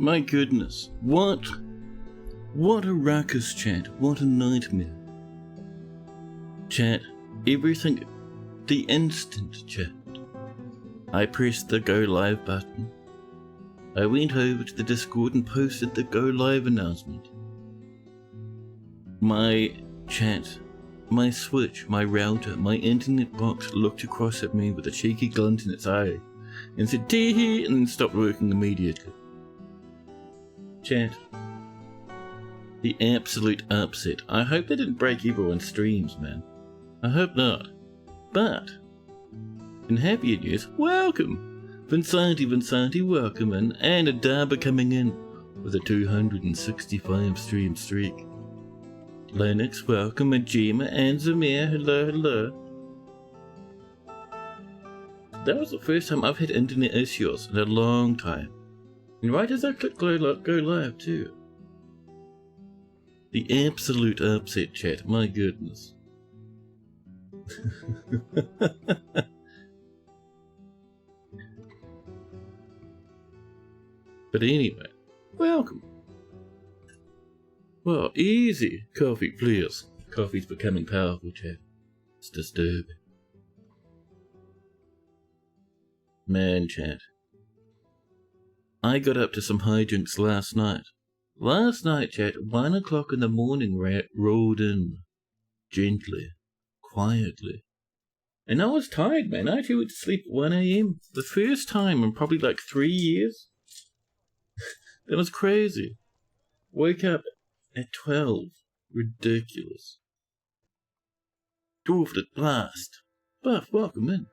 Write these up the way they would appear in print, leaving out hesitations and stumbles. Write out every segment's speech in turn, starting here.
My goodness, what a ruckus, chat, what a nightmare. Chat, everything, the instant, chat. I pressed the go live button. I went over to the Discord and posted the go live announcement. My chat, my switch, my router, my internet box looked across at me with a cheeky glint in its eye and said tee hee and then stopped working immediately. Chat, the absolute upset. I hope they didn't break everyone's streams, man. I hope not. But, in happier news, welcome! Vinsanti, welcome in, and Adaba coming in with a 265 stream streak. Lennox, welcome, and Gemma and Zamir, hello. That was the first time I've had internet issues in a long time. And right as I click go live too. The absolute upset, chat, my goodness. But anyway, welcome. Well, easy. Coffee, please. Coffee's becoming powerful, chat. It's disturbing. Man, chat. I got up to some hijinks last night. Last night, chat, 1 o'clock in the morning rolled in. Gently. Quietly. And I was tired, man. I actually went to sleep at 1 a.m. The first time in probably like 3 years. That was crazy. Woke up at 12. Ridiculous. Dwarfed at last. Buff, welcome in.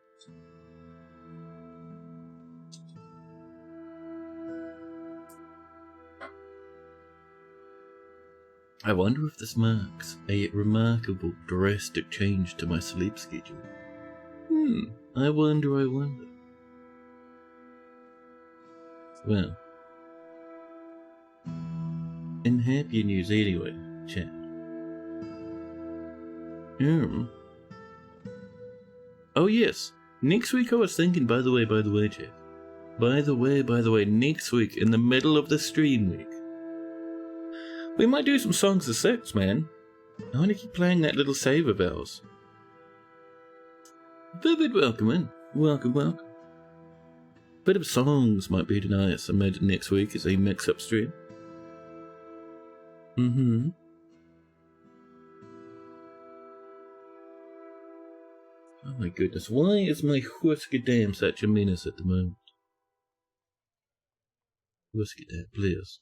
I wonder if this marks a remarkable, drastic change to my sleep schedule. I wonder. Well, in happier news anyway, chat. Oh yes, next week I was thinking, by the way, chat. By the way, next week, in the middle of the stream week, we might do some Songs of Six, man. I want to keep playing that little save of ours. Vivid, welcome in. Welcome. Bit of songs might be nice amid next week as a mix-up stream. Oh my goodness, why is my whiskey dam such a menace at the moment? Whiskey dam, please.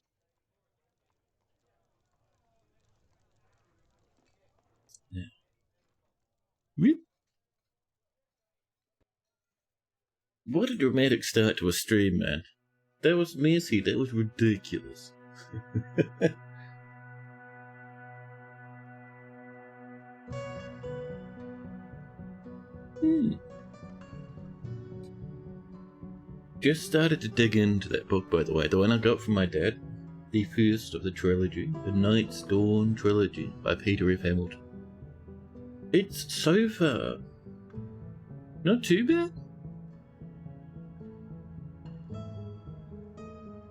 Yeah. Whoop. What a dramatic start to a stream, man. That was messy, that was ridiculous. Just started to dig into that book, by the way, the one I got from my dad. The first of the trilogy, the Night's Dawn trilogy by Peter F. Hamilton. It's so far not too bad.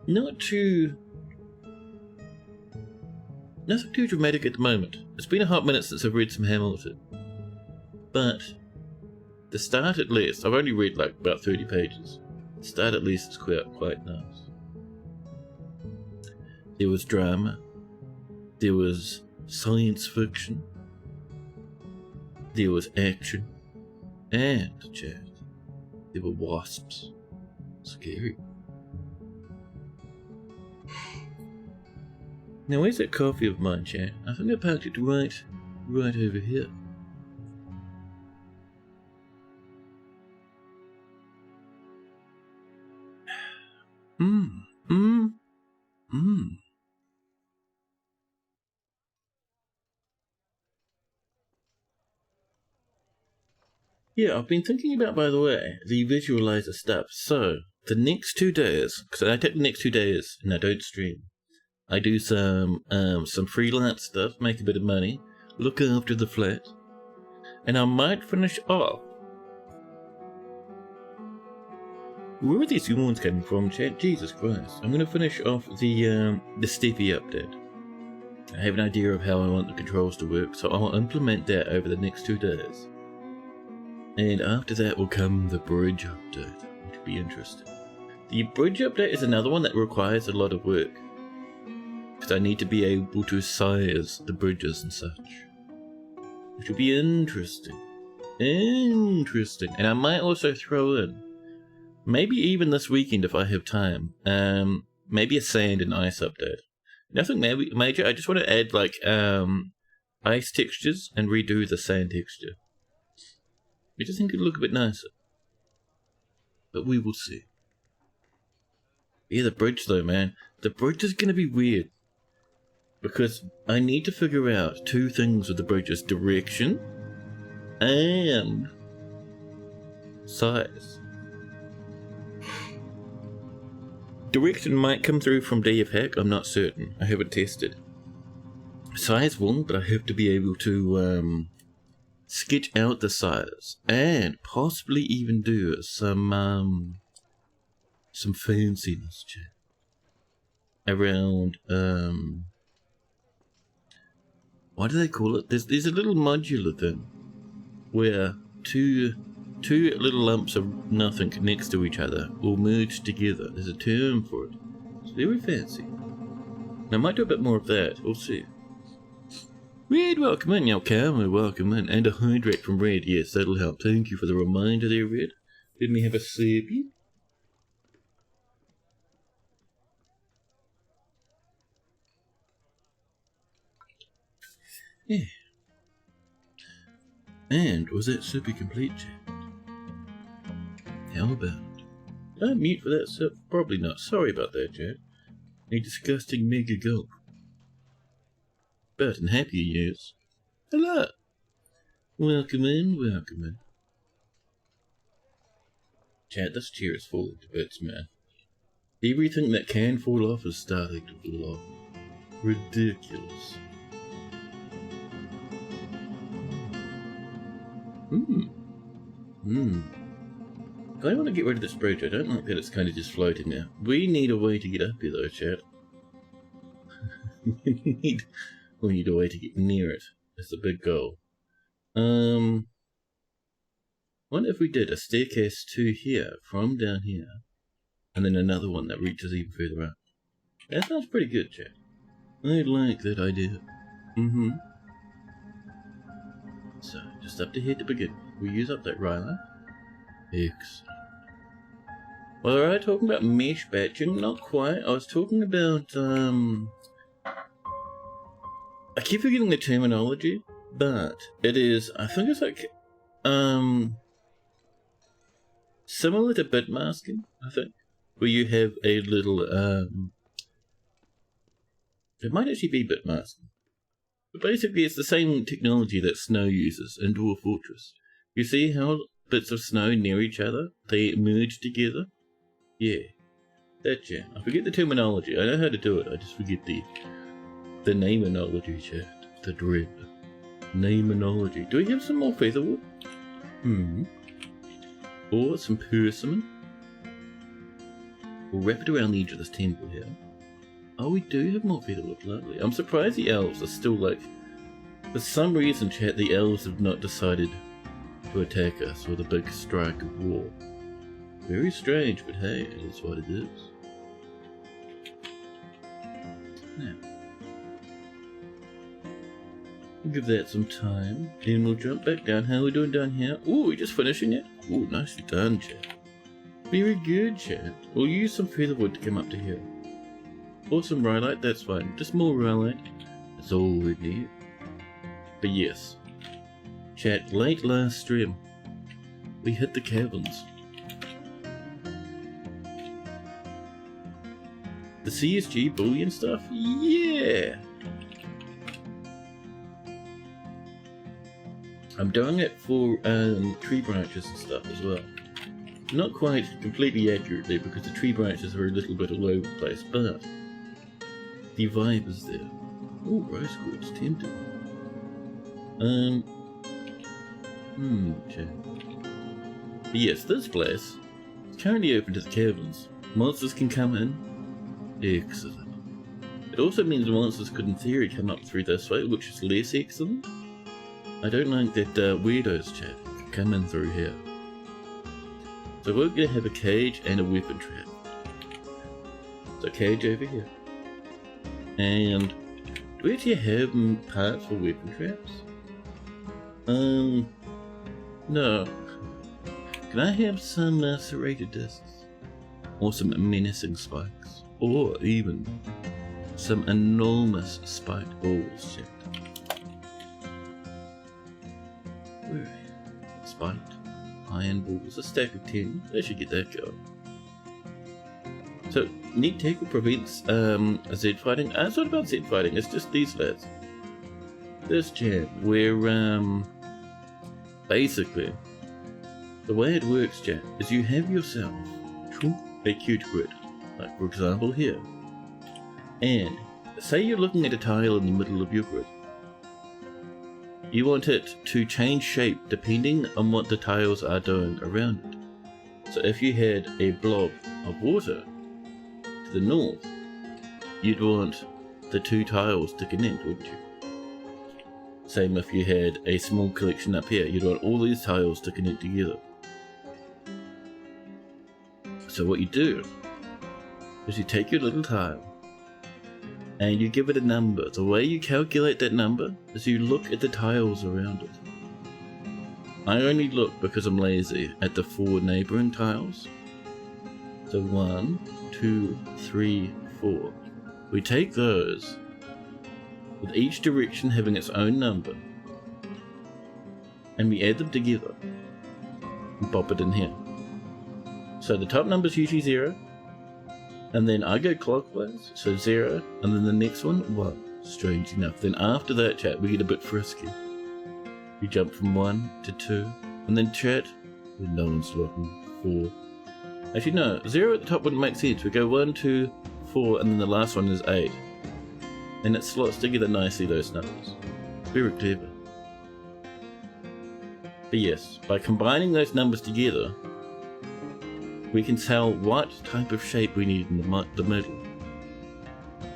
Nothing too dramatic at the moment. It's been a hot minute since I've read some Hamilton. But the start at least, I've only read like about 30 pages. The start at least is quite nice. There was drama. There was science fiction. There was action. And, chat, there were wasps. Scary. Now where's that coffee of mine, chat? I think I parked it right over here. Yeah, I've been thinking about, by the way, the visualizer stuff. So, the next 2 days, because I take the next 2 days and I don't stream. I do some freelance stuff, make a bit of money, look after the flat, and I might finish off Where are these humans coming from, chat? Jesus Christ. I'm gonna finish off the Steppy update. I have an idea of how I want the controls to work, so I'll implement that over the next 2 days. And after that will come the bridge update, which will be interesting. The bridge update is another one that requires a lot of work, because I need to be able to size the bridges and such, which will be interesting. And I might also throw in, maybe even this weekend if I have time, maybe a sand and ice update. Nothing major, I just want to add like ice textures and redo the sand texture. I just think it'd look a bit nicer. But we will see. Yeah, the bridge though, man. The bridge is going to be weird. Because I need to figure out 2 things with the bridge's direction and size. Direction might come through from DFHack, I'm not certain. I haven't tested. Size won't, but I have to be able to sketch out the size and possibly even do some fanciness chat around what do they call it? There's a little modular thing where two little lumps of nothing next to each other will merge together. There's a term for it. It's very fancy. And I might do a bit more of that. We'll see. Red, welcome in. Yo, Camera, welcome in. And a hydrate from Red. Yes, that'll help. Thank you for the reminder there, Red. Let me have a sip. Yeah. And was that sippy complete, chat? How about it? Did I mute for that sip? Probably not. Sorry about that, chat. A disgusting mega gulp. But in happier years. Hello! Welcome in, welcome in. Chat, this chair is falling to bits, man. Everything that can fall off is starting to fall off. Ridiculous. I want to get rid of this bridge. I don't like that it's kind of just floating now. We need a way to get up here though, chat. we need a way to get near it. That's the big goal. What if we did a staircase to here, from down here, and then another one that reaches even further up? That sounds pretty good, chat. I like that idea. So, just up to here to begin. We use up that Ryla. Excellent. Well, alright, talking about mesh batching, not quite. I was talking about, I keep forgetting the terminology, but it is, I think it's like, similar to bit masking, I think, where you have a little, it might actually be bit masking. But basically it's the same technology that Snow uses in Dwarf Fortress. You see how bits of snow near each other, they merge together? Yeah, that jam. I forget the terminology. I know how to do it. I just forget the nameonology, chat. The dread. Nameonology. Do we have some more featherwood? Or some persimmon? We'll wrap it around the edge of this temple here. Oh, we do have more featherwood. Lovely. I'm surprised the elves are still like... For some reason, chat, the elves have not decided to attack us with a big strike of war. Very strange, but hey, it is what it is. Now, we'll give that some time, then we'll jump back down. How are we doing down here? Ooh, we're just finishing it? Ooh, nicely done, chat. Very good, chat. We'll use some featherwood to come up to here. Or some rhyolite, that's fine. Just more rhyolite. That's all we need. But yes, chat, late last stream, we hit the caverns. The CSG Boolean stuff? Yeah! I'm doing it for tree branches and stuff as well. Not quite completely accurately because the tree branches are a little bit all over the place, but the vibe is there. Oh, rose quartz, tempting. Chat. But yes, this place It's currently open to the caverns. Monsters can come in. Excellent. It also means monsters could in theory come up through this way, which is less excellent. I don't like that weirdos chat can come in through here. So we're going to have a cage and a weapon trap. So cage over here. And do we actually have parts for weapon traps? No. Can I have some serrated discs? Or some menacing spikes? Or even some enormous spiked balls, chat. Where are they? Spiked iron balls, a stack of 10. They should get that going. So, neat tackle prevents Z fighting. It's not about Z fighting, it's just these lads. This chat, where basically, the way it works, chat, is you have yourself a cute grid, like for example here. And say you're looking at a tile in the middle of your grid. You want it to change shape depending on what the tiles are doing around it. So if you had a blob of water to the north, you'd want the two tiles to connect, wouldn't you? Same if you had a small collection up here, you'd want all these tiles to connect together. So what you do is you take your little tile and you give it a number. The way you calculate that number is you look at the tiles around it. I only look, because I'm lazy, at the 4 neighbouring tiles. So 1, 2, 3, 4. We take those, with each direction having its own number, and we add them together and pop it in here. So the top number is usually 0, and then I go clockwise, so 0, and then the next one, 1. Strange enough. Then after that, chat, we get a bit frisky. We jump from 1 to 2, and then chat, when no one's looking, 4. Actually no, 0 at the top wouldn't make sense. We go 1, 2, 4, and then the last one is 8. And it slots together nicely, those numbers. Very clever. But yes, by combining those numbers together, we can tell what type of shape we need in the middle.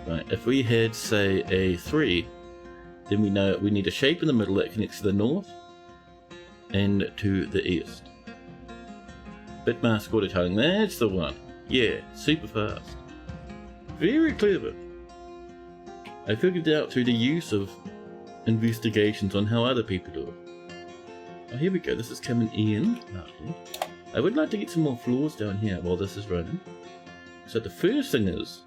Right, if we had, say, a 3, then we know we need a shape in the middle that connects to the north and to the east. Bitmask autotiling, that's the one. Yeah, super fast. Very clever. I figured it out through the use of investigations on how other people do it. Oh, here we go, this is coming in. Lovely. I would like to get some more floors down here while this is running. So the first thing is,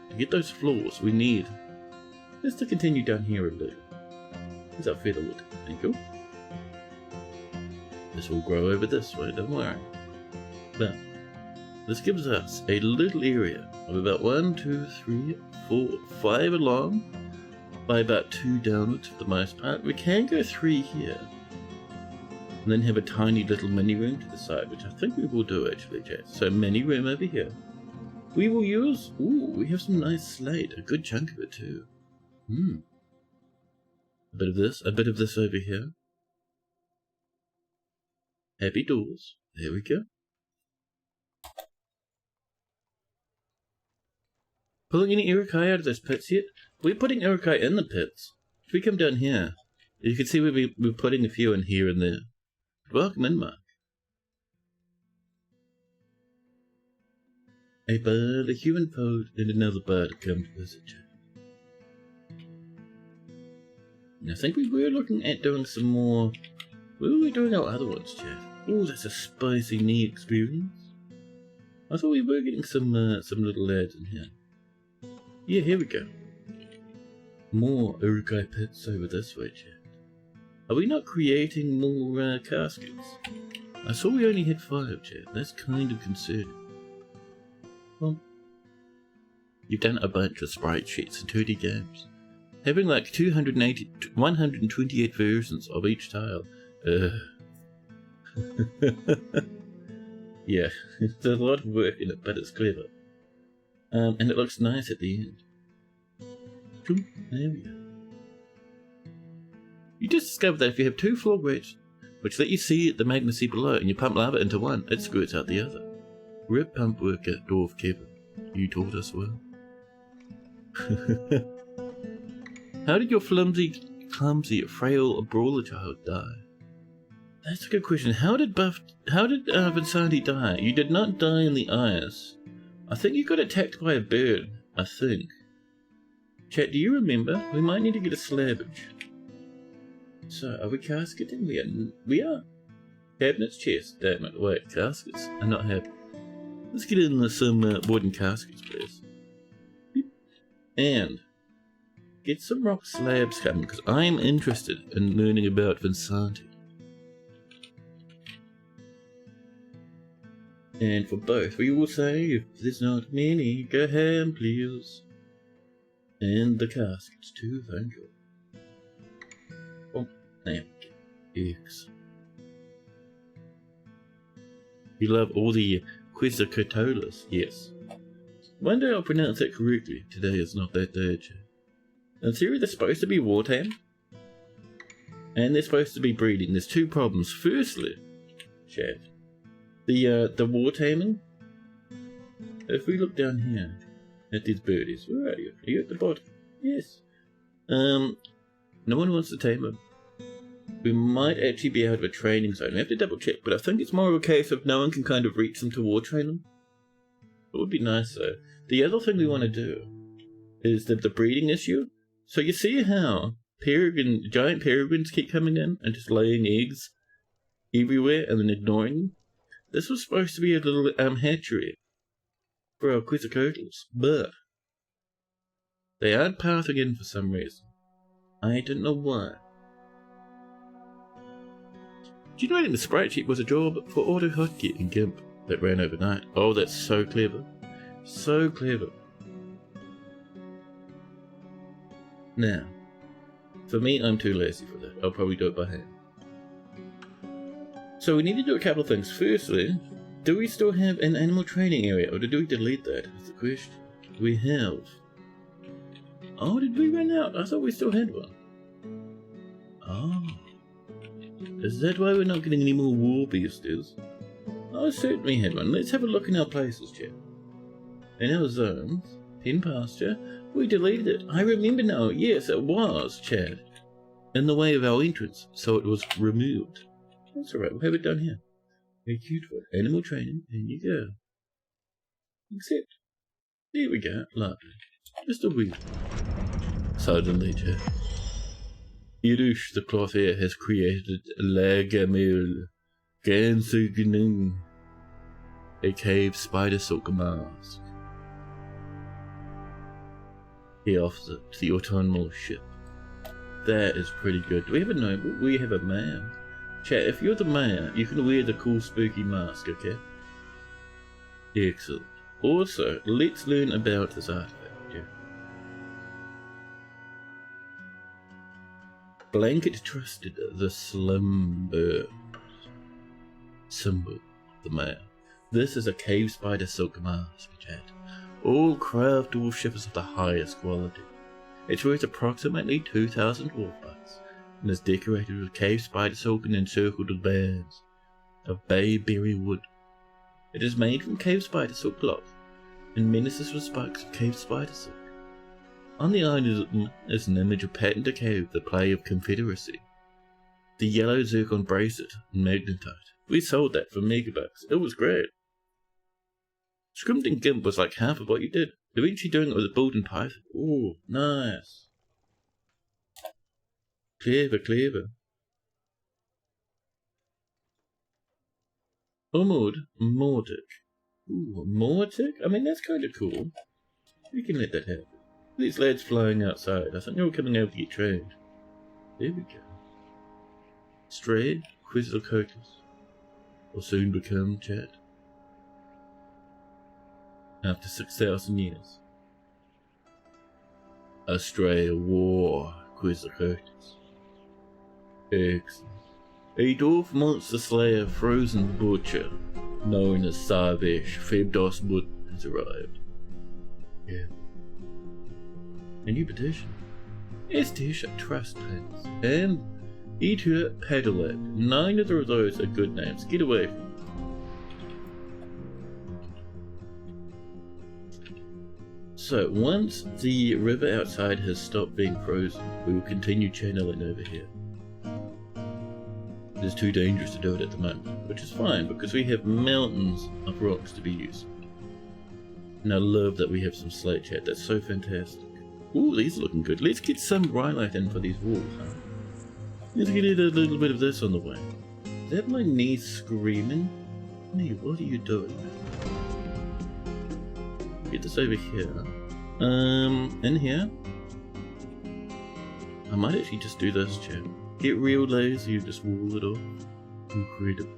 to get those floors, we need just to continue down here a little. Here's our featherwood. Thank you. This will grow over this way, don't worry. But this gives us a little area of about 1, 2, 3, 4, 5 along, by about 2 downwards for the most part. We can go 3 here, and then have a tiny little mini room to the side, which I think we will do actually, Jess. So mini room over here. We will use, ooh, we have some nice slate, a good chunk of it too. A bit of this over here. Happy doors, there we go. Pulling any Urukai out of those pits yet? We're putting Urukai in the pits. If we come down here, you can see we're putting a few in here and there. Welcome in, Mark. A bird, a human poet, and another bird have come to visit you. And I think we were looking at doing some more. Where were we doing our other ones, Chad? Oh, that's a spicy knee experience. I thought we were getting some little lads in here. Yeah, here we go. More Urukai pits over this way, Chad. Are we not creating more caskets? I saw we only had 5, Chad. That's kind of concerning. Well, you've done a bunch of sprite sheets in 2D games. Having like 128 versions of each tile. Yeah, there's a lot of work in it, but it's clever. And it looks nice at the end. There we go. You just discovered that if you have 2 floor grates, which let you see the magma seep below, and you pump lava into one, it squirts out the other. Rip pump work at Dwarf Cavern. You taught us well. How did your clumsy, frail brawler child die? That's a good question. How did Vinsanti die? You did not die in the ice. I think you got attacked by a bird. I think. Chat, do you remember? We might need to get a slabbage. So, are we casketing? We are. Cabinets, chest. Damn it. Wait, caskets? I'm not happy. Let's get in some wooden caskets, please. And get some rock slabs coming, because I'm interested in learning about Vinsanti. And for both, we will say, if there's not many, go ham, please. And the caskets too, thank you. Oh, there we go. X. You love all the Quetzalcoatls, yes. One day I'll pronounce that correctly. Today is not that day, Chat. In theory, they're supposed to be war-tame. And they're supposed to be breeding. There's two problems. Firstly, Chat, the war-taming. If we look down here at these birdies, where are you? Are you at the bottom? Yes. No one wants to tame them. We might actually be out of a training zone. We have to double check, but I think it's more of a case of no one can kind of reach them to war train them. It would be nice though. The other thing we want to do is the breeding issue. So you see how giant peregrines keep coming in and just laying eggs everywhere and then ignoring them? This was supposed to be a little hatchery for our Quetzalcoatls, but they aren't pathing in for some reason. I don't know why. Generating the sprite sheet was a job for auto hotkey in GIMP that ran overnight. Oh, that's so clever. So clever. Now, for me, I'm too lazy for that. I'll probably do it by hand. So we need to do a couple of things. Firstly, do we still have an animal training area, or did we delete that? Is the question. We have. Oh, did we run out? I thought we still had one. Oh. Is that why we're not getting any more war beasters? I certainly had one. Let's have a look in our places, Chat. In our zones, pen pasture, we deleted it. I remember now. Yes, it was, Chat. In the way of our entrance, so it was removed. That's alright, we'll have it done here. Very cute for animal training, and you go. Except, there we go, lovely. Just a wee. Suddenly, Chat. Irush the clothier has created Lagamil Gansugunung, a cave spider silk mask. He offers it to the autumnal ship. That is pretty good. Do we have a noble? We have a man. Chat, if you're the mayor, you can wear the cool spooky mask, okay? Excellent. Also, let's learn about this artifact. Yeah. Blanket trusted the slumber symbol of the mayor. This is a cave spider silk mask, Chat. All craftable shippers of the highest quality. It's worth approximately 2,000 dwarf bucks and is decorated with cave spider silk and encircled with bands of bayberry wood. It is made from cave spider silk cloth and menaces with spikes of cave spider silk. On the item is an image of patent decay of the play of Confederacy. The yellow zircon bracelet and magnetite. We sold that for megabucks. It was great. Scrimped and Gimp was like half of what you did. Eventually doing it with a built-in python. Ooh, nice. Clever, clever. Mordic. Ooh, Mordic? I mean, that's kind of cool. We can let that happen. These lads flying outside. I think they're all coming over to get trained. There we go. Stray, Quetzalcoatlus. Will soon become Chat. After 6,000 years. A stray war, Quetzalcoatlus. Excellent. A dwarf monster slayer frozen butcher, known as Savesh Febdos Mut, has arrived. Yeah. A new petition. Estish Trust Lands. And Eater Padalab. Neither of those are good names. Get away from them. So, once the river outside has stopped being frozen, we will continue channeling over here. It's too dangerous to do it at the moment, which is fine because we have mountains of rocks to be used. And I love that we have some slate chat, that's so fantastic. Ooh, these are looking good. Let's get some rhyolite in for these walls, huh? Let's get a little bit of this on the way. Is that my niece screaming? Hey, what are you doing? Get this over here. In here. I might actually just do this, chat. Get real lazy and just wall it off. Incredible.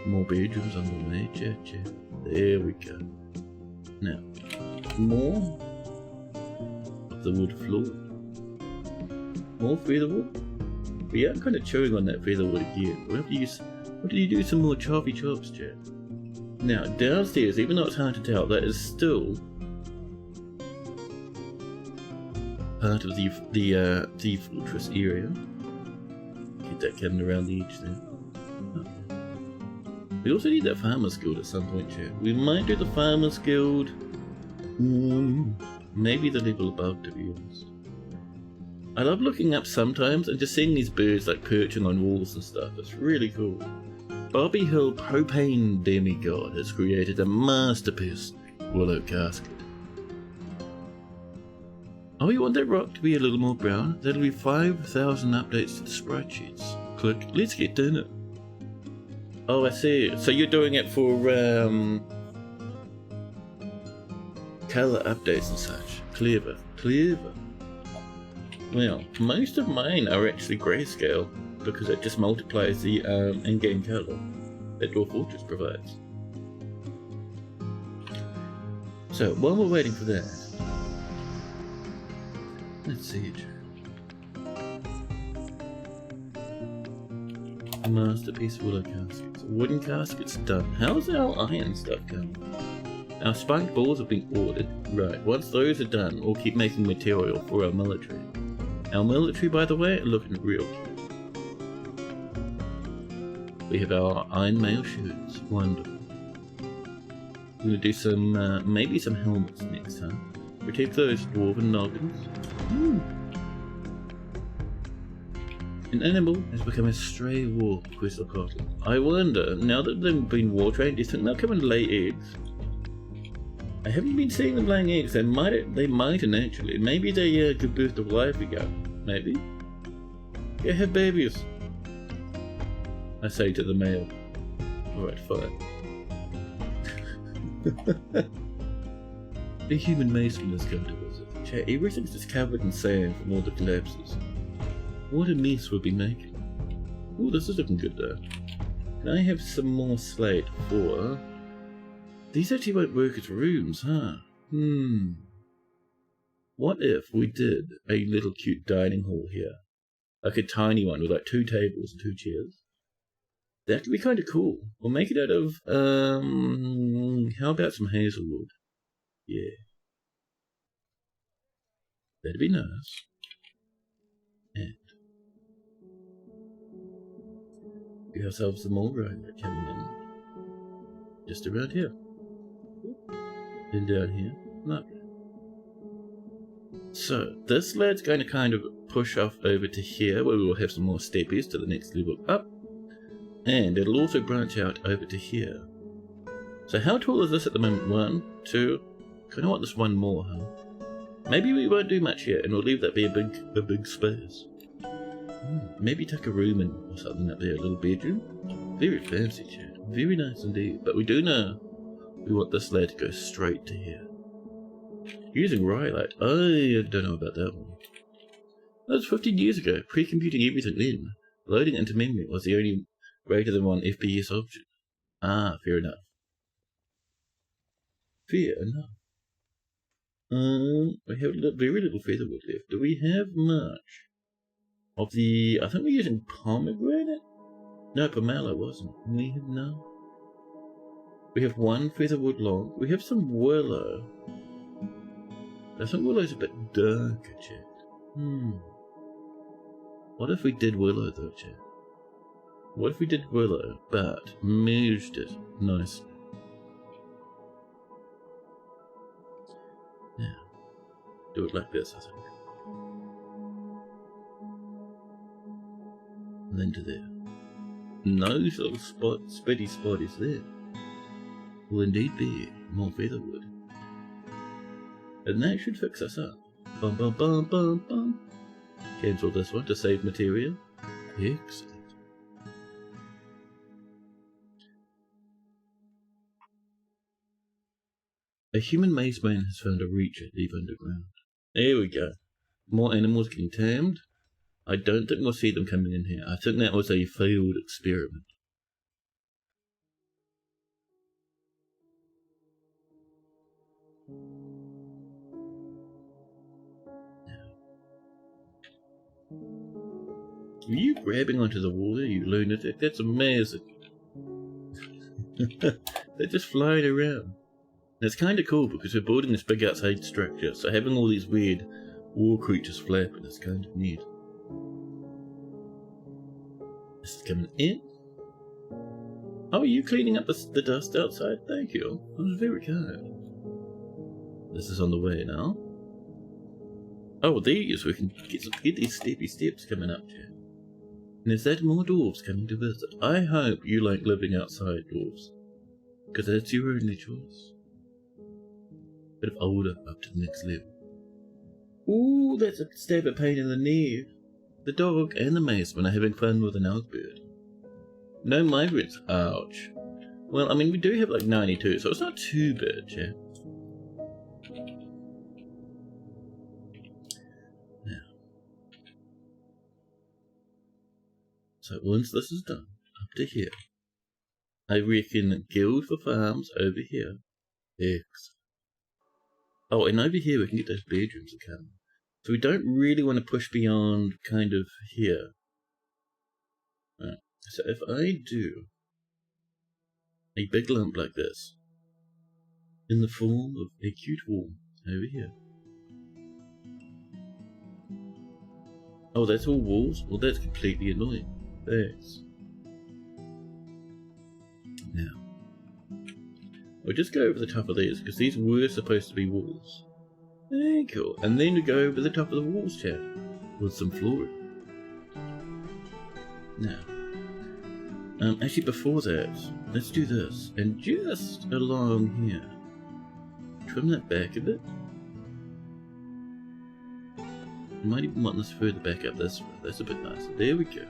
More bedrooms on the way, chat. There we go. Now, more of the wood floor. More featherwood. We are kind of chewing on that featherwood again. We'll have to use. What did you do? Some more choppy chops, chat. Now, downstairs, even though it's hard to tell, that is still part of the fortress area. Get that cabin around the edge there. Okay. We also need that farmer's guild at some point, chat. We might do the farmer's guild. Maybe the level above, to be honest. I love looking up sometimes and just seeing these birds like perching on walls and stuff. It's really cool. Bobby Hill Propane Demigod has created a masterpiece willow casket. Oh, you want that rock to be a little more brown? That'll be 5,000 updates to the sprite sheets. Click. Let's get dinner. Oh, I see. So you're doing it for color updates and such. Clever. Well, most of mine are actually grayscale because it just multiplies the in-game color that Dwarf Fortress provides. So while we're waiting for that, let's see. Masterpiece willow caskets. Wooden caskets done. How's our iron stuff going? Our spiked balls have been ordered. Right, once those are done, we'll keep making material for our military. Our military, by the way, are looking real cute. We have our iron mail shirts. Wonderful. We're going to do some, maybe some helmets next time. Protect those dwarven noggins. An animal has become a stray wolf, Crystal Cotton. I wonder, now that they've been war trained, do you think they'll come and lay eggs? I haven't been seeing them laying eggs. They mightn't actually. Maybe they give birth to life again. Maybe. Yeah, have babies. I say to the male. Alright, fine. The human mason has come to visit. Chat, everything's just covered in sand from all the collapses. What a mess we'll be making. Oh, this is looking good though. Can I have some more slate for... These actually won't work as rooms, huh? What if we did a little cute dining hall here? Like a tiny one with like 2 tables and 2 chairs. That could be kind of cool. We'll make it out of, how about some hazelwood? Yeah. That'd be nice. And we ourselves some more right coming in. Just around here. And down here. Lovely. So, this lad's going to kind of push off over to here, where we will have some more steppies to the next level up. And it'll also branch out over to here. So how tall is this at the moment? 1, 2... Kind of want this one more, huh? Maybe we won't do much here, and we'll leave that be a big space. Maybe tuck a room in or something up there, a little bedroom. Very fancy, chat. Very nice indeed. But we do know we want this lad to go straight to here. Using rhyolite. I don't know about that one. That was 15 years ago. Pre-computing everything then. Loading into memory was the only greater than 1 FPS option. Ah, fair enough. Fair enough. We have very little featherwood left. Do we have much of the... I think we're using pomegranate? No, pomelo wasn't. We have none. We have 1 featherwood log. We have some willow. I think willow's a bit darker, chat. What if we did willow though, chat? What if we did willow, but merged it nicely? Yeah. Do it like this, I think. And then to there. No little spitty spot is there. Will indeed be more featherwood. And that should fix us up. Bum bum bum bum bum. Cancel this one to save material. Excellent. A human maze man has found a reacher deep underground. There we go. More animals getting tamed. I don't think we'll see them coming in here. I think that was a failed experiment. Are you grabbing onto the water, you lunatic? That's amazing. They're just flying around. And it's kind of cool because we're building this big outside structure, so having all these weird wall creatures flapping is kind of neat. This is coming in. Oh, are you cleaning up the dust outside? Thank you. That was very kind. This is on the way now. Oh, these, we can get these steppy steps coming up here. And is that more dwarves coming to visit? I hope you like living outside, dwarves. Because that's your only choice. Bit of older up to the next level. Ooh, that's a stab of pain in the knee. The dog and the maceman are having fun with an Locklaboured. No migrants. Ouch. Well, I mean, we do have like 92, so it's not too bad, chat. Now. So once this is done, up to here, I reckon guild for farms over here. Excellent. Oh, and over here we can get those bedrooms that come. So we don't really want to push beyond kind of here. Right. So if I do a big lump like this, in the form of a cute wall over here. Oh, that's all walls? Well, that's completely annoying. Thanks. Now, we'll just go over the top of these, because these were supposed to be walls. Very cool. And then we go over the top of the walls, chat, with some flooring. Now, actually before that, let's do this. And just along here, trim that back a bit. You might even want this further back up this way. That's a bit nicer. There we go.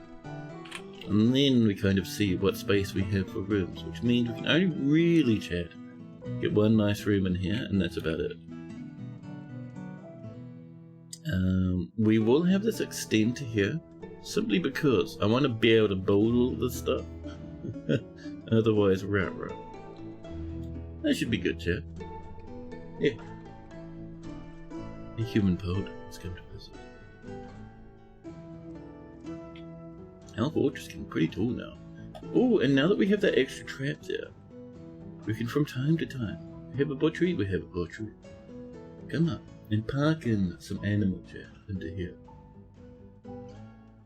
And then we kind of see what space we have for rooms, which means we can only really, chat, get one nice room in here, and that's about it. We will have this extend to here, simply because I want to be able to build all this stuff. Otherwise, right. That should be good, chat. Yeah. A human poet has come to visit. Our fortress is getting pretty tall now. Oh, and now that we have that extra trap there, we can from time to time, we have a butchery, Come up and park in some animal chat into here.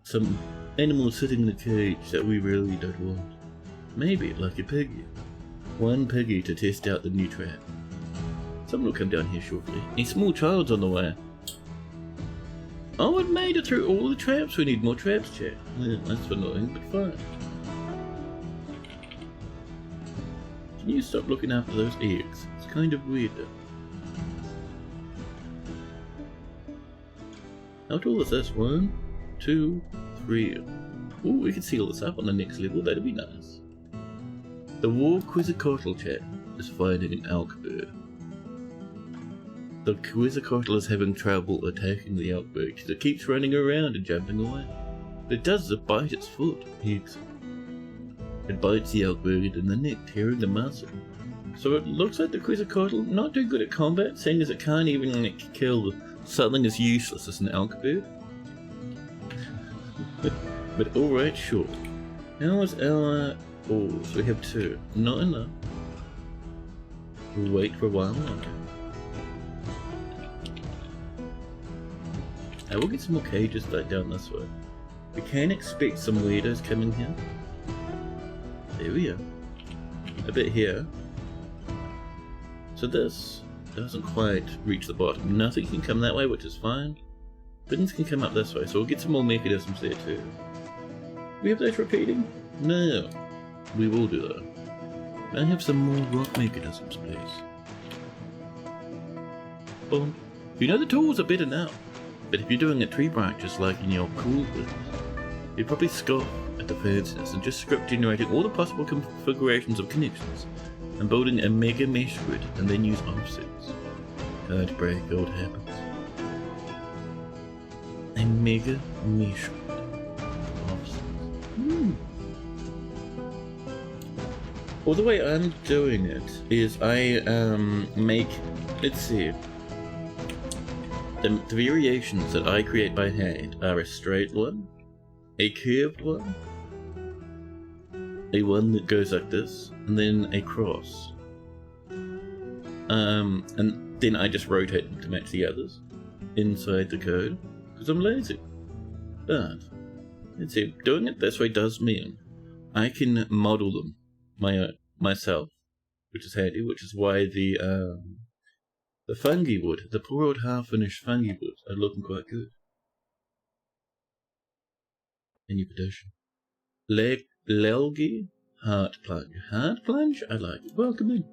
Some animals sitting in a cage that we really don't want. Maybe like a piggy. One piggy to test out the new trap. Someone will come down here shortly. A small child's on the way. Oh, it made it through all the traps. We need more traps, chat. Yeah, that's annoying, but fine. Can you stop looking after those eggs? It's kind of weird though. How tall is this? 1, 2, 3. Ooh, we can seal this up on the next level. That'd be nice. The war quetzalcoatl chat is finding an elk bird. The quetzalcoatl is having trouble attacking the elk bird because it keeps running around and jumping away. But it does bite its foot. It bites the elk bird in the neck, tearing the muscle. So it looks like the quetzalcoatl not too good at combat, seeing as it can't even kill something as useless as an elk bird. But alright, sure. How is our... Oh, so we have 2. Not enough. We'll wait for a while longer. I will get some more cages like down this way. We can expect some weirdos coming here. There we are. A bit here. So this doesn't quite reach the bottom. Nothing can come that way, which is fine. Things can come up this way, so we'll get some more mechanisms there too. We have those repeating? No. We will do that. May I have some more rock mechanisms, please? Boom. You know the tools are better now, but if you're doing it tree branches like in your cool ones, you'd probably scoff at the fanciness and just script generating all the possible configurations of connections and building a mega mesh grid and then use offsets. Can't break old habits. A mega mesh grid. Offsets. Well, the way I'm doing it is I make, let's see, the variations that I create by hand are a straight one, a curved one, a one that goes like this, and then a cross. And then I just rotate them to match the others inside the code, because I'm lazy. But, let's see, doing it this way does mean I can model them myself, which is handy, which is why the fungi wood, the poor old half-finished fungi wood, are looking quite good. Any petition. Lelgi Heart Plunge. Heart Plunge? I like it. Welcome in.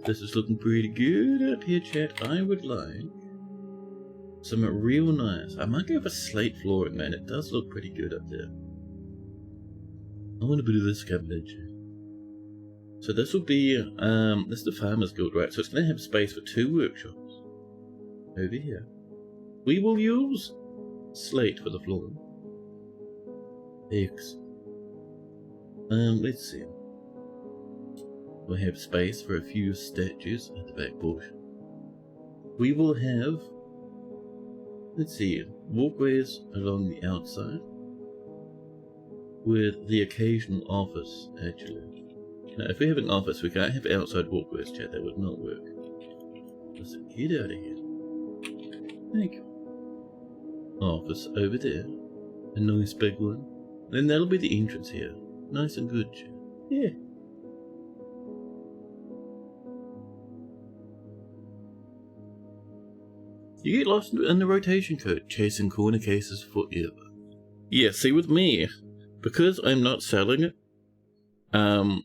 This is looking pretty good up here, chat. I would like some real nice. I might go for slate flooring, man. It does look pretty good up there. I want a bit of this cabinet. So this will be, this is the Farmer's Guild, right? So it's going to have space for 2 workshops. Over here. We will use slate for the flooring. Excellent. Let's see. We'll have space for a few statues at the back portion. We will have, let's see, walkways along the outside with the occasional office, actually. Now, if we have an office, we can't have outside walkways, chat. That would not work. Listen, get out of here. Thank you. Office over there. A nice big one. Then that'll be the entrance here. Nice and good, chat. Yeah. You get lost in the rotation code, chasing corner cases forever. Yeah, see with me, because I'm not selling it, and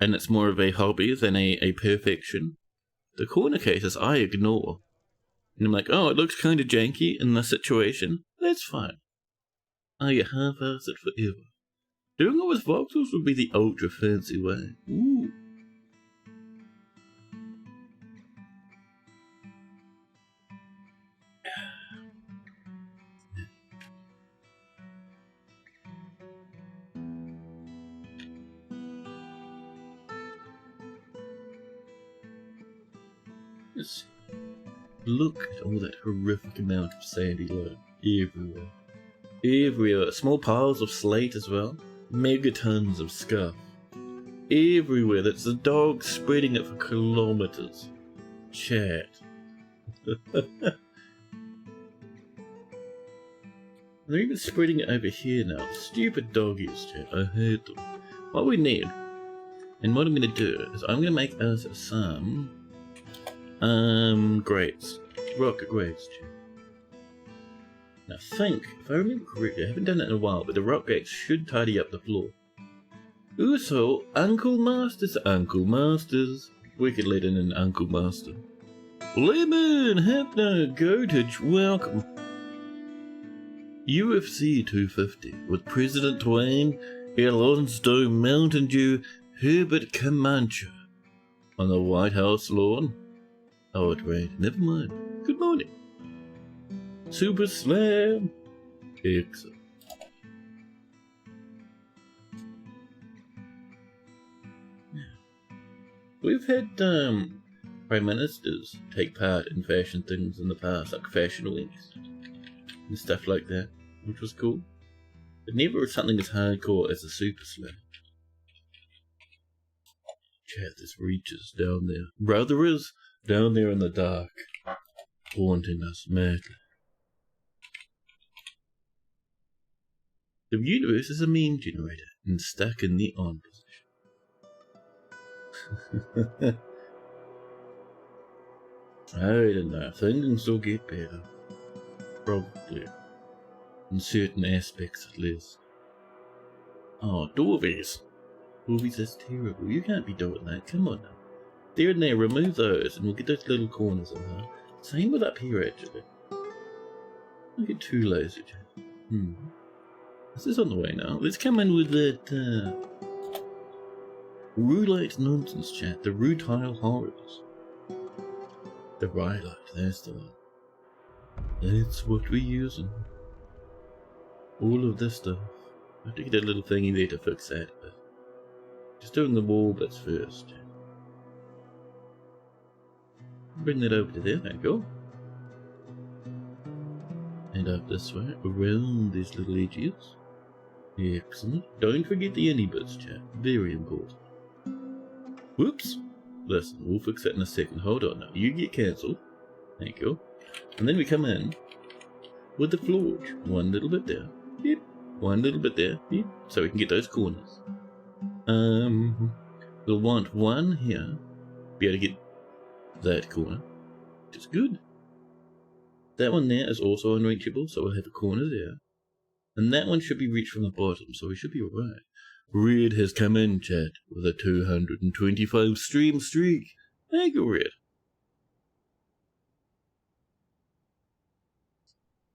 it's more of a hobby than a perfection, the corner cases I ignore. And I'm like, oh, it looks kind of janky in this situation. That's fine. I get half-assed it forever. Doing it with voxels would be the ultra fancy way. Ooh. Let's see. Look at all that horrific amount of sandy loam everywhere. Everywhere. Small piles of slate as well. Megatons of scuff. Everywhere. That's the dog spreading it for kilometers. Chat. They're even spreading it over here now. Stupid doggies, chat. I hate them. What we need, and what I'm going to do, is I'm going to make us some grates. Rock grates, chat. Now think, if I remember correctly, I haven't done it in a while, but the rock grates should tidy up the floor. Also, Uncle Masters. Wicked Legend and Uncle Master. Lemon, Hefner, Gotage, welcome. UFC 250 with President Twain, Alonzo Mountain Dew, Herbert Comanche on the White House lawn. Oh, it rained. Never mind. Good morning. Super Slam. Excellent. We've had prime ministers take part in fashion things in the past, like fashion weeks and stuff like that, which was cool. But never something as hardcore as a Super Slam. Chat, this reaches down there. Brother is down there in the dark, haunting us madly. The universe is a meme generator. and stuck in the on position. I don't know, things will get better. Probably. In certain aspects at least. Oh, dwarves! Dwarves, that's terrible. You can't be doing that. Come on now. There and there, remove those and we'll get those little corners in there. Same with up here actually. Don't get too lazy, Jack. This is on the way now. Let's come in with that roulette nonsense, chat. The rutile horrors. The rhyolite, that's the one. That's what we're using. All of this stuff. I have to get a little thingy there to fix that, but just doing the wall bits first. Bring that over to there, there you go. And up this way, around these little edges. Excellent. Don't forget the any bits, chat. Very important. Whoops. Listen, we'll fix that in a second. Hold on now. You get cancelled. Thank you. And then we come in with the forge. One little bit there. Yep. One little bit there. Yep. So we can get those corners. We'll want one here. Be able to get that corner. Which is good. That one there is also unreachable, so we'll have a corner there. And that one should be reached from the bottom, so we should be alright. Red has come in, chat, with a 225 stream streak. Thank you, Red.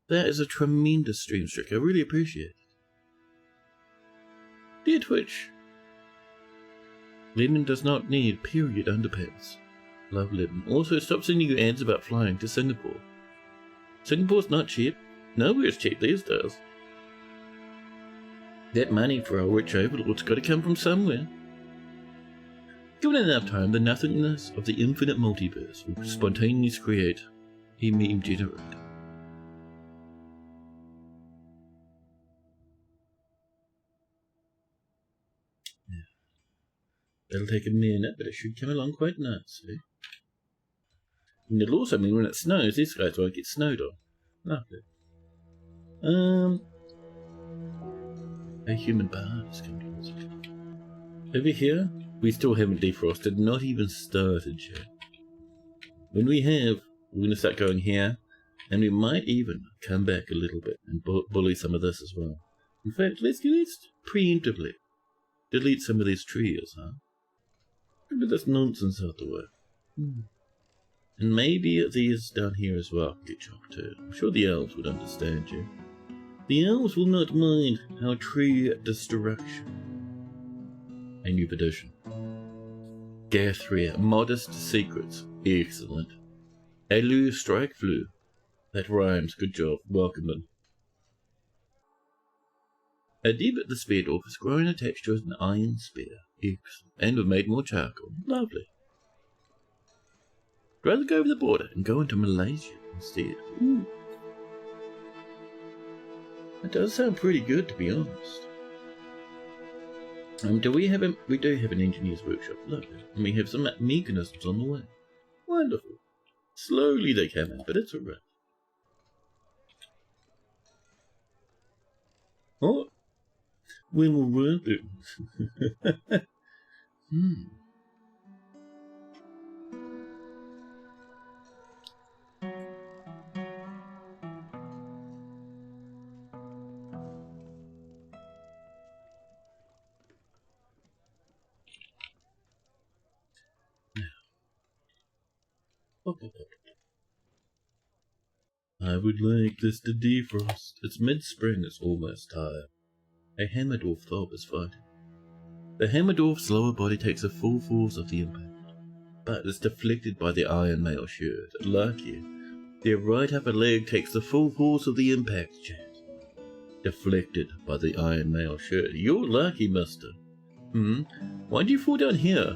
That is a tremendous stream streak. I really appreciate it. Dear Twitch, Lemon does not need period underpants. Love Lemon. Also, stop sending you ads about flying to Singapore. Singapore's not cheap. Nowhere's cheap these days. That money for our rich overlords got to come from somewhere. Given enough time, the nothingness of the infinite multiverse will spontaneously create a meme generator. It'll take a minute, but it should come along quite nicely. And it'll also mean when it snows, these guys won't get snowed on. Lovely. A human bard is coming to us. Over here, we still haven't defrosted, not even started yet. When we have, we're going to start going here, and we might even come back a little bit and bully some of this as well. In fact, let's preemptively delete some of these trees, huh? Get this nonsense out the way. And maybe these down here as well can get chopped too. I'm sure the elves would understand you. The elves will not mind our tree destruction. A new petition. Gathria, modest secrets. Excellent. Elu strike flu. That rhymes. Good job. Welcome in. A dib at the spear dwarf has grown attached to an iron spear. Excellent. And we've made more charcoal. Lovely. I'd rather go over the border and go into Malaysia instead. Ooh. That does sound pretty good, to be honest. We do have an engineer's workshop. Lovely. And we have some mechanisms on the way. Wonderful. Slowly they come in, but it's alright. Oh, when we'll run through. I would like this to defrost. It's mid-spring, it's almost time. A hammer dwarf thob is fighting. The hammer dwarf's lower body takes the full force of the impact, but is deflected by the iron mail shirt. Lucky, their right upper leg takes the full force of the impact, chat. Deflected by the iron mail shirt. You're lucky, mister. Why'd you fall down here?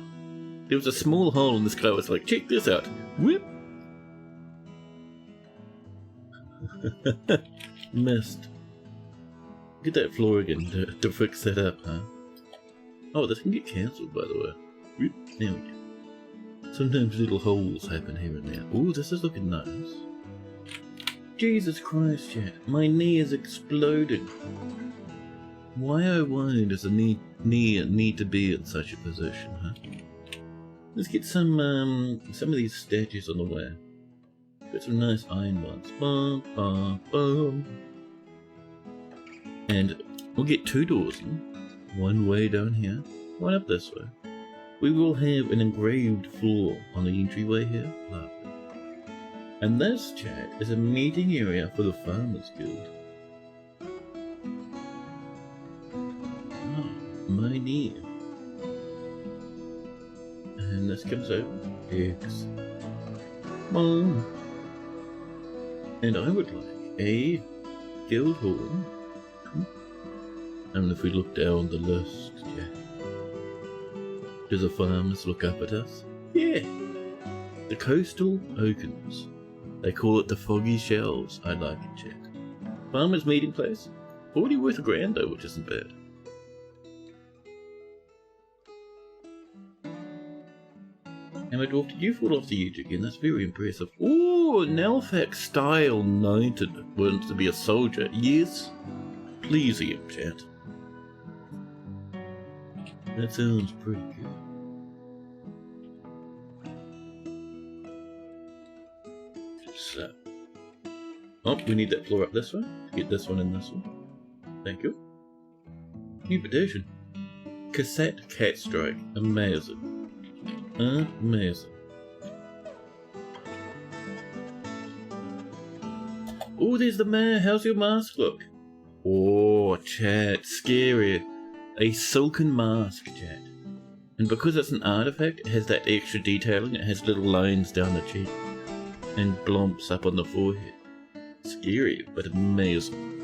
There was a small hole in the sky. I was like, check this out. Whip! Missed. Get that floor again to fix that up, huh? Oh, this can get cancelled, by the way. Whip. There we go. Sometimes little holes happen here and there. Ooh, this is looking nice. Jesus Christ, chat. My knee is exploding. Why oh why does a need to be in such a position, huh? Let's get some of these statues on the way. Got some nice iron ones. Bum, bum, bum. And we'll get 2 doors in. One way down here, one up this way. We will have an engraved floor on the entryway here. Lovely. And this, chat, is a meeting area for the Farmers Guild. Oh, my dear. And this comes over. X. Mom. And I would like a guild hall. And if we look down the list, yeah. Do the farmers look up at us? Yeah. The coastal Oakens. They call it the Foggy Shells. I like it, chat. Farmers meeting place. Already worth $1,000 though, which isn't bad. And my dwarf, did you fall off the edge again? That's very impressive. Ooh, Nelfax style knighted wants to be a soldier. Yes. Please him, chat. That sounds pretty good. So. Oh, we need that floor up this way. Get this one and this one. Thank you. New petition. Cassette cat strike. Amazing. Amazing. Oh, there's the mayor. How's your mask look? Oh, chat. Scary. A silken mask, chat. And because it's an artifact, it has that extra detailing. It has little lines down the cheek. And blumps up on the forehead. Scary, but amazing.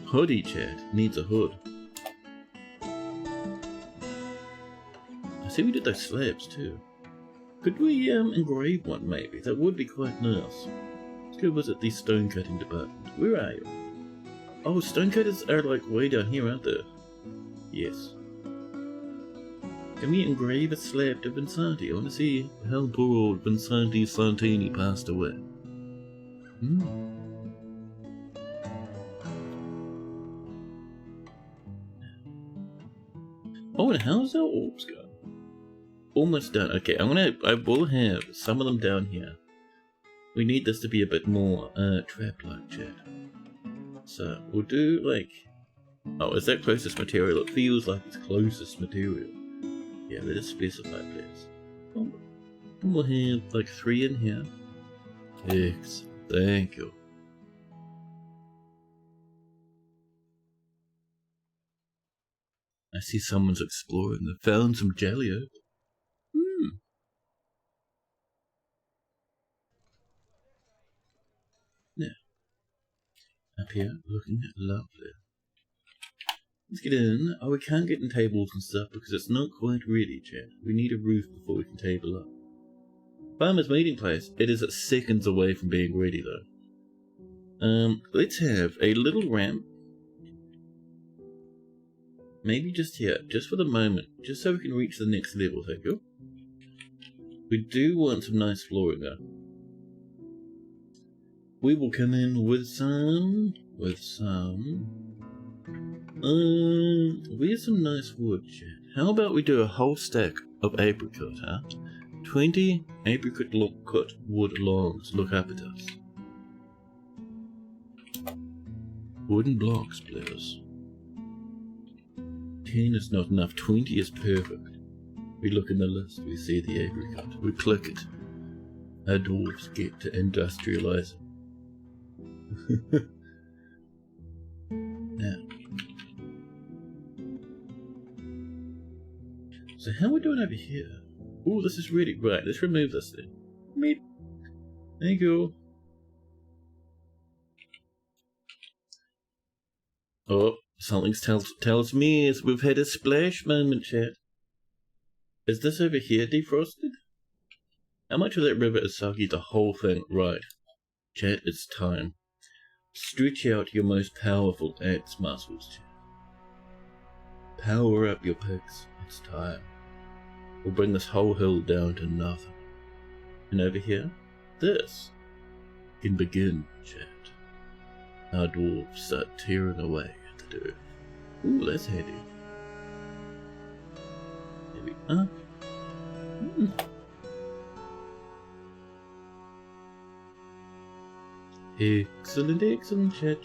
Hoodie, chat. Needs a hood. I see we did those slabs too. Could we engrave one maybe? That would be quite nice. Let's go visit the stone cutting department. Where are you? Oh, stone cutters are like way down here, aren't they? Yes. Can we engrave a slab to Vinsanti? I want to see how poor old Vinsanti Santini passed away. Oh, and how's our orbs going? Almost done. Okay, I will have some of them down here. We need this to be a bit more trap-like, chat. So we'll do like, oh, is that closest material? It feels like it's closest material. Yeah, let us specify, please. Oh, we'll have like 3 in here. Excellent. Thank you. I see someone's exploring. They found some jelly oak. Now, up here, looking lovely. Let's get in. Oh, we can't get in tables and stuff because it's not quite ready, chat. We need a roof before we can table up. Farmer's meeting place. It is seconds away from being ready, though. Let's have a little ramp. Maybe just here, just for the moment, just so we can reach the next level, thank you. We do want some nice flooring, though. We will come in with some... where's some nice wood, chat? How about we do a whole stack of apricot, huh? 20 apricot wood logs look up at us. Wooden blocks, please. 10 is not enough, 20 is perfect. We look in the list, we see the apricot, we click it. Our dwarves get to industrialize it. Now. So how are we doing over here? Oh, this is really right. Let's remove this thing. Meep. There you go. Oh, something tells me is we've had a splash moment, chat. Is this over here defrosted? How much of that river is soggy? The whole thing, right? Chat, it's time. Stretch out your most powerful axe muscles, chat. Power up your picks. It's time. We'll bring this whole hill down to nothing. And over here, this can begin, chat. Our dwarves start tearing away at the dirt. Ooh, that's handy. There we are. Excellent, excellent, chat.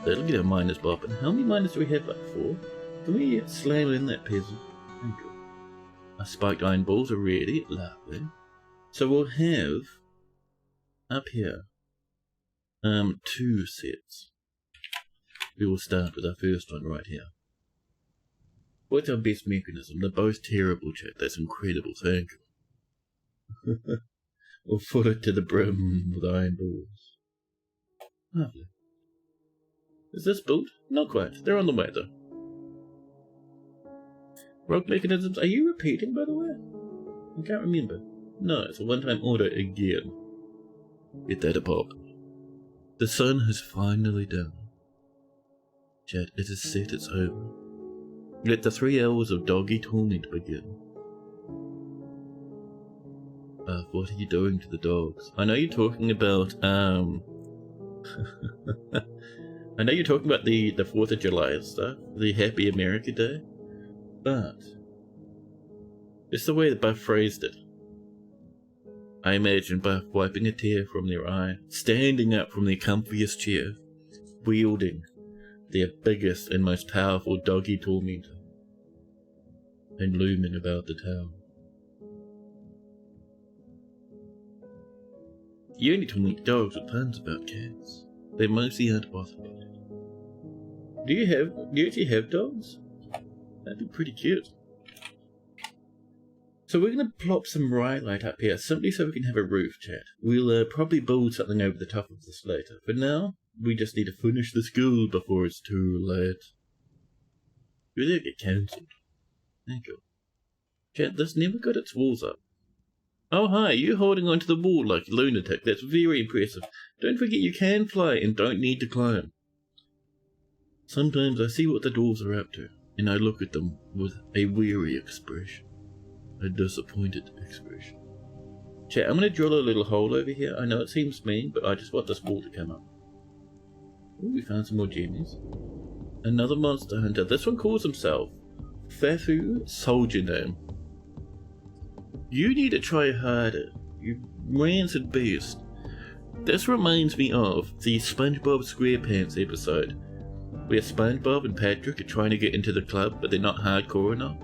That'll get our miners bopping. How many miners do we have? Like 4? Can we slam in that peasant? Thank you. Our spiked iron balls are ready. Lovely. So we'll have up here 2 sets. We will start with our first one right here. What's our best mechanism? They're both terrible, chat. That's incredible. Thank you. We'll fill it to the brim with iron balls. Lovely. Is this built? Not quite. They're on the way though. Rogue mechanisms, are you repeating by the way? I can't remember. No, it's a one-time order again. Get that a pop. The sun has finally down. Chat, it is set, it's over. Let the 3 hours of doggy torment begin. What are you doing to the dogs? I know you're talking about, I know you're talking about the 4th of July and stuff, the Happy America Day, but it's the way that Buff phrased it. I imagine Buff wiping a tear from their eye, standing up from their comfiest chair, wielding their biggest and most powerful doggy tormentor, and looming about the town. You only torment dogs with puns about cats. They mostly aren't bothered by it. Do you actually have dogs? That'd be pretty cute. So we're going to plop some rhyolite up here, simply so we can have a roof, chat. We'll probably build something over the top of this later. For now, we just need to finish this guild before it's too late. Will it get cancelled? Thank you. Chat, this never got its walls up. Oh hi, you're holding onto the wall like a lunatic. That's very impressive. Don't forget you can fly and don't need to climb. Sometimes I see what the dwarves are up to, and I look at them with a weary expression. A disappointed expression. Chat, I'm going to drill a little hole over here. I know it seems mean, but I just want this wall to come up. Ooh, we found some more gems. Another monster hunter. This one calls himself Fafu Soldier Name. You need to try harder, you rancid beast. This reminds me of the SpongeBob SquarePants episode, where SpongeBob and Patrick are trying to get into the club, but they're not hardcore enough.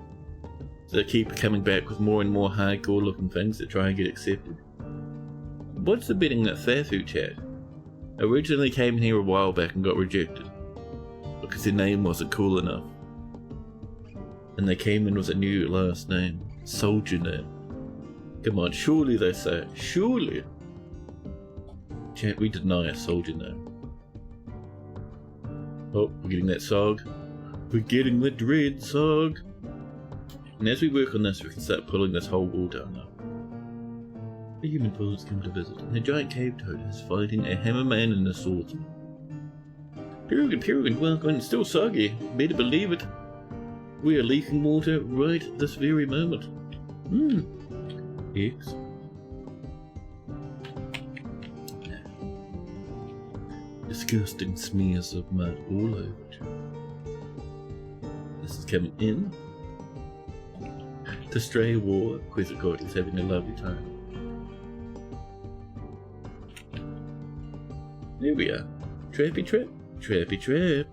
So they keep coming back with more and more hardcore looking things to try and get accepted. What's the betting that Fafu, chat? Originally came in here a while back and got rejected, because their name wasn't cool enough. And they came in with a new last name, Soldier Name. Come on, surely they say, surely. Chat, we deny a soldier name. Oh, we're getting that sog. We're getting the dread sog. And as we work on this, we can start pulling this whole wall down now. The human fools come to visit, and a giant cave toad is fighting a hammerman and a swordsman. Peregrine, well, it's still soggy. Better believe it. We are leaking water right this very moment. Eggs. Disgusting smears of mud all over it. This is coming in. The stray war, Quetzalcoatl is having a lovely time. There we are. Trappy trap, trappy trap.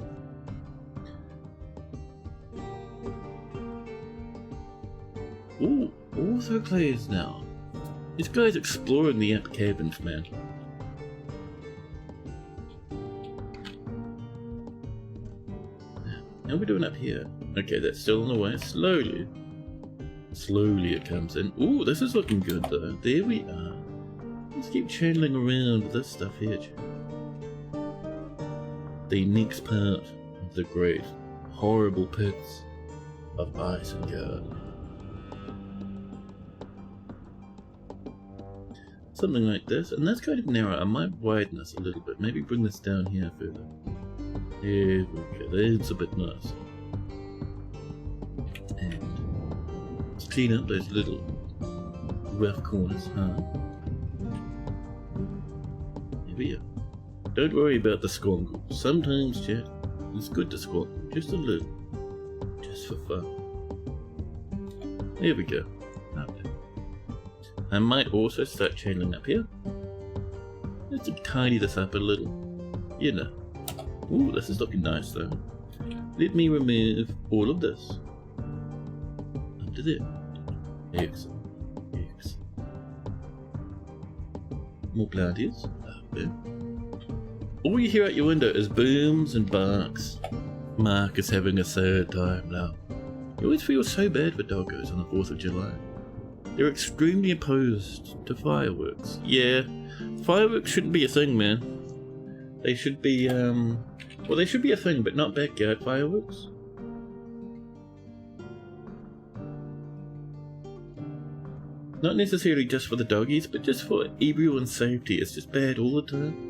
Ooh, orthoclades now. This guy's exploring the upper caverns, man. How are we doing up here? Okay, that's still on the way. Slowly. Slowly it comes in. Ooh, this is looking good though. There we are. Let's keep channeling around with this stuff here. The next part of the great, horrible pits of Isengard. Something like this, and that's kind of narrow. I might widen this a little bit. Maybe bring this down here further. There we go. That's a bit nice. And let's clean up those little rough corners, huh? Here we are. Don't worry about the scoundrel. Sometimes, chat, It's good to squat, just a little, just for fun. There we go. Lovely. I might also start channeling up here. Let's tidy this up a little. You know. Ooh, this is looking nice though. Let me remove all of this. Up to there. Excellent. Excellent. More planties. Lovely. All you hear out your window is booms and barks. Mark is having a sad time now. You always feel so bad for doggos on the 4th of July. They're extremely opposed to fireworks. Yeah, fireworks shouldn't be a thing, man. They should be, well, they should be a thing, but not backyard fireworks. Not necessarily just for the doggies, but just for everyone's safety. It's just bad all the time.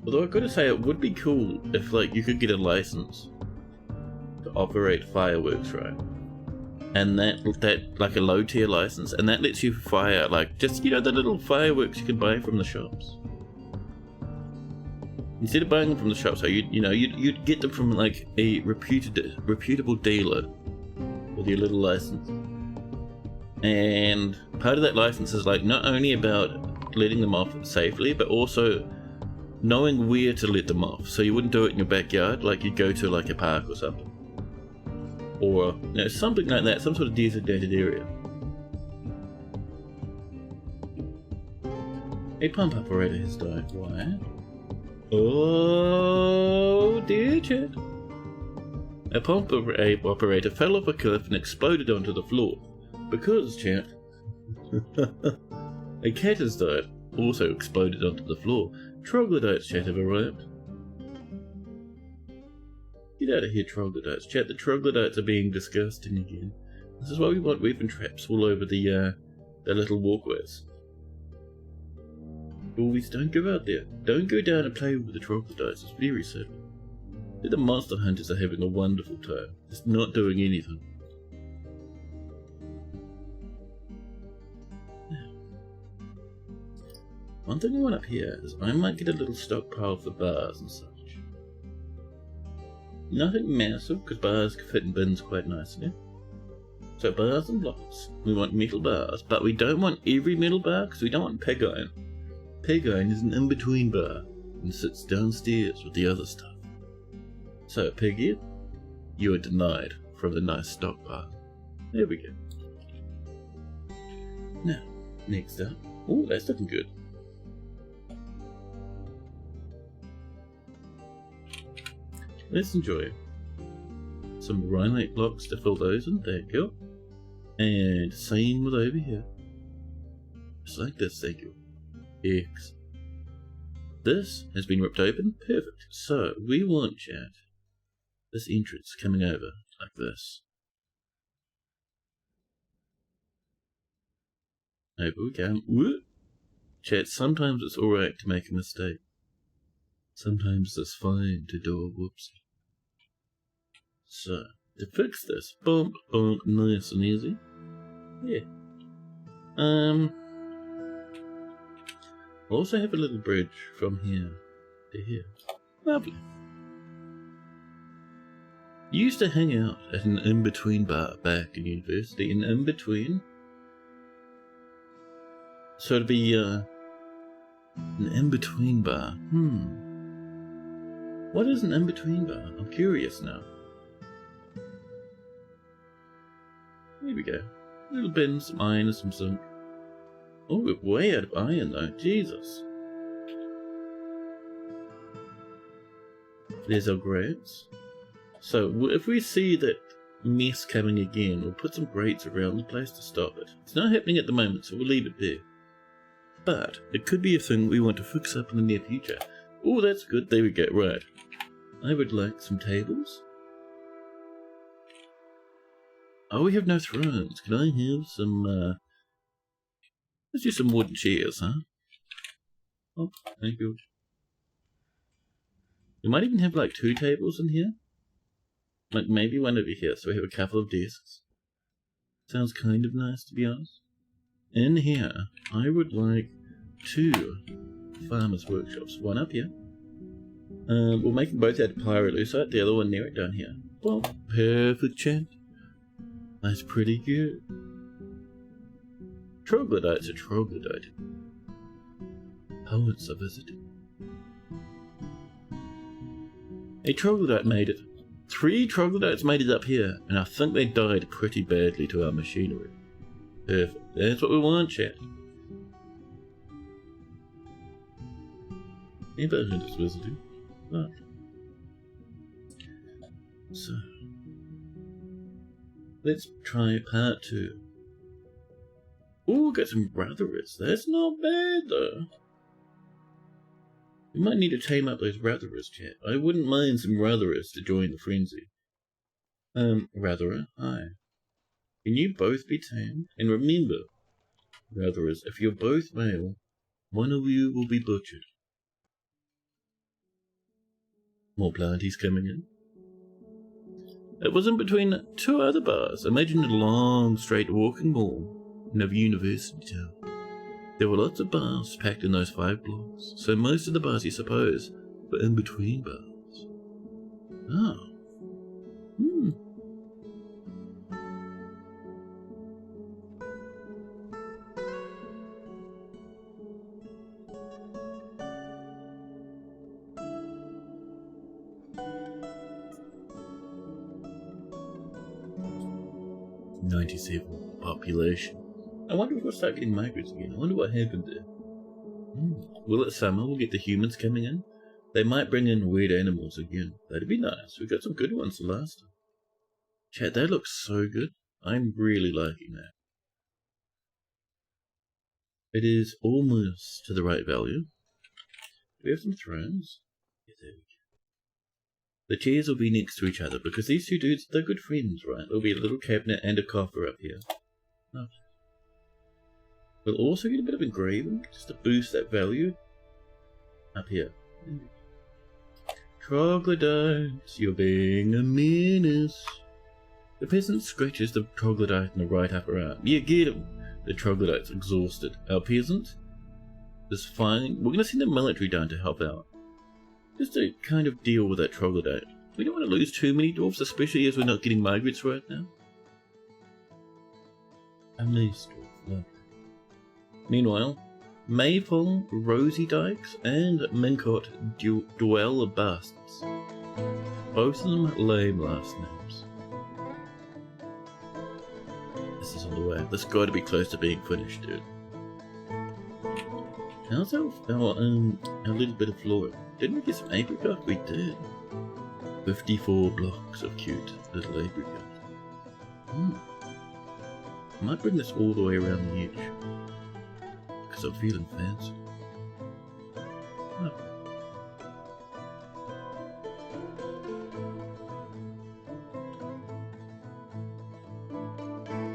Although I've got to say, it would be cool if, like, you could get a license to operate fireworks, right? And that like a low tier license, and that lets you fire, like, just, you know, the little fireworks you can buy from the shops. Instead of buying them from the shops, so you'd get them from like a reputable dealer with your little license. And part of that license is like not only about letting them off safely, but also knowing where to let them off. So you wouldn't do it in your backyard, like you'd go to like a park or something. Or something like that, some sort of designated area. A pump operator has died. Why? Oh dear, chat. A pump operator fell off a cliff and exploded onto the floor. Because, chat, a cat has died, also exploded onto the floor. Troglodytes, chat, have arrived. Get out of here, troglodytes, chat. The troglodytes are being disgusting again. This is why we want weapon traps all over the little walkways. Always don't go out there. Don't go down and play with the troglodytes. It's very sad. The monster hunters are having a wonderful time. Just not doing anything. One thing I want up here is I might get a little stockpile for bars and such. Nothing massive, because bars can fit in bins quite nicely. So bars and blocks. We want metal bars, but we don't want every metal bar, because we don't want pig iron. Pig iron is an in-between bar, and sits downstairs with the other stuff. So piggy, you are denied from the nice stockpile. There we go. Now, next up. Oh, that's looking good. Let's enjoy some rhinite blocks to fill those in. There you go. And same with over here. Just like this, thank you. X. This has been ripped open. Perfect. So we want, chat, this entrance coming over like this. Over we come. Whoop. Chat, sometimes it's alright to make a mistake. Sometimes it's fine to do a whoopsie. So, to fix this, bump, nice and easy. Yeah. I also have a little bridge from here to here. Lovely. Used to hang out at an in-between bar back in university. An in-between? So it'd be, an in-between bar. What is an in-between bar? I'm curious now. Here we go. A little bin, some iron and some zinc. Oh, we're way out of iron though. Jesus. There's our grates. So, if we see that mess coming again, we'll put some grates around the place to stop it. It's not happening at the moment, so we'll leave it there. But, it could be a thing we want to fix up in the near future. Oh, that's good. There we go. Right. I would like some tables. Oh, we have no thrones. Can I have some, let's do some wooden chairs, huh? Oh, thank you. We might even have like 2 tables in here. Like maybe one over here, so we have a couple of desks. Sounds kind of nice, to be honest. In here, I would like 2 farmers' workshops. One up here. We'll make them both out of pyrolusite, the other one near it down here. Well, perfect, chat. That's pretty good. Troglodyte's a troglodyte. Poets are visiting. A troglodyte made it. 3 troglodytes made it up here, and I think they died pretty badly to our machinery. Perfect. That's what we want, chat. Anybody who's visiting? Oh. So, let's try part 2. Ooh, got some Ratherers. That's not bad, though. We might need to tame up those Ratherers, chat. I wouldn't mind some Ratherers to join the frenzy. Ratherer, hi. Can you both be tamed? And remember, Ratherers, if you're both male, one of you will be butchered. More planties coming in. It was in between 2 other bars. Imagine a long, straight walking mall in a university town. There were lots of bars packed in those 5 blocks, so most of the bars, you suppose, were in between bars. Oh. 97 population. I wonder if we'll start getting migrants again. I wonder what happened there. Will it summer? We'll get the humans coming in. They might bring in weird animals again. That'd be nice. We got some good ones the last time. Chat, that looks so good. I'm really liking that. It is almost to the right value. Do we have some thrones? Yeah, there we go. The chairs will be next to each other because these 2 dudes, they're good friends, right? There'll be a little cabinet and a coffer up here. Lovely. We'll also get a bit of engraving just to boost that value. Up here. Troglodytes, you're being a menace. The peasant scratches the troglodyte in the right upper arm. Yeah, get him. The troglodyte's exhausted. Our peasant is fine. We're going to send the military down to help out. Just to kind of deal with that troglodyte. We don't want to lose too many dwarfs, especially as we're not getting migrants right now. A nice dwarf, lovely. Meanwhile, Maypole, Rosy Dykes, and Mincott Dwell Bastards. Both of them lame last names. This is on the way. This got to be close to being finished, dude. How's our little bit of flooring? Didn't we get some apricot? We did. 54 blocks of cute little apricot. I might bring this all the way around the edge. Because I'm feeling fancy. Oh.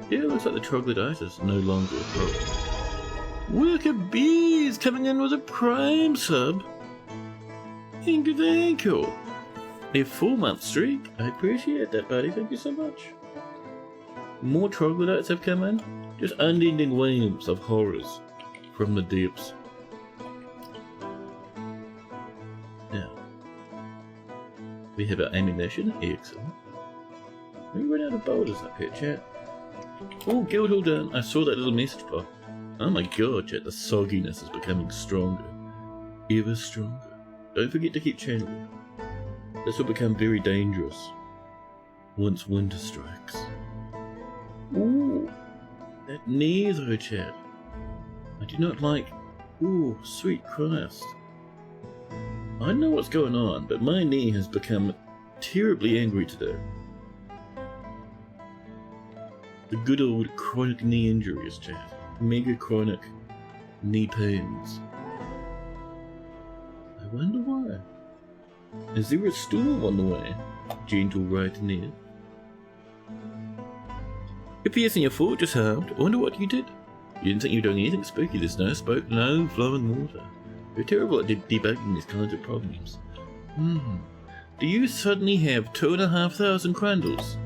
Yeah, it looks like the troglodyte is no longer a problem. Worker Bees coming in with a prime sub. Thank you. A 4-month streak. I appreciate that, buddy. Thank you so much. More troglodytes have come in. Just unending waves of horrors from the depths. Now, we have our ammunition. Excellent. We run out of boulders up here, chat. Oh, Guildhall done. I saw that little message pop. Oh my god, chat, the sogginess is becoming stronger. Ever stronger. Don't forget to keep channeling. This will become very dangerous once winter strikes. Ooh, that knee though, chat. I do not like... Ooh, sweet Christ. I don't know what's going on, but my knee has become terribly angry today. The good old chronic knee injuries, chat. Mega chronic knee pains. I wonder why. Is there a storm on the way? Gentle right near. Your piercing your foot just harmed. I wonder what you did. You didn't think you were doing anything spooky. There's no smoke, no flowing water. You're terrible at debugging these kinds of problems. Do you suddenly have 2,500 crandles?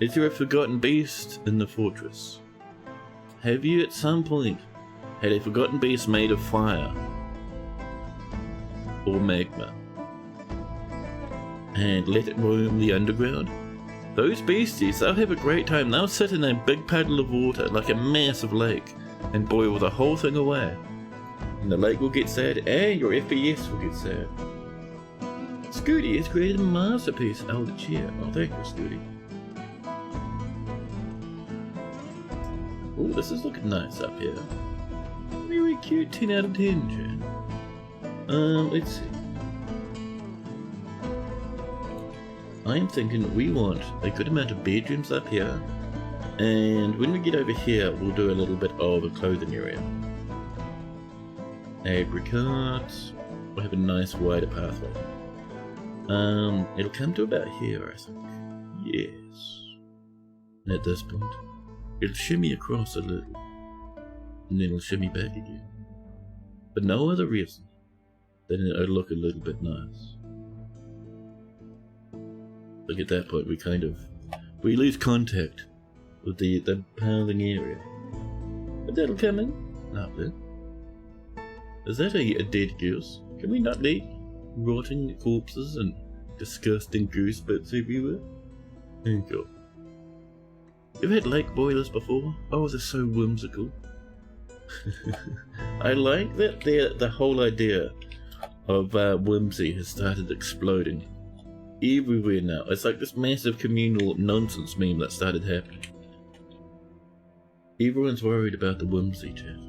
Is there a forgotten beast in the fortress? have you at some point had a forgotten beast made of fire or magma and let it roam the underground? Those beasties, they'll have a great time. They'll sit in a big puddle of water like a massive lake and boil the whole thing away. And the lake will get sad and your FPS will get sad. Scooty has created a masterpiece. Oh, the chair. Oh, thank you, Scooty. Oh, this is looking nice up here. Very cute, 10 out of 10, Jen. Let's see. I'm thinking we want a good amount of bedrooms up here. And when we get over here, we'll do a little bit of a clothing area. Apricots. We'll have a nice wider pathway. It'll come to about here, I think. Yes. At this point. It'll shimmy across a little. And then it'll shimmy back again. For no other reason than it'll look a little bit nice. Like at that point we lose contact with the pathing area. But that'll come in. Not there. Is that a dead goose? Can we not eat rotting corpses and disgusting goose bits everywhere? Thank you. You've had lake boilers before? Oh, they're so whimsical. I like that the whole idea of whimsy has started exploding everywhere now. It's like this massive communal nonsense meme that started happening. Everyone's worried about the whimsy, chat.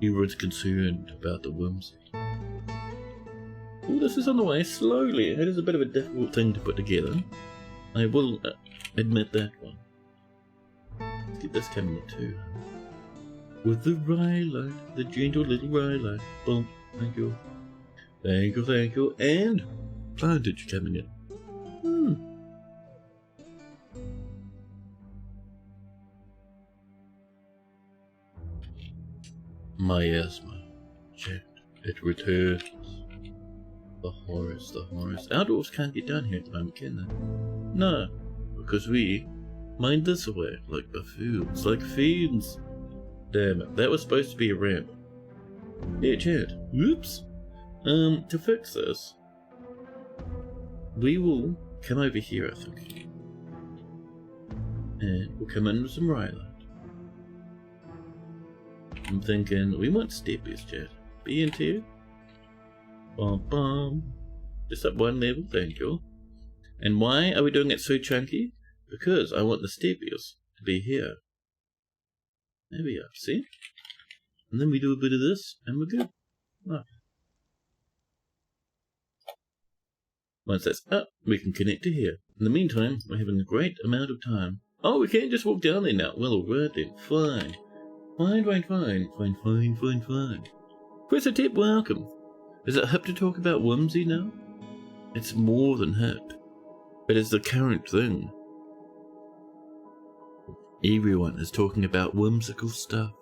Everyone's concerned about the whimsy. Oh, this is on the way slowly. It is a bit of a difficult thing to put together. I will admit that one. Let's get this coming in too. With the rye-light, the gentle little rye-light. Boom. Thank you. Thank you, thank you. And plantage coming in. Miasma. Check. It returns. The horrors, the horrors. Our dwarves can't get down here at the moment, can they? No. Because we mind this away like buffoons, like fiends. Damn it. That was supposed to be a ramp. Yeah, chat. Whoops. To fix this, we will come over here, I think. And we'll come in with some rye light. I'm thinking we want steppies, chat. B and T. Bum bum. Just up one level, thank you. And why are we doing it so chunky? Because I want the steppies to be here. There we are, see? And then we do a bit of this, and we're good. Oh. Once that's up, we can connect to here. In the meantime, we're having a great amount of time. Oh, we can't just walk down there now. Well, alright then. Fine. Fine. Professor Tip, welcome. Is it hip to talk about whimsy now? It's more than hip. It is the current thing. Everyone is talking about whimsical stuff.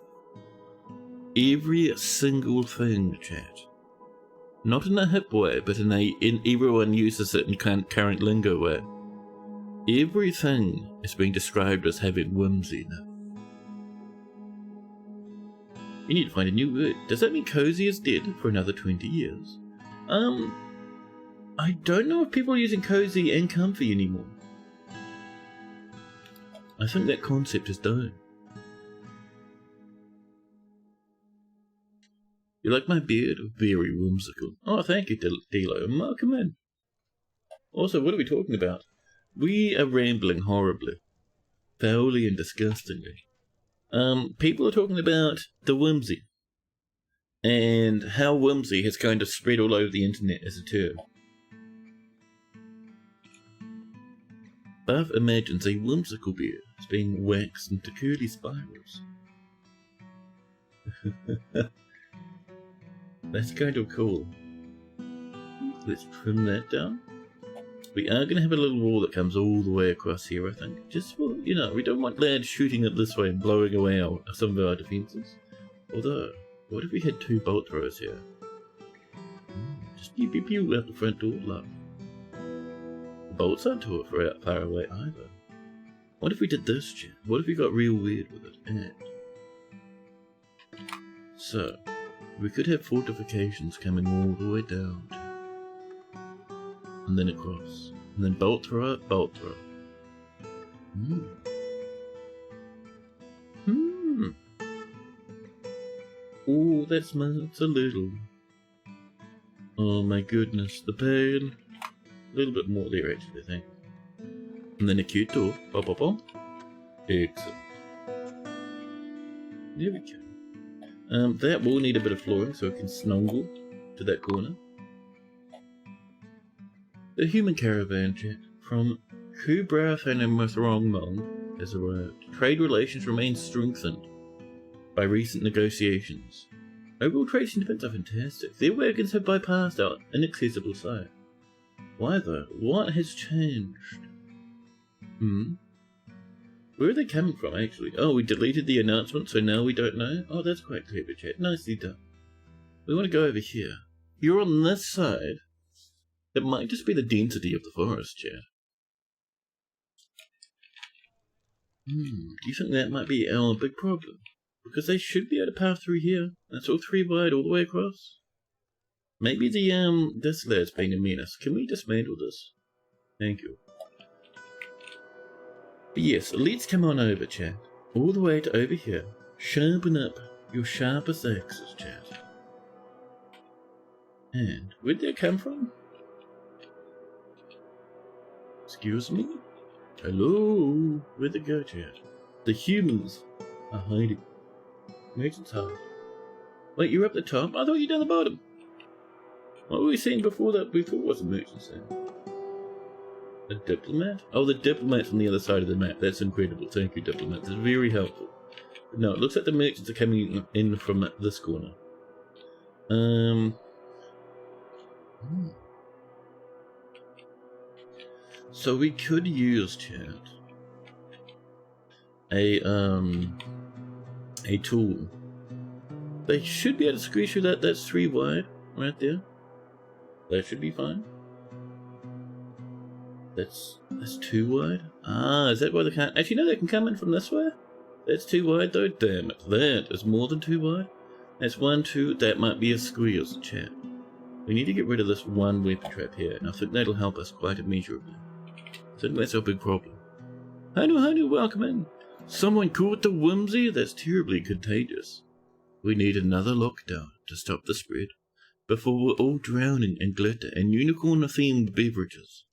Every single thing, chat. Not in a hip way, but in everyone uses it in current lingo way. Everything is being described as having whimsy now. You need to find a new word. Does that mean cozy is dead for another 20 years? I don't know if people are using cozy and comfy anymore. I think that concept is dying. You like my beard? Very whimsical. Oh, thank you, Dilo. Welcome in. Also, what are we talking about? We are rambling horribly. Foully and disgustingly. People are talking about the whimsy. And how whimsy has kind of spread all over the internet as a term. Buff imagines a whimsical beard as being waxed into curly spirals. That's kind of cool. Let's trim that down. We are going to have a little wall that comes all the way across here, I think. Just for, you know, we don't want lads shooting it this way and blowing away some of our defences. Although, what if we had 2 bolt throws here? Just pew pew pew out the front door, love. The bolts aren't too far away either. What if we did this, chat? What if we got real weird with it? So, we could have fortifications coming all the way down. And then across. And then bolt throw it, bolt throw it. Oh, that smells a little. Oh my goodness, the pain. A little bit more there actually, I think. And then a cute door. Pop, pop, pop. Excellent. There we go. That will need a bit of flooring so it can snuggle to that corner. The human caravan jet from Kubrath and Mong has arrived. Trade relations remain strengthened by recent negotiations. Overall trade sentiments are fantastic. Their wagons have bypassed our inaccessible site. Why though? What has changed? Where are they coming from actually? Oh, we deleted the announcement so now we don't know? Oh, that's quite clever, chat. Nicely done. We want to go over here. You're on this side. It might just be the density of the forest, chat. Do you think that might be our big problem? Because they should be able to path through here. That's all 3 wide all the way across. Maybe this lad's being a menace. Can we dismantle this? Thank you. But yes, let's come on over, chat. All the way to over here. Sharpen up your sharpest axes, chat. And where'd they come from? Excuse me? Hello? Where'd they go, chat? The humans are hiding. Merchant's hard. Wait, you're up the top? I thought you were down the bottom. What were we seeing before that? Before was a merchant's there. A diplomat? Oh, the diplomat's on the other side of the map. That's incredible. Thank you, diplomat. That's very helpful. But no, it looks like the merchants are coming in from this corner. So we could use, chat, a tool. They should be able to squeeze through that. That's 3 wide right there. That should be fine. That's 2 wide. Ah, is that why they can't? Actually, no, they can come in from this way. That's 2 wide though. Damn it, that is more than 2 wide. That's 1, 2. That might be a squeeze, chat. We need to get rid of this 1 weapon trap here, and I think that'll help us quite immeasurably. I think that's our big problem. Hanu, welcome in. Someone caught the whimsy? That's terribly contagious. We need another lockdown to stop the spread before we're all drowning in glitter and unicorn-themed beverages.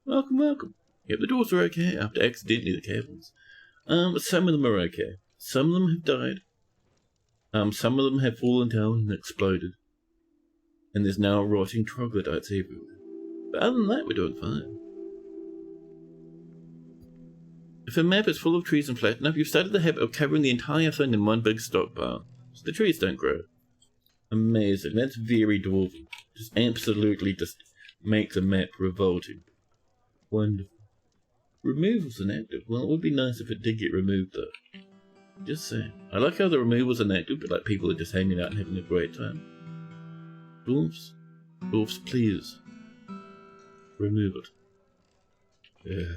Welcome. Yep, the doors are okay after accidentally the caverns. Some of them are okay. Some of them have died. Some of them have fallen down and exploded. And there's now rotting troglodytes everywhere. But other than that, we're doing fine. If a map is full of trees and flat enough, you've started the habit of covering the entire thing in one big stockpile, so the trees don't grow. Amazing. That's very dwarven. Just absolutely just make the map revolting. Wonderful. Removal's inactive. Well, it would be nice if it did get removed, though. Just saying. I like how the removal's inactive, but like people are just hanging out and having a great time. Dwarves, please. Remove it. Yeah.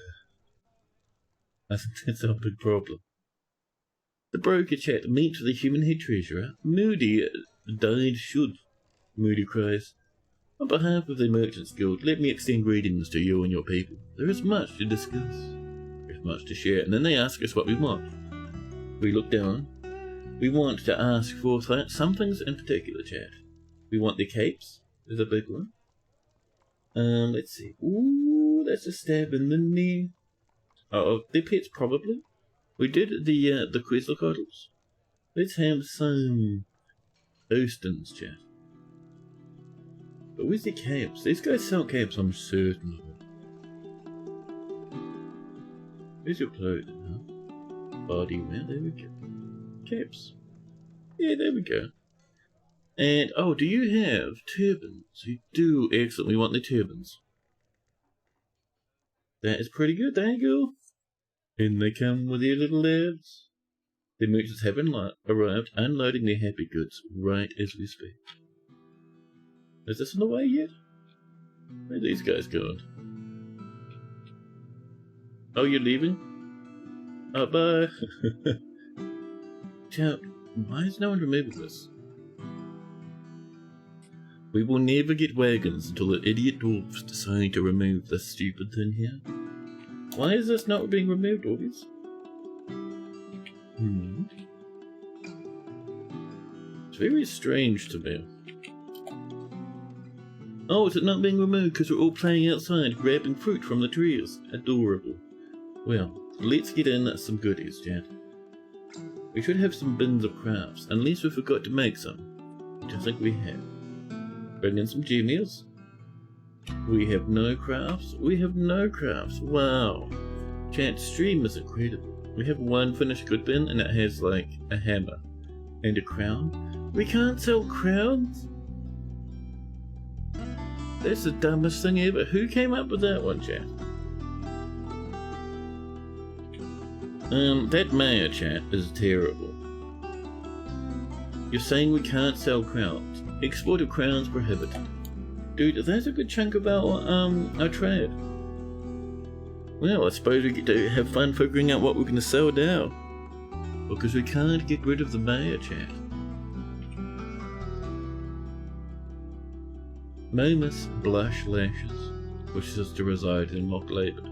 I think that's our big problem. The broker chat meets the human head treasurer. Moody died should. Moody cries. On behalf of the Merchants Guild, let me extend greetings to you and your people. There is much to discuss. There is much to share. And then they ask us what we want. We look down. We want to ask for some things in particular, chat. We want the capes. There's a big one. Let's see. Ooh, that's a stab in the knee. Oh, their pets probably. We did the Quetzalcoatl's. Let's have some Ostins, chat. But where's the capes? These guys sell capes, I'm certain of it. Where's your clothing, huh? Body wear, there we go. Capes. Yeah, there we go. And, oh, do you have turbans? You do. Excellent, we want the turbans. That is pretty good, thank you. In they come with their little lads. The merchants have arrived, unloading their happy goods right as we speak. Is this on the way yet? Where are these guys going? Oh, you're leaving? Oh, bye. Ciao. Why is no one removing this? We will never get wagons until the idiot dwarves decide to remove this stupid thing here. Why is this not being removed, dwarves? It's very strange to me. Oh, is it not being removed because we're all playing outside, grabbing fruit from the trees? Adorable. Well, let's get in some goodies, Chad. We should have some bins of crafts, unless we forgot to make some, which I think we have. Bring in some gemmies. We have no crafts. We have no crafts. Wow. Chat, stream is incredible. We have one finished good bin and it has like a hammer and a crown. We can't sell crowns? That's the dumbest thing ever. Who came up with that one, chat? That mayor, chat, is terrible. You're saying we can't sell crowns. Export of crowns prohibited. Dude, that's a good chunk of our trade. Well, I suppose we get to have fun figuring out what we're going to sell now. Because we can't get rid of the mayor, chat. Momus Blush Lashes, which is to reside in Locklaboured.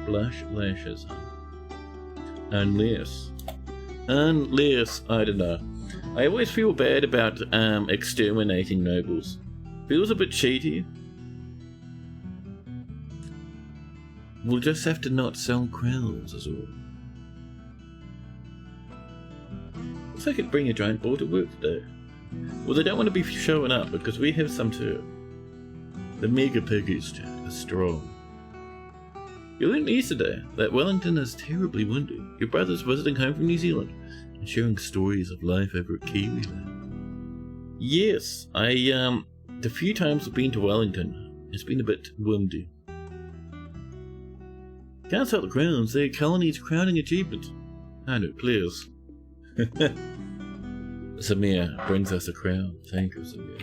Blush Lashes, huh? Unless, I don't know. I always feel bad about exterminating nobles. Feels a bit cheaty. We'll just have to not sell crowns, is all. Looks like I could bring a giant boar to work today. Well, they don't want to be showing up because we have some too. The mega piggies, chat, are strong. You learned yesterday that Wellington is terribly windy. Your brother's visiting home from New Zealand and sharing stories of life over at Kiwiland. Yes, the few times I've been to Wellington, it's been a bit windy. Can't sell the crowns, they're colony's crowning achievement. I know, please. Samir brings us a crown. Thank you, Samir.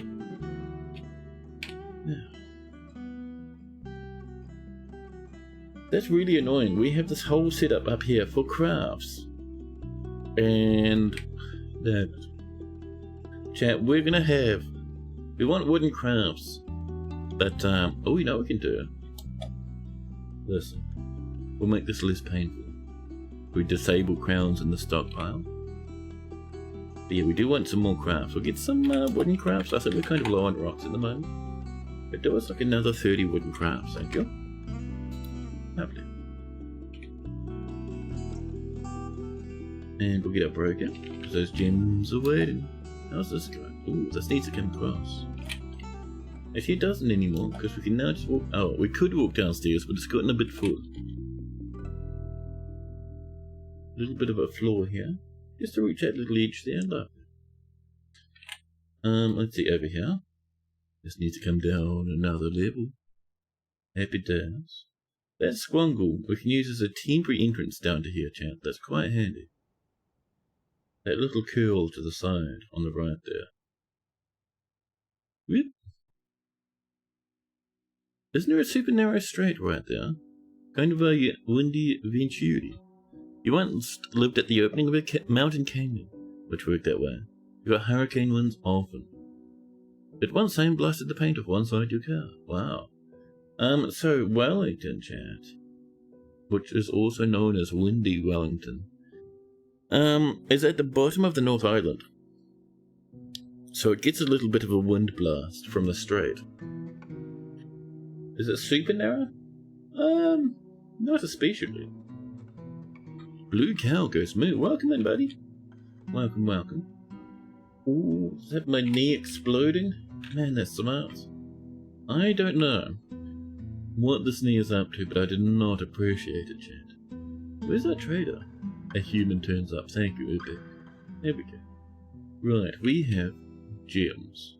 Yeah. That's really annoying. We have this whole setup up here for crafts. And damn it. Chat, we want wooden crafts. But oh, you know what we can do? Listen. We'll make this less painful. We disable crowns in the stockpile. But yeah, we do want some more crafts. We'll get some wooden crafts. I think we're kind of low on rocks at the moment. But do us like another 30 wooden crafts, thank you. Lovely. And we'll get our broker, because those gems are waiting. How's this going? Ooh, this needs to come across. Actually, it doesn't anymore, because we can now just walk. Oh, we could walk downstairs, but it's gotten a bit full. A little bit of a floor here, just to reach that little edge there. Look. Let's see over here. This needs to come down another level. Happy days. That squangle we can use as a temporary entrance down to here, chat. That's quite handy. That little curl to the side on the right there. Whoop. Isn't there a super narrow strait right there? Kind of a windy venturi. You once lived at the opening of a mountain canyon, which worked that way. You got hurricane winds often. It once same blasted the paint off one side of your car. Wow. So Wellington, chat, which is also known as Windy Wellington, is at the bottom of the North Island. So it gets a little bit of a wind blast from the strait. Is it super narrow? Not especially. Blue cow goes moo. Welcome in, buddy. Welcome, welcome. Ooh, is that my knee exploding? Man, that's smart. I don't know what this knee is up to, but I did not appreciate it, chat. Where's that trader? A human turns up. Thank you, Upe. There we go. Right, we have gems.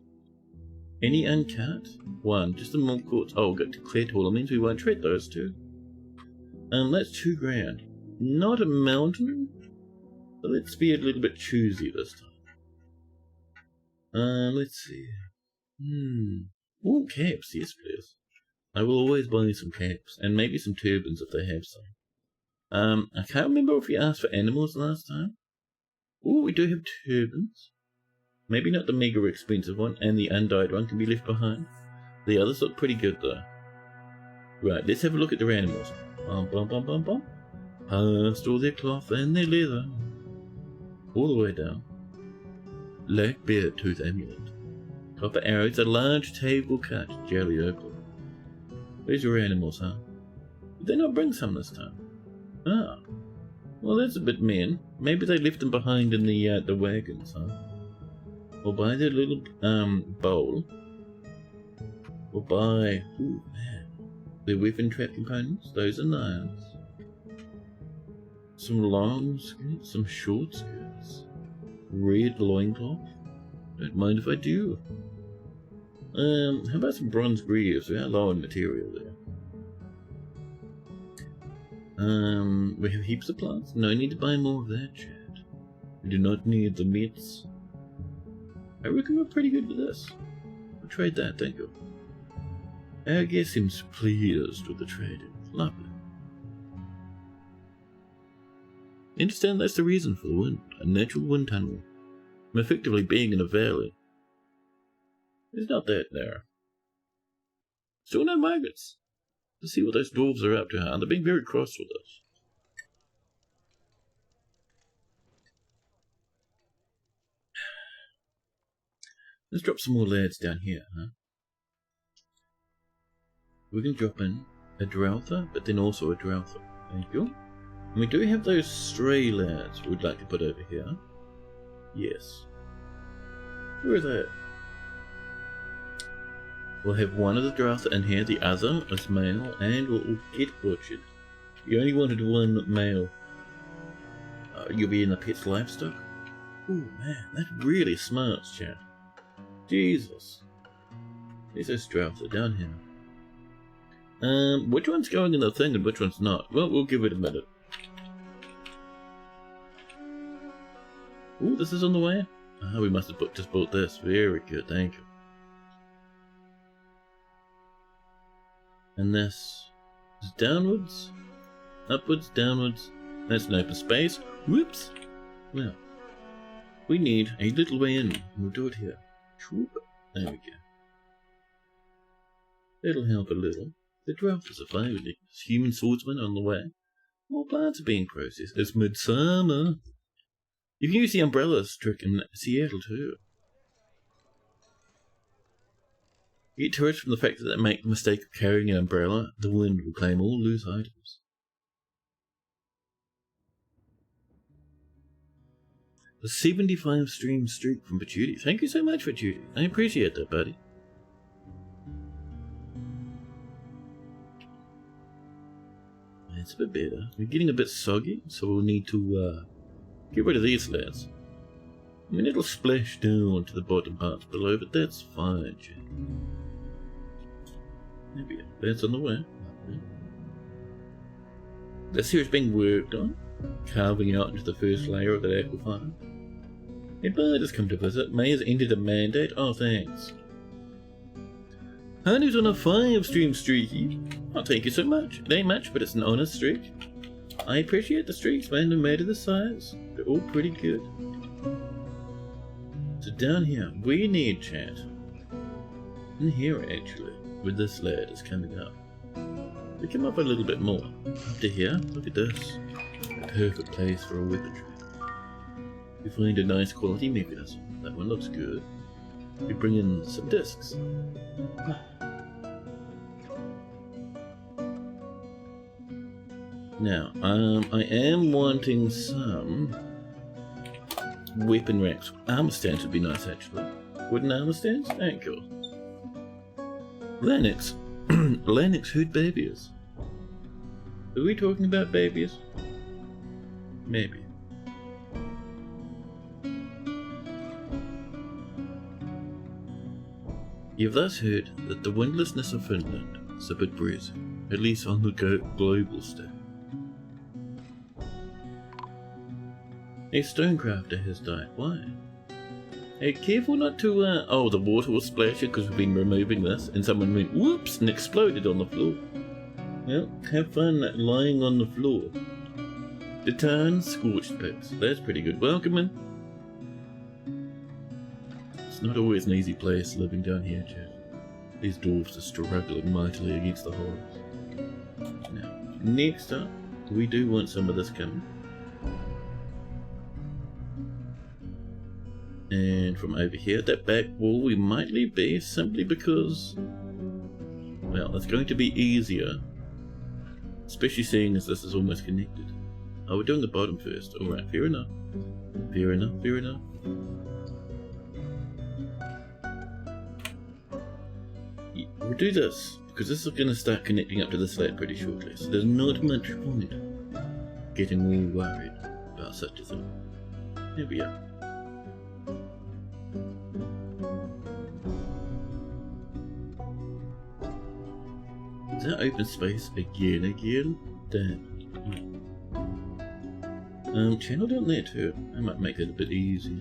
Any uncut? One. Just a more quartz. Oh, we've got declared taller. Means we won't trade those two. That's $2 grand. Not a mountain, but let's be a little bit choosy this time. Let's see. Ooh, caps. Yes, please. I will always buy some caps, and maybe some turbans if they have some. I can't remember if we asked for animals last time. Oh, we do have turbans. Maybe not the mega expensive one, and the undyed one can be left behind. The others look pretty good though. Right, let's have a look at their animals. Bum bum bum bum bum. Past all their cloth and their leather. All the way down. Black bear tooth amulet. Copper arrows, a large table cut, jelly opal. Where's your animals, huh? Did they not bring some this time? Ah. Well, that's a bit mean. Maybe they left them behind in the wagons, huh? Or by their little bowl. Or by, ooh man, their weapon trap components. Those are nice. Some long skirts, some short skirts. Red loincloth. Don't mind if I do. How about some bronze greaves? We are low on material there. We have heaps of plants. No need to buy more of that chat. We do not need the meats. I reckon we're pretty good with this. We'll trade that, thank you. Our guest seems pleased with the trade. Lovely. Understand that's the reason for the wind. A natural wind tunnel. I'm effectively being in a valley. It's not that narrow. Still no migrants. Let's see what those dwarves are up to, huh? They're being very cross with us. Let's drop some more lads down here, huh? We can drop in a drouther, but then also a drouther. Thank you. And we do have those stray lads we'd like to put over here. Yes. Where are they? We'll have one of the drouther in here, the other is male, and we'll get butchered. You only wanted one male. You'll be in the pet's livestock? Ooh man, that's really smart, chat. Jesus. There's a drouther down here. Which one's going in the thing and which one's not? Well, we'll give it a minute. Ooh, this is on the way? Ah, we must have just bought this. Very good, thank you. And this is downwards, upwards, downwards. That's an open space. Whoops! Well, we need a little way in. We'll do it here. There we go. That'll help a little. The drought is a fine with human swordsman on the way. More plants are being processed. It's midsummer. You can use the umbrellas trick in Seattle too. You get tourists from the fact that they make the mistake of carrying an umbrella. The wind will claim all loose items. A 75 stream streak from Patootie. Thank you so much, Patootie. I appreciate that, buddy. It's a bit better. We're getting a bit soggy, so we'll need to get rid of these lads. I mean, it'll splash down to the bottom parts below, but that's fine, Jack. There we go. That's on the way. This here is being worked on, carving out into the first layer of that aquifer. A bird has come to visit. May has entered a mandate. Oh, thanks. Honey's on a 5-stream streaky. Oh, thank you so much. It ain't much, but it's an honest streak. I appreciate the streaks, man, no matter the size. They're all pretty good. So down here, we need chat. In here, actually, where this lad is coming up. We come up a little bit more. Up to here, look at this. A perfect place for a weaponry. We find a nice quality mechanism. That one looks good. We bring in some discs. Now, I am wanting some weapon racks. Armor stands would be nice, actually. Wooden armor stands? Thank you. Lennox. Lennox heard babies. Are we talking about babies? Maybe. You've thus heard that the windlessness of Finland is a bit breezy, at least on the global stage. A stonecrafter has died. Why? Hey, careful not to, oh, the water will splash it because we've been removing this, and someone went, whoops, and exploded on the floor. Well, have fun lying on the floor. The tarn scorched pigs. That's pretty good. Welcome in. It's not always an easy place living down here, chat. These dwarves are struggling mightily against the horrors. Now, next up, we do want some of this coming. And from over here, that back wall we might leave bare simply because, well, it's going to be easier. Especially seeing as this is almost connected. Oh, we're doing the bottom first. Alright, fair enough. Fair enough, fair enough. Yeah, we'll do this, because this is going to start connecting up to the slab pretty shortly, so there's not much point getting all worried about such a thing. There we are. Is that open space again? Damn. Channel down there too. I might make that a bit easier.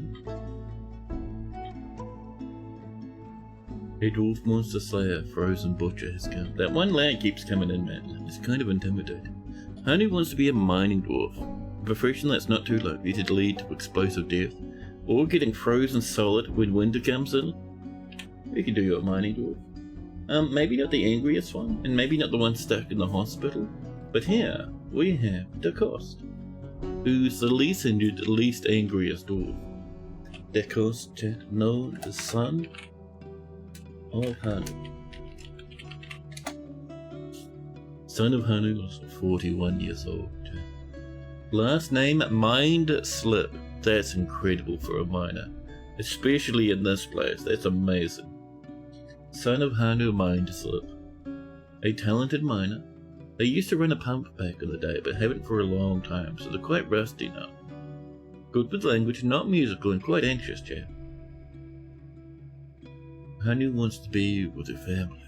A dwarf monster slayer, frozen butcher has come. That one lag keeps coming in, man. It's kind of intimidating. Honey wants to be a mining dwarf. A profession that's not too likely to lead to explosive death, or getting frozen solid when winter comes in. We can do your mining dwarf. Maybe not the angriest one, and maybe not the one stuck in the hospital, but here we have DeCoste, who's the least injured, least angriest dwarf. DeCoste, chat, known as son of Hanu. Son of Hanu was 41 years old. Chat. Last name, Mind Slip. That's incredible for a miner, especially in this place. That's amazing. Son of Hanu Mind Slip. A talented miner. They used to run a pump back in the day, but haven't for a long time, so they're quite rusty now. Good with language, not musical, and quite anxious, chap. Hanu wants to be with her family.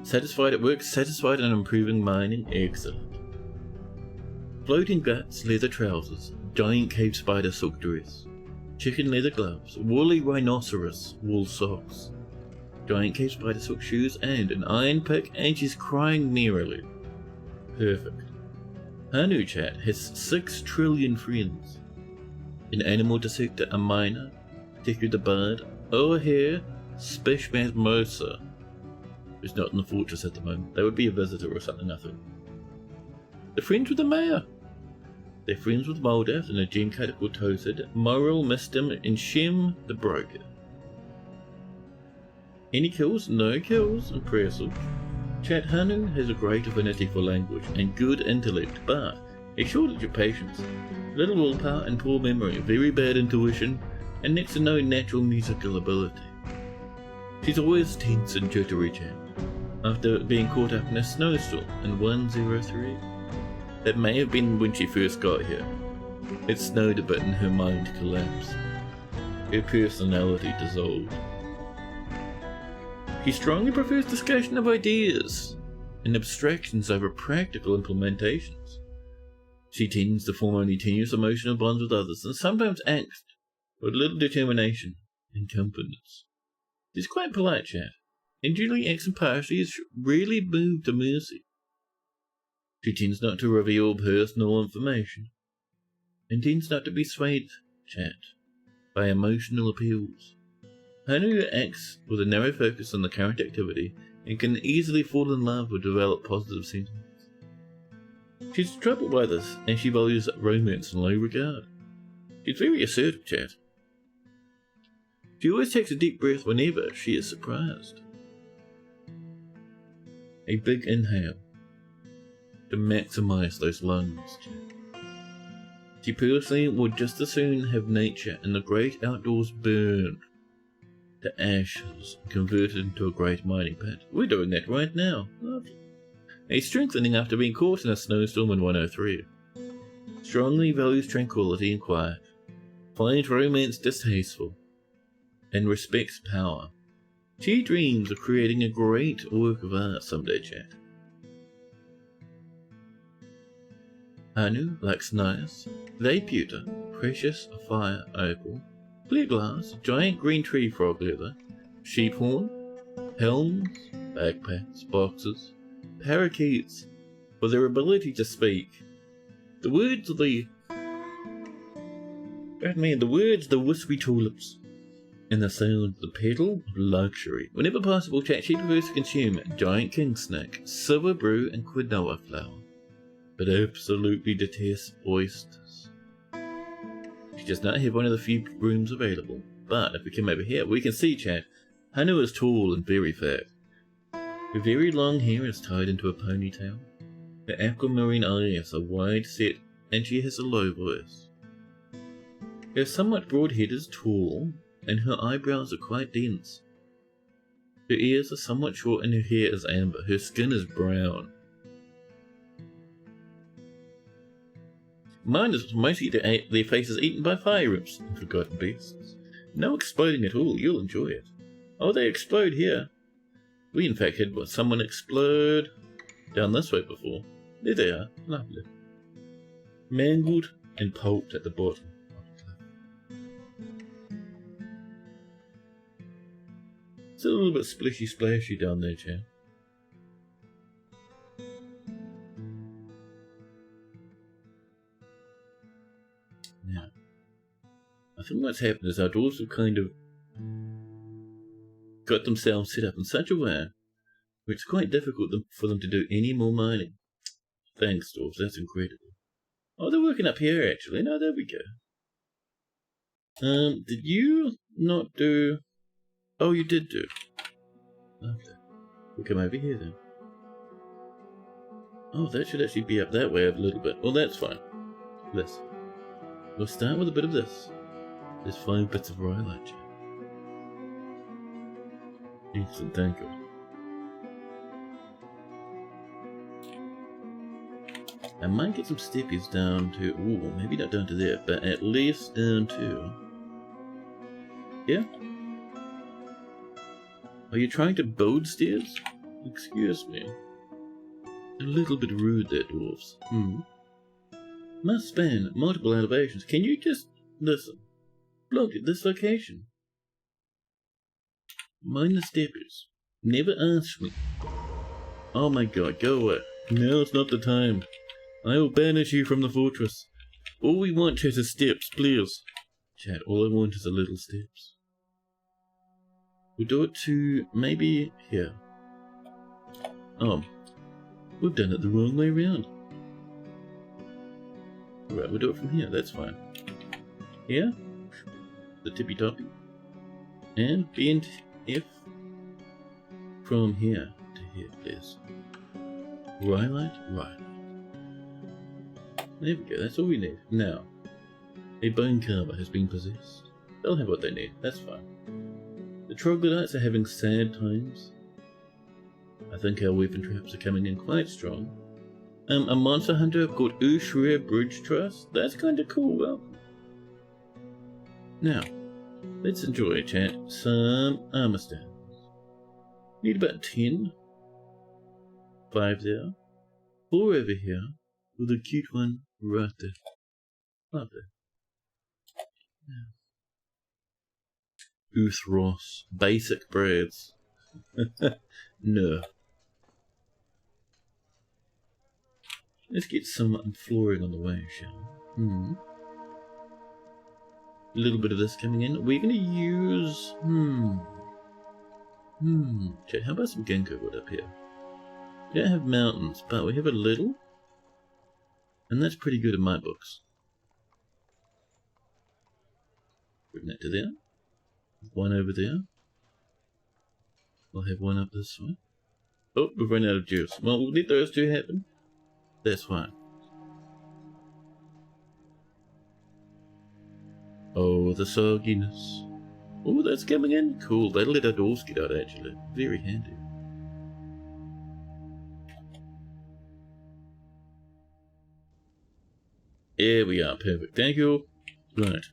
Satisfied at work, satisfied in improving mining, excellent. Floating guts, leather trousers, giant cave spider silk dress. Chicken leather gloves, woolly rhinoceros wool socks, giant cave spider silk shoes, and an iron pick, and she's crying merrily. Perfect. Hanu chat has 6 trillion friends. An animal dissector, a miner, Deku the bard, O'Hare, Spishmasmosa, who's not in the fortress at the moment. They would be a visitor or something, I think. They're friends with the mayor. They're friends with Moldath and a gem cutter called Toasted, Moral, Mistim, and Shem the Broker. Any kills? No kills. Impressive. Chat Hanu has a great affinity for language and good intellect, but a shortage of patience, little willpower and poor memory, very bad intuition, and next to no natural musical ability. She's always tense and jittery, chat, after being caught up in a snowstorm in 103. That may have been when she first got here. It snowed a bit and her mind collapsed. Her personality dissolved. She strongly prefers discussion of ideas and abstractions over practical implementations. She tends to form only tenuous emotional bonds with others and sometimes acts with little determination and confidence. She's quite polite, chat, and generally acts impartially, is rarely moved to mercy. She tends not to reveal personal information, and tends not to be swayed, chat, by emotional appeals. Hanu acts with a narrow focus on the current activity, and can easily fall in love or develop positive sentiments. She's troubled by this, and she values romance in low regard. She's very assertive, chat. She always takes a deep breath whenever she is surprised. A big inhale to maximize those lungs. She personally would just as soon have nature and the great outdoors burned to ashes and converted into a great mining pit. We're doing that right now. Lovely. A strengthening after being caught in a snowstorm in 103. Strongly values tranquility and quiet. Finds romance distasteful. And respects power. She dreams of creating a great work of art someday, chat. Hanu likes nice, clay pewter, precious fire opal, clear glass, giant green tree frog leather, sheep horn, helms, backpacks, boxes, parakeets, for their ability to speak. The words of the Pardon me, the words, the wispy tulips, and the sound, the pedal of luxury. Whenever possible, chat, she prefers to consume giant king snack, silver brew, and quinoa flour, but absolutely detests oysters. She does not have one of the few rooms available, but if we come over here, we can see, chat, Hanu is tall and very fat. Her very long hair is tied into a ponytail. Her aquamarine eyes are wide set, and she has a low voice. Her somewhat broad head is tall, and her eyebrows are quite dense. Her ears are somewhat short, and her hair is amber. Her skin is brown. Mine is mostly their faces eaten by fire imps and forgotten beasts. No exploding at all, you'll enjoy it. Oh, they explode here. We in fact had someone explode down this way before. There they are, lovely. Mangled and pulped at the bottom. It's a little bit splishy splashy down there, chat. Now, I think what's happened is our dwarves have kind of got themselves set up in such a way where it's quite difficult for them to do any more mining. Thanks, dwarves, that's incredible. Oh, they're working up here, actually. No, there we go. Did you not do... Oh, you did do. Lovely. We'll come over here, then. Oh, that should actually be up that way a little bit. Well, that's fine. This. We'll start with a bit of this. There's 5 bits of rhyolite. Excellent, thank you. I might get some steppies down to... Ooh, maybe not down to there, but at least down to... Here? Are you trying to build stairs? Excuse me. A little bit rude there, dwarves. Must span multiple elevations. Can you just... Listen. Blocked at this location. Mind the steppers. Never ask me. Oh my god, go away. Now it's not the time. I will banish you from the fortress. All we want, chat, is steps, please. Chat, all I want is a little steps. We'll do it to maybe here. Oh, we've done it the wrong way around. Alright, we'll do it from here, that's fine. Here, the tippy toppy. And bend F from here to here, please. Rhyolite, right. There we go, that's all we need. Now, a bone carver has been possessed. They'll have what they need, that's fine. The troglodytes are having sad times. I think our weapon traps are coming in quite strong. A monster hunter called Ushria Bridge Trust. That's kinda cool, welcome. Now, let's enjoy, chat, some armor stands. Need about 10. 5 there. 4 over here. With a cute one right there. Lovely. Now. Uthros. Basic breads. No. Let's get some flooring on the way, shall we? A little bit of this coming in. We're gonna use... Chat, how about some ginkgo wood up here? We don't have mountains, but we have a little. And that's pretty good in my books. Bring that to there. One over there. We'll have one up this way. Oh, we've run out of juice. Well, we'll let those two happen. That's fine. Oh, the sogginess. Oh, that's coming in. Cool. That'll let our dwarves get out, actually. Very handy. There we are. Perfect. Thank you. Right.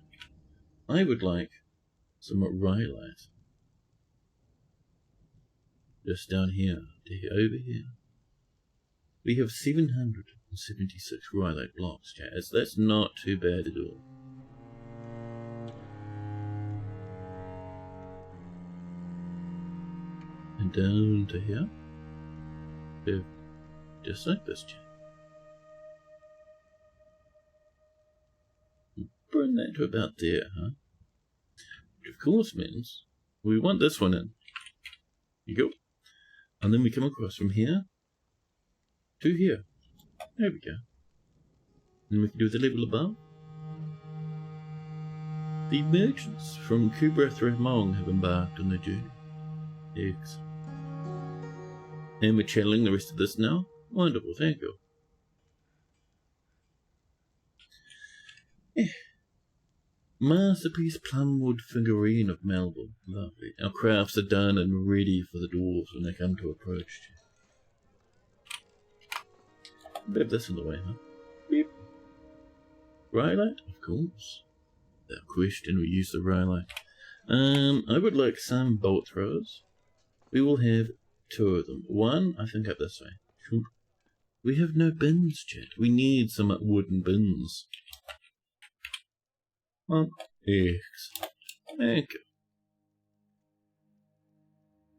I would like some rhyolite. Just down here to here, over here. We have 776 rhyolite blocks, chat. That's not too bad at all. And down to here. Just like this, chat. Burn that that to about there, huh? Which of course means we want this one in. Here you go. And then we come across from here to here. There we go. And we can do the level above. The merchants from Kubrath-Ramong have embarked on their journey. Excellent. And we're channeling the rest of this now. Wonderful, thank you. Masterpiece plumwood figurine of Melbourne. Lovely. Our crafts are done and ready for the dwarves when they come to approach. A bit of this in the way, huh? Beep. Rhylight? Of course. Without question, we use the rhylight. I would like some bolt throwers. We will have 2 of them. One, I think, up this way. Sure. We have no bins, chat. We need some wooden bins. Excellent. Thank you.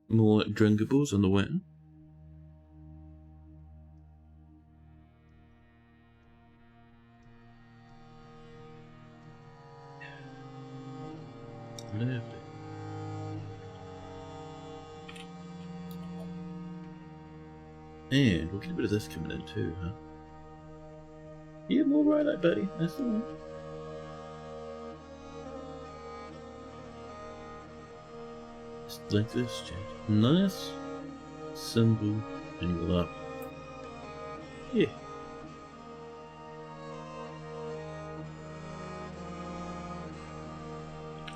More drinkables on the way. Lovely. And we'll get a bit of this coming in too, huh? Yeah, more rhylight, buddy. That's the one. Just like this, chat. Nice, simple, and lovely. Yeah.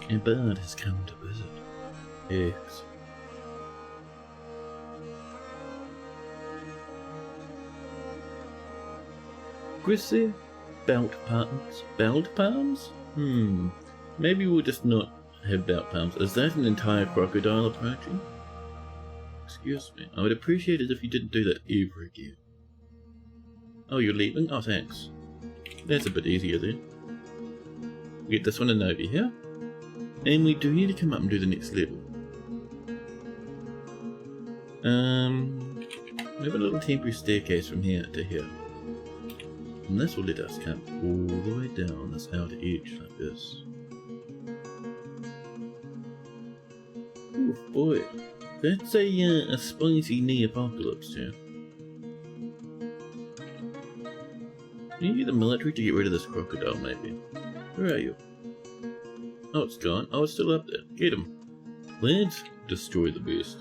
A bird has come to visit. Yes. Grisly belt palms. Belt palms? Maybe we'll just not have belt palms. Is that an entire crocodile approaching? Excuse me. I would appreciate it if you didn't do that ever again. Oh, you're leaving? Oh, thanks. That's a bit easier then. Get this one in over here. And we do need to come up and do the next level. We have a little temporary staircase from here to here. And this will let us come all the way down this outer edge like this. Oof, boy. That's a spicy knee-apocalypse, yeah. You need the military to get rid of this crocodile, maybe. Where are you? Oh, it's gone. Oh, it's still up there. Get him. Let's destroy the beast.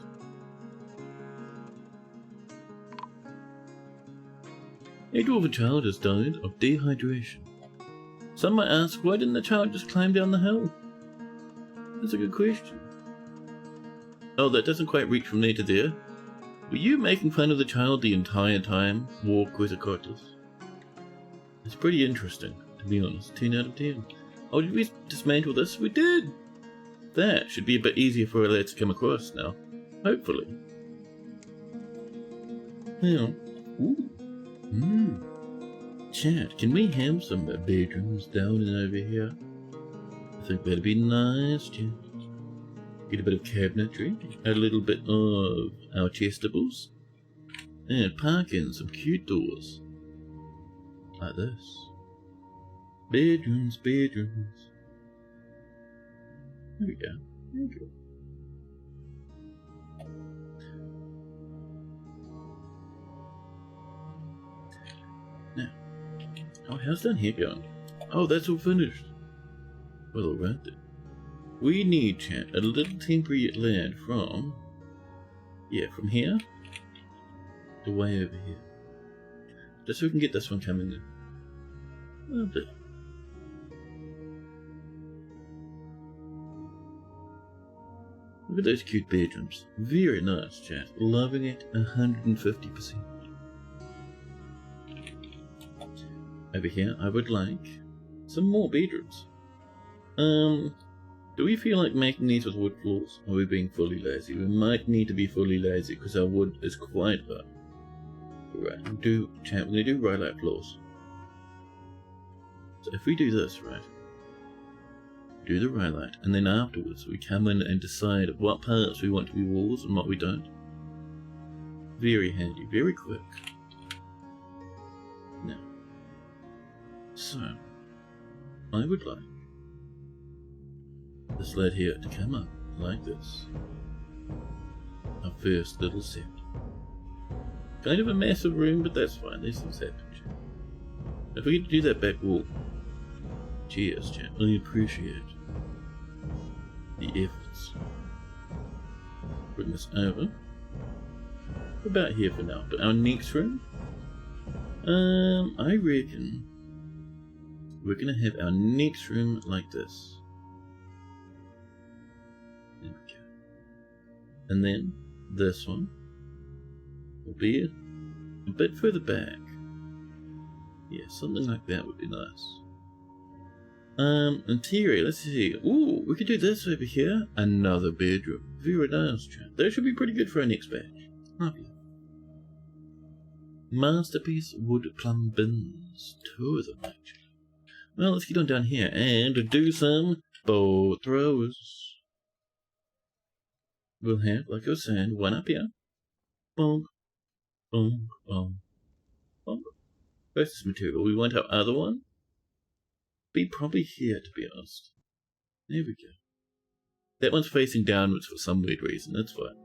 A dwarven child has died of dehydration. Some might ask, why didn't the child just climb down the hill? That's a good question. Oh, that doesn't quite reach from there to there. Were you making fun of the child the entire time? War Quizzicotus. It's pretty interesting, to be honest. 10 out of 10. Oh, did we dismantle this? We did! That should be a bit easier for our lads to come across now. Hopefully. Yeah. Ooh. Chat, can we have some bedrooms down and over here? I think that'd be nice, chat. Get a bit of cabinetry, a little bit of our chestables, and park in some cute doors. Like this. Bedrooms, bedrooms. There we go. There we go. Now, oh, how's down here going? Oh, that's all finished. Well, alright then. We need, chat, a little temporary land from, from here to way over here. Just so we can get this one coming in. Lovely. Look at those cute bedrooms. Very nice, chat. Loving it 150%. Over here, I would like some more bedrooms. Do we feel like making these with wood floors? Or are we being fully lazy? We might need to be fully lazy because our wood is quite low. Right, chat, we're going to do rhylight floors. So if we do this, right, do the rhylight, and then afterwards we come in and decide what parts we want to be walls and what we don't. Very handy, very quick. Now, so, I would like this lad here to come up like this. Our first little set. Kind of a massive room, but that's fine. These things happen. Don't forget to do that back wall. Cheers, chat. I appreciate the efforts. Bring this over. We're about here for now. But our next room, I reckon we're gonna have our next room like this. There we go. And then this one will be a bit further back. Yeah, something like that would be nice. Interior, let's see. Ooh, we could do this over here. Another bedroom. Very nice, chat. That should be pretty good for our next batch. Lovely. Masterpiece wood plum bins. 2 of them, actually. Well, let's get on down here and do some bow throws. We'll have, like I was saying, one up here. Bonk, bonk, bonk, bonk. Versus material. We want our other one. Be probably here, to be honest. There we go. That one's facing downwards for some weird reason. That's fine.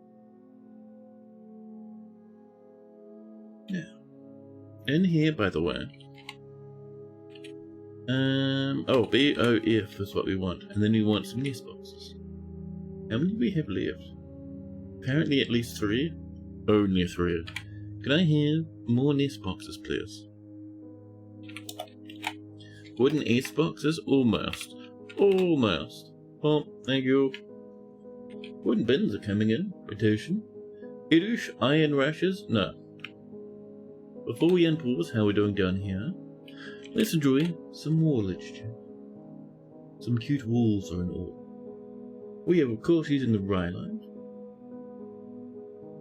Yeah. In here, by the way. Oh, BOF is what we want. And then we want some nest boxes. How many do we have left? Apparently at least 3. Only 3. Can I have more nest boxes, please? Wooden nest boxes? Almost. Almost. Oh, thank you. Wooden bins are coming in. Rotation. Irush iron rushes? No. Before we unpause how we're doing down here, let's enjoy some wallage chat. Some cute walls are in all. We have, of course, using the rye line.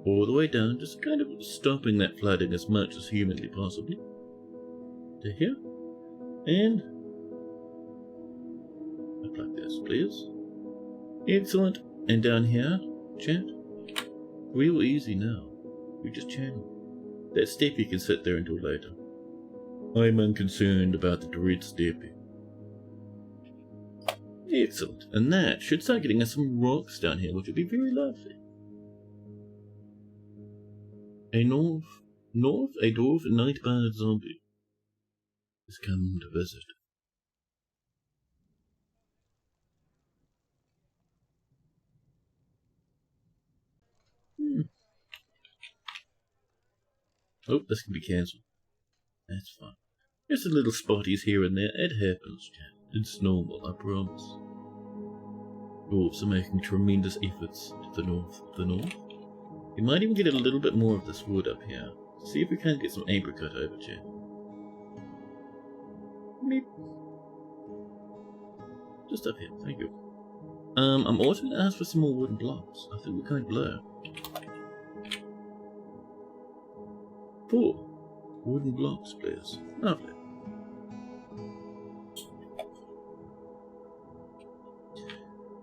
All the way down, just kind of stopping that flooding as much as humanly possible. To here. And up like this, please. Excellent. And down here, chat. Real easy now. We just channel. That steppy can sit there until later. I'm unconcerned about the dread steppy. Excellent. And that should start getting us some rocks down here, which would be very lovely. A dwarf night-bird zombie has come to visit. Oh, this can be cancelled. That's fine. Just a little spotties here and there. It happens, chat. It's normal, I promise. Dwarves are making tremendous efforts to the north. We might even get a little bit more of this wood up here. See if we can't get some apricot over, chat. Meep. Just up here, thank you. I'm also going to ask for some more wooden blocks. I think we're kind of low. 4 wooden blocks, please. Lovely.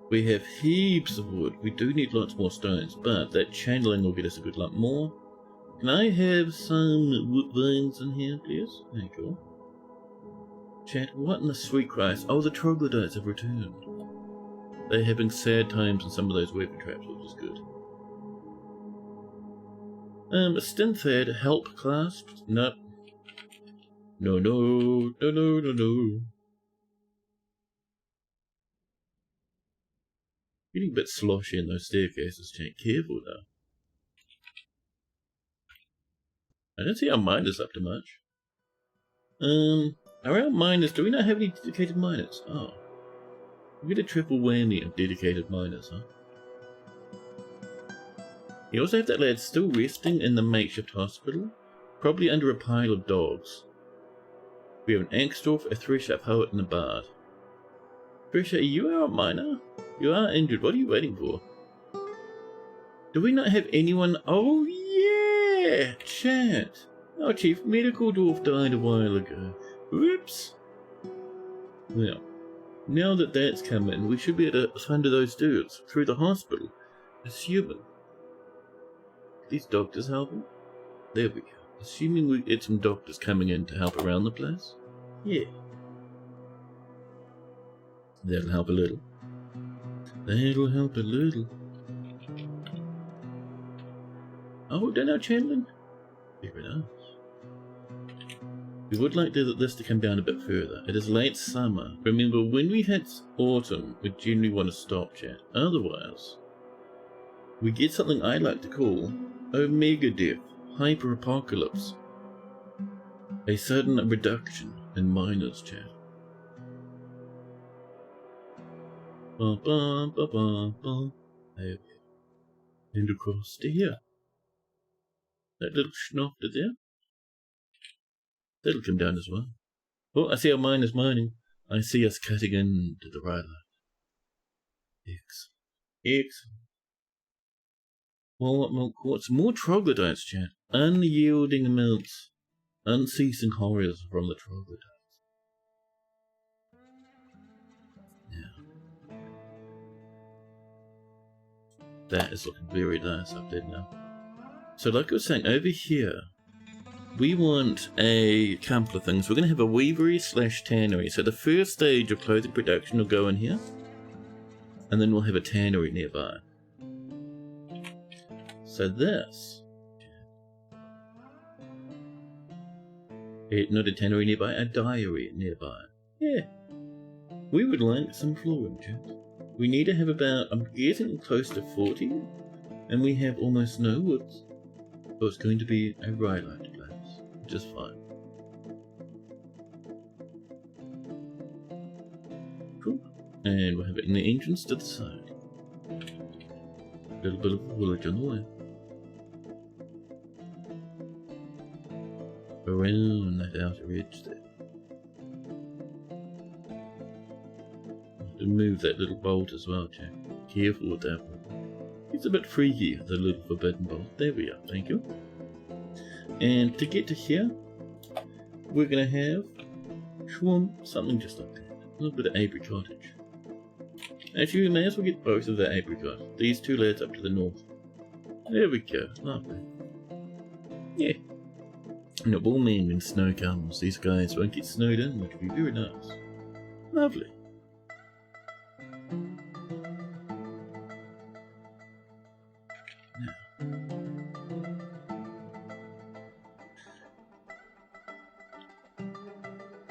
We have heaps of wood. We do need lots more stones, but that channeling will get us a good lot more. Can I have some wood vines in here, please? Thank you. Chat, what in the sweet Christ? Oh, the troglodytes have returned. They're having sad times in some of those weapon traps, which is good. A Stinthad help clasped? Nope. No. Getting a bit sloshy in those staircases, chat. Careful now. I don't see our miners up to much. Around miners, do we not have any dedicated miners? Oh. We get a triple whammy of dedicated miners, huh? You also have that lad still resting in the makeshift hospital, probably under a pile of dogs. We have an Angstdorf, a Thresher, a Poet, and a Bard. Thresher, you are a miner? You are injured. What are you waiting for? Do we not have anyone? Oh yeah! Chat! Our chief medical dwarf died a while ago. Whoops! Well, now that that's come in, we should be able to thunder those dudes through the hospital. Assuming. These doctors helping? There we go. Assuming we get some doctors coming in to help around the place? Yeah. That'll help a little. That'll help a little. Oh, done our channeling? Very nice. We would like this to come down a bit further. It is late summer. Remember, when we hit autumn, we generally want to stop, chat. Otherwise, we get something I like to call Omega Death, Hyper Apocalypse. A sudden reduction in miners, chat. Ba ba ba ba ba. There. And across to here. That little schnofter there. That'll come down as well. Oh, I see our miners mining. I see us cutting into the right line. Excellent. More milk quartz, more troglodytes, chat. Unyielding amounts. Unceasing horrors from the troglodytes. Yeah. That is looking very nice up there now. So like I was saying, over here, we want a couple of things. We're going to have a weavery / tannery. So the first stage of clothing production will go in here. And then we'll have a tannery nearby. So this... not a tannery nearby, a dyery nearby. Yeah. We would like some flooring, chat. We need to have about, I'm getting close to 40. And we have almost no woods. So it's going to be a rhyolite place, which is fine. Cool. And we'll have it in the entrance to the side. A little bit of village on the way. Around that outer edge there. And move that little bolt as well, Jack. Careful with that one. It's a bit freaky, the little forbidden bolt. There we are, thank you. And to get to here, we're going to have something just like that. A little bit of apiary cottage. Actually, we may as well get both of the apricots. These two lads up to the north. There we go, lovely. Yeah. And it will mean when snow comes, these guys won't get snowed in, which will be very nice. Lovely.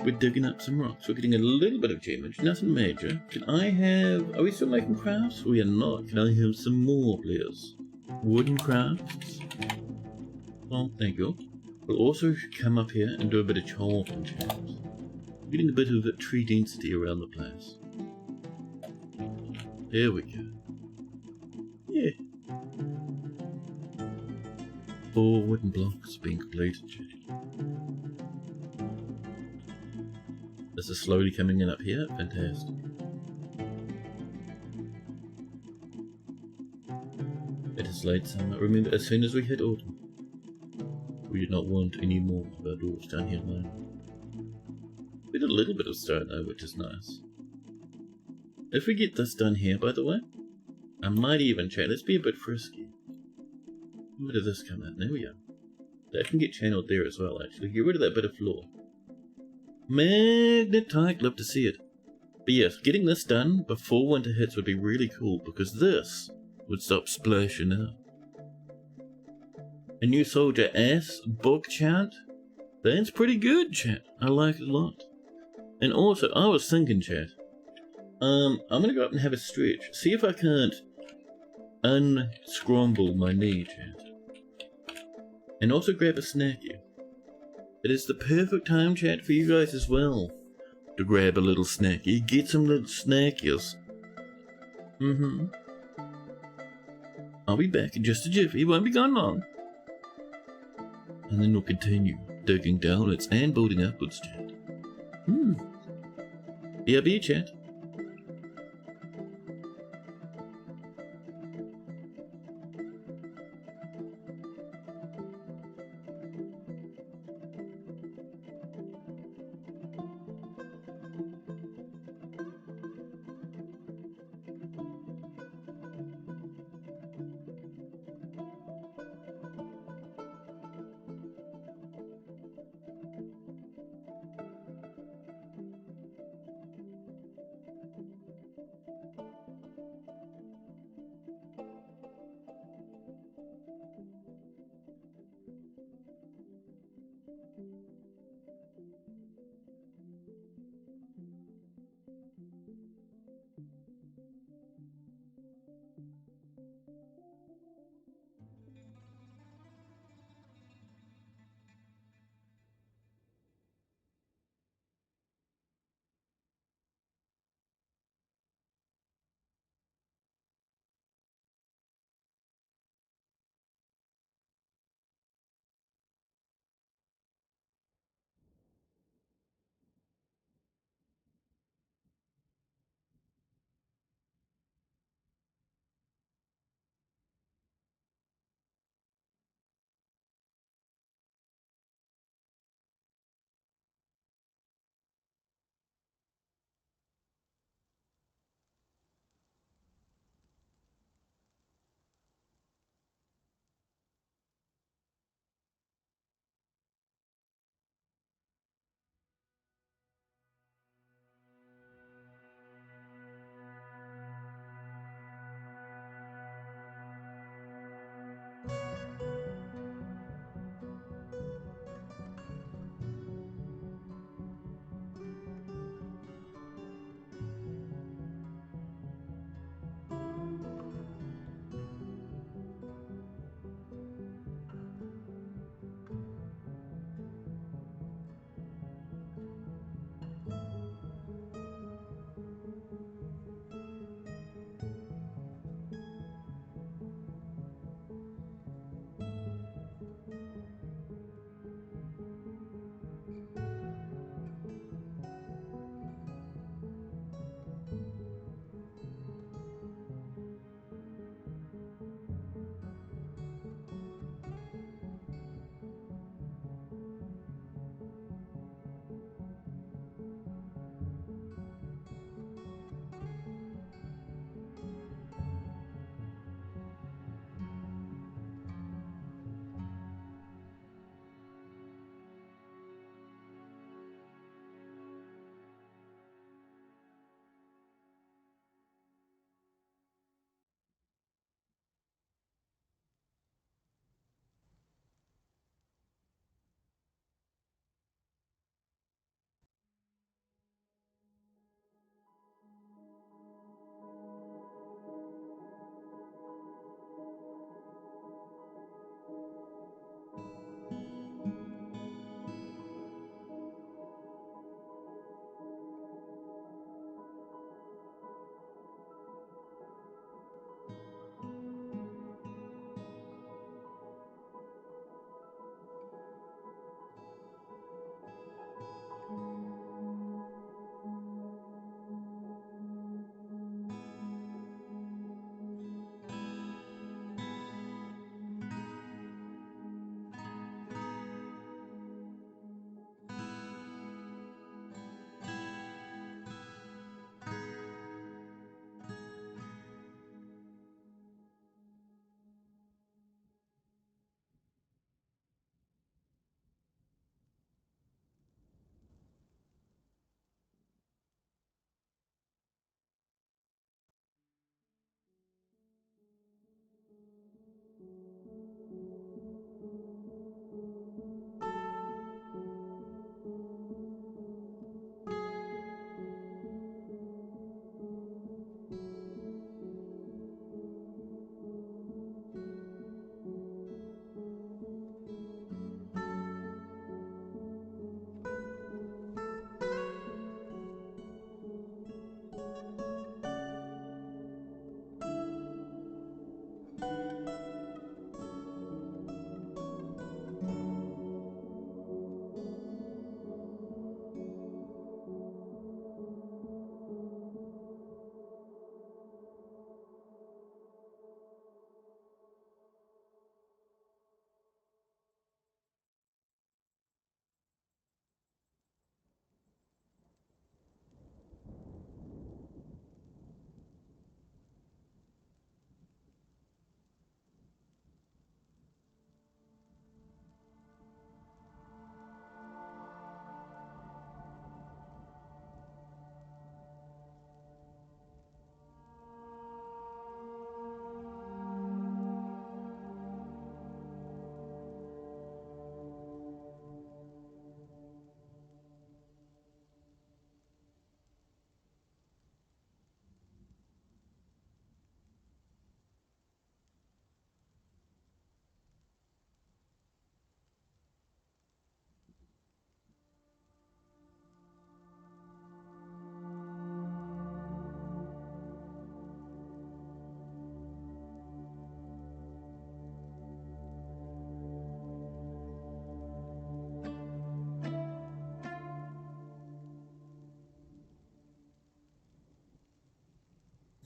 We're digging up some rocks. We're getting a little bit of damage, nothing major. Can I have... Are we still making crafts? We are not. Can I have some more, please? Wooden crafts? Oh, thank you. We'll also come up here and do a bit of chopping, chaps. We're getting a bit of tree density around the place. There we go. Yeah. 4 wooden blocks being completed, chaps. This is slowly coming in up here. Fantastic. It is late summer. Remember, as soon as we hit autumn, we do not want any more of our dwarves down here alone. We did a little bit of stone though, which is nice. If we get this done here, by the way, I might even chat. Let's be a bit frisky. Where did this come in? There we go. That can get channeled there as well, actually. Get rid of that bit of floor. Magnetite, love to see it. But yes, getting this done before winter hits would be really cool, because this would stop splashing out. A new soldier ass book chant? That's pretty good, chat. I like it a lot. And also, I was thinking, chat, I'm gonna go up and have a stretch. See if I can't unscramble my knee, chat. And also grab a snacky. It is the perfect time, chat, for you guys as well to grab a little snacky. Get some little snackies. I'll be back in just a jiffy. Won't be gone long. And then we'll continue digging downwards and building upwards, chat. BRB, chat.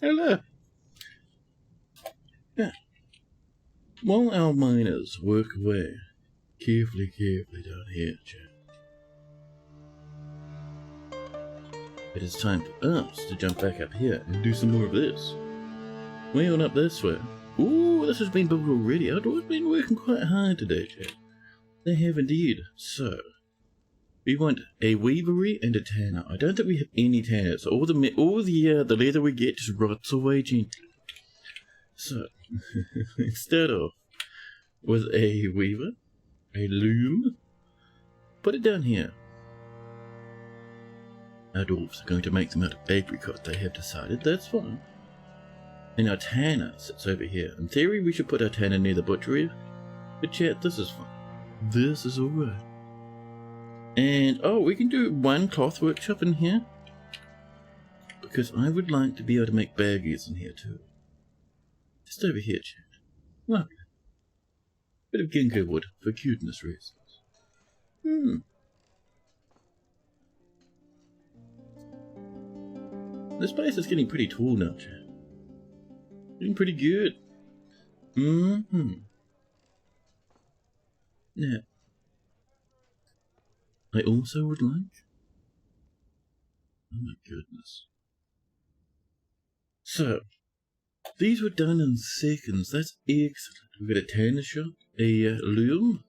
Hello. Yeah. While our miners work away, carefully down here, chat, it is time for us to jump back up here and do some more of this. Way on up this way. Ooh, this has been built already. Our dwarves have been working quite hard today, chat. They have indeed. So, we want a weavery and a tanner. I don't think we have any tanners. All the leather we get just rots away gently. So, let's start off with a weaver, a loom. Put it down here. Our dwarves are going to make them out of apricot, they have decided. That's fine. And our tanner sits over here. In theory, we should put our tanner near the butchery. But chat, this is fine. This is alright. And, oh, we can do one cloth workshop in here. Because I would like to be able to make baggies in here too. Just over here, chat. Lovely. Bit of ginkgo wood for cuteness reasons. This place is getting pretty tall now, chat. Getting pretty good. Now, I also would like... Oh my goodness. So, these were done in seconds. That's excellent. We've got a tanner shop, a loom,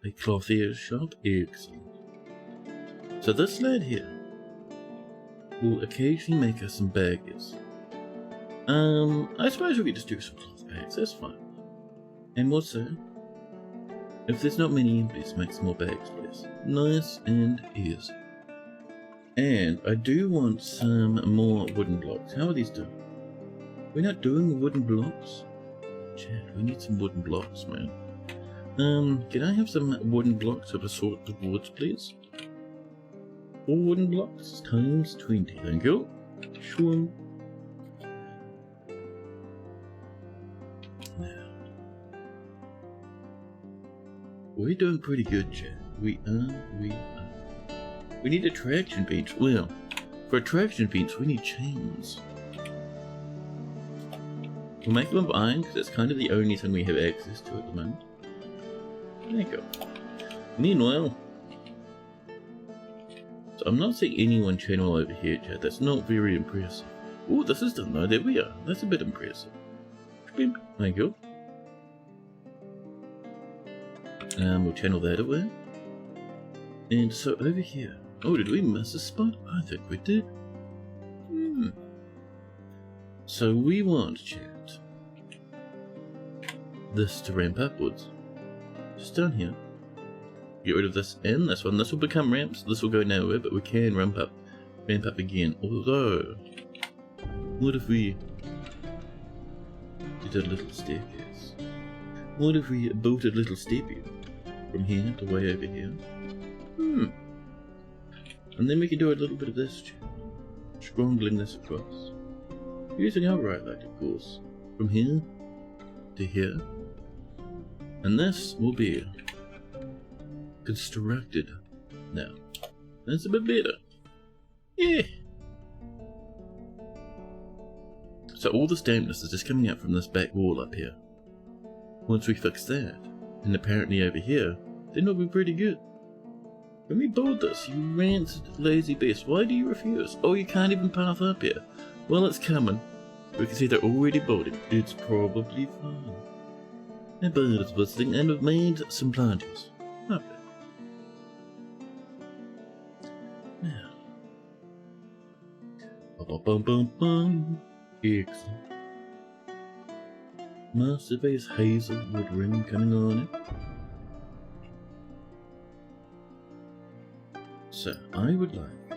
a clothier shop. Excellent. So this lad here will occasionally make us some baggies. I suppose we could just do some cloth bags. That's fine. And what's that? If there's not many empties, make some more bags, please. Nice and easy. And I do want some more wooden blocks. How are these doing? We're not doing wooden blocks? Chad, we need some wooden blocks, man. Can I have some wooden blocks of assorted woods, please? 4 wooden blocks times 20, thank you. Sure. Now, we're doing pretty good, Chad. We are. We need attraction bench. Well, for attraction bench, we need chains. We'll make them of iron because it's kind of the only thing we have access to at the moment. There you go. Meanwhile, so I'm not seeing anyone channel over here, Chad. That's not very impressive. Oh, this is done though. There we are. That's a bit impressive. Thank you. We'll channel that away. And so over here. Oh, did we miss a spot? I think we did. So we want, chat, this to ramp upwards. Just down here. Get rid of this and this one. This will become ramps. This will go nowhere, but we can ramp up again. Although, what if we did a little staircase? What if we built a little steppy from here to way over here? And then we can do a little bit of this, scrambling this across. Using our right light, of course. From here to here. And this will be constructed now. That's a bit better. Yeah. So all this dampness is just coming out from this back wall up here. Once we fix that, and apparently over here, then we'll be pretty good. When we build this, you rancid lazy beast, why do you refuse? Oh, you can't even path up here. Well, it's coming. We can see they're already building. It's probably fine. A bird is whistling, and we've made some planters. Lovely. Now. Bum. Excellent. Master base hazelwood rim coming on it. So, I would like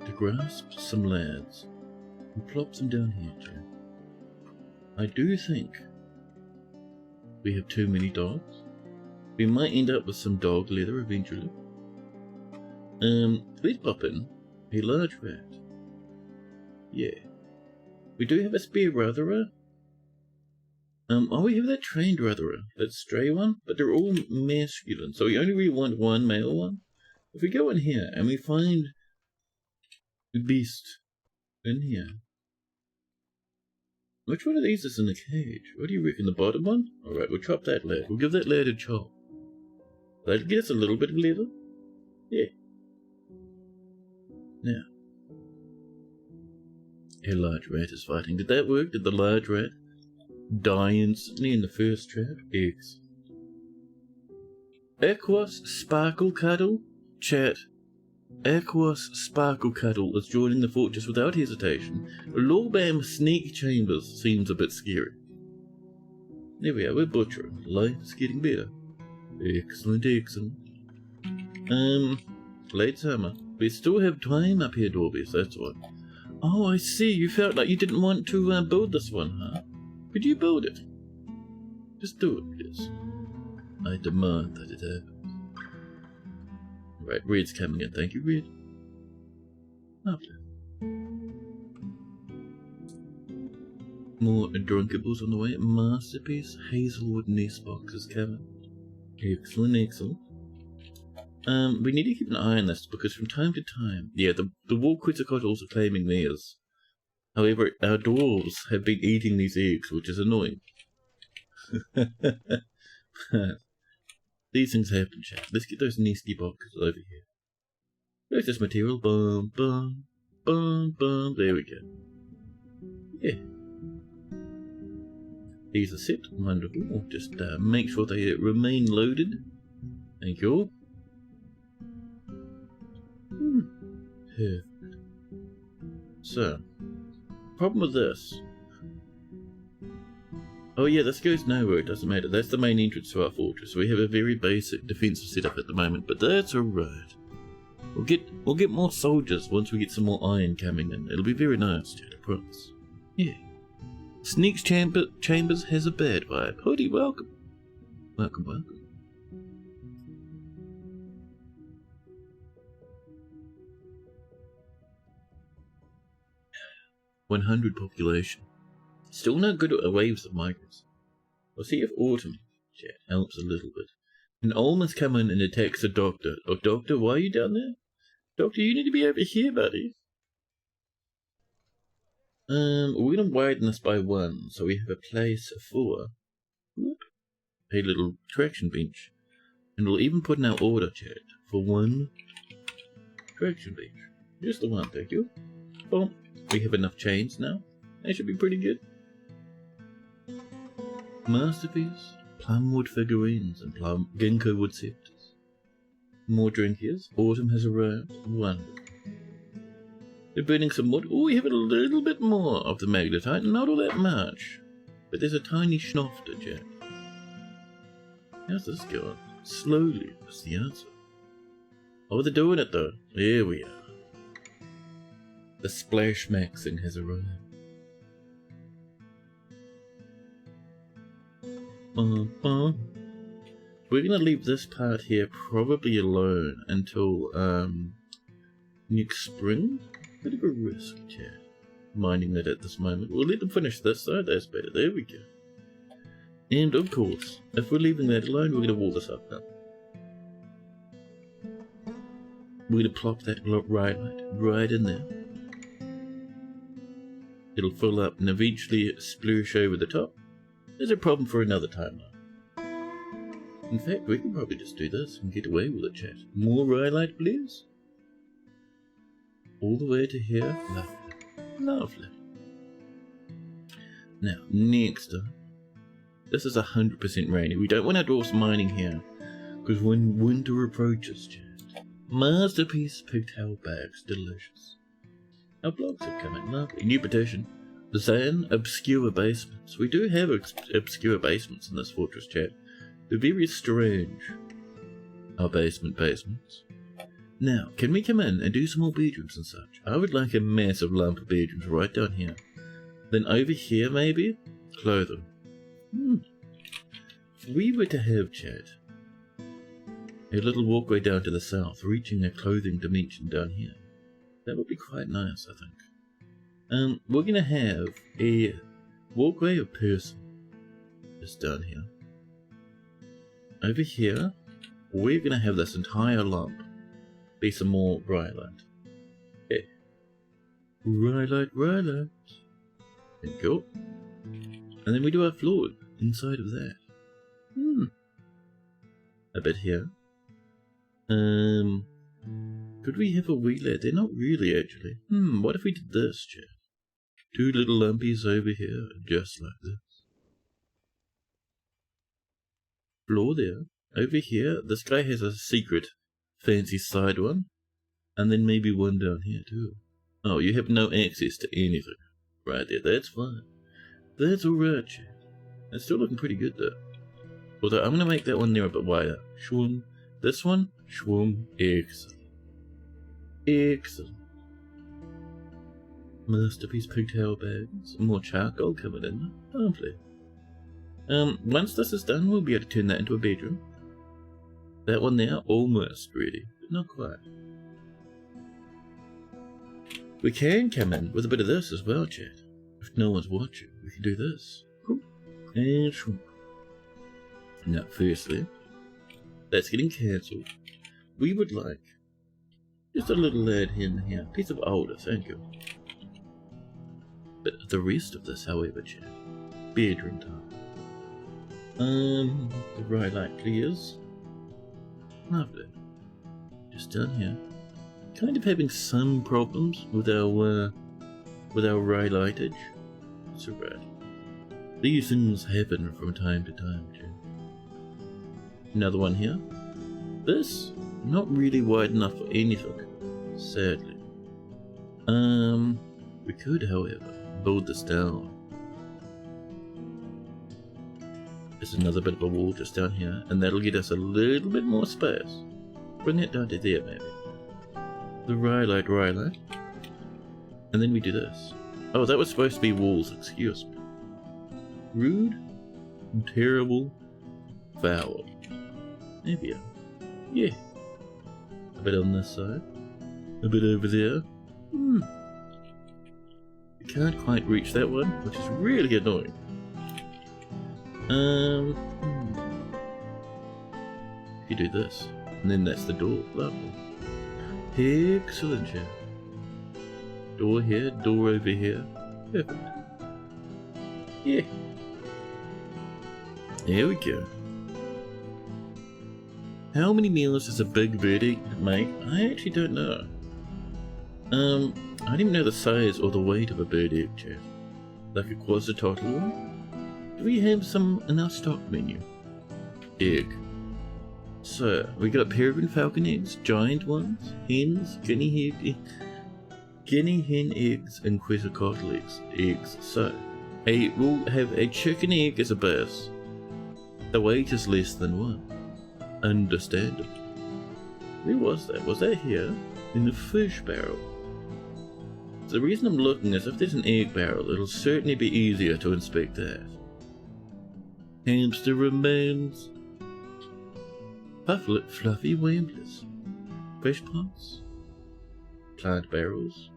to grasp some lads and plop them down here, Joe. I do think we have too many dogs. We might end up with some dog leather eventually. Let's pop in a large rat. Yeah. We do have a spare rotherer. Oh, we have that trained rotherer, that stray one, but they're all masculine, so we only really want one male one. If we go in here and we find a beast in here, Which one of these is in the cage? What do you reckon, the bottom one? Alright, we'll chop that lad. We'll give that lad a chop. That'll get us a little bit of leather. Yeah. Now. A large rat is fighting. Did that work? Did the large rat die instantly in the first trap? Eggs. Aquos Sparklecuddle? Chat. Aquos Sparklecuddle is joining the fortress without hesitation. Lawbam Sneak Chambers seems a bit scary. There we are, we're butchering. Life's getting better. Excellent, excellent. Late summer. We still have time up here, dwarves, that's what. Oh, I see. You felt like you didn't want to build this one, huh? Could you build it? Just do it, please. I demand that it happens. Right, Red's coming in. Thank you, Red. Lovely. More drunkables on the way. Masterpiece Hazelwood nest box is coming. Excellent, excellent. We need to keep an eye on this because from time to time, yeah, the wall quetzalcoatls are claiming theirs. However, our dwarves have been eating these eggs, which is annoying. These things happen, chat. Let's get those nesty boxes over here. Where's this material? Boom, boom, boom, boom. There we go. Yeah. These are set. Wonderful. We'll just make sure they remain loaded. Thank you. Perfect. So, problem with this. Oh yeah, this goes nowhere, it doesn't matter. That's the main entrance to our fortress. We have a very basic defensive setup at the moment, but that's alright. We'll get more soldiers once we get some more iron coming in. It'll be very nice, I promise. Yeah. Sneaks Chambers has a bad vibe. Hoodie, welcome. Welcome, welcome. 100 population. Still no good at waves of migrants. We'll see if autumn chat helps a little bit. An owl must come in and attacks the doctor. Oh, doctor, why are you down there? Doctor, you need to be over here, buddy. We're gonna widen this by 1, so we have a place for a little traction bench. And we'll even put in our order chat for 1 traction bench. Just the one, thank you. Boom. We have enough chains now. That should be pretty good. Masterpiece, plumwood figurines and ginkgo wood scepters. More drink here's. Autumn has arrived. Wonderful. We're burning some wood. Oh, we have a little bit more of the magnetite. Not all that much. But there's a tiny schnofter, Jack. How's this going? Slowly is the answer. Oh, they're doing it though. There we are. The splash maxing has arrived. We're gonna leave this part here probably alone until next spring. Bit of a risk, chat. Minding that at this moment. We'll let them finish this though, that's better. There we go. And of course, if we're leaving that alone, we're gonna wall this up now. We're gonna plop that right in there. It'll fill up and eventually sploosh over the top. There's a problem for another time though. In fact, we can probably just do this and get away with it, chat. More rhyolite, please. All the way to here. Lovely. Lovely. Now, next up. This is 100% rainy. We don't want our dwarfs mining here, because when winter approaches, chat. Masterpiece pigtail bags. Delicious. Our blogs have come in. Lovely. New petition. Zan obscure basements. We do have obscure basements in this fortress, chat. They're very strange. Our basements. Now, can we come in and do some more bedrooms and such? I would like a massive lump of bedrooms right down here. Then over here, maybe? Clothing. If we were to have, chat, a little walkway down to the south, reaching a clothing dimension down here, that would be quite nice, I think. We're going to have a walkway of person just down here. Over here, we're going to have this entire lump be some more rhyolite. Okay. Rhyolite. Thank you. And then we do our floor inside of that. A bit here. Could we have a wee lad? They're not really, actually. What if we did this, chat? 2 little lumpies over here, just like this. Floor there. Over here, this guy has a secret fancy side one. And then maybe one down here too. Oh, you have no access to anything. Right there, that's fine. That's alright, chat. It's still looking pretty good though. Although I'm gonna make that one there a bit wider. Shwoom. This one, shwoom. Excellent. Excellent. Masterpiece pigtail bags. More charcoal coming in. Lovely. Once this is done, we'll be able to turn that into a bedroom. That one there, almost ready, but not quite. We can come in with a bit of this as well, chat. If no one's watching, we can do this. Cool. And shwoom. Now, firstly, that's getting cancelled. We would like just a little lad in here. Piece of older, thank you. But the rest of this, however, chat, bedroom time. The right light clears. Lovely. Just down here. Kind of having some problems with our right lightage. It's alright. These things happen from time to time, chat. Another one here. This, not really wide enough for anything, sadly. We could, however, build this down. There's another bit of a wall just down here, and that'll get us a little bit more space. Bring it down to there, maybe. The rhyolite. And then we do this. Oh, that was supposed to be walls, excuse me. Rude, terrible, foul. Maybe yeah. A bit on this side. A bit over there. We can't quite reach that one, which is really annoying. If you do this, and then that's the door. Lovely. Excellent, chat. Door here, door over here. Perfect. Yeah. There we go. How many meals does a big bird make? I actually don't know. I don't even know the size or the weight of a bird egg, chat. Like a quasitotal one? Do we have some in our stock menu? Egg. So, we got peregrine falcon eggs, giant ones, hens, guinea hen eggs, and quetzalcoatl eggs. So, we'll have a chicken egg as a base. The weight is less than 1. Understandable. Where was that? Was that here? In the fish barrel. The reason I'm looking is if there's an egg barrel, it'll certainly be easier to inspect that. Hamster remains. Fluffy wamblers. Fish pots. Plant barrels.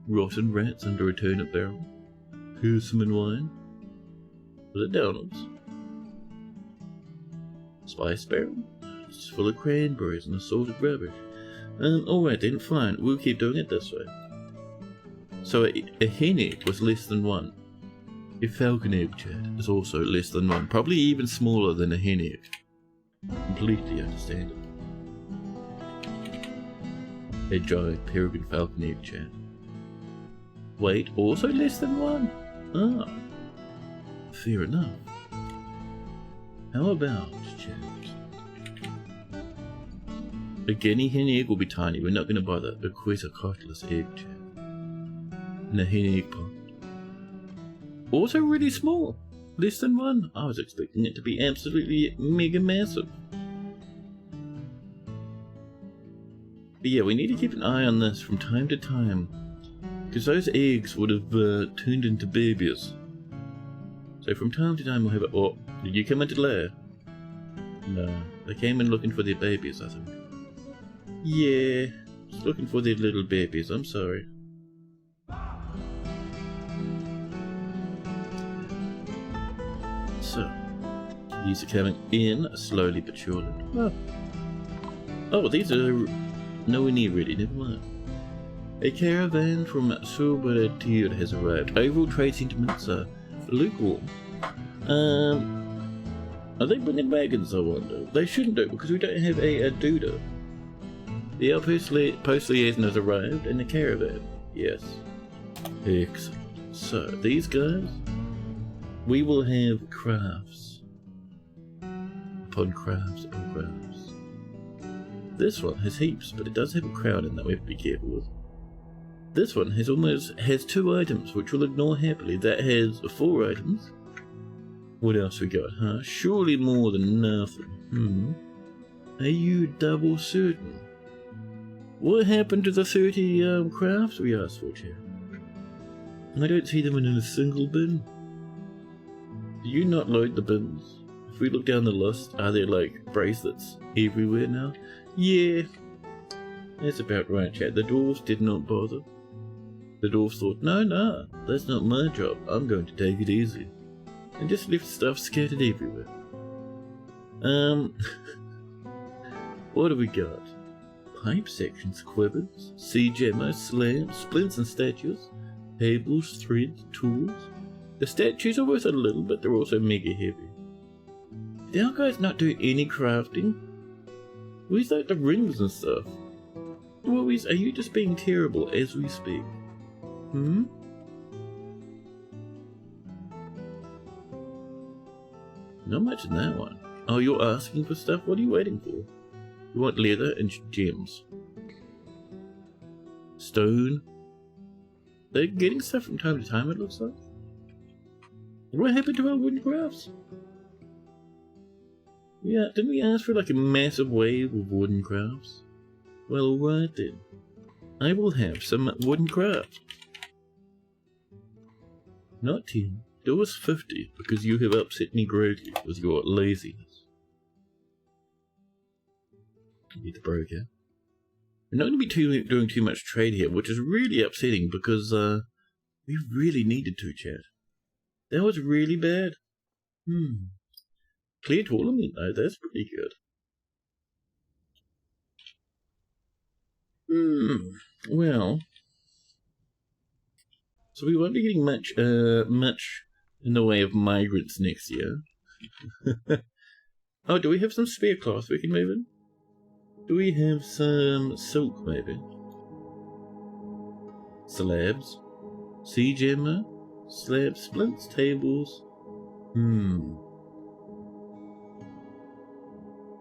Rotten rats under a turnip barrel. Persimmon wine. Was it Donald's? Spice barrel. It's full of cranberries and assorted rubbish. Alright then, fine. We'll keep doing it this way. So a hen egg was less than 1. A falcon egg, chat, is also less than 1. Probably even smaller than a hen egg. Completely understandable. A giant peregrine falcon egg, chat. Weight also less than 1? Ah. Fair enough. How about, chat? A guinea hen egg will be tiny. We're not going to buy the quetzalcoatl egg, chat. And a hen egg pot. Also really small. Less than 1. I was expecting it to be absolutely mega massive. But yeah, we need to keep an eye on this from time to time. Because those eggs would have turned into babies. So from time to time we'll have it. Oh, did you come into lair? No. They came in looking for their babies, I think. Yeah. Just looking for their little babies. I'm sorry. So, these are coming in slowly but surely. Oh, these are nowhere near ready, never mind. A caravan from Subatir has arrived. Overall trade sentiments are lukewarm. Are they bringing wagons, I wonder? They shouldn't do, because we don't have a duda. The outpost liaison has arrived, and the caravan. Yes. Excellent. So, these guys, we will have crafts. Upon crafts, upon crafts. This one has heaps, but it does have a crowd in that we have to be careful with. This one has 2 items, which we'll ignore happily. That has 4 items. What else we got, huh? Surely more than nothing. Are you double certain? What happened to the 30 crafts we asked for, Chair? I don't see them in a single bin. Do you not load the bins? If we look down the list, are there like bracelets everywhere now? Yeah, that's about right, Chad. The dwarves did not bother. The dwarves thought, no, that's not my job. I'm going to take it easy. And just left stuff scattered everywhere. What do we got? Pipe sections, quivers, sea gemma, slabs, splints and statues, tables, threads, tools. The statues are worth a little, but they're also mega heavy. Did our guys not do any crafting? Where's like the rings and stuff? Dwarves, are you just being terrible as we speak? Not much in that one. Oh, you're asking for stuff? What are you waiting for? You want leather and gems. Stone. They're getting stuff from time to time, it looks like. What happened to our wooden crafts? Yeah, didn't we ask for like a massive wave of wooden crafts? Well, alright then. I will have some wooden craft. Not 10. It was 50, because you have upset me greatly with your laziness. Be the broker. We're not going to be doing too much trade here, which is really upsetting because we really needed to, chat. That was really bad. Clear tournament though, that's pretty good. Well. So we won't be getting much in the way of migrants next year. Oh, do we have some spare cloth we can move in? Do we have some silk, maybe? Slabs? Sea gemma? Slabs, splints, tables?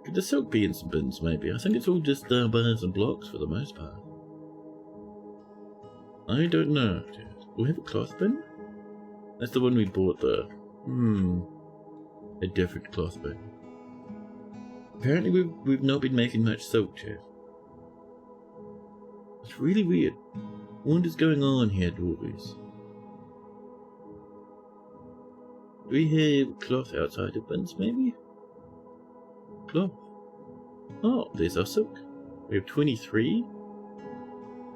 Could the silk be in some bins, maybe? I think it's all just bars and blocks for the most part. I don't know. Do we have a cloth bin? That's the one we bought though. A different cloth bin. Apparently we've not been making much silk, Chef. It's really weird. What is going on here, dwarves? Do we have cloth outside of bins, maybe? Cloth. Oh, there's our silk. We have 23.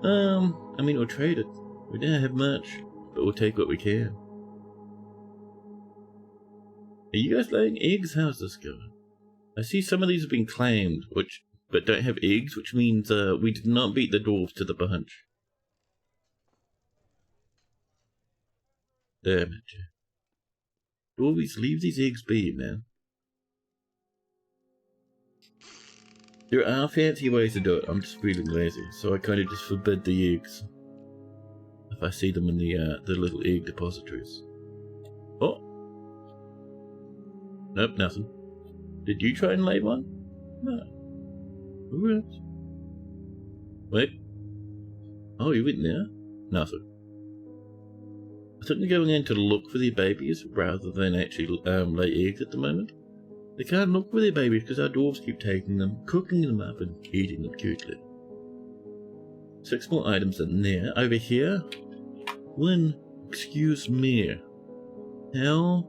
I mean, we'll trade it. We don't have much, but we'll take what we can. Are you guys laying eggs? How's this going? I see some of these have been claimed, but don't have eggs, which means we did not beat the dwarves to the punch. Damn it. Dwarves, leave these eggs be, man. There are fancy ways to do it. I'm just feeling lazy, so I kind of just forbid the eggs if I see them in the little egg depositories. Oh, nope, nothing. Did you try and lay one? No. Alright. Wait. Oh, you went there? Nothing. I think they're going in to look for their babies rather than actually lay eggs at the moment. They can't look for their babies because our dwarves keep taking them, cooking them up and eating them cutely. 6 more items in there. Over here. 1. Excuse me. How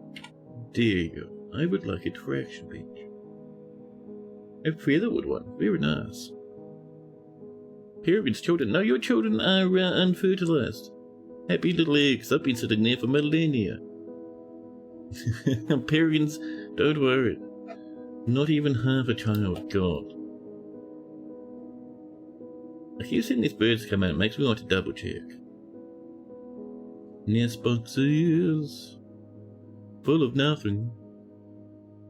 dare you? I would like a traction bench. A featherwood one. Very nice. Peregrine's children. No, your children are unfertilized. Happy little eggs. They've been sitting there for millennia. Peregrines, don't worry. Not even half a child. God. I keep seeing these birds come out. It makes me want to double check. Nest boxes. Full of nothing.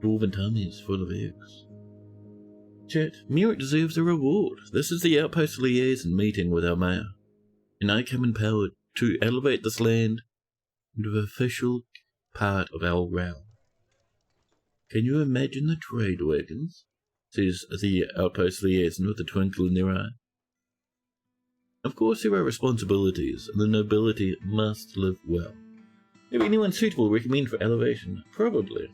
Dwarven tummies full of eggs. Chat, Merritt deserves a reward. This is the outpost liaison meeting with our mayor, and I come empowered to elevate this land into an official part of our realm. Can you imagine the trade wagons? Says the outpost liaison with a twinkle in their eye. Of course there are responsibilities, and the nobility must live well. If anyone suitable recommend for elevation? Probably.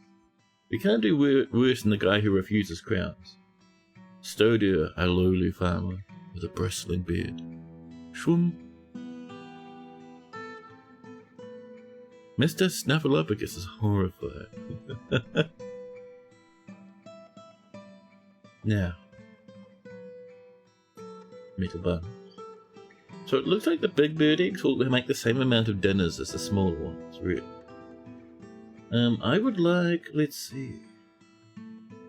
We can't do worse than the guy who refuses crowns. Stodir, a lowly farmer with a bristling beard. Shroom. Mr. Snuffleupagus is horrified. Now. Metal bun. So it looks like the big bird eggs will make the same amount of dinners as the smaller ones, really. I would like, let's see.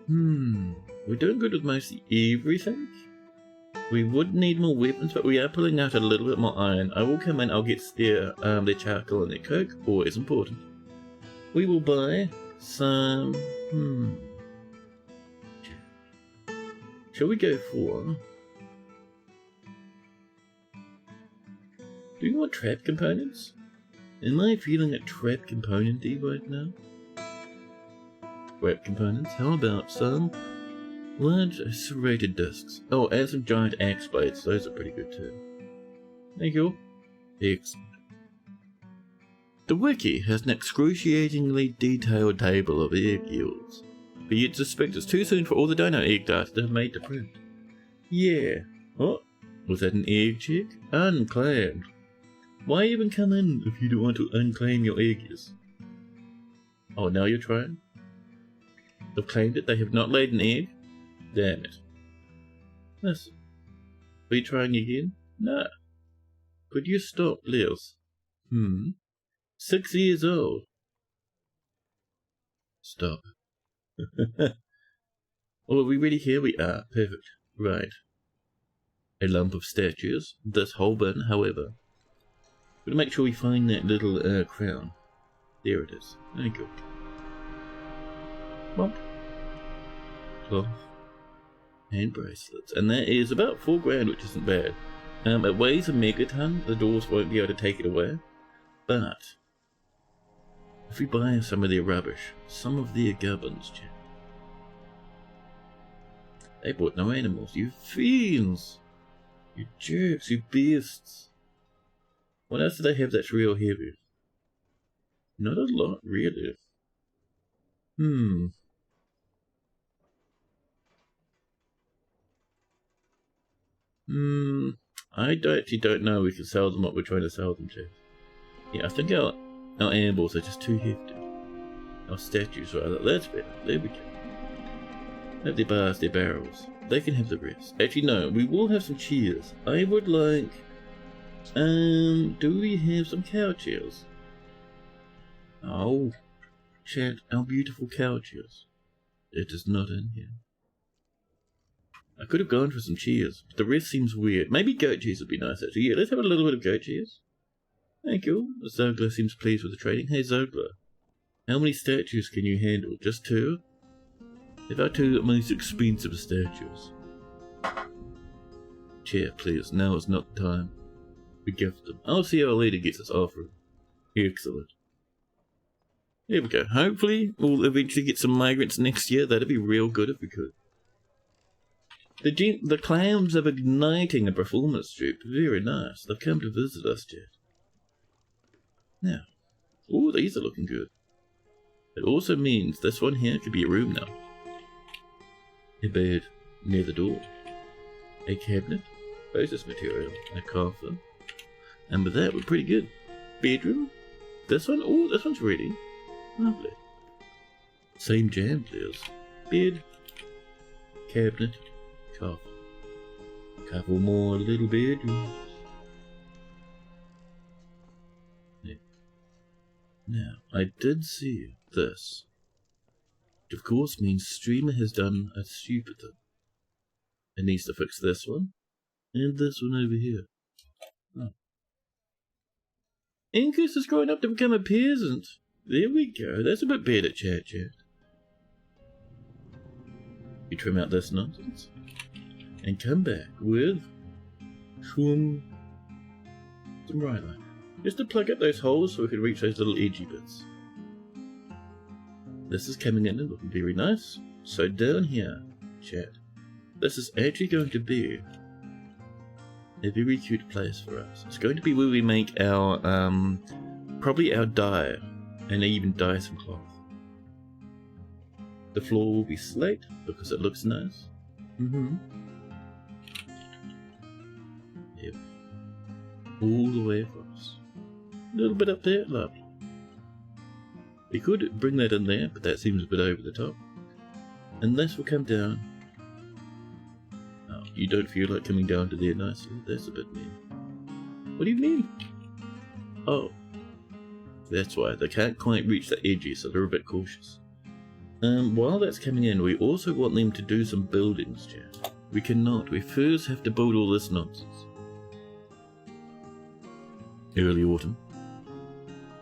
We're doing good with mostly everything. We would need more weapons, but we are pulling out a little bit more iron. I will come in, I'll get their charcoal and their coke. Ore is important. We will buy some... Shall we go for... Do you want trap components? Am I feeling a trap component-y right now? Trap components? How about some large serrated discs? Oh, and some giant axe blades. Those are pretty good too. Thank you. Excellent. The wiki has an excruciatingly detailed table of egg yields, but you'd suspect it's too soon for all the dino egg data to have made to print. Yeah. Oh, was that an egg check? Unclaimed. Why even come in if you don't want to unclaim your eggs? Oh, now you're trying? They've claimed it, they have not laid an egg? Damn it. Listen. Are you trying again? No. Could you stop, Liz? 6 years old. Stop. Oh, are we ready here? We are. Perfect. Right. A lump of statues. This whole bin, however. We'll make sure we find that little crown. There it is. Thank you. Bonk. Cloth. And bracelets. And that is about 4 grand, which isn't bad. It weighs a megaton. The dwarves won't be able to take it away. But if we buy some of their rubbish, some of their gubbins, Jack. They bought no animals, you fiends! You jerks, you beasts! What else do they have that's real heavy? Not a lot, really. I actually don't know we can sell them what we're trying to sell them to. Yeah, I think our ambles are just too hefty. Our statues, rather. That's better. There we go. Have their bars, their barrels. They can have the rest. Actually, no. We will have some chairs. I would like... do we have some cow chairs? Oh, chat, our beautiful cow chairs. It is not in here. I could have gone for some chairs, but the rest seems weird. Maybe goat chairs would be nice, actually. Yeah, let's have a little bit of goat chairs. Thank you. Zogler seems pleased with the trading. Hey, Zogler. How many statues can you handle? Just 2? If our 2 most expensive statues. Chair, please. Now is not the time. We gift them. I'll see how our leader gets us offering. Excellent. There we go. Hopefully, we'll eventually get some migrants next year. That'd be real good if we could. The clams of igniting a performance troupe. Very nice. They've come to visit us, Jet. Now. Ooh, these are looking good. It also means this one here could be a room now. A bed near the door. A cabinet. Process material. A coffin. And with that, we're pretty good. Bedroom. This one. Oh, this one's ready. Lovely. Same jam, please. Bed. Cabinet. Coffin. Couple more little bedrooms. Yeah. Now, I did see this. Which of course means Streamer has done a stupid thing. It needs to fix this one. And this one over here. Oh. Incus is growing up to become a peasant. There we go. That's a bit better, chat. You trim out this nonsense and come back with some right line. Just to plug up those holes so we can reach those little edgy bits. This is coming in and looking very nice. So down here, chat, this is actually going to be a very cute place for us. It's going to be where we make our, probably our dye, and even dye some cloth. The floor will be slate because it looks nice. Yep. All the way across. A little bit up there, lovely. We could bring that in there, but that seems a bit over the top. And this will come down. Oh, you don't feel like coming down to there nicely? That's a bit mean. What do you mean? Oh. That's why they can't quite reach the edges, so they're a bit cautious. While that's coming in, we also want them to do some buildings, chat. We cannot. We first have to build all this nonsense. Early autumn.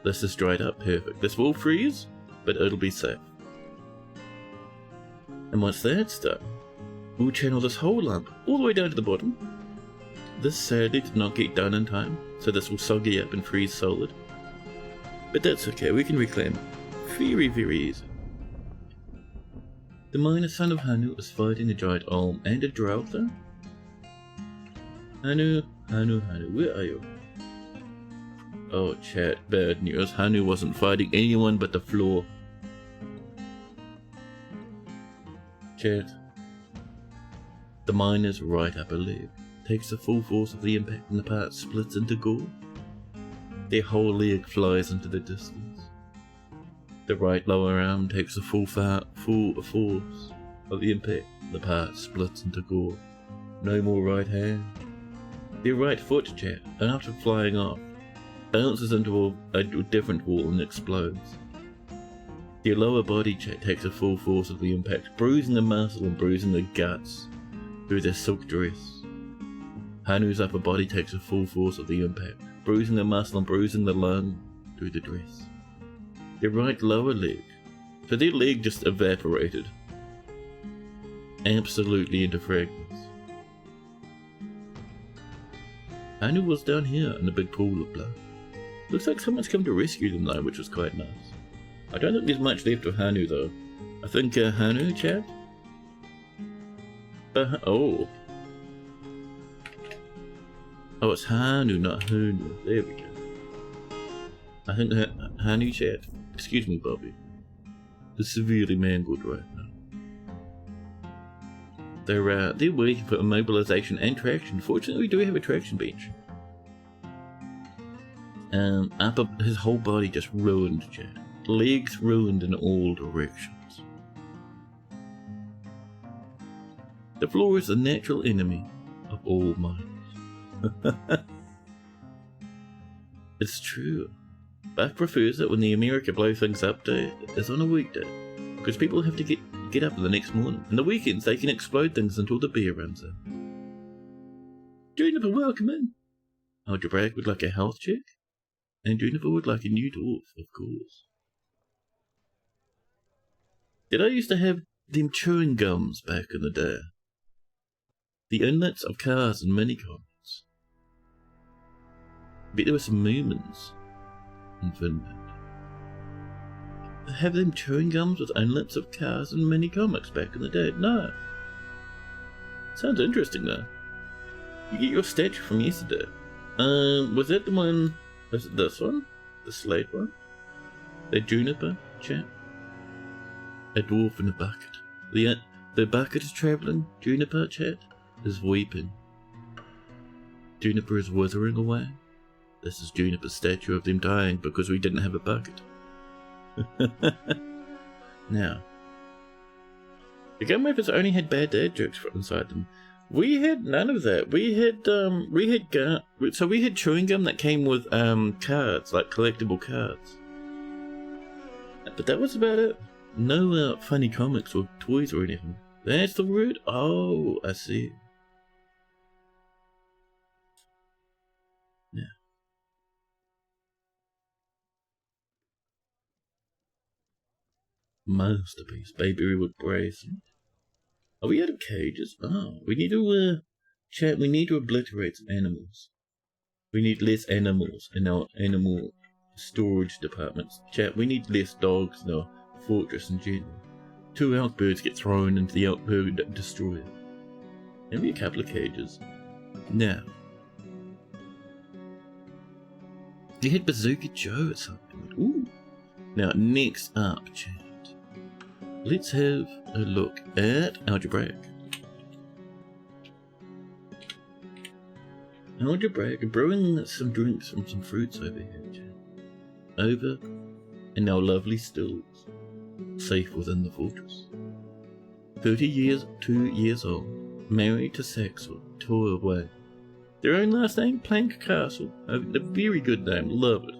This is dried up, perfect. This will freeze, but it'll be safe. And once that's done, we'll channel this whole lump all the way down to the bottom. This sadly did not get done in time, so this will soggy up and freeze solid. But that's okay, we can reclaim it. Very, very easy. The minor son of Hanu is fighting a giant Olm and a Drouther. Hanu, where are you? Oh, chat, bad news. Hanu wasn't fighting anyone but the floor. Chat. The miner's right upper leg takes the full force of the impact and the part splits into gore. Their whole leg flies into the distance. The right lower arm takes the full force of the impact. The part splits into gore. No more right hand. Their right foot, chat, after flying off, bounces into a different wall and explodes. Their lower body, chat, takes the full force of the impact, bruising the muscle and bruising the guts through their silk dress. Hanu's upper body takes the full force of the impact, bruising the muscle and bruising the lung through the dress. Their right lower leg, so their leg just evaporated, absolutely into fragments. Hanu was down here in a big pool of blood. Looks like someone's come to rescue them though, which was quite nice. I don't think there's much left of Hanu though. I think Hanu, chat? Oh, it's Hanu, not Hunu. There we go. I think Hanu, chat. Excuse me, Bobby. Is severely mangled right now. They're waiting for immobilization and traction. Fortunately, we do have a traction bench. His whole body just ruined, chat. Legs ruined in all directions. The floor is the natural enemy of all minds. It's true. Buck prefers it when the America blow things up day is on a weekday, because people have to get up the next morning. On the weekends they can explode things until the beer runs out. Juniper, welcome in. Algebraic would like a health check, and Juniper would like a new dwarf, of course. Did I used to have them chewing gums back in the day? The inlets of cars and minicoms. I bet there were some movements in Finland. They have them chewing gums with inlets of cars and mini comics back in the day. No. Sounds interesting though. You get your statue from yesterday. Was that the one? Was it this one? The slate one? The juniper chat? A dwarf in a bucket. The bucket is travelling. Juniper chat is weeping. Juniper is withering away. This is Juniper's statue of them dying because we didn't have a bucket. Now, the gum wrappers only had bad dad jokes inside them. We had none of that. We had chewing gum that came with cards, like collectible cards. But that was about it. No funny comics or toys or anything. That's the root? Oh, I see. Yeah. Masterpiece. Baby wood bracelet. Are we out of cages? Oh, we need to, chat, we need to obliterate some animals. We need less animals in our animal storage departments. Chat, we need less dogs in our fortress in general. 2 outbirds get thrown into the outbird destroyer. Maybe a couple of cages. Now, you hit Bazooka Joe at some point. Ooh. Now, next up, chat. Let's have a look at Algebraic. Algebraic, brewing some drinks from some fruits over here, chat. Over in our lovely stills, safe within the fortress. 2 years old, married to Saxel, tour away. Their own last name, Plank Castle. A very good name, love it.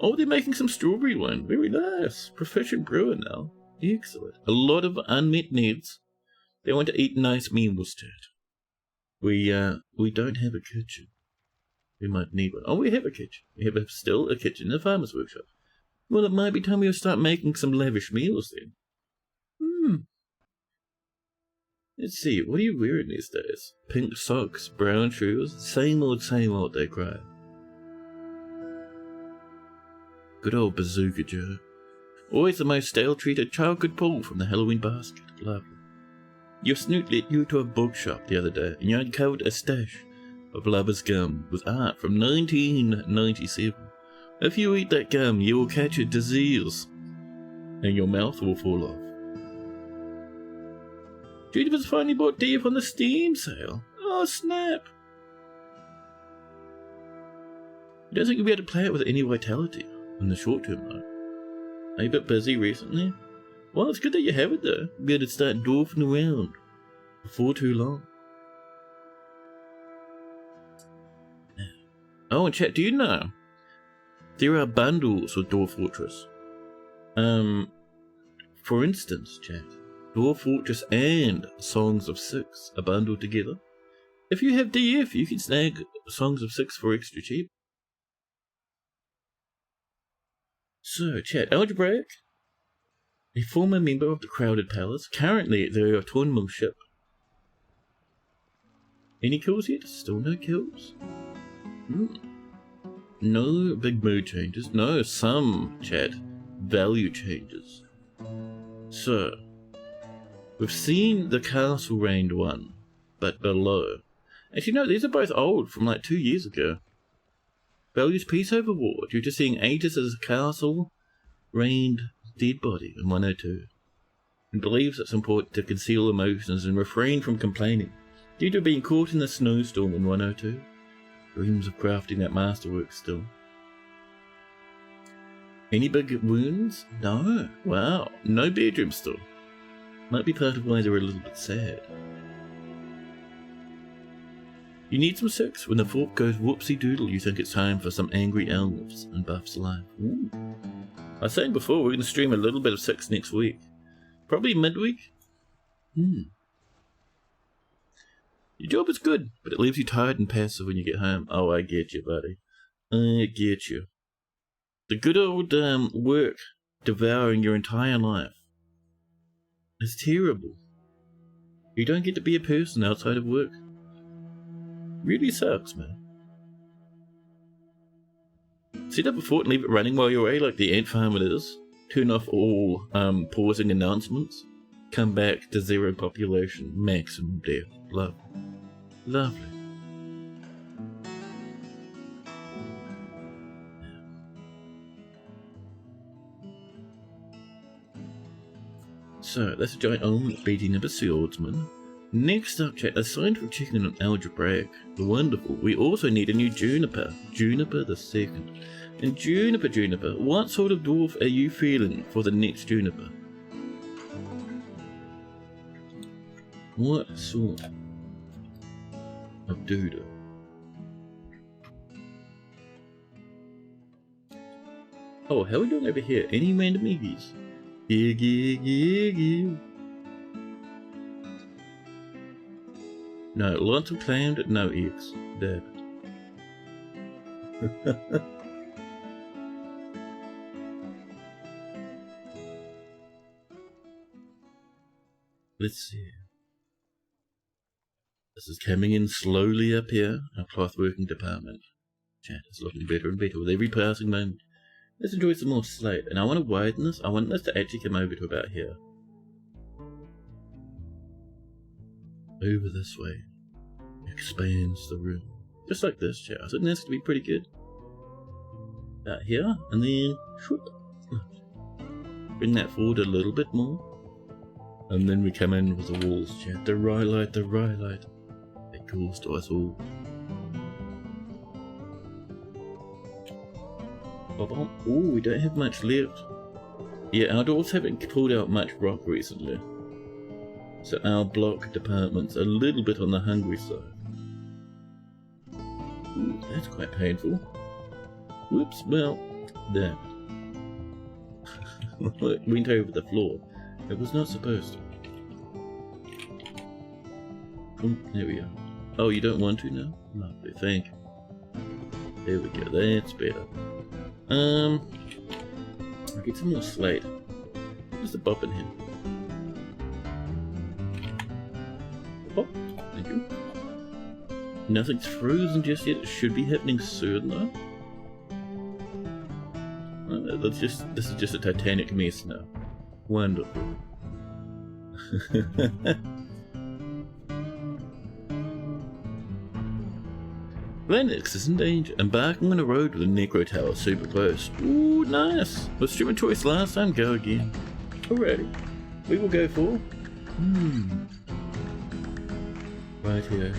Oh, they're making some strawberry wine, very nice. Proficient brewer now. Excellent. A lot of unmet needs. They want to eat nice meals, chat. We don't have a kitchen. We might need one. Oh, we have a kitchen. We have still a kitchen in a farmer's workshop. Well, it might be time we start making some lavish meals then. Let's see, what are you wearing these days? Pink socks, brown shoes, same old, they cry. Good old Bazooka Joe. Always the most stale-treat a child could pull from the Halloween basket. Lovely. Your snoot led you to a bookshop the other day, and you uncovered a stash of Lover's Gum with art from 1997. If you eat that gum, you will catch a disease, and your mouth will fall off. Juniper's finally bought Dave on the Steam sale. Oh, snap. I don't think you'll be able to play it with any vitality in the short term, though. Are you a bit busy recently? Well, it's good that you have it, though. You'll be able to start dwarfing around before too long. Oh, and chat, do you know there are bundles with Dwarf Fortress? For instance, chat, Dwarf Fortress and Songs of 6 are bundled together. If you have DF, you can snag Songs of 6 for extra cheap. So, chat, Algebraic, a former member of the Crowded Palace. Currently, they're a Tournament ship. Any kills yet? Still no kills? No big mood changes. No, some, chat, value changes. So, we've seen the Castle Reigned one, but below. Actually, no, these are both old, from like 2 years ago. Values peace over war, due to seeing Aegis as a castle reigned dead body in 102. And believes it's important to conceal emotions and refrain from complaining, due to being caught in the snowstorm in 102. Dreams of crafting that masterwork still. Any big wounds? No. Wow. No bedroom still. Might be part of why they're a little bit sad. You need some 6. When the fork goes whoopsie doodle, you think it's time for some angry elves and buffs life. Ooh. I was saying before, we're going to stream a little bit of 6 next week. Probably midweek. Your job is good, but it leaves you tired and passive when you get home. Oh, I get you, buddy. I get you. The good old work devouring your entire life is terrible. You don't get to be a person outside of work. Really sucks, man. Set up a fort and leave it running while you're away like the ant farm it is. Turn off all pausing announcements. Come back to 0 population. Maximum death. Lovely. Lovely. So, that's a giant omelet beating up a swordsman. Next up, chat, aside from checking on Algebraic, the wonderful, we also need a new Juniper. Juniper the second. And Juniper, what sort of dwarf are you feeling for the next Juniper? What sort of doodle? Oh, how are we doing over here? Any random Iggies? Iggy. No, lots of claimed, no eggs. Damn it. let's see. This is coming in slowly up here, our clothworking department. Chat is looking better and better with every passing moment. Let's enjoy some more slate, and I want to widen this. I want this to actually come over to about here. Over this way. Expands the room. Just like this, chat. I think that's going to be pretty good. About here, and then whoop, bring that forward a little bit more. And then we come in with the walls, chat. The right light. It calls to us all. Oh, we don't have much left. Yeah, our dwarves haven't pulled out much rock recently. So our block department's a little bit on the hungry side. Ooh, that's quite painful. Whoops, well, damn it. It went over the floor. It was not supposed to. There we go. Oh, you don't want to now? Lovely, thank you. There we go, that's better. I'll get some more slate. Just a bop in here. Oh, thank you. Nothing's frozen just yet. It should be happening soon though. This is just a titanic mess now. Wonderful. Lennox is in danger, embarking on a road with a necro tower super close. Ooh, nice! Was streamer choice last time? Go again. Alrighty. We will go for... Right here.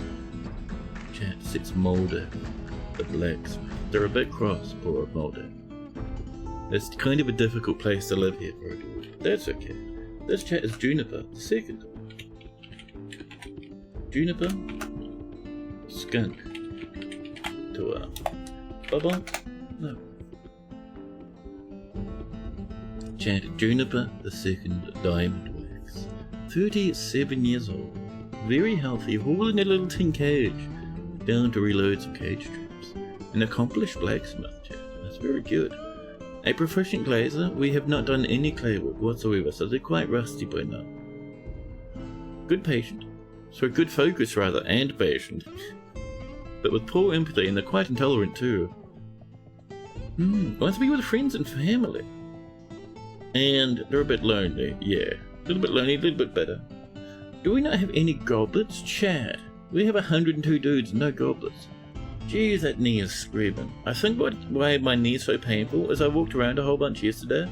Chat 6 Molder. The blacksmith. They're a bit cross, poor Molder. It's kind of a difficult place to live here for a dwarf. That's okay. This chat is Juniper, the second. Juniper. Skunk. To Bubba? No. Chat Juniper, the second diamond wax. 37 years old. Very healthy, hauling a little tin cage. Down to reload some cage traps. An accomplished blacksmith, chat. That's very good. A proficient glazer. We have not done any clay work whatsoever, so they're quite rusty by now. Good patient. So good focus rather, and patient. But with poor empathy, and they're quite intolerant too. Wants to be with friends and family. And they're a bit lonely, yeah. A little bit lonely, a little bit better. Do we not have any goblets? Chat. We have 102 dudes and no goblets. Jeez, that knee is screaming. I think why my knee is so painful is I walked around a whole bunch yesterday.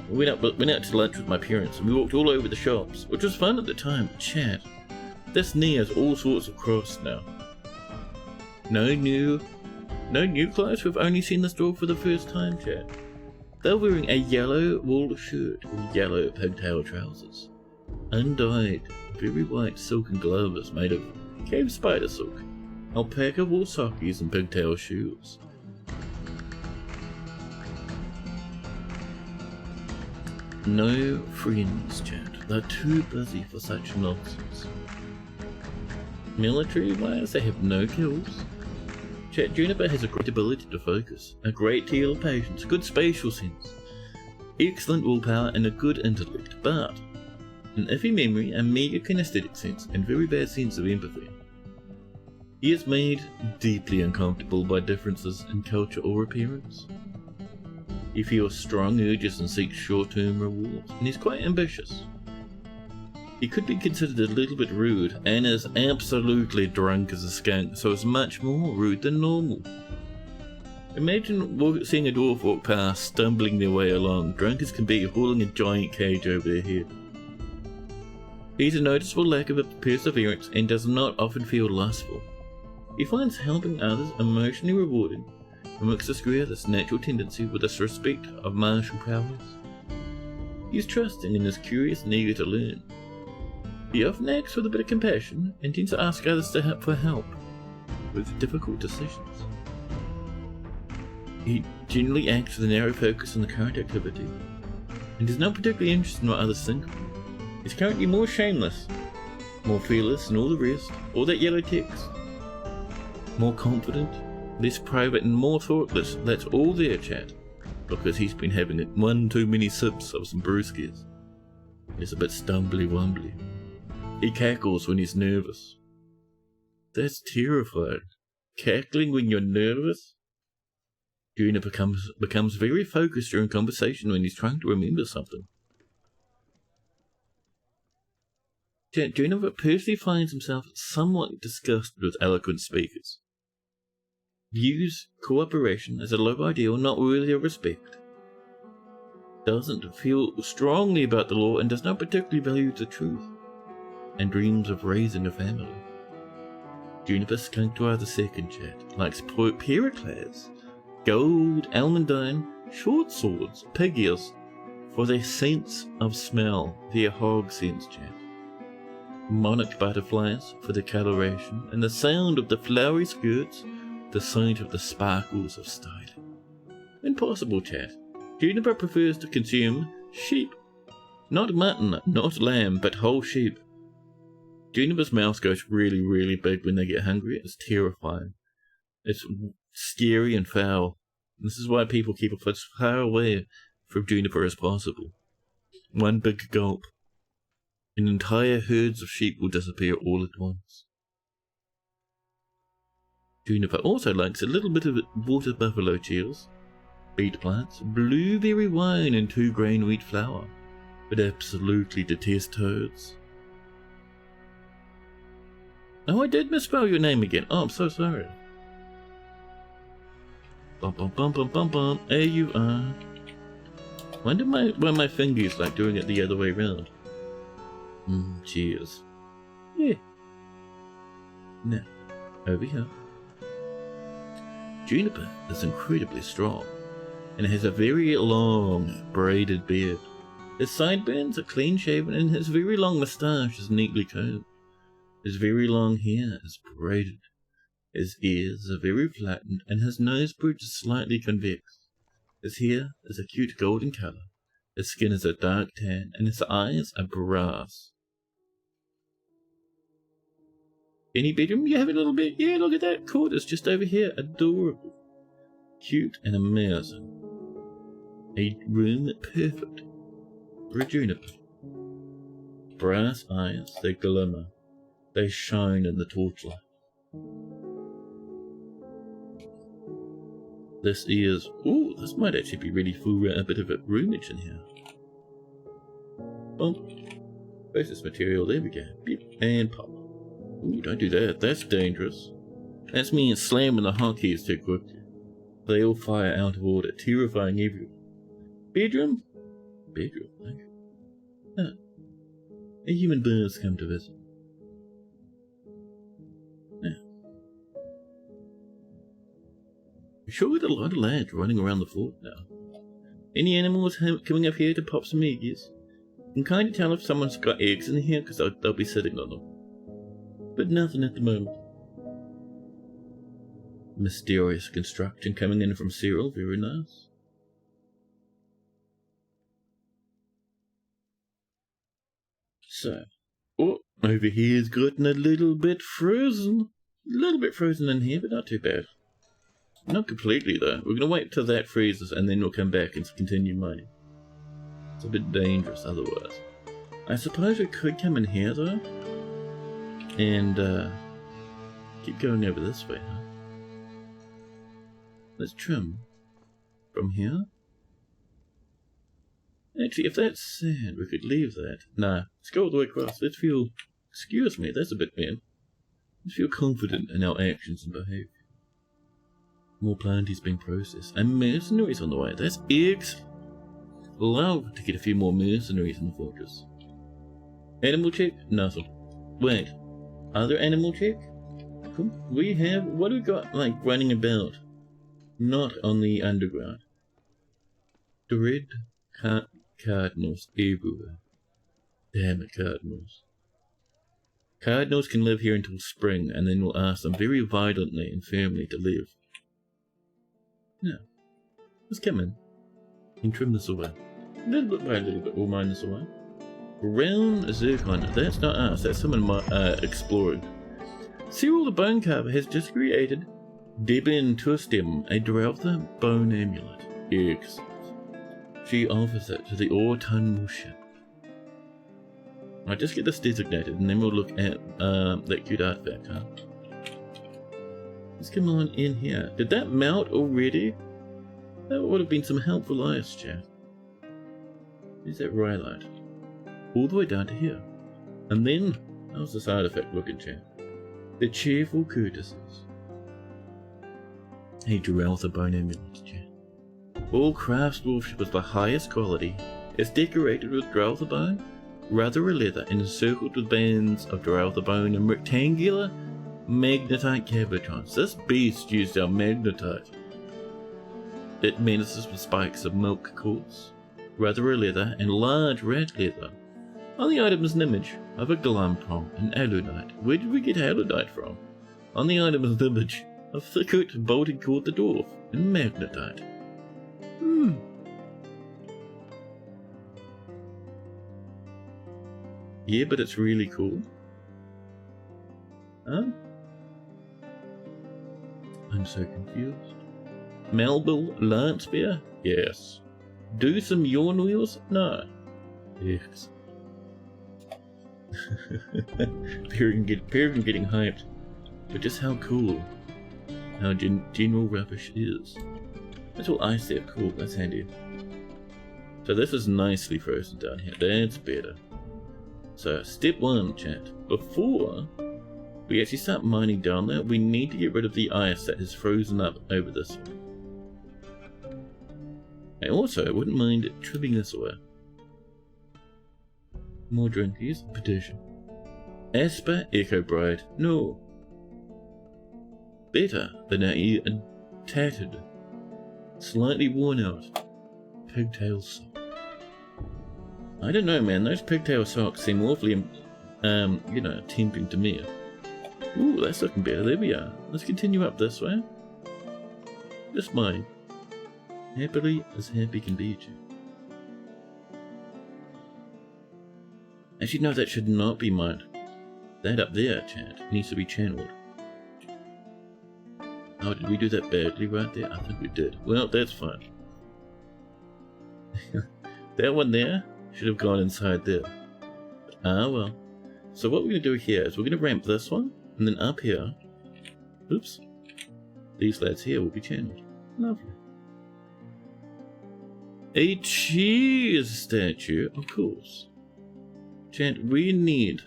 Went out to lunch with my parents and we walked all over the shops, which was fun at the time. Chat. This knee has all sorts of cross now. No new clothes. We've only seen this dwarf for the first time, chat. They're wearing a yellow wool shirt with yellow pigtail trousers. Undyed, very white silken gloves made of cave spider silk. Alpaca wool sockies and pigtail shoes. No friends, chat. They're too busy for such nonsense. Military-wise, they have no kills. Chat Juniper has a great ability to focus, a great deal of patience, good spatial sense, excellent willpower and a good intellect, but an iffy memory, a meager kinesthetic sense, and very bad sense of empathy. He is made deeply uncomfortable by differences in culture or appearance. He feels strong urges and seeks short-term rewards, and he's quite ambitious. He could be considered a little bit rude, and is absolutely drunk as a skunk, so is much more rude than normal. Imagine seeing a dwarf walk past, stumbling their way along, drunk as can be, hauling a giant cage over their head. He's a noticeable lack of perseverance and does not often feel lustful. He finds helping others emotionally rewarding and works to square this natural tendency with this respect of martial powers. He is trusting and is curious and eager to learn. He often acts with a bit of compassion and tends to ask others for help with difficult decisions. He generally acts with a narrow focus on the current activity and is not particularly interested in what others think. He's currently more shameless, more fearless and all the rest, all that yellow text. More confident, less private and more thoughtless, that's all there, chat. Because he's been having one too many sips of some brewskis. He's a bit stumbly-wumbly. He cackles when he's nervous. That's terrifying. Cackling when you're nervous? Juniper becomes very focused during conversation when he's trying to remember something. Juniper personally finds himself somewhat disgusted with eloquent speakers. Views cooperation as a low ideal not worthy of respect. Doesn't feel strongly about the law and does not particularly value the truth. And dreams of raising a family. Juniper Skunkdweller II chat likes Pericles, gold, almondine, short swords, pig ears, for their sense of smell via hog sense chat. Monarch butterflies for their coloration, and the sound of the flowery skirts, the sight of the sparkles of styling. Impossible chat. Juniper prefers to consume sheep. Not mutton, not lamb, but whole sheep. Juniper's mouth goes really, really big when they get hungry. It's terrifying. It's scary and foul. This is why people keep as far away from Juniper as possible. One big gulp, and entire herds of sheep will disappear all at once. Juniper also likes a little bit of water buffalo chills, beet plants, blueberry wine, and 2-grain wheat flour, but absolutely detests toads. Oh, I did misspell your name again. Oh, I'm so sorry. Bum bum bum bum bum bum. A-U-R. Wonder why my finger's like doing it the other way around. Cheers. Yeah. Now, over here. Juniper is incredibly strong, and has a very long, braided beard. His sideburns are clean-shaven, and his very long moustache is neatly combed. His very long hair is braided. His ears are very flattened, and his nose bridge is slightly convex. His hair is a cute golden color. His skin is a dark tan, and his eyes are brass. Any bedroom you have a little bit? Yeah, look at that. Court is just over here. Adorable. Cute and amazing. A room perfect for a Juniper. Brass eyes, they glimmer. They shine in the torchlight. This is... Ooh, this might actually be ready for a bit of a roomage in here. Bump. Process material, there we go. Beep, and pop. Ooh, don't do that. That's dangerous. That's me slamming the hotkeys too quickly. They all fire out of order, terrifying everyone. Bedroom? Bedroom, thank you. A human beings come to visit. Now. I'm sure there's a lot of lads running around the fort now. Any animals coming up here to pop some eggs? You can kind of tell if someone's got eggs in here because they'll be sitting on them. But nothing at the moment. Mysterious construction coming in from Cyril, very nice. So, oh, over here's gotten a little bit frozen. A little bit frozen in here, but not too bad. Not completely though. We're going to wait till that freezes and then we'll come back and continue mining. It's a bit dangerous otherwise. I suppose we could come in here though. And keep going over this way, huh? Let's trim from here. Actually, if that's sand, we could leave that. Nah, let's go all the way across. Let's feel... Excuse me, that's a bit mean. Let's feel confident in our actions and behavior. More planties being processed. And mercenaries on the way. That's excellent. Love to get a few more mercenaries in the fortress. Animal check? Nothing. Wait. Other animal check? Cool. We have... What do we got, like, running about? Not on the underground. The red cardinals everywhere. Damn it, cardinals. Cardinals can live here until spring, and then we'll ask them very violently and firmly to leave. Now, let's come in and trim this away. A little bit by a little bit, we'll mine this away. Brown zircon, that's not us, that's someone exploring. Cyril the Bone Carver has just created Debin Tustim, a Dwarf bone amulet. Excellent. She offers it to the Ortun ship. I'll just get this designated and then we'll look at that cute artifact, huh? Let's come on in here. Did that melt already? That would have been some helpful ice, chat. Where's that rhyolite? All the way down to here. And then, how's this artifact looking, chat? The cheerful courtesies. Hey, Dwarf bone amulet, chat. All crafts worship is the highest quality. It's decorated with Dwarf bone, rather a leather, encircled with bands of Dwarf bone and rectangular magnetite cabochons. This beast used our magnetite. It menaces with spikes of milk quartz, rather a leather, and large red leather. On the item is an image of a glamprong and alunite. Where did we get alunite from? On the item is an image of thicket bolted cord the dwarf and magnetite. Yeah, but it's really cool. Huh? I'm so confused. Malbil lance spear? Yes. Do some yawn wheels? No. Yes. Peregrine getting hyped. But just how cool. How general rubbish is. That's all I said. Cool, that's handy. So this is nicely frozen down here. That's better. So step 1, chat. Before we actually start mining down there, we need to get rid of the ice that has frozen up over this one. And also, I wouldn't mind trimming this away. More drinkies. Petition. Esper Echo Bride. No. Better than a tattered, slightly worn out pigtail sock. I don't know, man. Those pigtail socks seem awfully, tempting to me. Ooh, that's looking better. There we are. Let's continue up this way. Just mine. Happily as happy can be, Jack. Actually, no, that should not be mine. That up there, chat, needs to be channeled. Oh, did we do that badly right there? I think we did. Well, that's fine. That one there should have gone inside there. Ah, well. So what we're going to do here is we're going to ramp this one, and then up here, oops, these lads here will be channeled. Lovely. A cheese statue, of course. Chat, we need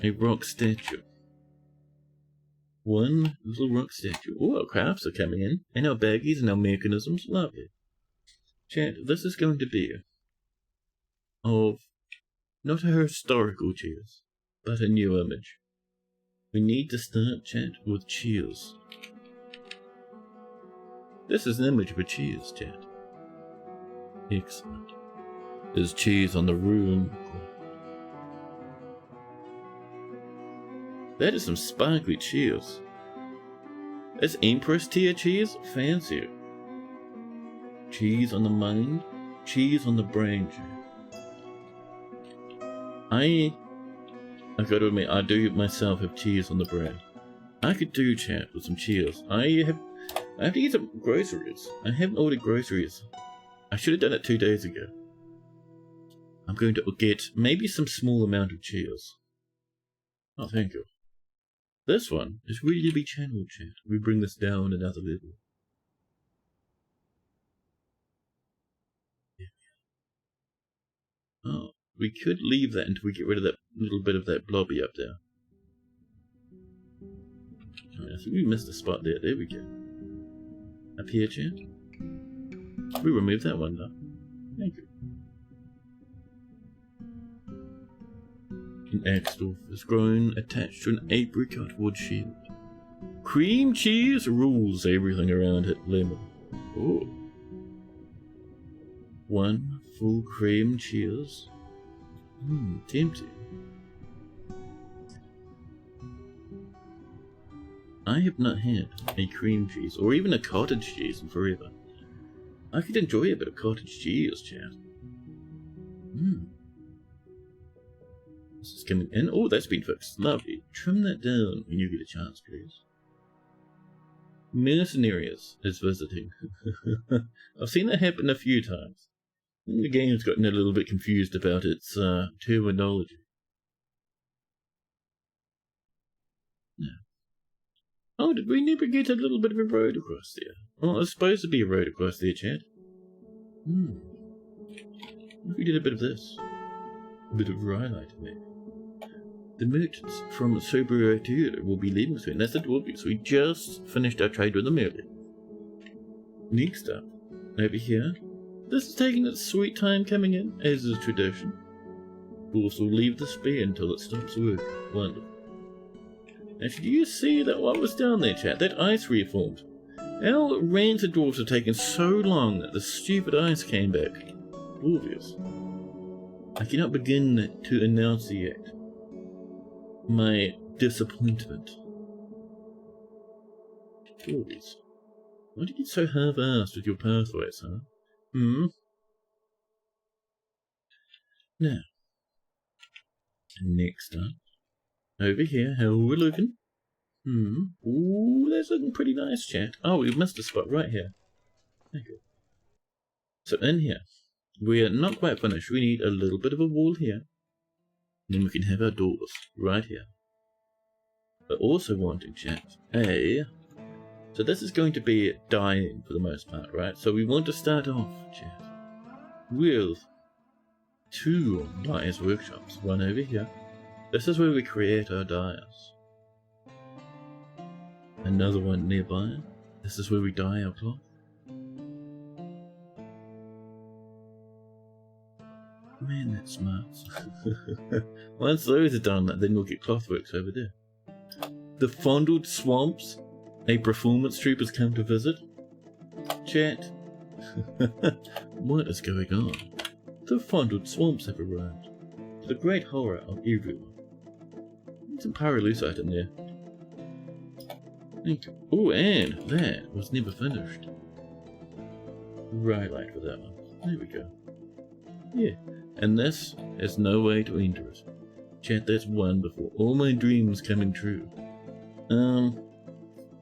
a rock statue. One little rock statue. Oh, our crafts are coming in, and our baggies and our mechanisms. Lovely. Chat, this is going to be of not a historical cheers, but a new image. We need to start, chat, with cheers. This is an image of a cheers, chat. Excellent. There's cheese on the room. That is some sparkly cheese. That's Empress tier cheese? Fancy. Cheese on the mind, cheese on the brain. I gotta admit, I do myself have cheese on the brain. I could do, chat, with some cheese. I have to get some groceries. I haven't ordered groceries. I should have done it 2 days ago. I'm going to get maybe some small amount of cheese. Oh, thank you. This one is really to be channeled, chat. We bring this down another level. Yeah. Oh, we could leave that until we get rid of that little bit of that blobby up there. I think we missed a spot there. There we go. Up here, chat. We removed that one, though. Thank you. An axe dwarf is grown attached to an apricot wood shield. Cream cheese rules everything around it. Lemon. Oh. One full cream cheese. Tempting. I have not had a cream cheese or even a cottage cheese in forever. I could enjoy a bit of cottage cheese, chat. This is coming in. Oh, that's been fixed. Lovely. Trim that down when you get a chance, please. Mercenaries is visiting. I've seen that happen a few times. The game's gotten a little bit confused about its terminology. Oh, did we never get a little bit of a road across there? Well, it's supposed to be a road across there, chat. What if we did a bit of this? A bit of rhyolite, maybe. The merchants from Soberia will be leaving soon. That's the dwarves. We just finished our trade with them earlier. Next up, over here. This is taking its sweet time coming in, as is tradition. Dwarves will leave the spear until it stops working. Wonderful. Now, did you see that what was down there, chat? That ice reformed. Our rancid dwarves have taken so long that the stupid ice came back. Dwarvius. I cannot begin to enunciate my disappointment. Dwarvies. Why do you get so half-assed with your pathways, huh? Now, next up, over here, how we're looking? Ooh, that's looking pretty nice, chat. Oh, we've missed a spot right here. Thank you. So in here, we are not quite finished. We need a little bit of a wall here. And then we can have our doors right here. But also wanting, chat, so this is going to be dying for the most part, right? So we want to start off, chat, with 2 dyers workshops. One over here. This is where we create our dyers. Another one nearby. This is where we dye our cloth. Man, that's smart. Once those are done, then we'll get clothworks over there. The fondled swamps. A performance troupe has come to visit. Chat. What is going on? The fondled swamps have arrived. To the great horror of everyone. There's some pyrolusite in there. Thank you. Oh, and that was never finished. Rhyolite for that one. There we go. Yeah. And this has no way to enter it. Chat, that's wonderful. All my dreams coming true.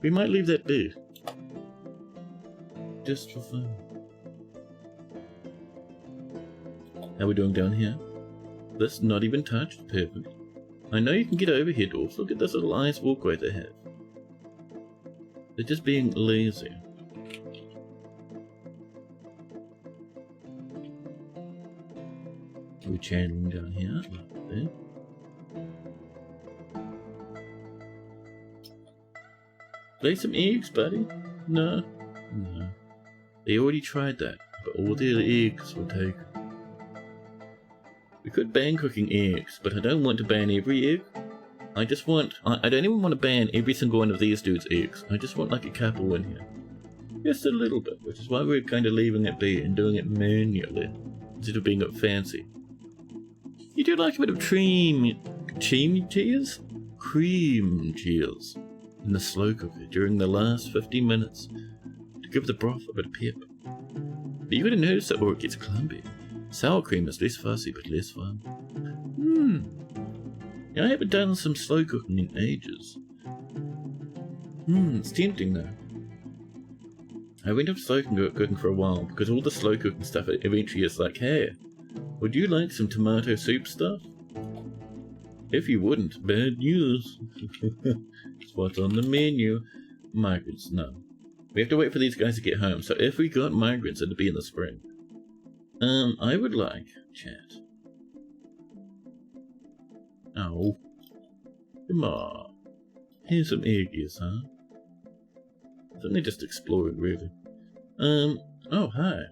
We might leave that be. Just for fun. How are we doing down here? This not even touched. Perfect. I know you can get over here, dwarfs. Look at this little ice walkway they have. They're just being lazy. We're channeling down here, like there. Lay some eggs, buddy. No. They already tried that, but all their eggs were taken. We could ban cooking eggs, but I don't want to ban every egg. I don't even want to ban every single one of these dudes' eggs. I just want like a couple in here. Just a little bit, which is why we're kind of leaving it be and doing it manually, instead of being fancy. You do like a bit of cream cheese? Cream cheese. In the slow cooker during the last 15 minutes to give the broth a bit of pep. But you gotta notice that or it gets clumpy. Sour cream is less fussy but less fun. I haven't done some slow cooking in ages. It's tempting though. I went off slow cooking for a while because all the slow cooking stuff eventually is like, hey, would you like some tomato soup stuff? If you wouldn't, bad news. It's what's on the menu. Migrants, no. We have to wait for these guys to get home, so if we got migrants, it'd be in the spring. I would like, chat. Oh. Come on. Here's some eggies, huh? They're just exploring, really. Oh, hi.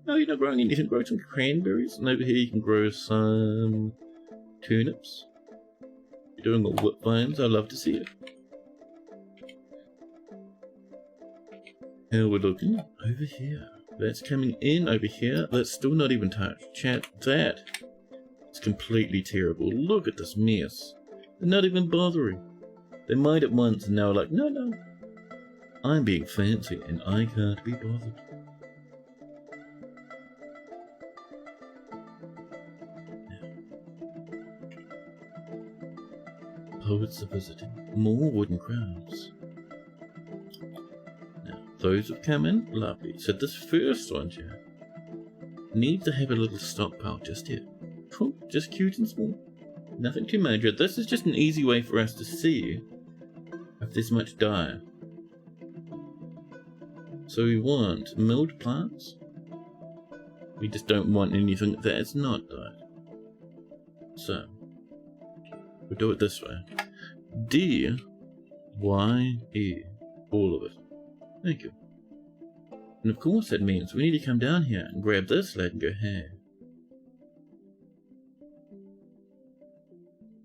Oh, you're not growing anything. Grow some cranberries, and over here you can grow some turnips. You're doing all whip vines. I love to see it. How we're looking over here. That's coming in over here. That's still not even touched. Chat, that is completely terrible. Look at this mess. They're not even bothering. They might at once and now like, no. I'm being fancy and I can't be bothered. Poets are visiting. More wooden crowds. Now, those have come in. Lovely. So this first one here needs to have a little stockpile just here. Cool. Just cute and small. Nothing too major. This is just an easy way for us to see a If there's much dye. So we want milled plants. We just don't want anything that is not dyed. So we'll do it this way. D, Y, E. All of it. Thank you. And of course that means we need to come down here and grab this lad and go, hey.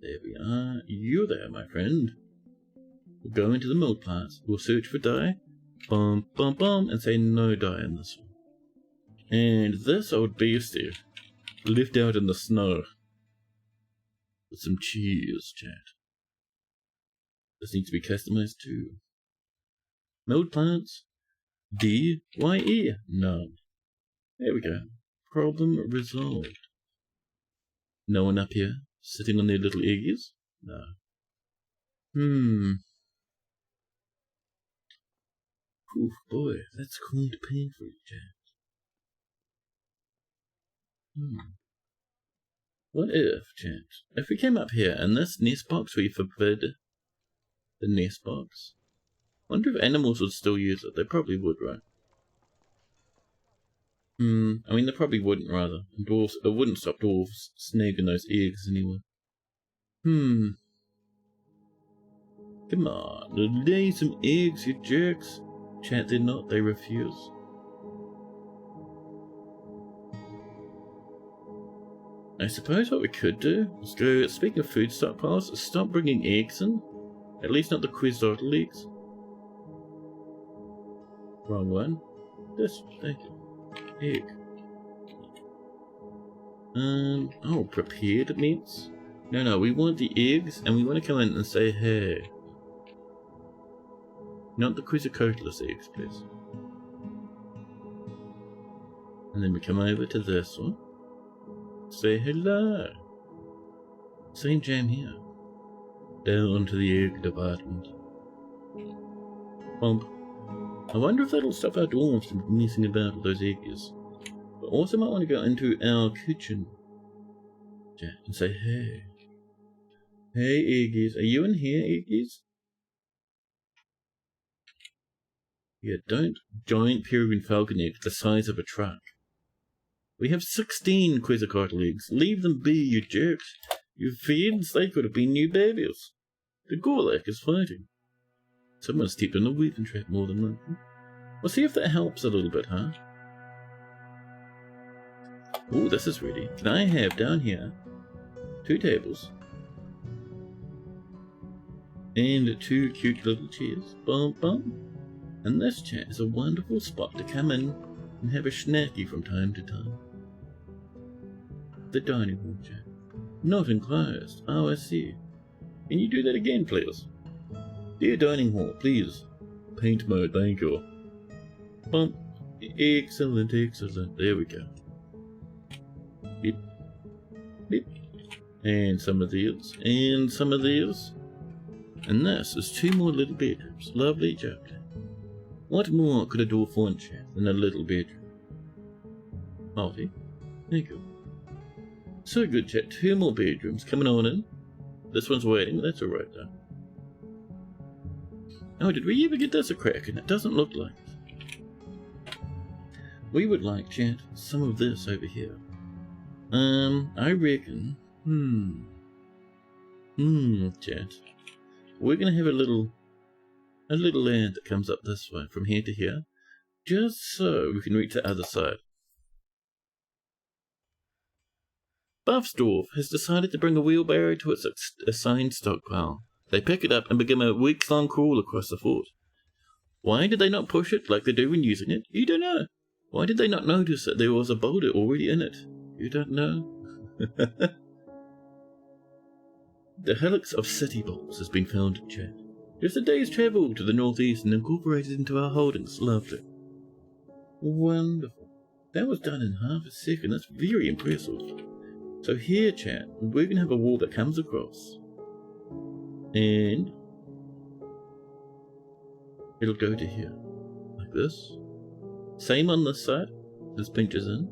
There we are. You there, my friend. We'll go into the milled plants. We'll search for dye. Bum, bum, bum. And say no dye in this one. And this old beastie left out in the snow. With some cheese, chat. This needs to be customized too. Milled plants. D, Y, E. None. There we go. Problem resolved. No one up here sitting on their little eggies? No. Oof, boy, that's quite painful, Jack. What if, chat, if we came up here and this nest box we forbid the nest box? Wonder if animals would still use it. They probably would, right? I mean, they probably wouldn't, rather. Dwarves, it wouldn't stop dwarves snagging those eggs anyway. Come on, lay some eggs, you jerks. Chat, they're not, they refuse. I suppose what we could do is go, speaking of food stockpiles, stop bringing eggs in. At least not the quizzardle eggs. Wrong one. This one, thank you. Egg. Oh, prepared meats? No, we want the eggs, and we want to come in and say, hey. Not the quizzicotless eggs, please. And then we come over to this one. Say hello. Same jam here. Down to the egg department. Bump. I wonder if that'll stop our dwarves from messing about with those eggs. But also might want to go into our kitchen. Jack, and say, hey. Hey, eggies. Are you in here, eggies? Yeah, don't giant peregrine falcon eggs the size of a truck. We have 16 quizzicotless eggs. Leave them be, you jerks. You fiends, they could have been new babies. The Gorlak is fighting. Someone's stepped in a weapon trap more than likely. We'll see if that helps a little bit, huh? Ooh, this is ready. Can I have down here 2 tables and 2 cute little chairs? Bum bum. And this chair is a wonderful spot to come in and have a snacky from time to time. The dining hall chair. Not enclosed. Oh, I see. Can you do that again, please? Dear dining hall, please. Paint mode, thank you. Bump. Excellent, excellent. There we go. Beep. Beep. And some of these. And some of these. And this is 2 more little bedrooms. Lovely joke. What more could a dwarf want, chat, than a little bedroom? Marty, thank you. So good, chat. 2 more bedrooms coming on in. This one's waiting, but that's alright though. Oh, did we ever get this a crack? And it doesn't look like it. We would like, chat, some of this over here. I reckon. Chat. We're gonna have a little land that comes up this way, from here to here, just so we can reach the other side. Buff's dwarf has decided to bring a wheelbarrow to its assigned stockpile. They pick it up and begin a weeks-long crawl across the fort. Why did they not push it like they do when using it? You don't know. Why did they not notice that there was a boulder already in it? You don't know. The helix of city bolts has been found in chat. Just a day's travel to the northeast and incorporated into our holdings. Lovely. Wonderful. That was done in half a second. That's very impressive. So here, chat, we're going to have a wall that comes across. And it'll go to here. Like this. Same on this side. This pinches in.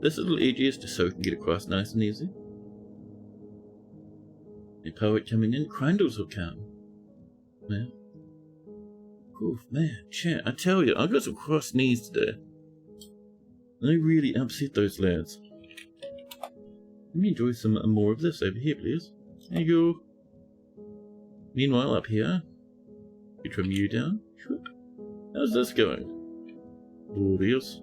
This little edge is just so we can get across nice and easy. A poet coming in. Crandles will come. Man. Oof, man, chat, I tell you, I got some crossed knees today. I really upset those lads. Let me enjoy some more of this over here, please. There you go. Meanwhile, up here, we trim you down. How's this going? Glorious.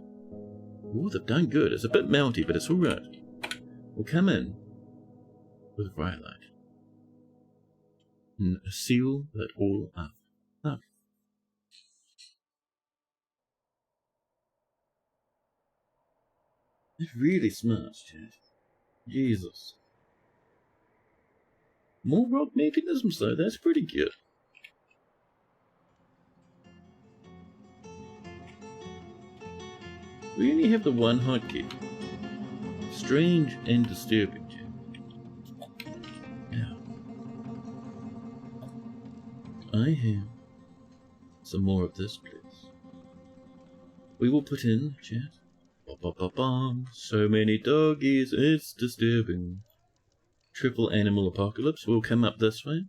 Oh, they've done good. It's a bit melty, but it's alright. We'll come in with a bright light and seal that all up. Look. It's really smart, chat. Jesus. More rock mechanisms though, that's pretty good. We only have the one hotkey. Strange and disturbing, chat. Now, I have some more of this, please. We will put in, chat. So many doggies, it's disturbing. Triple animal apocalypse will come up this way.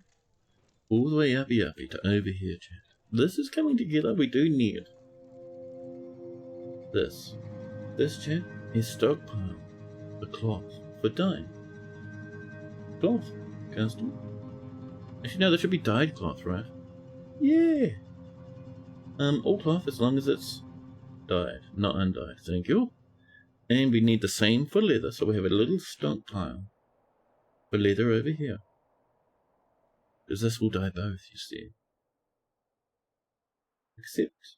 All the way uppy to over here, chat. This is coming together, we do need this. This, chat, is stockpile. The cloth for dyeing. Cloth, custom. Actually, no, that should be dyed cloth, right? Yeah. All cloth as long as it's dyed, not undyed. Thank you. And we need the same for leather, so we have a little stockpile for leather over here. Because this will dye both, you see. Except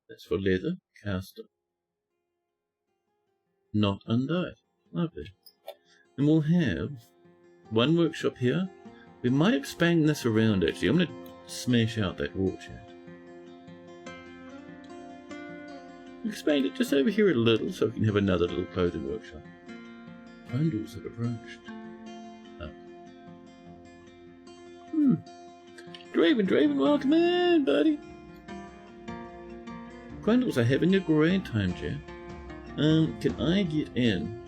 that's for leather, custom. Not undyed. Lovely. And we'll have one workshop here. We might expand this around actually. I'm going to smash out that wall, chat. Expand it just over here a little so we can have another little clothing workshop. Grundles have approached. Oh. Draven, welcome in, buddy. Grundles are having a great time, chat. Can I get in?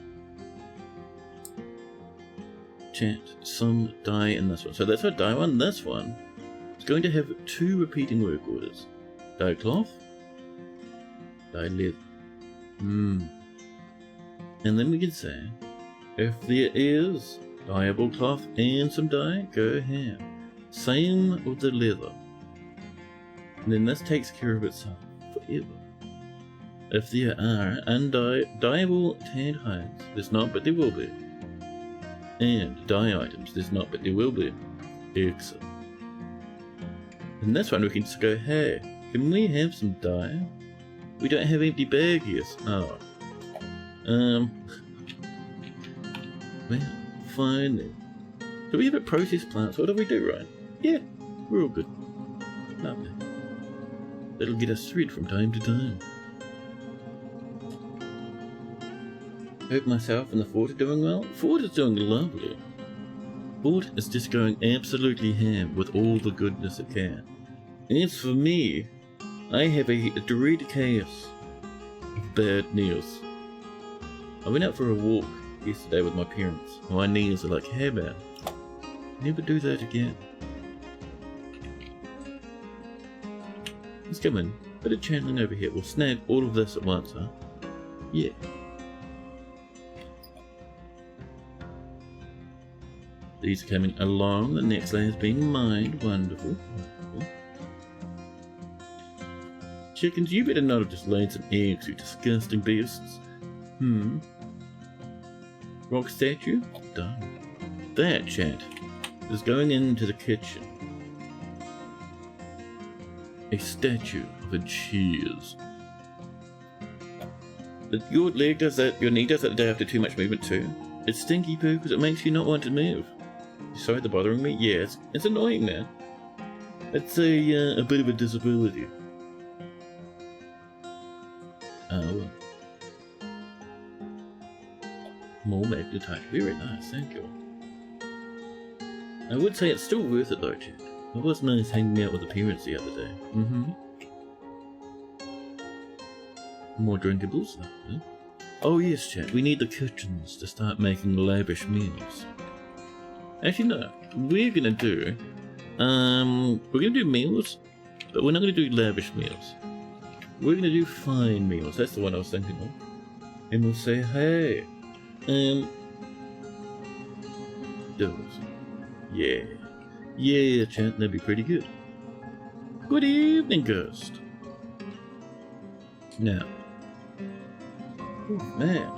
Chat, some dye in this one. So that's our dye one. This one is going to have 2 repeating work orders. Dye cloth. Dye leather. And then we can say, if there is dyeable cloth and some dye, go ahead. Same with the leather. And then this takes care of itself forever. If there are dyeable tanned hides, there's not, but there will be. And dye items, there's not, but there will be. Excellent. And this one we can just go, hey, can we have some dye? We don't have empty baggies. Oh. Well, fine then. Do we have a process plant? What do we do, right? Yeah, we're all good. Lovely. That'll get us thread from time to time. Hope myself and the fort are doing well. Fort is doing lovely. Fort is just going absolutely ham with all the goodness it can. And as for me, I have a dread chaos of bad news. I went out for a walk yesterday with my parents. My knees are like, hey man, never do that again. Let's come in. Bit of channeling over here. We'll snag all of this at once, huh? Yeah. These are coming along. The next layer is being mined. Wonderful. Wonderful. Chickens, you better not have just laid some eggs, you disgusting beasts. Rock statue? Done. That, chat, is going into the kitchen. A statue of a cheese. But your leg does that, your knee does that the day after too much movement too. It's stinky poo because it makes you not want to move. You sorry they're bothering me? Yeah, it's annoying, man. It's a bit of a disability. Oh well. More magnetite. Very nice, thank you. I would say it's still worth it though, chat. It was nice hanging out with the parents the other day. More drinkables, huh? Oh yes, chat, we need the kitchens to start making lavish meals. Actually no, we're gonna do We're gonna do meals, but we're not gonna do lavish meals. We're gonna do fine meals. That's the one I was thinking of. And we'll say, hey, those. Yeah. Yeah, chat, that'd be pretty good. Good evening, Ghost. Now. Oh, man.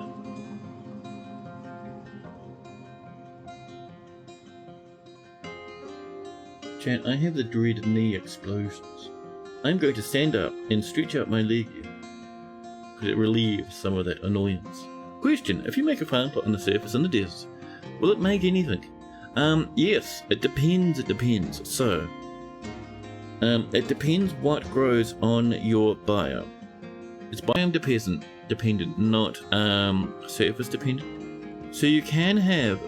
Chat, I have the dreaded knee explosions. I'm going to stand up and stretch out my leg here, because it relieves some of that annoyance. Question, if you make a farm plot on the surface in the desert, will it make anything? Yes, it depends. So, it depends what grows on your biome. It's biome dependent, not surface dependent. So you can have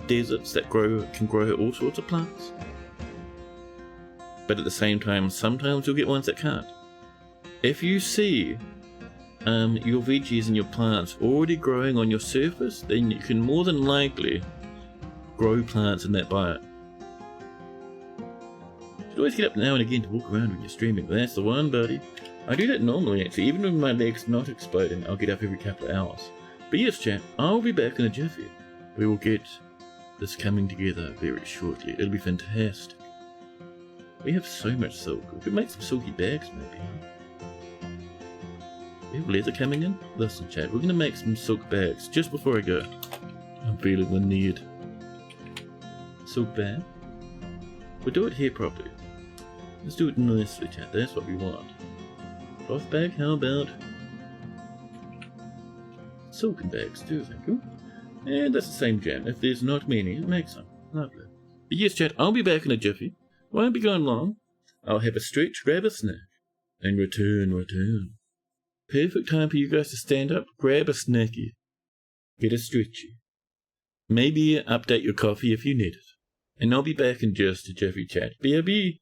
deserts that can grow all sorts of plants, but at the same time, sometimes you'll get ones that can't. If you see your veggies and your plants already growing on your surface, then you can more than likely grow plants in that biome. You should always get up now and again to walk around when you're streaming. That's the one, buddy. I do that normally, actually. Even when my leg's not exploding, I'll get up every couple of hours. But yes, chat, I'll be back in a jiffy. We will get this coming together very shortly. It'll be fantastic. We have so much silk. We could make some silky bags, maybe. We have leather coming in? Listen, chat, we're going to make some silk bags just before I go. I'm feeling the need. Silk bag? We'll do it here properly. Let's do it nicely, chat. That's what we want. Cloth bag, how about silken bags too, thank you. And that's the same jam. If there's not many, it makes some. Lovely. But yes, chat, I'll be back in a jiffy. Won't be gone long. I'll have a stretch, grab a snack, and return. Perfect time for you guys to stand up, grab a snacky, get a stretchy. Maybe update your coffee if you need it. And I'll be back in just a jiffy, chat. B.I.B.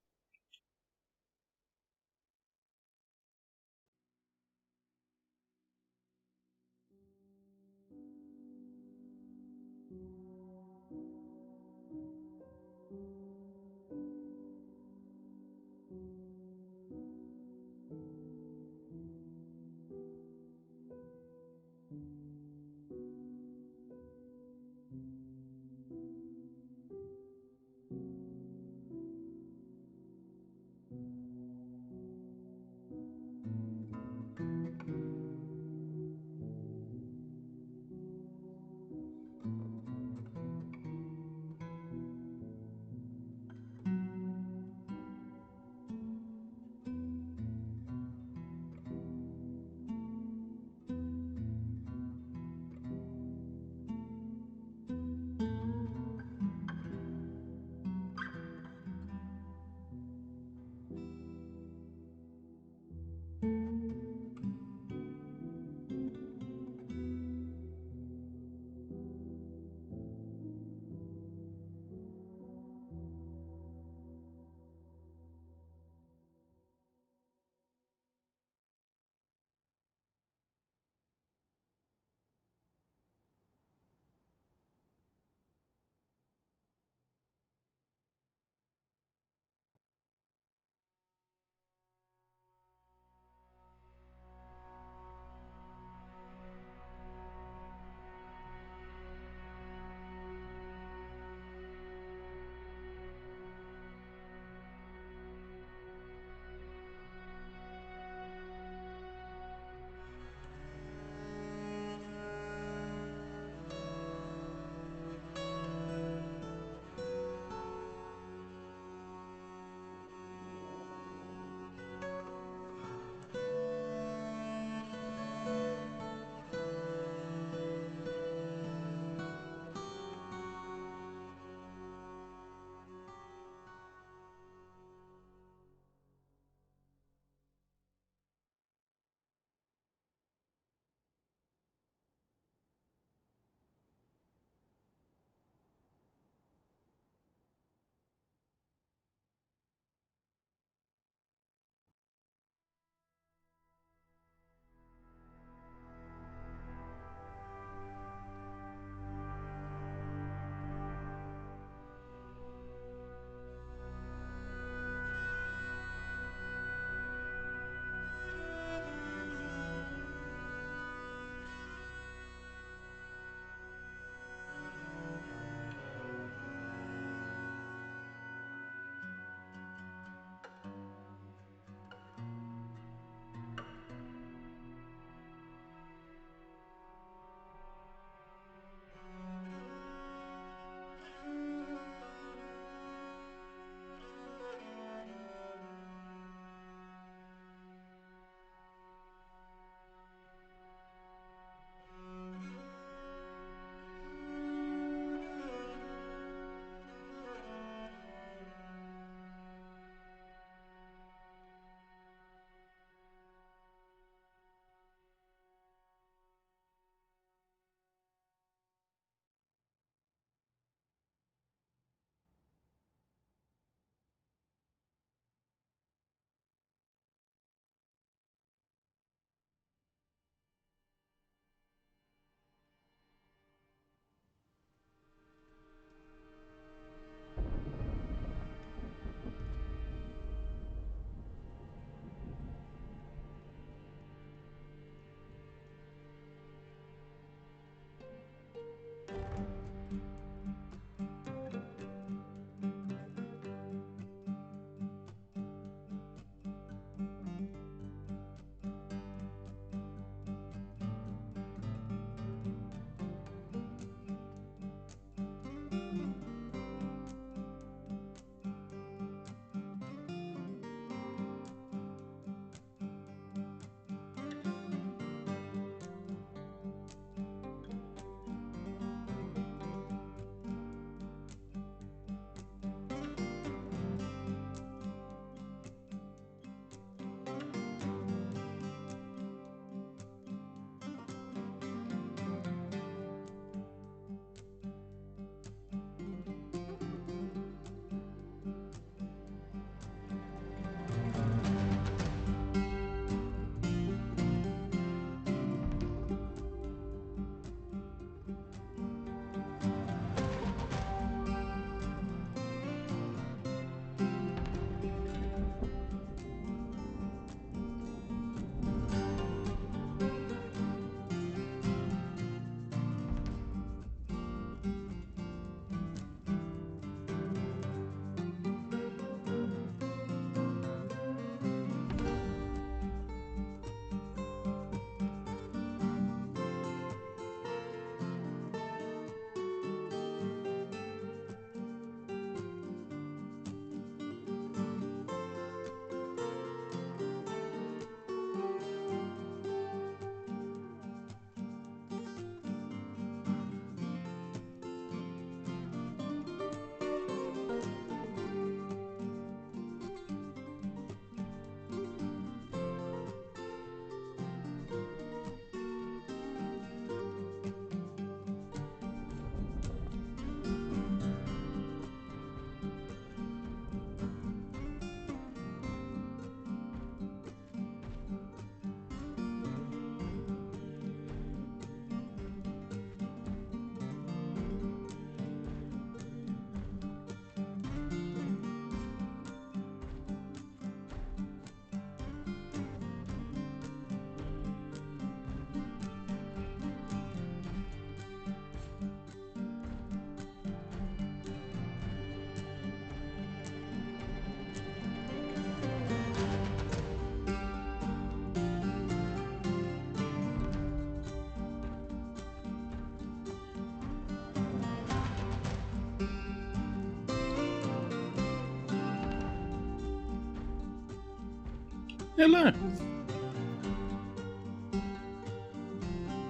Hello.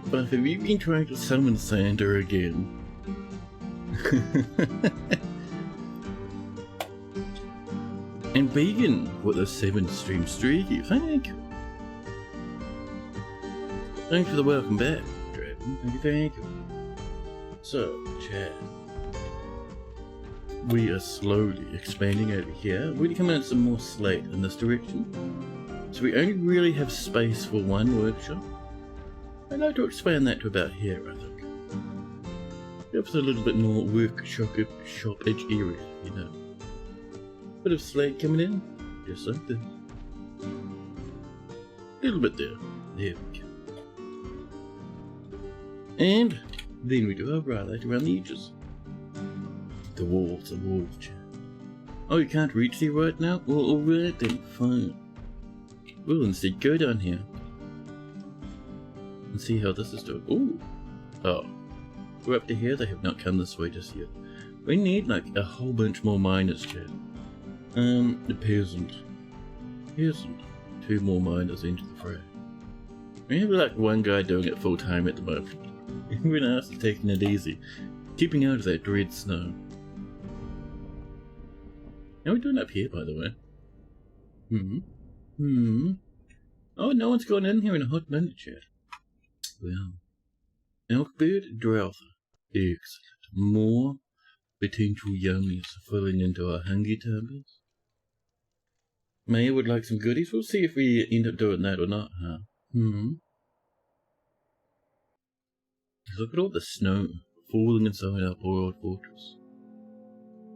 But have you been trying to summon Santa again? And Vegan with a 7-stream streaky, thank you. Thanks for the welcome back, Dragon. Thank you. So, chat. We are slowly expanding over here. We're coming out some more slate in this direction. So we only really have space for one workshop. I'd like to expand that to about here, I think. Give us a little bit more workshop-ish area, you know. Bit of slate coming in, just like this. A little bit there. There we go. And then we do our highlight around the edges. The walls, chat. Oh, you can't reach here right now? Well, alright then, fine. We'll instead go down here and see how this is doing. Ooh! Oh. We're up to here, they have not come this way just yet. We need like a whole bunch more miners, chat. The peasant. 2 more miners into the fray. We have like one guy doing it full time at the moment. Everyone else is taking it easy, keeping out of that dread snow. How are we doing up here, by the way? Oh, no one's gone in here in a hot minute, chat. Well, Locklaboured, Dwarf. Excellent. More potential yummies filling into our hungry tummies. Maya would like some goodies. We'll see if we end up doing that or not, huh? Look at all the snow falling inside our poor old fortress.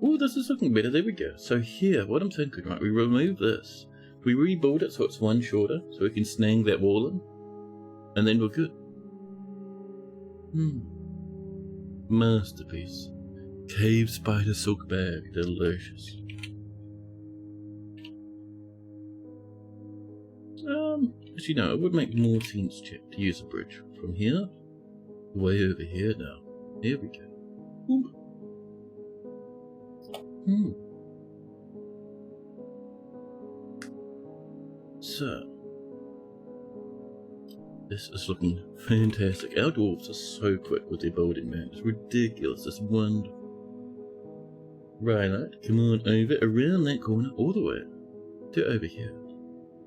Oh, this is looking better. There we go. So here, what I'm thinking, right, we remove this. We rebuild it so it's one shorter, so we can snag that wall in. And then we're good. Masterpiece. Cave spider silk bag. Delicious. Actually no, it would make more sense, chat, to use a bridge from here. Way over here now. There we go. Ooh. So, this is looking fantastic. Our dwarves are so quick with their building, man. It's ridiculous. It's wonderful. Right, come on over around that corner all the way to over here.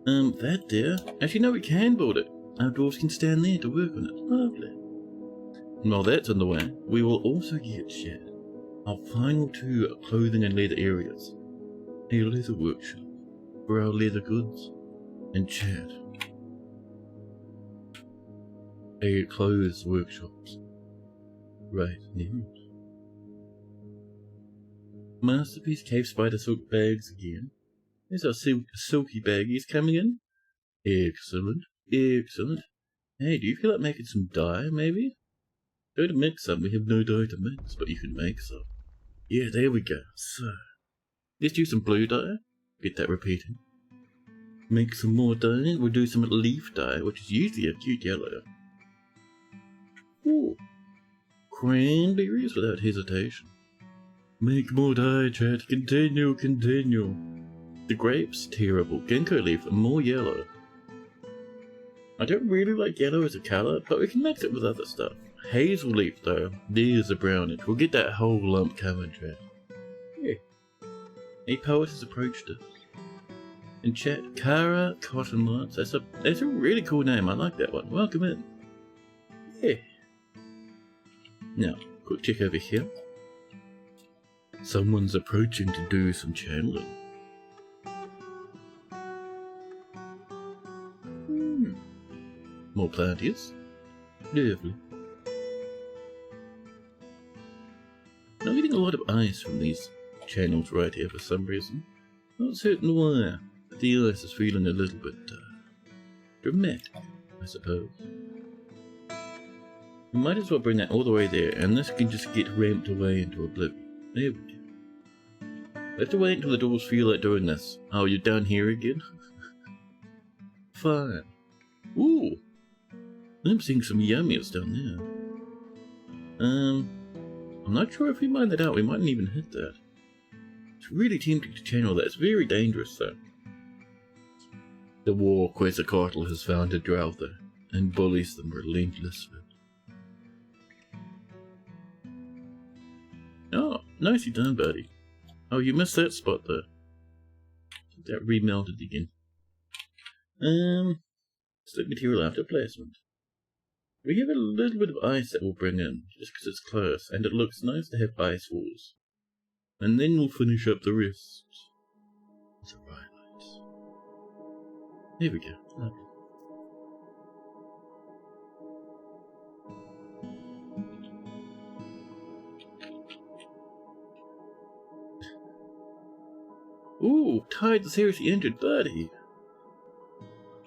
That there. Actually, no, we can build it. Our dwarves can stand there to work on it. Lovely. And while that's on the way, we will also get shed. Our final 2 clothing and leather areas. A leather workshop for our leather goods. And chat. A clothes workshops. Right, yeah. Masterpiece cave spider silk bags again. There's our silky baggies coming in. Excellent, excellent. Hey, do you feel like making some dye, maybe? Go to make some, we have no dye to mix, but you can make some. Yeah, there we go. So, let's do some blue dye. Get that repeating. Make some more dye. We'll do some leaf dye, which is usually a cute yellow. Ooh. Cranberries without hesitation. Make more dye, chat. Continue, continue. The grapes, terrible. Ginkgo leaf, more yellow. I don't really like yellow as a colour, but we can mix it with other stuff. Hazel leaf, though. There's a brownish. We'll get that whole lump coming, chat. Yeah. A poet has approached us. And chat, Kara Cotton Lights. That's a really cool name. I like that one. Welcome in. Yeah. Now, quick check over here. Someone's approaching to do some channeling. More plantiers. Lovely. I'm getting a lot of ice from these channels right here for some reason. Not certain why. The ice is feeling a little bit dramatic, I suppose. We might as well bring that all the way there, and this can just get ramped away into oblivion. There we go. We have to wait until the dwarves feel like doing this. Oh, you're down here again? Fine. Ooh! I'm seeing some yummies down there. I'm not sure if we mine that out. We mightn't even hit that. It's really tempting to channel that. It's very dangerous though. The war Quetzalcoatl has found a Drouther and bullies them relentlessly. Oh, nicely done, buddy. Oh, you missed that spot though. That remelted again. Slip material after placement. We have a little bit of ice that we'll bring in, just because it's close, and it looks nice to have ice walls. And then we'll finish up the rest. With a rhyolite. Here we go. Lovely. Ooh, tide seriously injured buddy.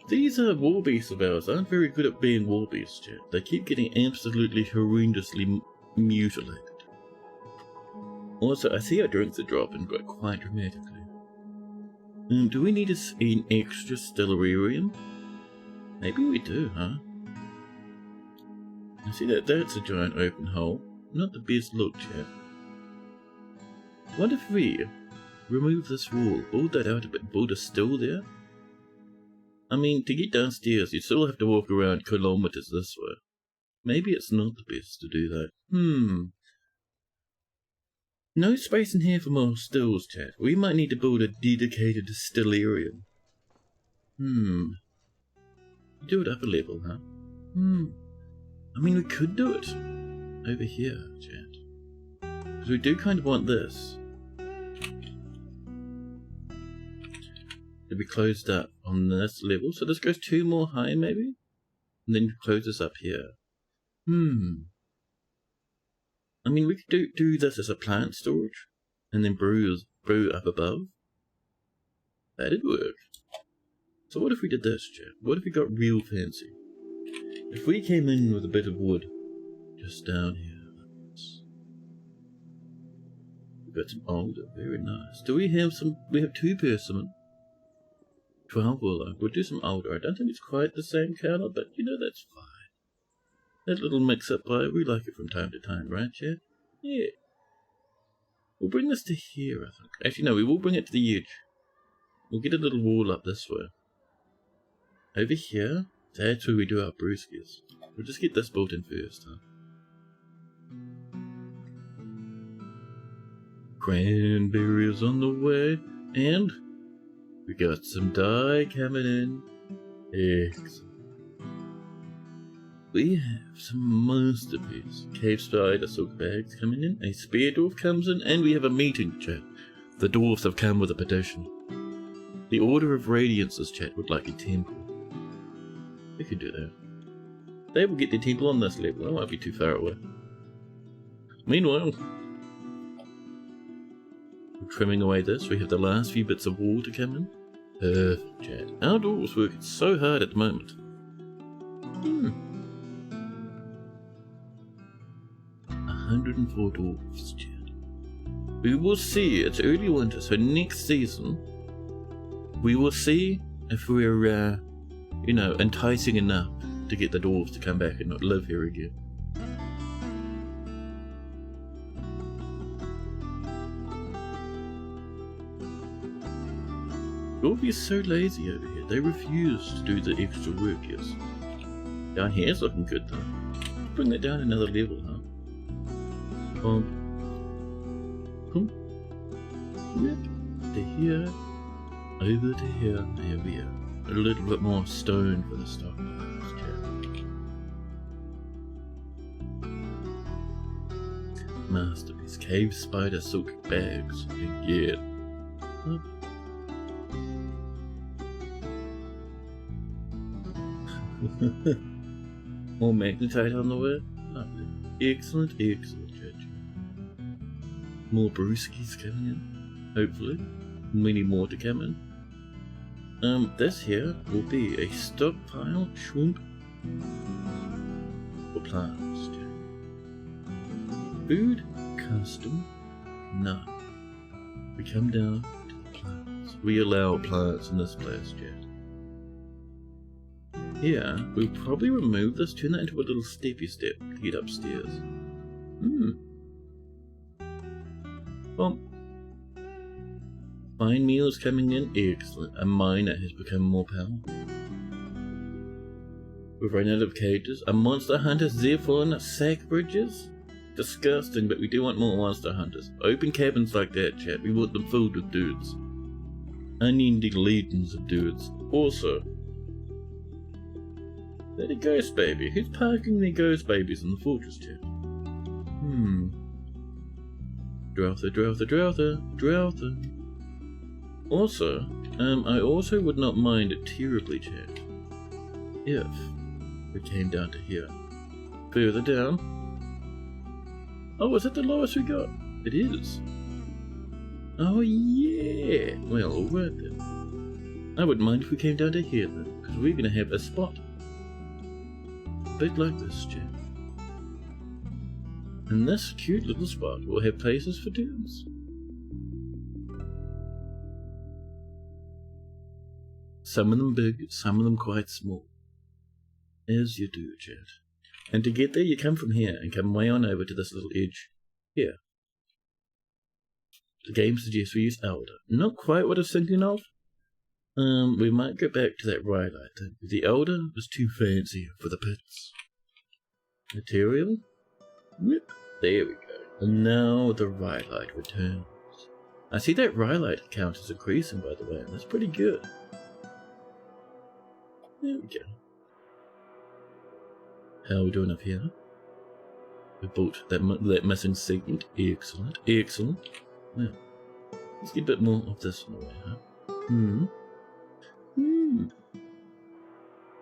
These war beasts of ours aren't very good at being war beasts yet. They keep getting absolutely horrendously mutilated. Also, I see our drinks are dropping, but quite dramatically. Do we need an extra stellarium? Maybe we do, huh? I see that's a giant open hole. Not the best look, chap. What if we remove this wall, build that out a bit, build a still there? I mean, to get downstairs, you still have to walk around kilometers this way. Maybe it's not the best to do that. No space in here for more stills, chat. We might need to build a dedicated stillarium. Do it up a level, huh? I mean, we could do it over here, chat. Because we do kind of want this to be closed up on this level. So this goes 2 more high, maybe? And then close this up here. I mean, we could do this as a plant storage, and then brew up above. That'd work. So what if we did this, chat? What if we got real fancy? If we came in with a bit of wood, just down here, like this. We've got some alder, very nice. Do we have some? We have 2 persimmon, 12 willow. We'll do some alder. I don't think it's quite the same color, but you know, that's fine. That little mix-up pie, we like it from time to time, right, Chad? Yeah. We'll bring this to here, I think. Actually, no, we will bring it to the edge. We'll get a little wall up this way. Over here, that's where we do our brewskis. We'll just get this built in first, huh? Cranberries on the way, and we got some dye coming in. Excellent. We have some masterpiece. Cave spider silk bags coming in, a spear dwarf comes in, and we have a meeting, chat. The dwarves have come with a petition. The Order of Radiance's chat would like a temple. We could do that. They will get their temple on this level. That won't be too far away. Meanwhile, we're trimming away this. We have the last few bits of wall to come in. Perfect, chat. Our dwarves working so hard at the moment. 104 dwarves, chat. We will see. It's early winter, so next season we will see if we're, you know, enticing enough to get the dwarves to come back and not live here again. Dwarves are so lazy over here. They refuse to do the extra work, yes. Down here's looking good though. Bring that down another level, huh? Yep. To here, over to here, there we are. A little bit more stone for the stockpiles, chat. Masterpiece. Cave spider silk bags. Again. More magnetite on the way. Lovely. Excellent, excellent, chat. More brewskis coming in. Hopefully. Many more to come in. This here will be a stockpile shrimp for plants. Food, custom, none. We come down to the plants. We allow plants in this place, chat. Here, we'll probably remove this, turn that into a little steppy step to get upstairs. Well, Fine meals coming in, excellent. A miner has become more powerful. We've run out of cages. A monster hunter therefore on sack bridges? Disgusting, but we do want more monster hunters. Open cabins like that, chat. We want them filled with dudes. Unending legions of dudes. Also, they're the ghost baby. Who's parking their ghost babies in the fortress, chat? Dwarf. Also, I also would not mind it terribly, chat, if we came down to here. Further down. Oh, is that the lowest we got? It is. Oh, yeah. Well, alright then. I wouldn't mind if we came down to here then, because we're going to have a spot. Big like this, chat. And this cute little spot will have places for dudes. Some of them big, some of them quite small. As you do, chat. And to get there, you come from here and come way on over to this little edge here. The game suggests we use Elder. Not quite what I was thinking of. We might go back to that rhyolite thing. The Elder was too fancy for the pits. Material? Whip. There we go. And now the rhyolite returns. I see that rhyolite count is increasing, by the way, and that's pretty good. There we go. How are we doing up here? We bought that missing segment. Excellent. Excellent. Now, let's get a bit more of this in the way, huh?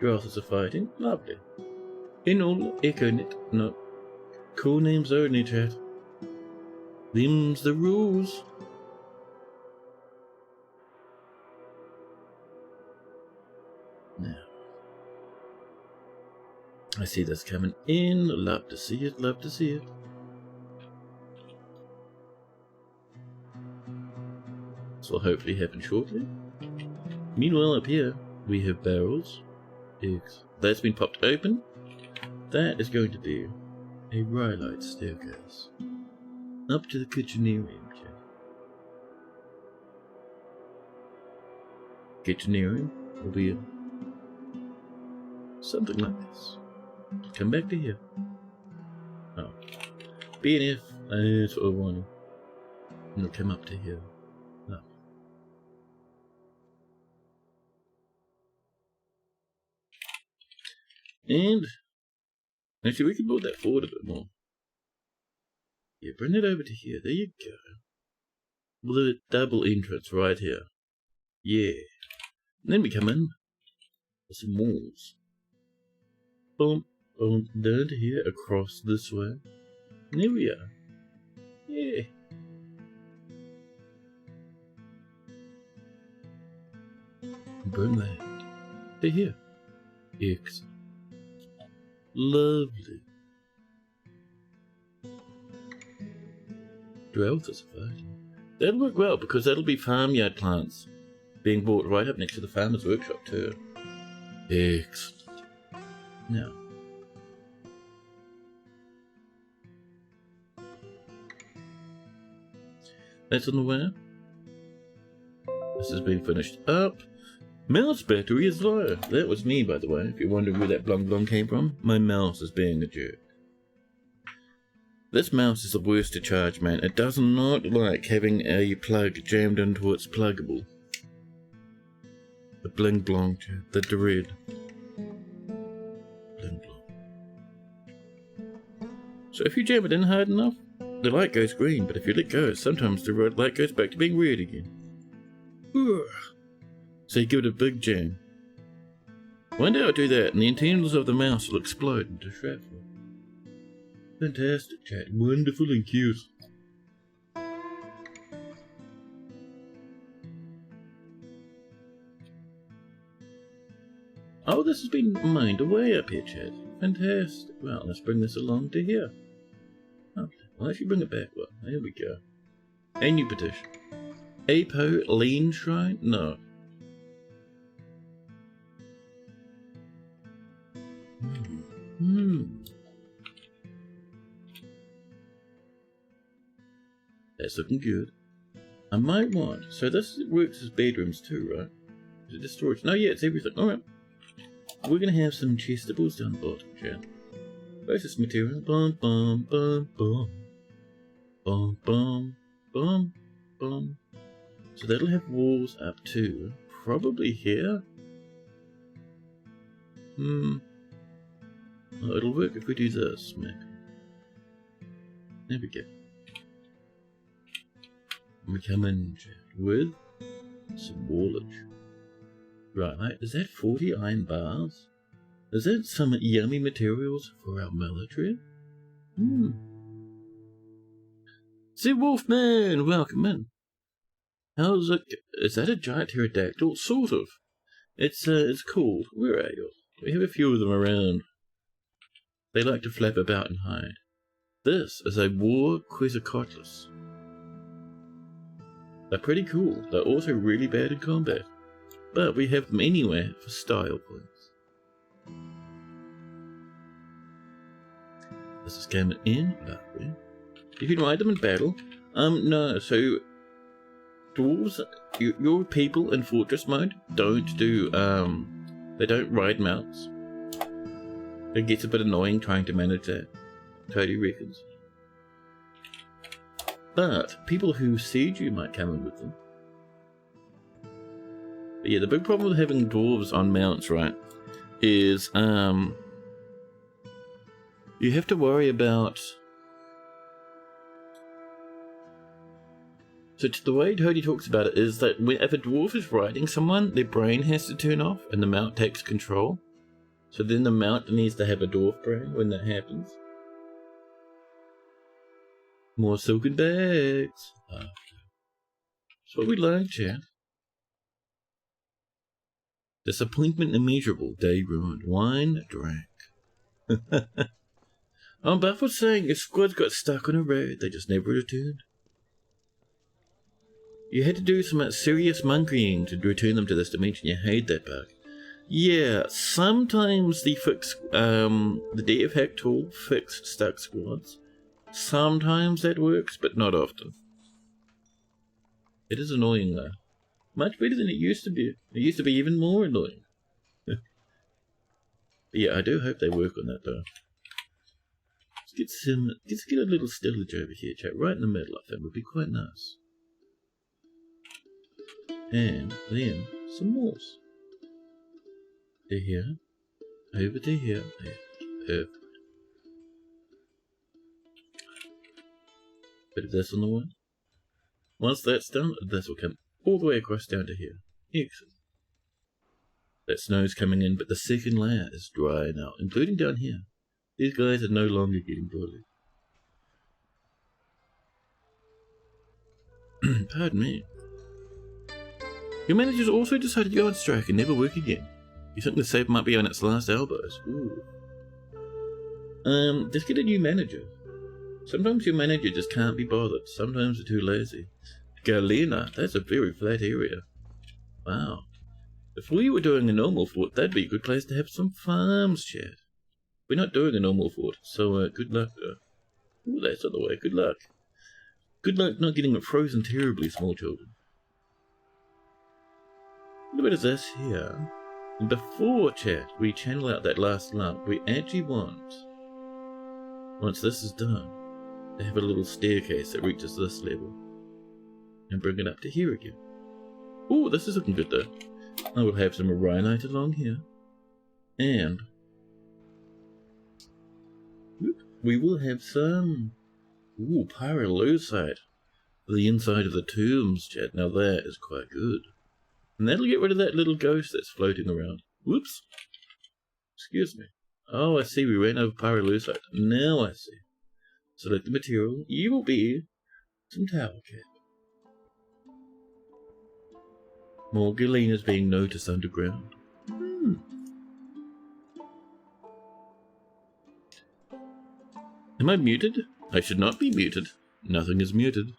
Dwarves are fighting. Lovely. In all, EchoNet. No. Cool names only, chat. Them's the rules. Now. I see this coming in. Love to see it, love to see it. This will hopefully happen shortly. Meanwhile, up here, we have barrels. Eggs. That's been popped open. That is going to be a rhyolite staircase. Up to the kitchenarium, chat. Kitchenarium will be something like this. Come back to here. Oh. BNF, that's what I wanted. And it'll come up to here. Oh. And actually we can build that forward a bit more. Yeah, bring it over to here. There you go. With a double entrance right here. Yeah. And then we come in with some walls. Boom. Down to here, across this way. And there we are. Yeah. Bring that to here. Excellent. Lovely. Dwarves are fighting. That'll work well because that'll be farmyard plants being bought right up next to the farmer's workshop too. Excellent. Now. That's on the way. This has been finished up. Mouse battery is low. That was me, by the way, if you're wondering where that blong blong came from. My mouse is being a jerk. This mouse is the worst to charge, man. It does not like having a plug jammed into its pluggable. The bling blong, the dread. Bling blong. So if you jam it in hard enough, the light goes green, but if you let go, sometimes the red light goes back to being red again. Ugh. So you give it a big jam. One day I'll do that, and the antennas of the mouse will explode into shrapnel. Fantastic, chat. Wonderful and cute. Oh, this has been mined away up here, chat. Fantastic. Well, let's bring this along to here. Okay. Well, actually bring it back. Well, there we go. A new petition. Apo Lean Shrine? No. That's looking good. I might want... So this works as bedrooms too, right? Is it just storage? No, yeah, it's everything. Alright. We're gonna have some chestables down the bottom, chat. Where's this material? Bum, bum, bum, bum. Bum, bum, bum, bum. So that'll have walls up too. Probably here. Oh, it'll work if we do this, Smack. There we go. We come in, chat, with some wallage. Right, is that 40 iron bars? Is that some yummy materials for our military? See, Wolfman, welcome in. How's it? Is that a giant pterodactyl? Sort of. It's cool. Where are you? We have a few of them around. They like to flap about and hide. This is a war quetzalcoatlus. They're pretty cool. They're also really bad in combat. But we have them anyway for style points. This is coming in, lovely. You can ride them in battle. No, so dwarves, your people in fortress mode don't do, they don't ride mounts. It gets a bit annoying trying to manage that, Cody reckons. But people who siege you might come in with them. But yeah, the big problem with having dwarves on mounts, right, is you have to worry about... So the way Cody talks about it is that if a dwarf is riding someone, their brain has to turn off and the mount takes control. So then the mount needs to have a dwarf brain when that happens. More silken bags. That's what we like, chat. Disappointment immeasurable, day ruined, wine drank. Buff was saying his squad got stuck on a road, they just never returned. You had to do some serious monkeying to return them to this dimension. You hate that bug. Yeah, sometimes the DF hack tool fixed stuck squads. Sometimes that works, but not often. It is annoying though. Much better than it used to be. It used to be even more annoying. But yeah, I do hope they work on that though. Let's get a little stillage over here, chat. Right in the middle, I think would be quite nice. And then some morse. To here, over to here, there. Perfect. Bit of this on the way. Once that's done, this will come all the way across down to here. Excellent. That snow's coming in, but the second layer is dry now, including down here. These guys are no longer getting bothered. Pardon me. Your manager's also decided to go on strike and never work again. You think the save might be on its last elbows? Ooh. Just get a new manager. Sometimes your manager just can't be bothered. Sometimes they're too lazy. Galena, that's a very flat area. Wow. If we were doing a normal fort, that'd be a good place to have some farms, chat. We're not doing a normal fort, so good luck. Ooh, that's on the way. Good luck. Good luck not getting frozen terribly, small children. A little bit of this here. And before, chat, we channel out that last lump, we actually want, once this is done, to have a little staircase that reaches this level. And bring it up to here again. Ooh, this is looking good though. I will have some rhyolite along here. And we will have some pyrolusite for the inside of the tombs, chat. Now that is quite good. And that'll get rid of that little ghost that's floating around. Whoops. Excuse me. Oh, I see. We ran over pyrolusite. Now I see. Select the material. You will be some tower cap. More Galenas being noticed underground. Am I muted? I should not be muted. Nothing is muted.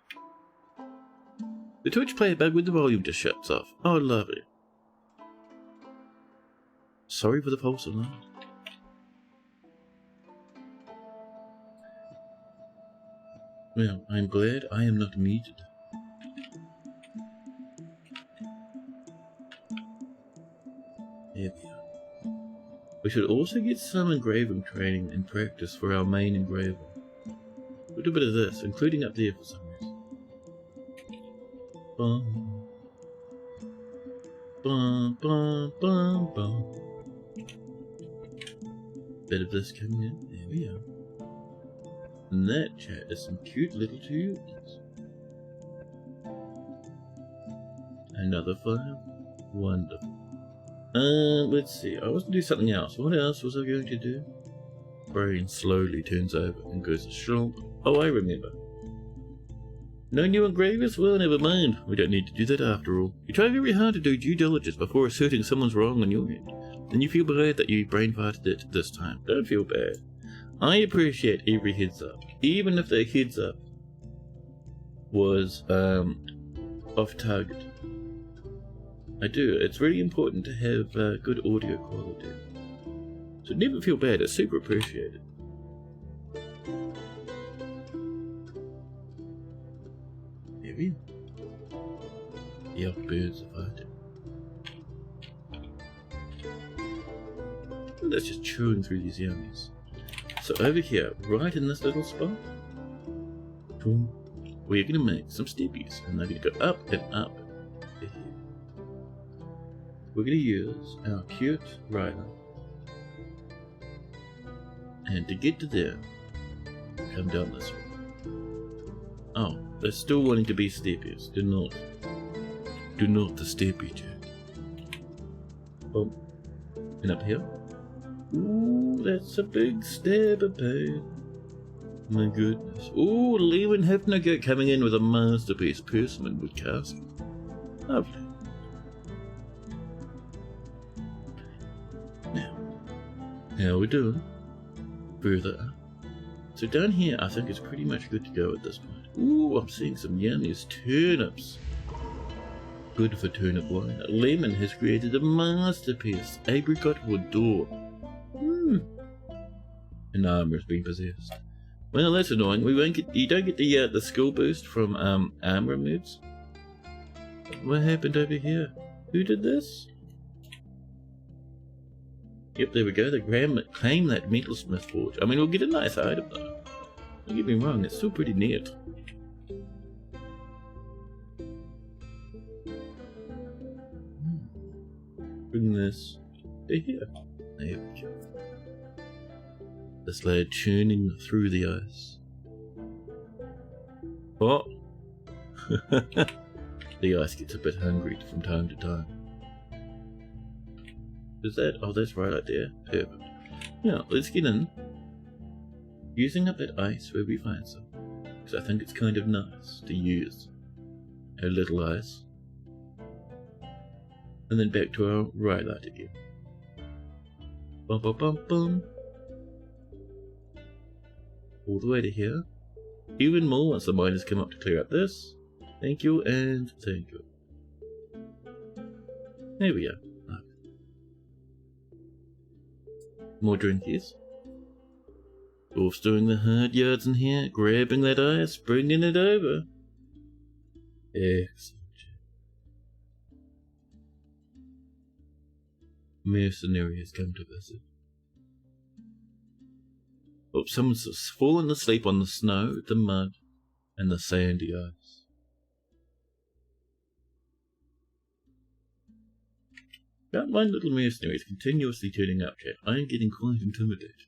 The Twitch player bug with the volume just shuts off. Oh, lovely. Sorry for the false alarm. Well, I'm glad I am not muted. We should also get some engraving training and practice for our main engraver. We'll do a bit of this, including up there for some reason. Bum. Bum, bum, bum, bum. Bit of this coming in. There we are. And that, chat, is some cute little tulips. Another file. Wonderful. Let's see. I was going to do something else. What else was I going to do? Brain slowly turns over and goes to slump. Oh, I remember. No new engravers? Well, never mind. We don't need to do that after all. You try very hard to do due diligence before asserting someone's wrong on your end. Then you feel bad that you brain farted it this time. Don't feel bad. I appreciate every heads up. Even if the heads up was off target. I do. It's really important to have good audio quality. So never feel bad. It's super appreciated. There we are. The old birds are fighting. That's just chewing through these yummies. So over here, right in this little spot, we're going to make some steppies. And they're going to go up and up. We're going to use our cute rider, and to get to there, come down this way. Oh, they're still wanting to be steppies. Do not the steppy chat. Oh, and up here. Ooh, that's a big stab of pain. My goodness. Ooh, Lewin Hefner coming in with a masterpiece Persimmon wood cast. Lovely. How we doing? Further up. So down here, I think it's pretty much good to go at this point. Ooh, I'm seeing some yummies turnips. Good for turnip wine. Lemon has created a masterpiece. Apricot wood door. An armor has been possessed. Well, that's annoying. We won't get. You don't get the skill boost from armor moves. What happened over here? Who did this? Yep, there we go. They claim that metalsmith forge. I mean, we'll get a nice item though. Don't get me wrong, it's still pretty neat. Bring this to here. There we go. This lad churning through the ice. Oh! The ice gets a bit hungry from time to time. Is that? Oh, that's right out there. Perfect. Now, let's get in. Using up that ice where we find some. Because I think it's kind of nice to use a little ice. And then back to our rhyolite again. Bum bum bum bum. All the way to here. Even more once the miners come up to clear up this. Thank you and thank you. There we go. More drinkies. Dwarfs doing the hard yards in here, grabbing that ice, bringing it over. Excellent. Mercenary has come to visit. Oh, someone's fallen asleep on the snow, the mud, and the sandy ice. That one little mercenary is continuously turning up, chat. I am getting quite intimidated.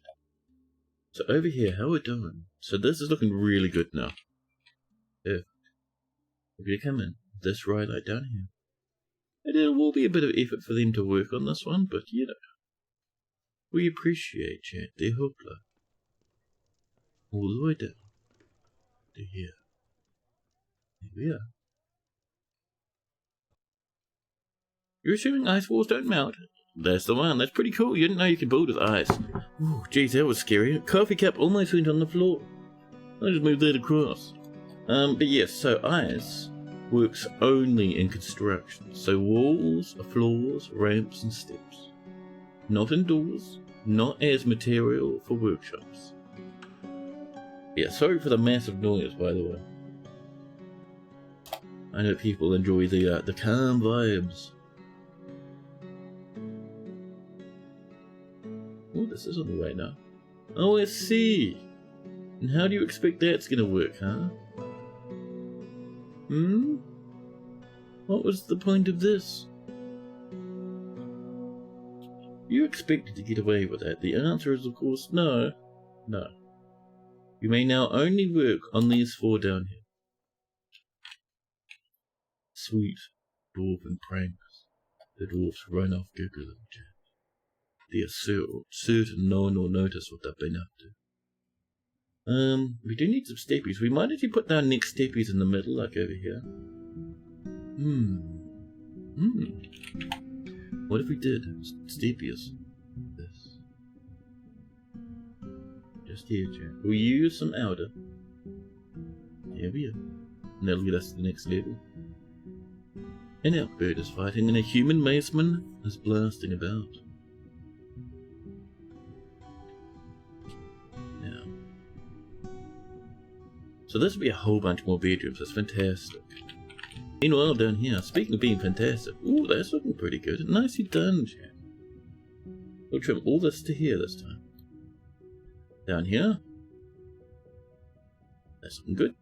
So over here, how we're doing? So this is looking really good now. Perfect. We're going to come in. This rhyolite down here. And it will be a bit of effort for them to work on this one, but you know. We appreciate, chat, their hoopla. All the way down to here. Here we are. You're assuming ice walls don't melt? That's the one. That's pretty cool. You didn't know you could build with ice. Ooh, geez, that was scary. Coffee cup almost went on the floor. I just moved that across. But yes, so ice works only in construction. So walls, floors, ramps, and steps. Not indoors. Not as material for workshops. Yeah, sorry for the massive noise, by the way. I know people enjoy the calm vibes. this is on the way now. Oh, I see. And how do you expect that's gonna work, huh? What was the point of this? You expected to get away with that. The answer is, of course, no. No. You may now only work on these 4 down here. Sweet dwarven pranks. The dwarfs run off giggling. They are certain no one will notice what they've been up to. We do need some steppies. We might actually put down next steppies in the middle, like over here. What if we did steppies? This. Just here, chat. We'll use some outer. Here we are. And that'll get us to the next level. An outbird is fighting, and a human maceman is blasting about. Now. So this will be a whole bunch more bedrooms. That's fantastic. Meanwhile, down here, speaking of being fantastic, ooh, that's looking pretty good. Nicely done, chat. We'll trim all this to here this time. Down here. That's looking good.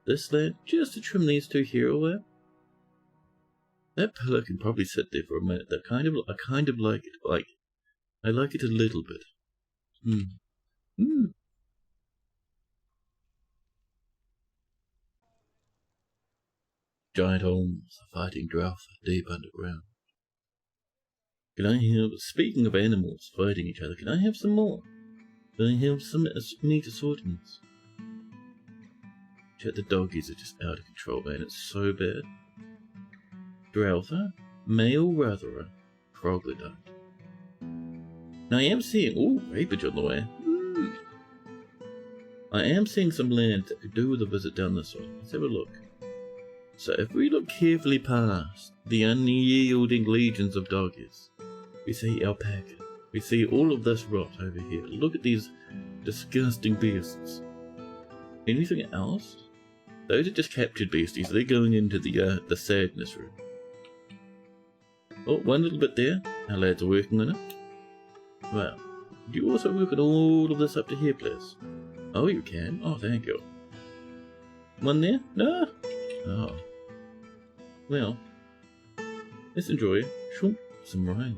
This land, just to trim these 2 here away. That pillar can probably sit there for a minute. I kind of like it. I like it a little bit. Giant homes are fighting dwarf deep underground. Can I have, speaking of animals fighting each other, can I have some more? Can I have some meat assortments? Chat, the doggies are just out of control, man. It's so bad. Drouther, male ratherer, troglodyte. Now I am seeing, rapage on the way. I am seeing some land that could do with a visit down this way. Let's have a look. So if we look carefully past the unyielding legions of doggies, we see alpaca. We see all of this rot over here. Look at these disgusting beasts. Anything else? Those are just captured beasties. They're going into the sadness room. Oh, one little bit there. Our lads are working on it. Well, do you also work on all of this up to here, please? Oh, you can? Oh, thank you. One there? No? Oh. Well, let's enjoy some rye.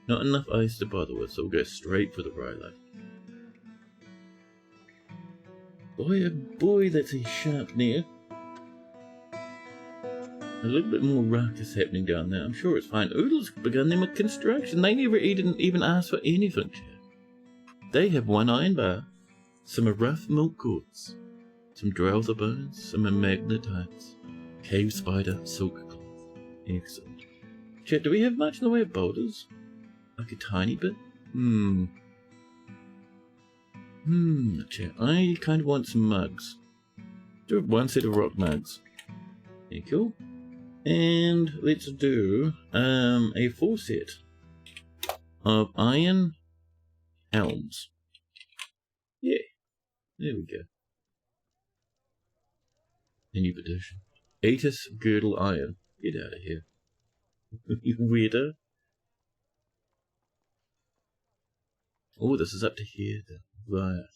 Not enough ice to bother with, so we'll go straight for the rye. Boy, oh boy, that's a sharp nail. A little bit more ruckus happening down there. I'm sure it's fine. Oodles begun their construction. They never even asked for anything, chat. They have 1 iron bar, some rough milk quartz, some drouther bones, some magnetites, cave spider, silk cloth. Excellent. Chat, do we have much in the way of boulders? Like a tiny bit? Chat, I kind of want some mugs. Do have 1 set of rock mugs. Thank you. And let's do a 4 set of iron helms. Yeah, there we go. A new edition. Atis girdle iron. Get out of here. You weirdo. Oh, this is up to here then. Right.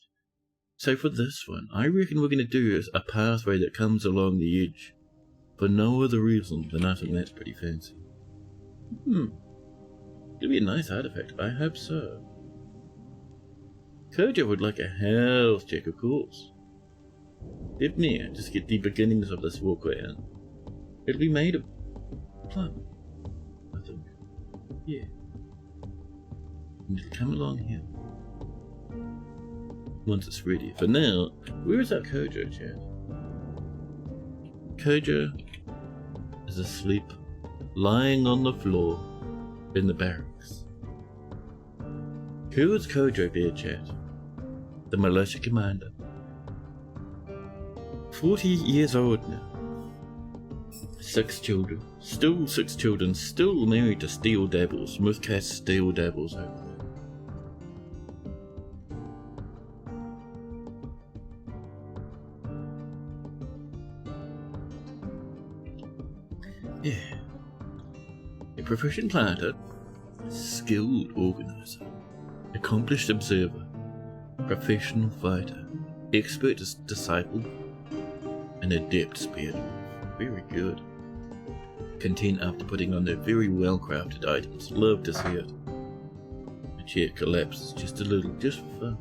So for this one, I reckon we're going to do a pathway that comes along the edge. For no other reason than I think that's pretty fancy. It'll be a nice artifact. I hope so. Kojo would like a health check, of course. Let me just get the beginnings of this walkway in. It'll be made of plum, I think. Yeah. And it'll come along here. Once it's ready. For now, where is our Kojo, chat? Kojo is asleep, lying on the floor in the barracks. Who is Kojo there, chat? The militia commander. 40 years old now. 6 children. Still 6 children. Still married to Steel Devils. Smithcast Steel Devils over there. Yeah. A proficient planter. skilled organizer, accomplished observer, professional fighter, expert disciple, and adept spear. Very good. Content after putting on their very well crafted items. Love to see it. The chair collapses just a little, just for fun.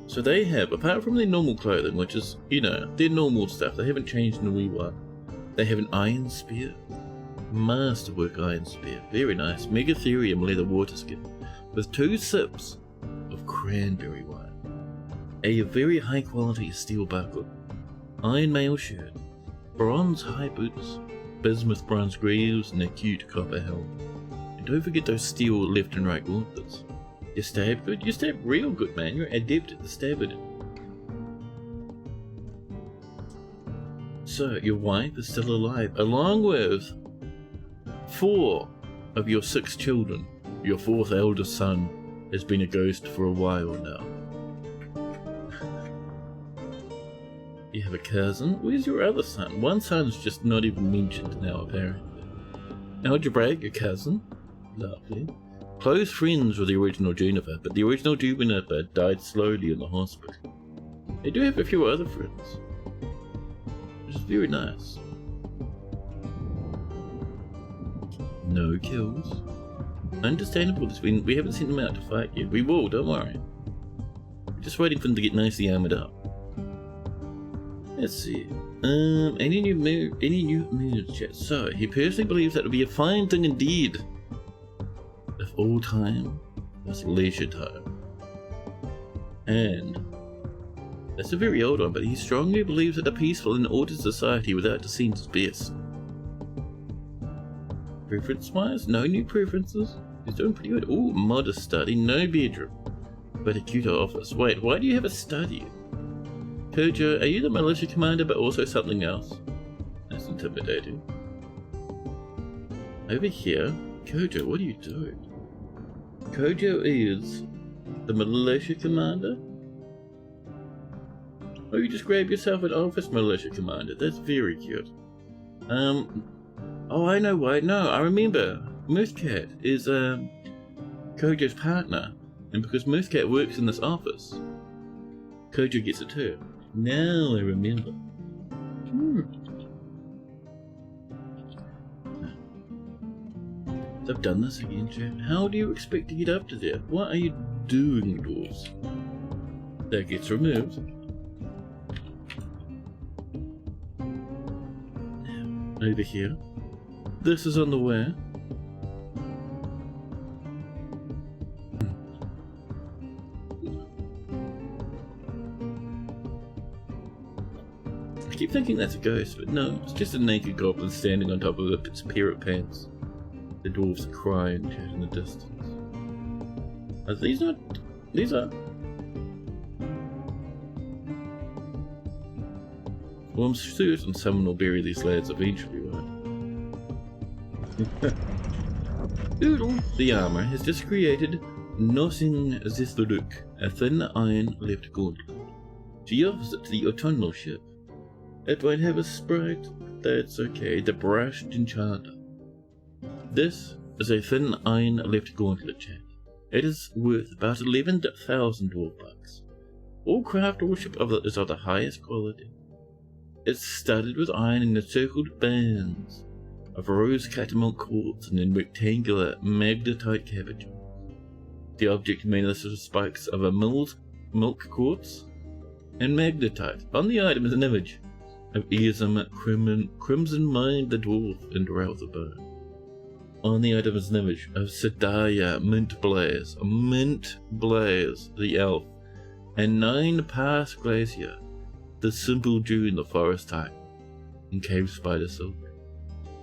So they have, apart from their normal clothing, which is, their normal stuff, they haven't changed in a wee while. They have an iron spear. Masterwork iron spear. Very nice. Megatherium leather water skin. With 2 sips of cranberry wine. A very high quality steel buckle. Iron mail shirt. Bronze high boots. Bismuth bronze greaves and a cute copper helm. And don't forget those steel left and right gauntlets. You stab good? You stab real good, man. You're adept at the stabbing. So, your wife is still alive, along with 4 of your 6 children. Your 4th eldest son has been a ghost for a while now. You have a cousin? Where's your other son? One son's just not even mentioned now, apparently. Algebraic, your cousin? Lovely. Close friends with the original Juniper, but the original Juniper died slowly in the hospital. They do have a few other friends, which is very nice. No kills. Understandable, we haven't sent them out to fight yet. We will, don't worry. We're just waiting for them to get nicely armored up. Let's see. Any new moves, chat? So, he personally believes that would be a fine thing indeed. If all time was leisure time. And that's a very old one, but he strongly believes that a peaceful and ordered society without dissent is best. Preference-wise, no new preferences. He's doing pretty good. Ooh, modest study, no bedroom, but a cute office. Wait, why do you have a study? Kojo, are you the militia commander but also something else? That's intimidating. Over here, Kojo, what are you doing? Kojo is the militia commander? Oh, you just grab yourself an office militia commander. That's very cute. Oh, I know why. No, I remember. Moothcat is Kojo's partner, and because Moothcat works in this office, Kojo gets it too. Now I remember. I've done this again, chat. How do you expect to get up to there? What are you doing, dwarves? That gets removed. Now, over here. This is on the way. I keep thinking that's a ghost, but no, it's just a naked goblin standing on top of its pair of pants. The dwarves are crying chat in the distance. Are these not? These are. Well, I'm certain someone will bury these lads eventually, right? Oodle, the armor, has just created Nothing Zithruk, a thin iron left gauntlet. She offers it to the autumnal ship. It might have a sprite, that's okay, the brushed enchanter. This is a thin iron left gauntlet, chat. It is worth about 11,000 dwarf bucks. All craftsmanship of it is of the highest quality. It's studded with iron and encircled bands of rose catamount quartz and in rectangular magnetite cabbage. The object made of spikes of a milk quartz and magnetite. On the item is an image of Eazam, Crimson Mind the Dwarf, and Ralph the Bone. On the item is an image of Sedaya, Mint Blaze, the elf, and 9 Pass Glacier, the simple June, the forest titan, and Cave Spider Silk.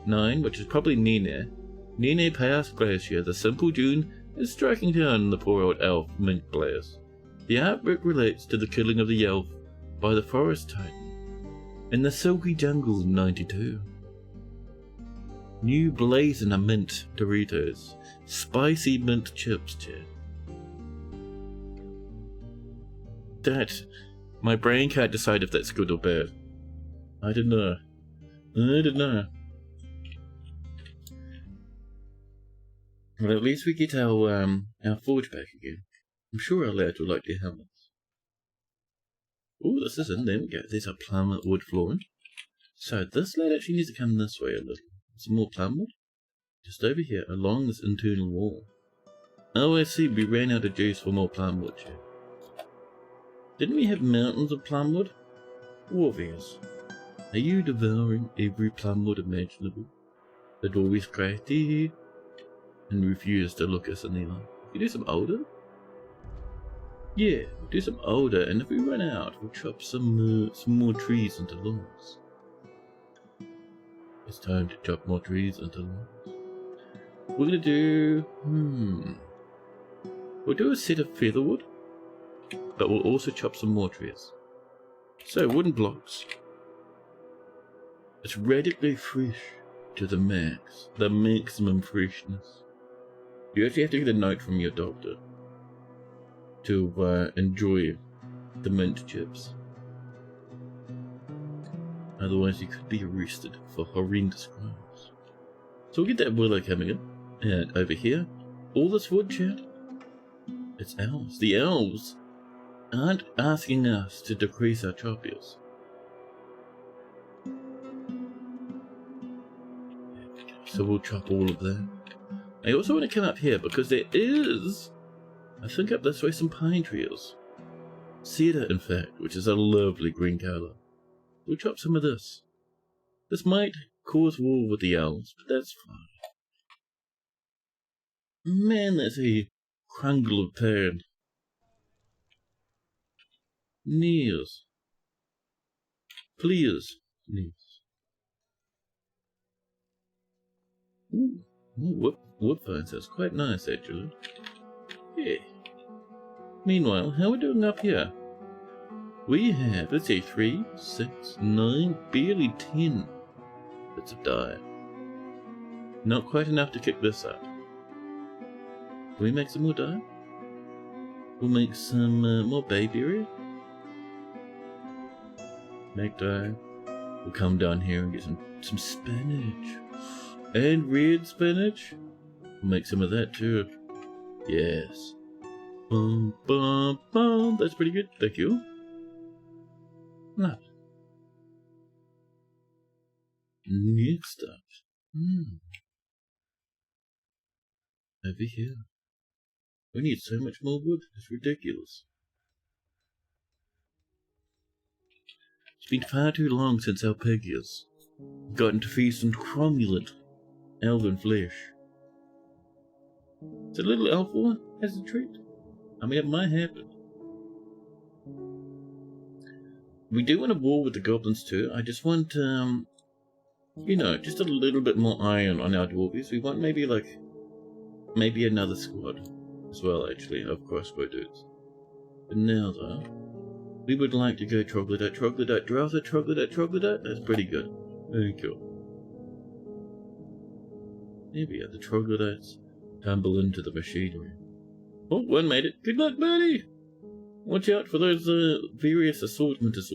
9, which is probably Nene Pass Glacier, the simple June, is striking down the poor old elf, Mint Blaze. The outbreak relates to the killing of the elf by the forest titan in the Silky Jungle in 92. New blazing mint Doritos. Spicy mint chips, chat. That, my brain can't decide if that's good or bad. I don't know. Well, at least we get our forge back again. I'm sure our lads will like their helmets. Oh, this is in. There we go. There's our plum wood flooring. So this lad actually needs to come this way a little. Some more plum wood. Just over here, along this internal wall. Oh, I see. We ran out of juice for more plum wood here. Didn't we have mountains of plum wood? Dwarves, are you devouring every plum wood imaginable? The dwarves cried here and refused to look us in the eye. You do some older? Yeah, we'll do some older, and if we run out, we'll chop some more trees into logs. It's time to chop more trees into logs. We're gonna do... We'll do a set of featherwood, but we'll also chop some more trees. So, wooden blocks. It's radically fresh to the max. The maximum freshness. You actually have to get a note from your doctor to enjoy the mint chips. Otherwise you could be arrested for horrendous crimes. So we'll get that willow coming in. And over here, all this wood, chat, it's elves. The elves aren't asking us to decrease our choppiers. So we'll chop all of that. I also want to come up here because there is, I think up this way, some pine trees. Cedar, in fact, which is a lovely green colour. We'll chop some of this. This might cause war with the elves, but that's fine. Man, that's a crungle of pan. Knees. Please. Knees. Ooh, wood fine sounds quite nice, actually. Yeah. Meanwhile, how are we doing up here? We have, let's see, 3, 6, 9, barely 10 bits of dye. Not quite enough to kick this up. Can we make some more dye? We'll make some more bayberry. Make dye. We'll come down here and get some spinach. And red spinach. We'll make some of that too. Yes. Bum, bum, bum. That's pretty good. Thank you. Now. Next up. Over here. We need so much more wood. It's ridiculous. It's been far too long since our piggies gotten to feast on cromulent elven flesh. Is a little elf war as a treat? I mean, it might happen. We do want a war with the goblins too. I just want, you know, just a little bit more iron on our dwarves. We want maybe another squad as well, actually, of crossbow dudes. But now, though, we would like to go troglodyte, troglodyte, drowser, troglodyte, troglodyte. That's pretty good. Very cool. There we are, the troglodytes tumble into the machinery. Oh, one made it. Good luck, buddy! Watch out for those various assortments.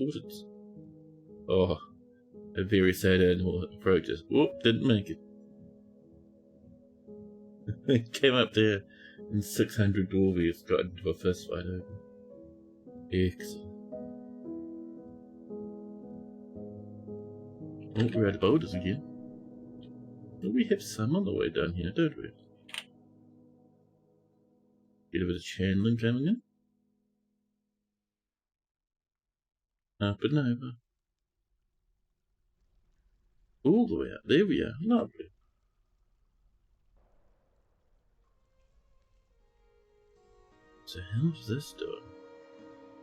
Oh, a very sad animal approaches. Whoop, didn't make it. It came up there and 600 dwarves got into a fist fight over. Excellent. Oh, we're out of boulders again. Oh, we have some on the way down here, don't we? Get a bit of channeling coming in. Up and over. All the way up. There we are. Lovely. So how's this done?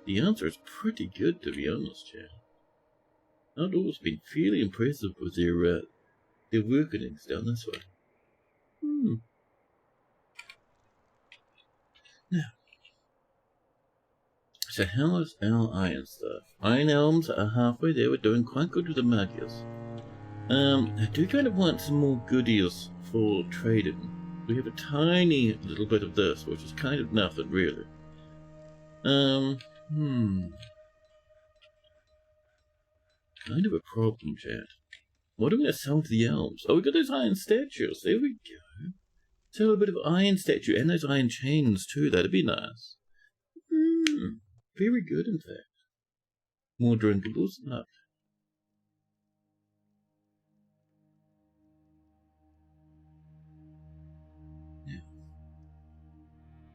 The answer is pretty good, to be honest, Chad. I've always been fairly impressive with their workings down this way. Now, so how is our iron stuff? Iron elms are halfway there. We're doing quite good with the magias. I do kind of want some more goodies for trading. We have a tiny little bit of this, which is kind of nothing, really. Kind of a problem, chat. What are we going to sell to the elves? Oh, we got those iron statues. There we go. So a little bit of iron statue and those iron chains too. That'd be nice. Very good, in fact. More drinkables? No.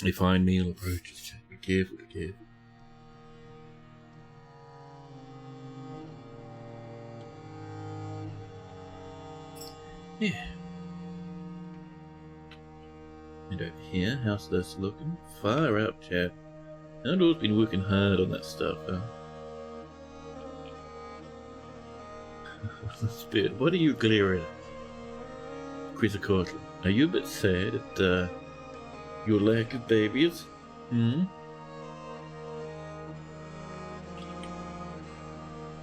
A fine meal approaches. Be careful, be careful. Yeah. And over here, how's this looking? Far out, chap. Outdoor's been working hard on that stuff, huh? Spirit, what are you glaring at? Quetzalcoatl, are you a bit sad at, your lack of babies?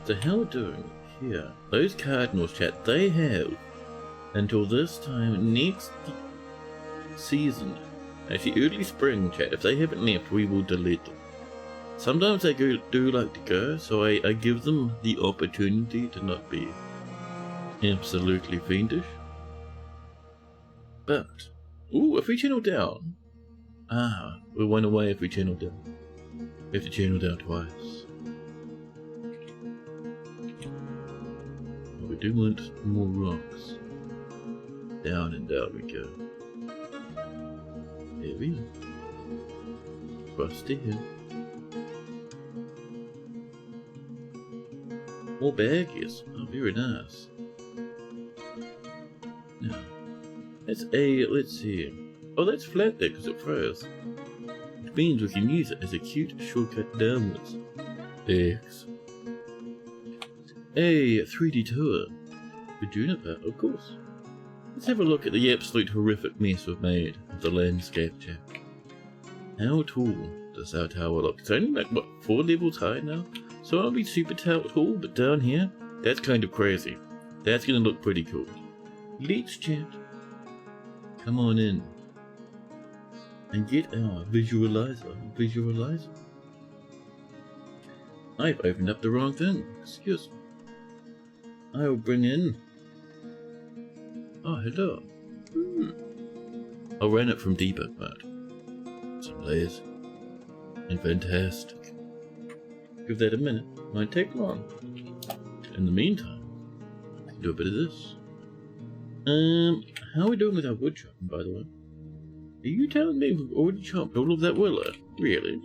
So how we're doing here? Those cardinals, chat, they have until this time next season, actually early spring, chat. If they haven't left, we will delete them. Sometimes they do like to go, so I give them the opportunity to not be absolutely fiendish. But, ooh, if we channel down, we're one away if we channel down. We have to channel down twice. But we do want more rocks. Down and down we go. There we are. Rusty hill. More baggies. Oh, very nice. Now, that's let's see. Oh, that's flat there because it froze. Which means we can use it as a cute shortcut downwards. X. A 3D tour. For Juniper, of course. Let's have a look at the absolute horrific mess we've made of the landscape, chap. How tall does our tower look? It's only like, what, 4 levels high now? So I'll be super tall, but down here, that's kind of crazy. That's gonna look pretty cool. Let's, chat. Come on in. And get our visualizer. I've opened up the wrong thing. Excuse me. I will bring in... Oh, hello. I'll run it from debug mode. Some layers. And fantastic. Give that a minute. Might take long. In the meantime, I can do a bit of this. How are we doing with our wood chopping, by the way? Are you telling me we've already chopped all of that willow? Really?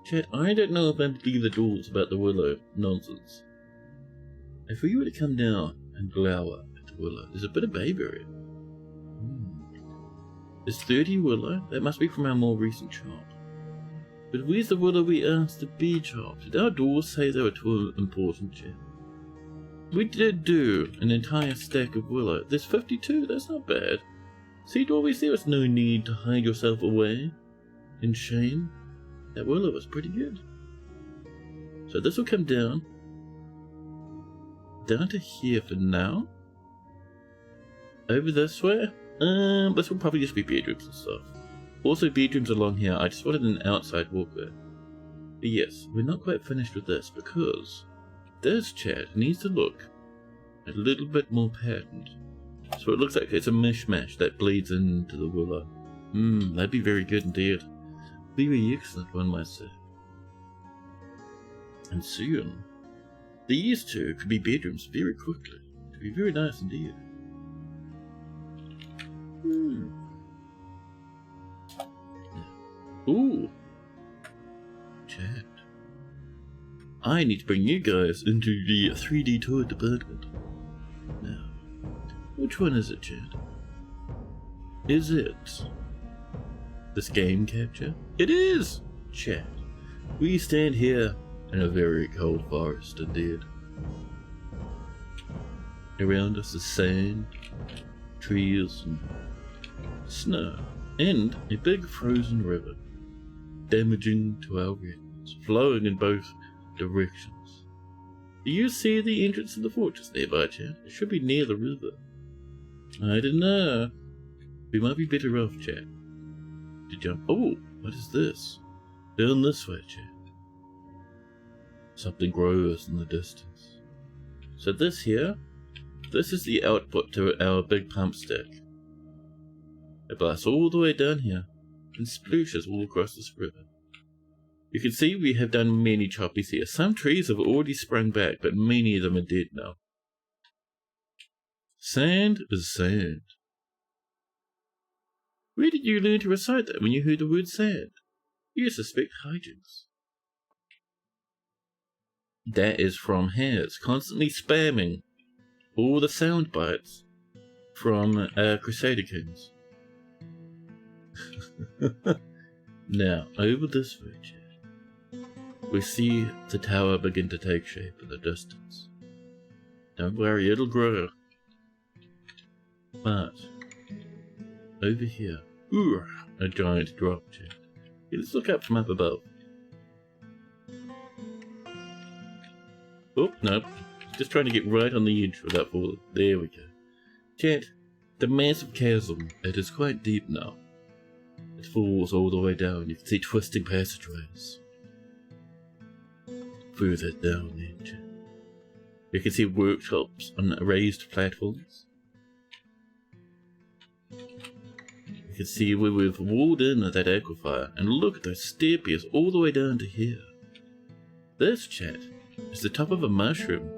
Chat, I don't know if I believe the dwarves about the willow nonsense. If we were to come down and glower at the willow, there's a bit of bayberry. There's 30 willow. That must be from our more recent chop. But where's the willow we asked to be chopped? Did our dwarves say they were too important, chat? We did do an entire stack of willow. There's 52, that's not bad. See, dwarves, there was no need to hide yourself away in shame. That willow was pretty good. So this will come down to here for now. Over this way, this will probably just be bedrooms and stuff. Also bedrooms along here, I just wanted an outside walkway. But yes, we're not quite finished with this because this, chat, needs to look a little bit more patterned. So it looks like it's a mishmash that bleeds into the willow. That'd be very good indeed. Very excellent, one might say. And soon, these two could be bedrooms very quickly. It'd be very nice indeed. Ooh. Chat. I need to bring you guys into the 3D tour department. Now, which one is it, chat? Is it this game capture? It is, chat. We stand here in a very cold forest indeed. Around us is sand, trees, and snow, and a big frozen river, damaging to our retinas, flowing in both directions. Do you see the entrance to the fortress there by chance? It should be near the river. I don't know. We might be better off, chat, to jump. Oh, what is this? Down this way, chat. Something grows in the distance. So this here, this is the output to our big pump stick. It blasts all the way down here and splooshes all across this river. You can see we have done many choppies here. Some trees have already sprung back, but many of them are dead now. Sand is sand. Where did you learn to recite that when you heard the word sand? You suspect hijinks. That is from Haz, constantly spamming all the sound bites from Crusader Kings. Now, over this way, we see the tower begin to take shape in the distance. Don't worry, it'll grow. But, over here, a giant drop chest. Okay, let's look up from up above. Oh, no. Just trying to get right on the edge without falling. There we go. Chat, the massive chasm, it is quite deep now. It falls all the way down. You can see twisting passageways. Further down there, chat. You can see workshops on raised platforms. You can see where we've walled in that aquifer, and look at those steppies all the way down to here. This, chat, is the top of a mushroom,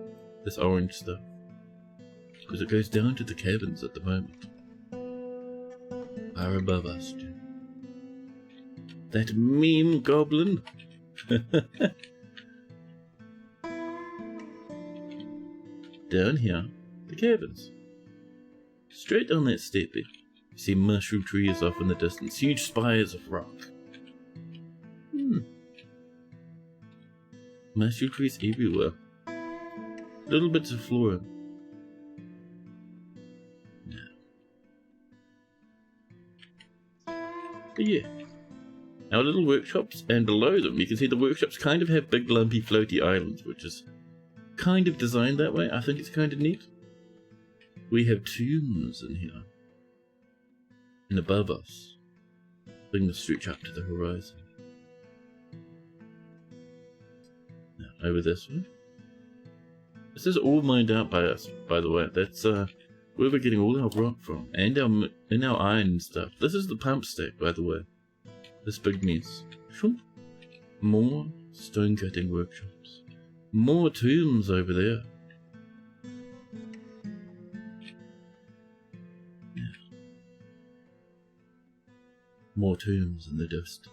this orange stuff, because it goes down to the caverns at the moment. Far above us, chat. That meme goblin. Down here, the caverns. Straight down that steppy. You see mushroom trees off in the distance, huge spires of rock. Mushroom trees everywhere. Little bits of flora. But yeah, our little workshops, and below them you can see the workshops kind of have big lumpy floaty islands, which is kind of designed that way. I think it's kind of neat. We have tombs in here. And above us, things stretch up to the horizon. Now, over this way. This is all mined out by us, by the way. That's where we're getting all our rock from, and our iron and stuff. This is the pump stack, by the way. This big mess. More stone cutting workshops. More tombs over there. More tombs in the distance.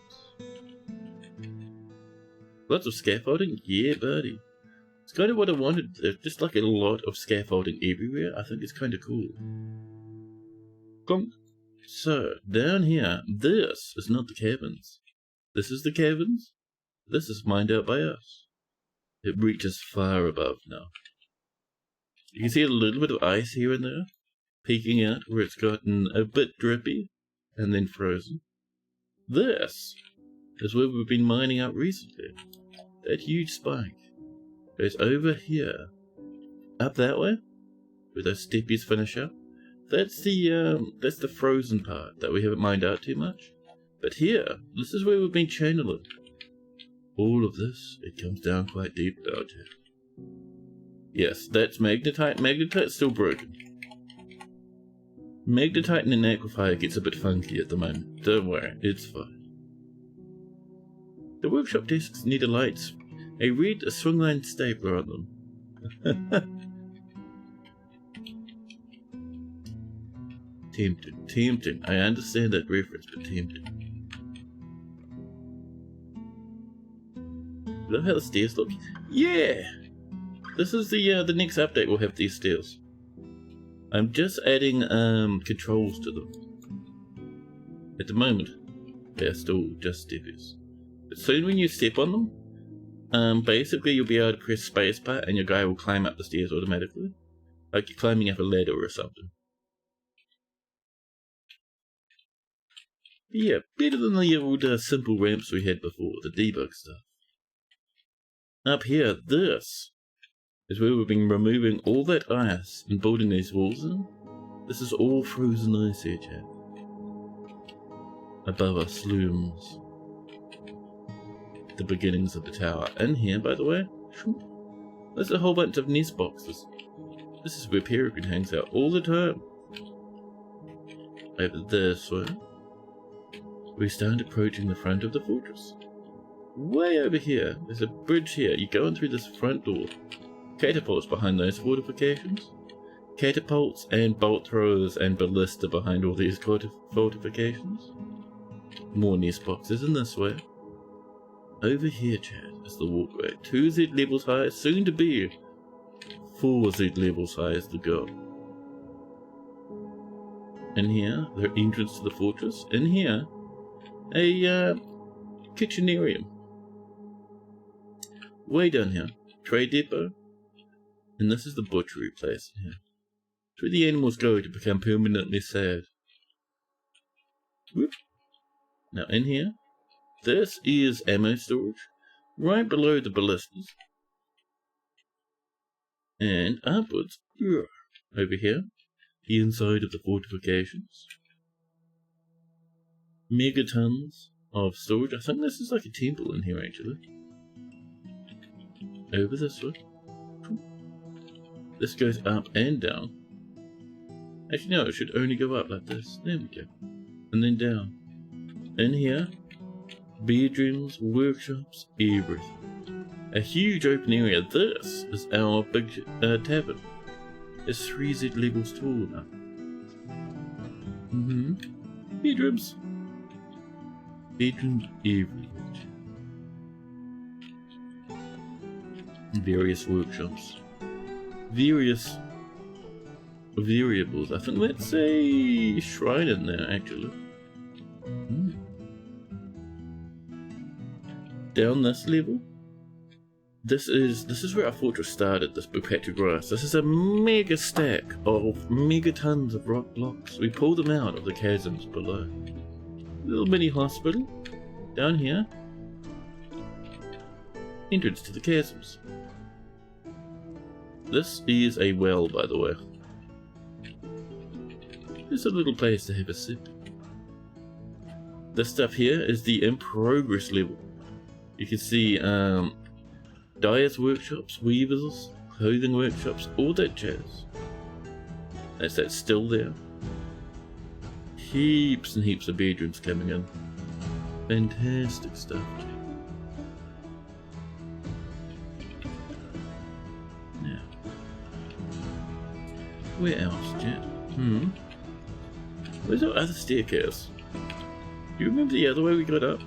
Lots of scaffolding? Yeah, buddy. It's kind of what I wanted. There's just like a lot of scaffolding everywhere. I think it's kind of cool. So, down here, this is not the caverns. This is the caverns. This is mined out by us. It reaches far above now. You can see a little bit of ice here and there, peeking out where it's gotten a bit drippy and then frozen. This is where we've been mining out recently. That huge spike goes over here, up that way, where those steppies finish up. That's the frozen part that we haven't mined out too much. But here, this is where we've been channeling. All of this, it comes down quite deep now, Jeff. Yes, that's magnetite. Magnetite's still broken. Magnetite in an aquifer gets a bit funky at the moment. Don't worry, it's fine. The workshop desks need a light. A red swingline stapler on them. Tempting. I understand that reference, but tempting. Love how the stairs look. Yeah! This is the next update. We'll have these stairs. I'm just adding controls to them. At the moment, they're still just steppies. But soon when you step on them, basically you'll be able to press spacebar and your guy will climb up the stairs automatically. Like you're climbing up a ladder or something. But yeah, better than the old simple ramps we had before, the debug stuff. Up here, this is where we've been removing all that ice and building these walls in. This is all frozen ice here, chat. Above us looms the beginnings of the tower. In here, by the way, there's a whole bunch of nest boxes. This is where Peregrine hangs out all the time. over this way. We start approaching the front of the fortress. Way over here, there's a bridge here. You go in through this front door. Catapults behind those fortifications. Catapults and bolt throwers and ballista behind all these fortifications. More nest boxes in this way. Over here, Chad, is the walkway. 2 Z levels high, soon to be 4 Z levels high is the goal. In here, the entrance to the fortress. In here, a kitchenarium. Way down here, trade depot. And this is the butchery place in here. It's where the animals go to become permanently sad. Whoop. Now in here, this is ammo storage, right below the ballistas. And upwards, over here, the inside of the fortifications. Megatons of storage. I think this is like a temple in here actually. Over this way. This goes up and down. Actually no, it should only go up like this. There we go. And then down. In here, bedrooms, workshops, everything. A huge open area. This is our big tavern. It's 3 Z levels tall now. Bedrooms. Bedrooms everywhere. Various workshops. Various variables. I think that's a shrine in there actually. Down this level, this is where our fortress started, this big patch of grass. This is a mega stack of megatons of rock blocks. We pulled them out of the chasms below. Little mini hospital. Down here, entrance to the chasms. This is a well, by the way. Just a little place to have a sip. This stuff here is the in progress level. You can see dyers workshops, weavers, clothing workshops, all that jazz. That's still there. Heaps and heaps of bedrooms coming in. Fantastic stuff. Now, where else, Jet? Where's our other staircase? Do you remember the other way we got up?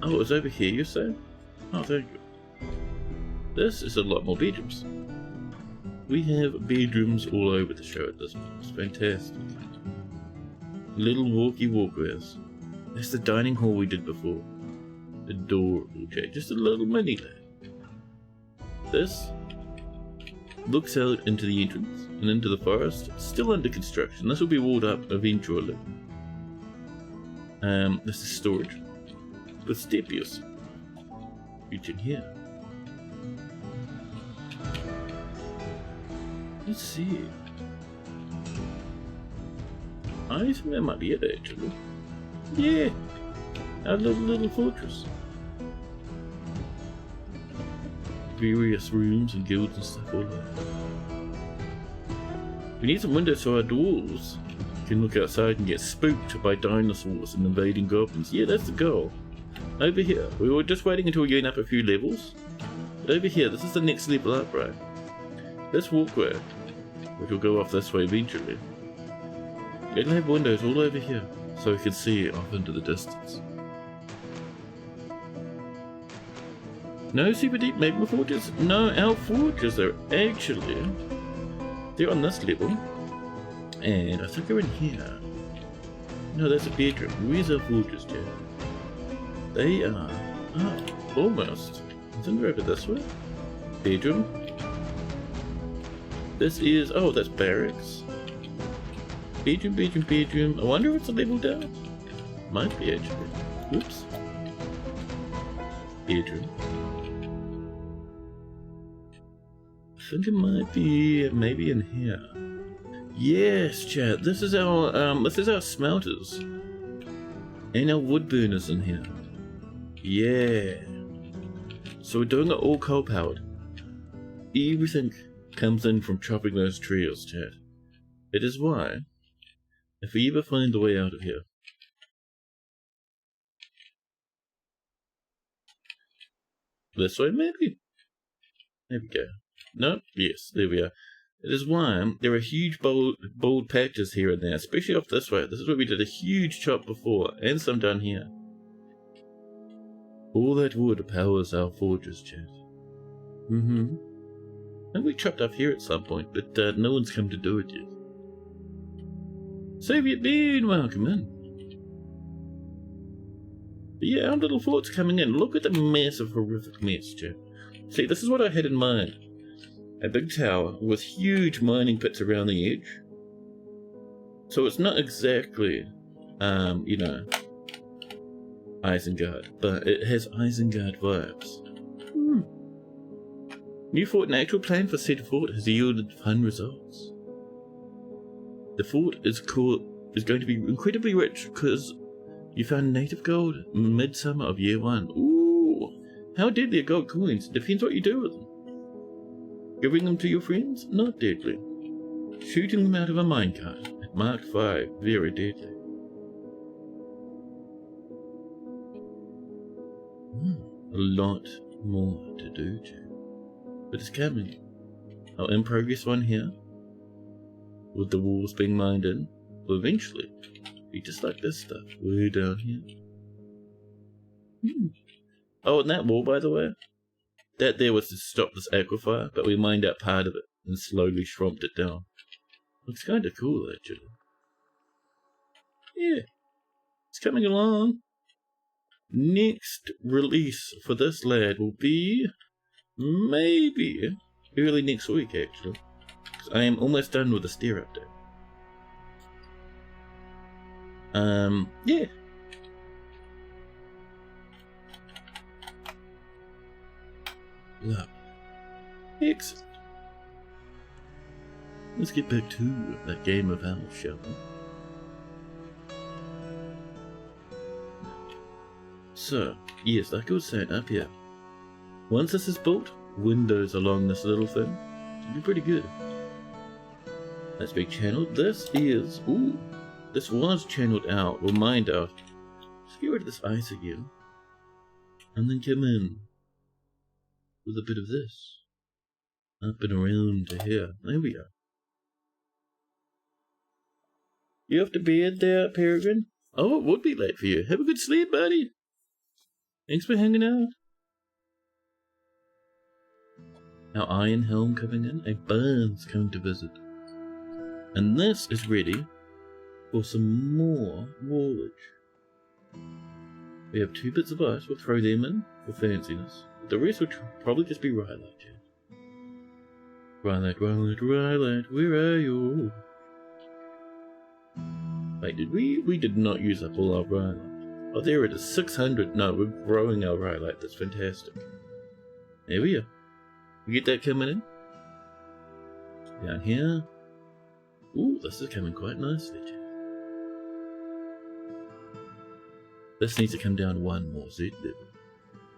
Oh, it was over here, you say? Oh, thank you. This is a lot more bedrooms. We have bedrooms all over the show at this point. It's fantastic. Little walkways. That's the dining hall we did before. Adorable, Jay. Just a little mini lab. This looks out into the entrance and into the forest. It's still under construction. This will be walled up eventually. This is storage. With stepios. Reach in here. Let's see. I think that might be it actually. Yeah! Our little fortress. Various rooms and guilds and stuff all over. We need some windows so our dwarves can look outside and get spooked by dinosaurs and invading goblins. Yeah, that's the goal. Over here, we were just waiting until we gain up a few levels. But over here, this is the next level up, right? This walkway, which will go off this way eventually, it'll have windows all over here, so we can see off into the distance. No super deep magma forges? No, our forges are actually, they're on this level, and I think they're in here. No, that's a bedroom. Where's our forges, Jay? They are, almost. I think they're over this way. Bedroom. This is, oh, that's barracks. Bedroom. I wonder if it's a level down. Might be actually. Oops. Bedroom. I think it might be maybe in here. Yes, chat. This is our smelters. And our wood burners in here. Yeah. So we're doing it all coal powered. Everything comes in from chopping those trees, chat. It is why If we ever find the way out of here. This way, maybe? There we go. Nope. Yes, there we are. It is why there are huge bold patches here and there, especially off this way. This is where we did a huge chop before, and some down here. All that wood powers our forges, chat. And we chopped up here at some point, but no one's come to do it yet. Soviet Bean, welcome in. But yeah, our little fort's coming in. Look at the massive, horrific mess, chat. See, this is what I had in mind. A big tower with huge mining pits around the edge. So it's not exactly, you know, Isengard, but it has Isengard vibes. New fort and actual plan for said fort has yielded fun results. The fort is going to be incredibly rich because you found native gold midsummer of year 1. Ooh, how deadly are gold coins? Depends what you do with them. Giving them to your friends? Not deadly. Shooting them out of a minecart at Mark 5, very deadly. A lot more to do, but it's coming. Our in progress one here, with the walls being mined in, will eventually be just like this stuff way down here. Oh, and that wall, by the way, that there was to stop this aquifer, but we mined out part of it and slowly shrumped it down. Looks kind of cool, actually. Yeah, it's coming along. Next release for this lad will be maybe early next week, actually. I am almost done with the stair update. Yeah. Love. Excellent. Let's get back to that game of owls, shall we? So, yes, like I was saying, up here. Once this is built, windows along this little thing should be pretty good. That's being channeled. This is, this was channeled out, or mined out. Let's get rid of this ice again. And then come in with a bit of this. Up and around to here. There we are. You off to bed there, Peregrine? Oh, it would be late for you. Have a good sleep, buddy. Thanks for hanging out. Our Iron Helm coming in. A Burns coming to visit. And this is ready for some more wallage. We have 2 bits of ice. We'll throw them in for fanciness. The rest will probably just be Rylite. Rylite, where are you? Wait, did we? We did not use up all our Rylite. Oh, there it is, 600. No, we're growing our Rylite. That's fantastic. There we are. We get that coming in. Down here. Ooh, this is coming quite nicely, too. This needs to come down 1 more Z level.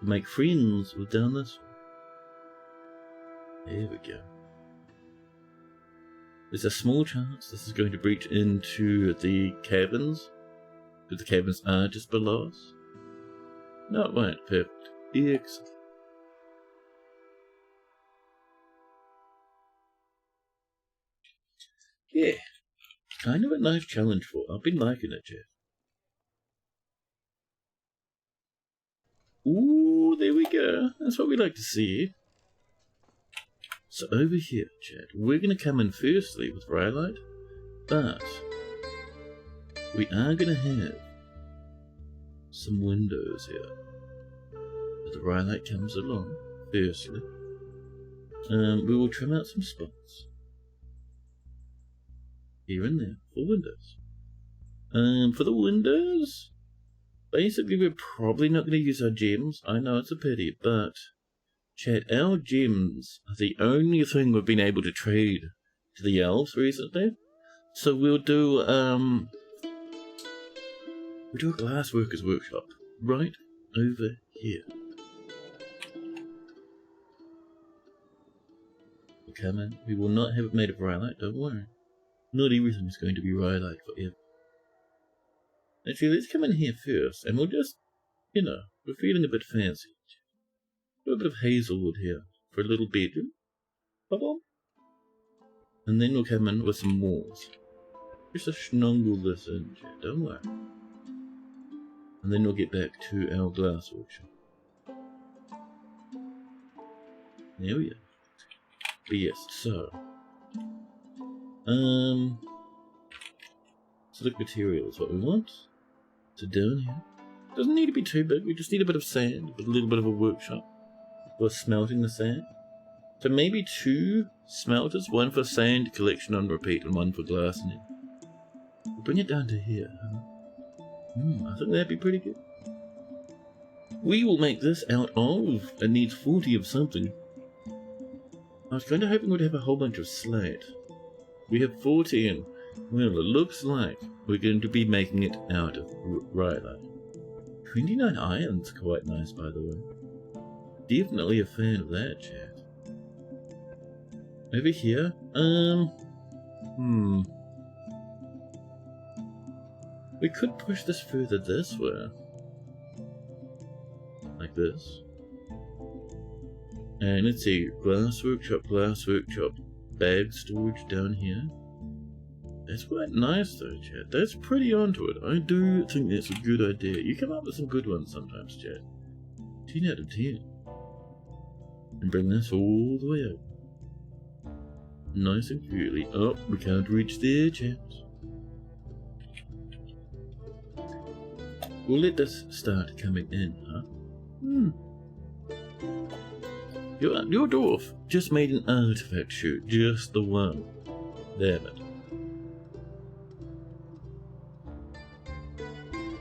Make friends with down this one. There we go. There's a small chance this is going to breach into the caverns, because the caverns are just below us. No, it won't. Perfect. Excellent. Yeah, kind of a nice challenge for it. I've been liking it, Jeff. Ooh, there we go. That's what we like to see. So over here, Chad, we're going to come in firstly with Rylite, but we are going to have some windows here. As the Rylite comes along, firstly, we will trim out some spots here and there for windows. For the windows, basically we're probably not going to use our gems. I know it's a pity, but Chad, our gems are the only thing we've been able to trade to the elves recently. So we'll do a glassworker's workshop right over here. We'll come in. We will not have it made of Rylite, don't worry. Not everything is going to be Rylite forever. Actually, let's come in here first, and we'll just, we're feeling a bit fancy. A little bit of hazelwood here for a little bedroom. Bubble. And then we'll come in with some walls. Just to snuggle this in, don't worry. And then we'll get back to our glass workshop. There we are. But yes, so select material is what we want. So down here. Doesn't need to be too big, we just need a bit of sand with a little bit of a workshop. For smelting the sand. So maybe 2 smelters, one for sand collection on repeat and one for glassing. We'll bring it down to here, huh? I think that'd be pretty good. We will make this out of, it needs 40 of something. I was kind of hoping we'd have a whole bunch of slate. We have 40 and, well, it looks like we're going to be making it out of rhyolite. 29 iron's quite nice, by the way. Definitely a fan of that, chat. Over here, we could push this further this way. Like this. And let's see, glass workshop, bag storage down here. That's quite nice though, chat. That's pretty onto it. I do think that's a good idea. You come up with some good ones sometimes, chat. 10 out of 10. And bring this all the way up. Nice and clearly. Oh, we can't reach there, chaps. We'll let this start coming in, huh? Your dwarf just made an artifact shoot, just the one. Damn it.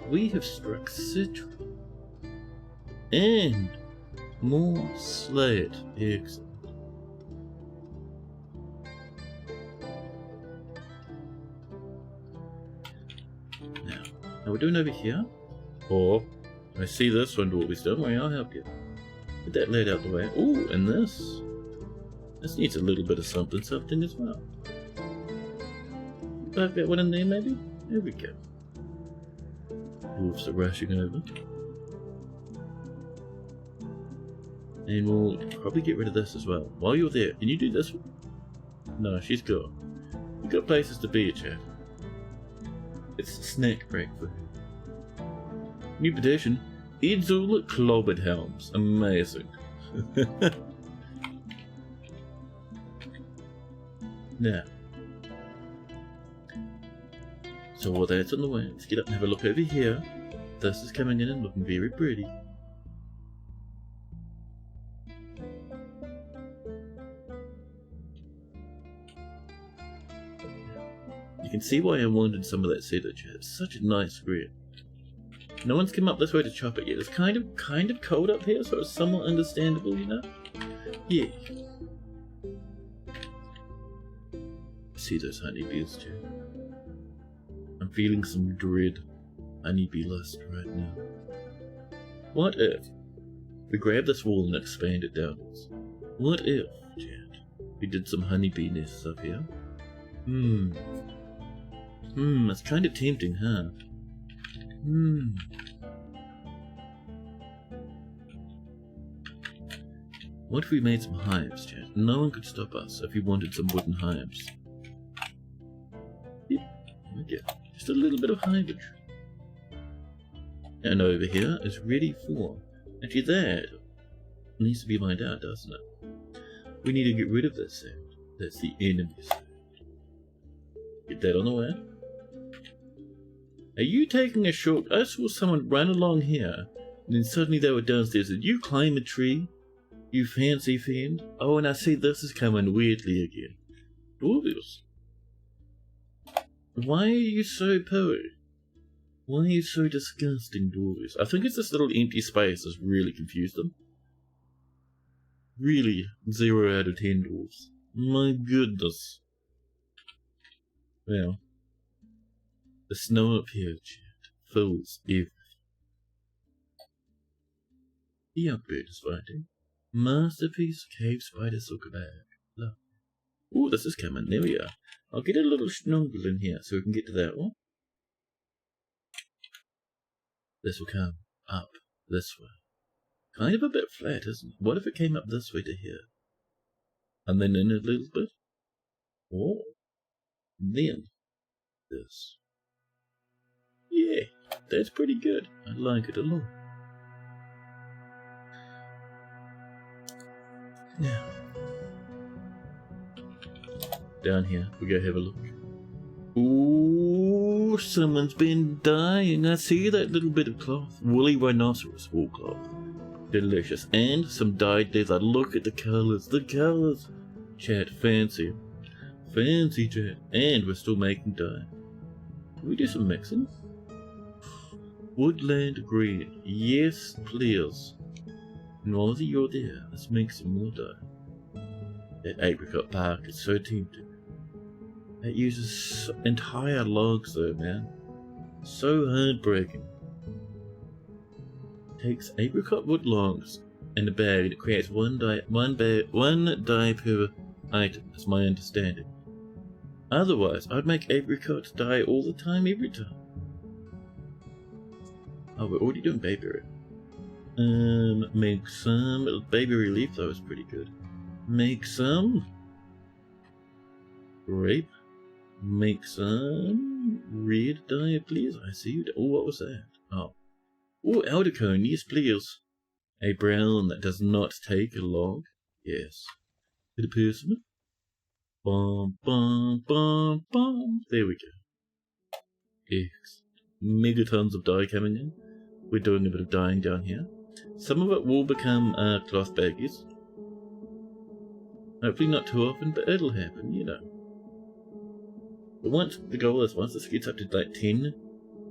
We have struck citron. And more slate. Excellent. Now we're doing over here. Oh, I see this one, dwarves. Don't worry, I'll help you. Get that laid out the way. Ooh, and this. This needs a little bit of something as well. I've got one in there, maybe? There we go. Dwarves are rushing over. And we'll probably get rid of this as well. While you're there, can you do this one? No, she's gone. We've got places to be, chat. It's a snack break for her. New petition. Idzul Clobbered Helms. Amazing. Now. So while that's on the way, let's get up and have a look over here. This is coming in and looking very pretty. You can see why I wanted some of that cedar, chat. It's such a nice square. No one's come up this way to chop it yet. It's kind of cold up here, so it's somewhat understandable, you know? Yeah. See those honeybees too. I'm feeling some dread honeybee lust right now. What if we grab this wall and expand it downwards? What if, chat, we did some honeybee nests up here? It's kind of tempting, huh? What if we made some hives, chat? No one could stop us if we wanted some wooden hives. Yep, okay. Just a little bit of hivage. And over here is ready for... Actually that needs to be mined out, doesn't it? We need to get rid of that sand. That's the enemy sand. Get that on the way. Are you taking a short? I saw someone run along here, and then suddenly they were downstairs. Did you climb a tree? You fancy fiend? Oh, and I see this is coming weirdly again. Dwarves. Why are you so poor? Why are you so disgusting, dwarves? I think it's this little empty space that's really confused them. Really, 0 out of 10 dwarves. My goodness. Well. The snow up here, chat, fills everything. The upbird is fighting. Masterpiece cave spider silk bag. Look. Ooh, this is coming. There we are. I'll get a little snuggle in here so we can get to that one. This will come up this way. Kind of a bit flat, isn't it? What if it came up this way to here? And then in a little bit? Oh. Then this. Yeah, that's pretty good. I like it a lot. Now, down here, we go have a look. Ooh, someone's been dying. I see that little bit of cloth. Woolly rhinoceros wool cloth. Delicious. And some dyed leather. Look at the colours. The colours. Chat, fancy. Fancy, chat. And we're still making dye. Can we do some mixing? Woodland green. Yes, please. Nosy, you're there. Let's make some more dye. That apricot bark is so tempting. It uses entire logs though, man. So heartbreaking. Takes apricot wood logs in a bag and it creates one dye per item, is my understanding. Otherwise, I'd make apricot dye all the time, every time. Oh, we're already doing bayberry. Make some bayberry leaf though is pretty good. Make some grape. Make some red dye, please. I see you. Oh, what was that? Oh, elder cone. Yes, please. A brown that does not take a log. Yes. Bit of persimmon. Bum, bum, bum, bum. There we go. Yes. Megatons of dye coming in. We're doing a bit of dyeing down here. Some of it will become cloth baggies. Hopefully not too often, but it'll happen, you know. But once the goal is, once this gets up to like 10,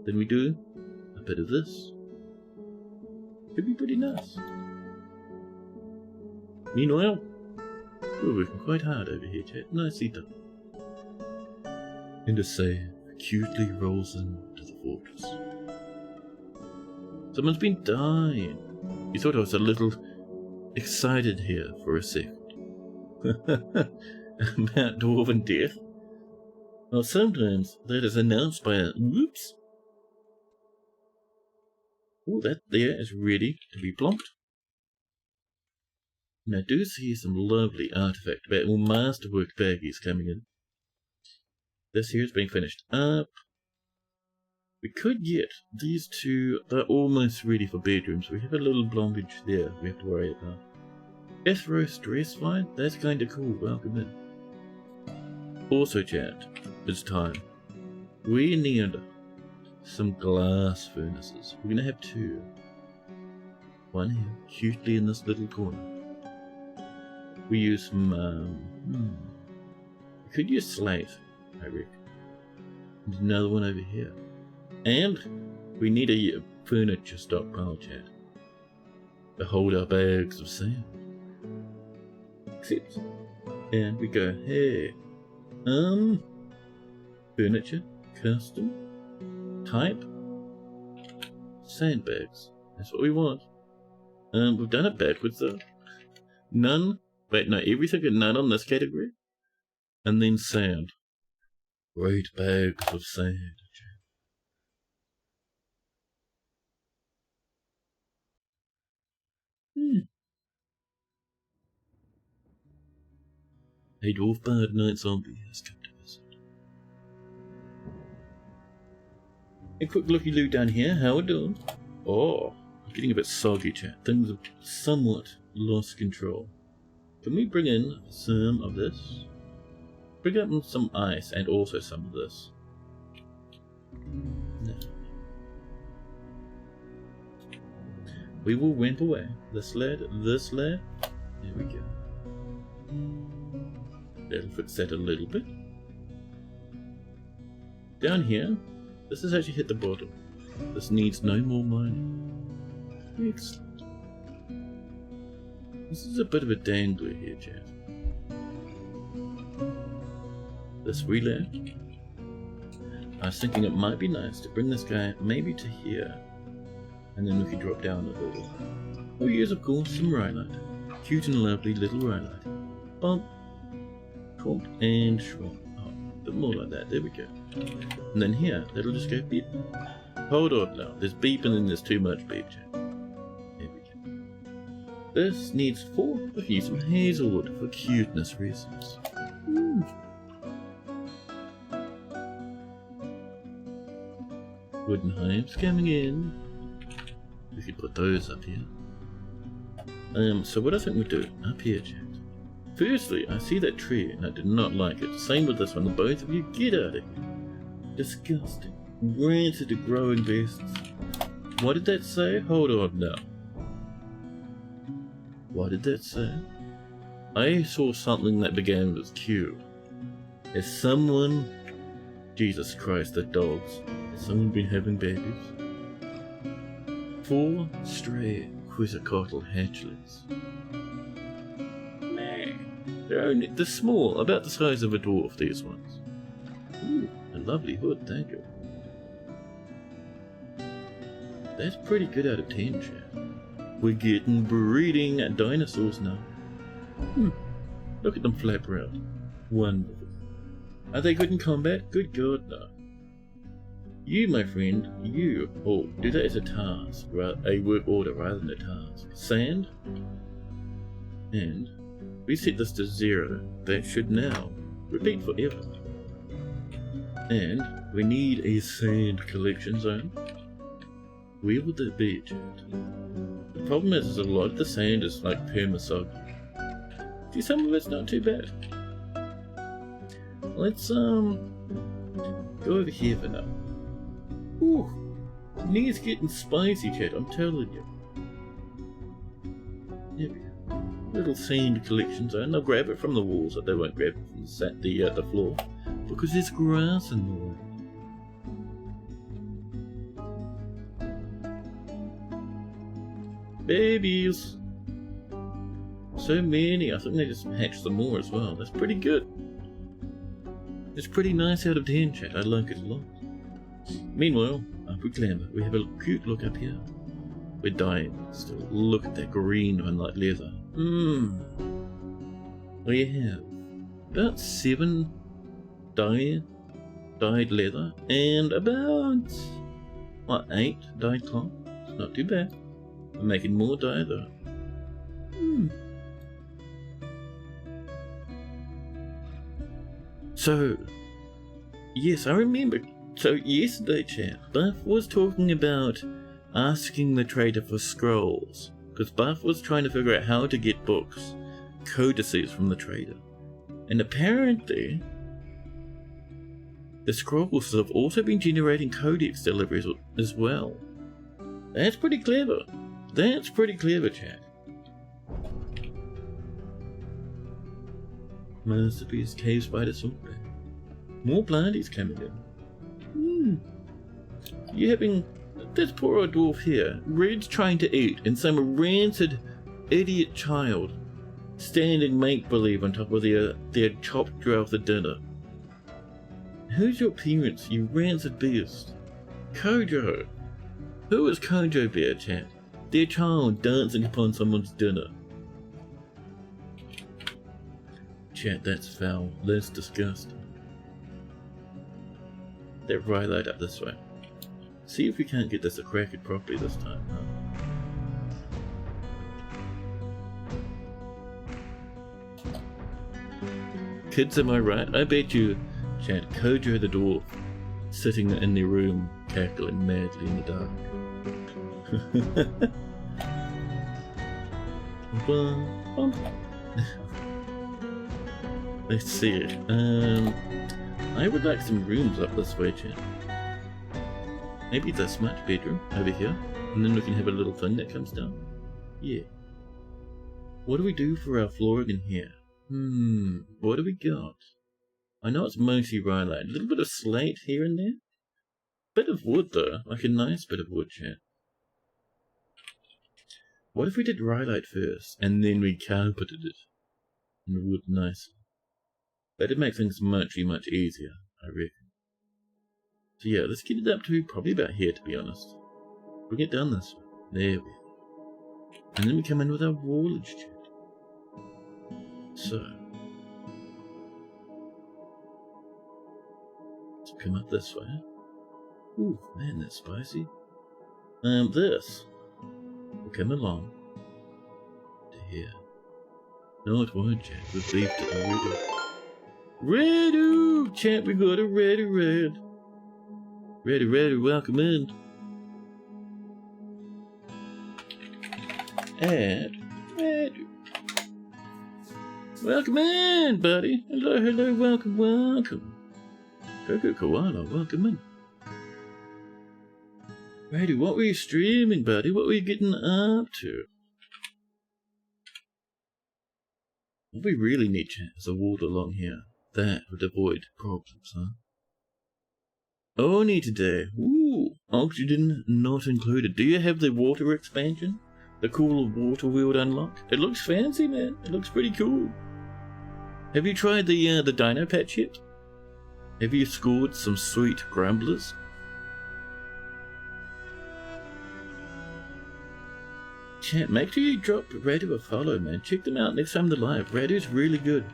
then we do a bit of this. Could be pretty nice. Meanwhile, we're working quite hard over here, chat. Nicely done. And a save cutely rolls into the fortress. Someone's been dying. You thought I was a little excited here for a second. About dwarven death? Well, sometimes that is announced by a whoops. Oh, that there is ready to be plonked. And I do see some lovely artifact masterwork baggies coming in. This here is being finished up. We could get these two, they're almost ready for bedrooms. We have a little blockage there we have to worry about. Death stress fine, that's kinda cool, welcome in. Also chat, it's time. We need some glass furnaces. We're gonna have two. One here, cutely in this little corner. We use some, we could use slate, I reckon. There's another one over here. And we need a furniture stockpile, chat, to hold our bags of sand. Except, and we go, hey, furniture, custom, type, sandbags. That's what we want. We've done it backwards though. None, wait, no, everything and none on this category. And then sand. Great bags of sand. A dwarf bard night zombie has come to visit. A quick looky-loo down here, how we doing? Oh, I'm getting a bit soggy, chat. Things have somewhat lost control. Can we bring in some of this? Bring up some ice and also some of this. No. We will ramp away. This lad. There we go. That'll fix that a little bit. Down here, this has actually hit the bottom. This needs no more mining. Excellent. This is a bit of a dangler here, chat. This relay. I was thinking it might be nice to bring this guy maybe to here. And then we can drop down a little. We'll use, of course, some rhyolite. Cute and lovely little rhyolite. Bump. Cool. And shrunk. Oh, a bit more like that. There we go. And then here, that'll just go beep. Hold on now. There's beeping and there's too much beep, chat. There we go. This needs 4 of you some hazelwood for cuteness reasons. Wooden hives coming in. We could put those up here. So what I think we do up here, chat. Firstly, I see that tree and I did not like it. Same with this one. The both of you, get out of here. Disgusting. Rancid growing beasts. What did that say? Hold on now. What did that say? I saw something that began with Q. Is someone... Jesus Christ, the dogs. Has someone been having babies? 4 stray quetzalcoatl hatchlings. They're small, about the size of a dwarf, these ones. Ooh, a lovely hood, thank you. That's pretty good out of 10, chat. We're getting breeding dinosaurs now. Look at them flap around. Wonderful. Are they good in combat? Good God, no. You, my friend, you. Oh, do that as a task, a work order rather than a task. Sand. And we set this to 0. That should now repeat forever. And we need a sand collection zone. Where would that be, chat? The problem is a lot of the sand is like perma-soggy. See, some of it's not too bad. Let's go over here for now. Ooh, knees getting spicy, chat, I'm telling you. There we go. Little sand collection zone. They'll grab it from the walls, but they won't grab it from the floor because there's grass in the way. Babies! So many. I think they just hatched some more as well. That's pretty good. It's pretty nice out of 10, chat. I like it a lot. Meanwhile, up we clamber. We have a cute look up here. We're dying still. Look at that green one like leather. We have about 7 dyed leather and about, 8 dyed cloth. It's not too bad. We're making more dye though. So, yes, I remember. So yesterday, chat, Buff was talking about asking the trader for scrolls. Because Buff was trying to figure out how to get books, codices from the trader. And apparently, the scrolls have also been generating codex deliveries as well. That's pretty clever. That's pretty clever, chat. Masterpiece cave spider swordback. More planties coming in. You having this poor old dwarf here, Red's trying to eat, and some rancid idiot child standing make-believe on top of their chopped drought for dinner. Who's your parents, you rancid beast? Kojo. Who is Kojo Bear, chat? Their child dancing upon someone's dinner. Chat, that's foul. That's disgusting. That right up this way. See if we can't get this a crack it properly this time, huh? Kids, am I right? I bet you, chat, Kojo the dwarf, sitting in their room, cackling madly in the dark. Let's see it. I would like some rooms up this way, chat. Maybe this much bedroom over here, and then we can have a little thing that comes down. Yeah. What do we do for our flooring in here? What do we got? I know it's mostly rhyolite. A little bit of slate here and there. Bit of wood though, like a nice bit of wood, chat. What if we did rhyolite first, and then we carpeted it in wood nicely? That'd make things much easier, I reckon. So yeah, let's get it up to probably about here, to be honest. Bring it down this way. There we go. And then we come in with our wallage, chat. So, let's come up this way. Ooh, man, that's spicy. This will come along to here. No, it won't, chat. We've beefed it already. Ready, chat, we got a ready red. Ready, welcome in. And ready. Welcome in, buddy. Hello, welcome. Coco Koala, welcome in. Ready, what were you streaming, buddy? What were you getting up to? What we really need, chat, is a water along here. That would avoid problems, huh? Only today. Ooh, oxygen not included. Do you have the water expansion? The cool water world unlock? It looks fancy, man. It looks pretty cool. Have you tried the Dino Patch yet? Have you scored some sweet grumblers? Chat, make sure you drop Radu a follow, man. Check them out next time they're live. Radu's really good.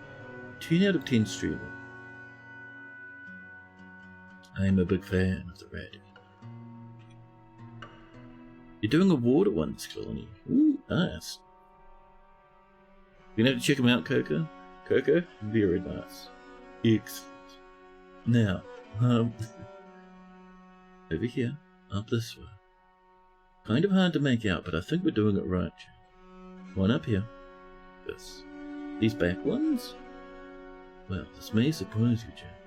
10 out of 10 streamer. I'm a big fan of the Radu. You're doing a water one, Colony. Ooh, nice. You're gonna have to check them out, Coco. Coco, very nice. Excellent. Now, over here, up this way. Kind of hard to make out, but I think we're doing it right. One up here. This. These back ones? Well, this may surprise you, Jack.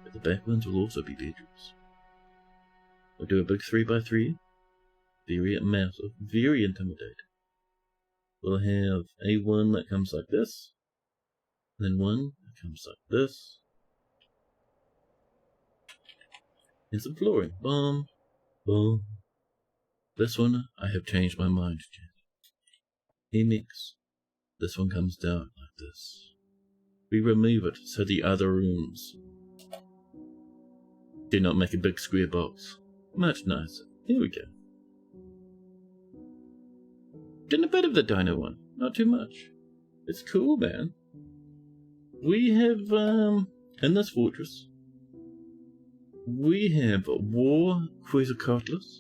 But the back ones will also be bedrooms. We'll do a big 3x3. Very massive. Very intimidating. We'll have a one that comes like this. Then one that comes like this. And some flooring. Boom. Boom. This one, I have changed my mind, Jen. He mix. This one comes down like this. We remove it so the other rooms do not make a big square box. Much nicer. Here we go. Did a bit of the dino one. Not too much. It's cool, man. We have, in this fortress, we have War Quetzalcoatlus.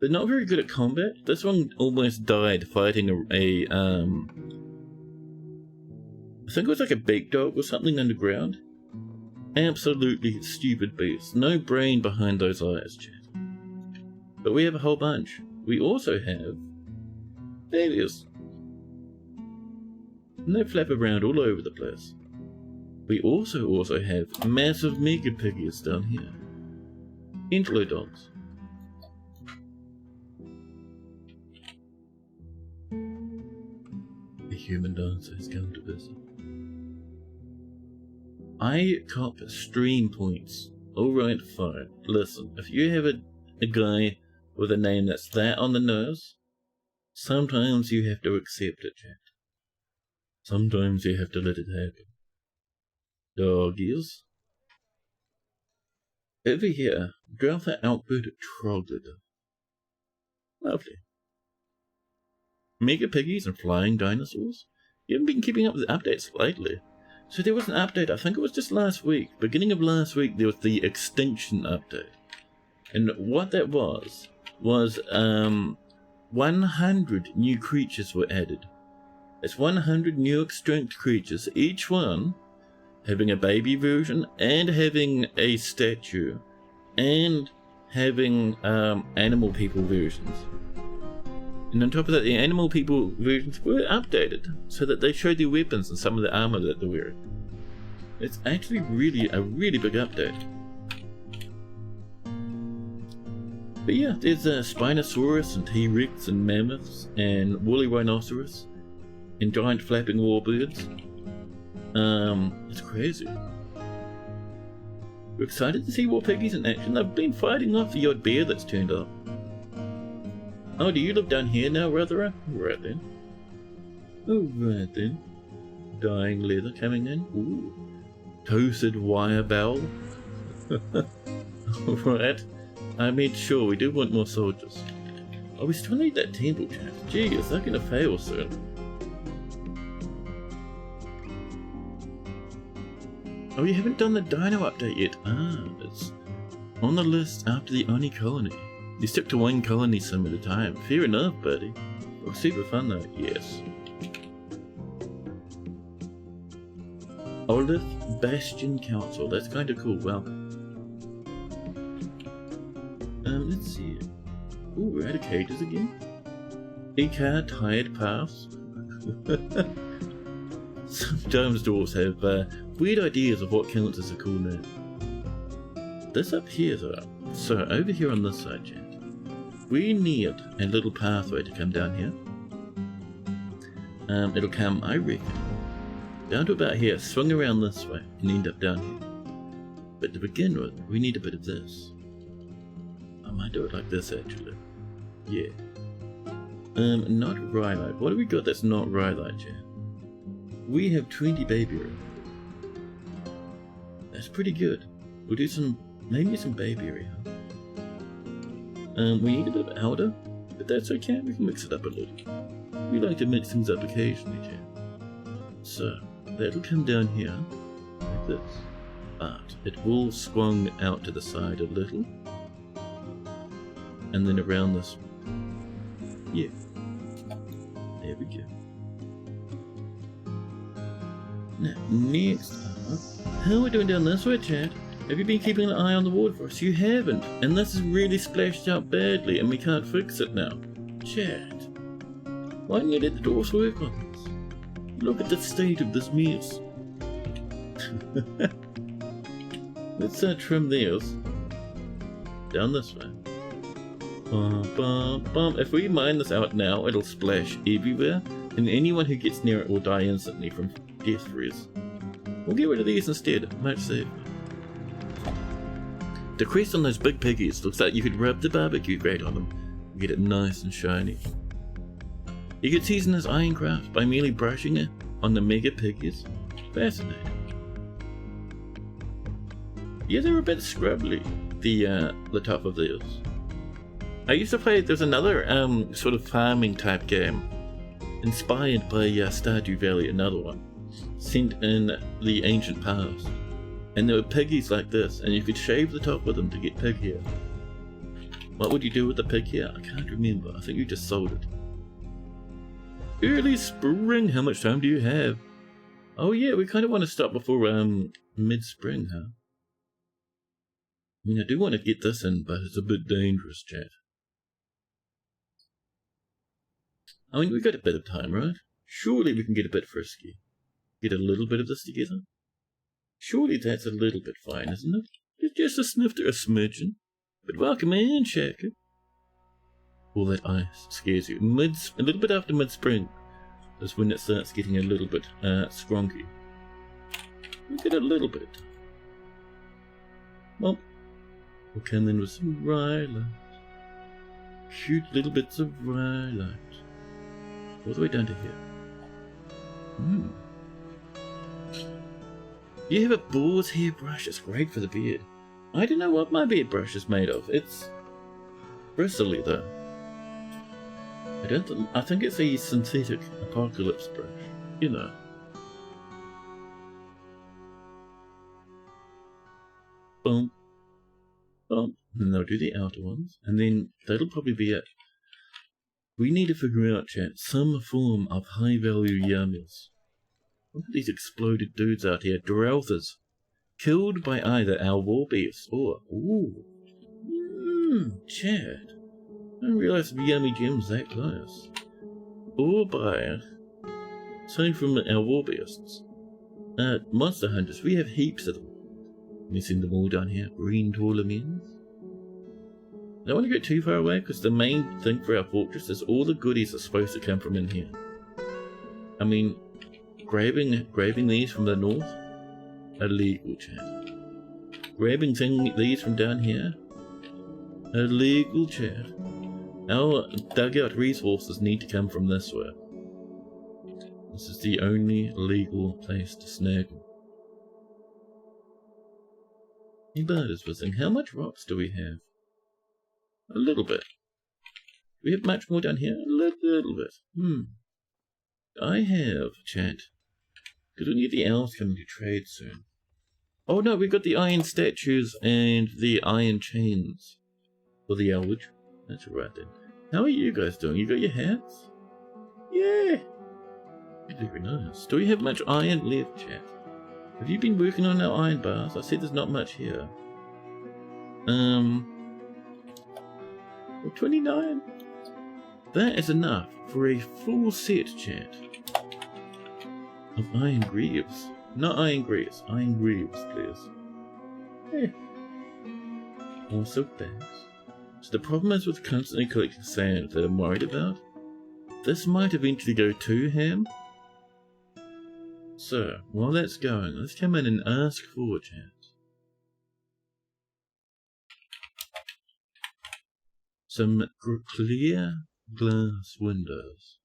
They're not very good at combat. This one almost died fighting I think it was like a big dog or something underground. Absolutely stupid beast. No brain behind those eyes, chat. But we have a whole bunch. We also have babies. And they flap around all over the place. We also have massive mega piggies down here. Entelodons. A human dancer has come to visit. I cop stream points. Alright, fine. Listen, if you have a guy with a name that's that on the nose, sometimes you have to accept it, chat. Sometimes you have to let it happen. Doggies. Over here, drop that outbird troglodyte. Lovely. Mega piggies and flying dinosaurs? You haven't been keeping up with the updates lately. So there was an update, I think it was just last week. Beginning of last week, there was the extinction update. And what that was 100 new creatures were added. It's 100 new extinct creatures, each one having a baby version, and having a statue, and having animal people versions. And on top of that, the animal people versions were updated so that they showed their weapons and some of the armor that they're wearing. It's actually a really big update. But yeah, there's Spinosaurus and T-Rex and mammoths and woolly rhinoceros and giant flapping warbirds. It's crazy. We're excited to see war piggies in action. They've been fighting off the odd bear that's turned up. Oh, do you live down here now, Rothera? Alright then. Alright then. Dying leather coming in. Ooh. Toasted wire bowel. Alright. I made sure we do want more soldiers. Oh, we still need that temple, chat. Gee, is that gonna fail soon? Oh, you haven't done the dino update yet. Ah, On the list after the only colony. You stick to one colony some at a time. Fair enough, buddy. Looks super fun though. Yes. Olaf Bastion Council. That's kind of cool. Welcome. Let's see. Ooh, we're out of cages again. Ika Tired Paths. Sometimes dwarves have weird ideas of what counts as a cool name. This up here though. So over here on this side, chat, we need a little pathway to come down here. It'll come, I reckon, down to about here, swing around this way, and end up down here. But to begin with, we need a bit of this. I might do it like this actually. Yeah. Not rhyolite. What have we got that's not rhyolite, chat? We have 20 baby area. That's pretty good. We'll do some, maybe some baby area. We need a bit of outer, but that's okay, we can mix it up a little. We like to mix things up occasionally, chat. So, that'll come down here, like this. But it will swung out to the side a little. And then around this one. Yeah. There we go. Now, next up, how are we doing down this way, chat? Have you been keeping an eye on the ward for us? You haven't, and this is really splashed out badly, and we can't fix it now. Chat, why didn't you let the dwarves work on this? Look at the state of this mess. Let's trim these down this way. If we mine this out now, it'll splash everywhere, and anyone who gets near it will die instantly from death freeze. We'll get rid of these instead, much safer. The crest on those big piggies looks like you could rub the barbecue grate on them and get it nice and shiny. You could season this ironcraft by merely brushing it on the mega piggies. Fascinating. Yeah, they're a bit scrubbly, the top of these. I used to play, there's another sort of farming type game inspired by Stardew Valley, another one, sent in the ancient past. And there were piggies like this, and you could shave the top of them to get pig hair. What would you do with the pig hair? I can't remember. I think you just sold it. Early spring, how much time do you have? Oh yeah, we kind of want to stop before mid-spring, huh? I mean, I do want to get this in, but it's a bit dangerous, chat. I mean, we've got a bit of time, right? Surely we can get a bit frisky. Get a little bit of this together. Surely that's a little bit fine, isn't it? It's just a snifter, a smidgen. But welcome in, Shaker. All that ice scares you. A little bit after mid-spring is when it starts getting a little bit scrunky. We get a little bit. Well, we'll come in with some rhyolite. Cute little bits of rhyolite. All the way down to here. You have a boar's hair brush. It's great for the beard. I don't know what my beard brush is made of. It's bristly though. I think it's a synthetic apocalypse brush. You know. Boom. Boom. And they'll do the outer ones. And then that'll probably be it. We need to figure out, chat, some form of high value yummies. Look at these exploded dudes out here. Dwarves. Killed by either our war beasts or... Ooh. Chat. I didn't realize the yummy gems that close. Or by... something from our war beasts. Monster hunters. We have heaps of them. Missing them all down here. Green tournaments. I don't want to go too far away because the main thing for our fortress is all the goodies are supposed to come from in here. I mean... Grabbing these from the north, illegal, chat. Grabbing these from down here, illegal, chat. Our dugout resources need to come from this way. This is the only legal place to snag them. The bird is whizzing. How much rocks do we have? A little bit. Do we have much more down here? A little bit. I have, chat. Because we need the elves coming to trade soon. Oh no, we've got the iron statues and the iron chains. For the elwood. That's right then. How are you guys doing? You got your hats? Yeah! Very nice. Do we have much iron left, chat? Have you been working on our iron bars? I said there's not much here. 29? That is enough for a full set, chat. Of iron greaves. Not iron greaves. Iron greaves, please. Yeah. More silk bags. So the problem is with constantly collecting sand that I'm worried about. This might eventually go too ham. So, while that's going, let's come in and ask for chat. Some clear glass windows.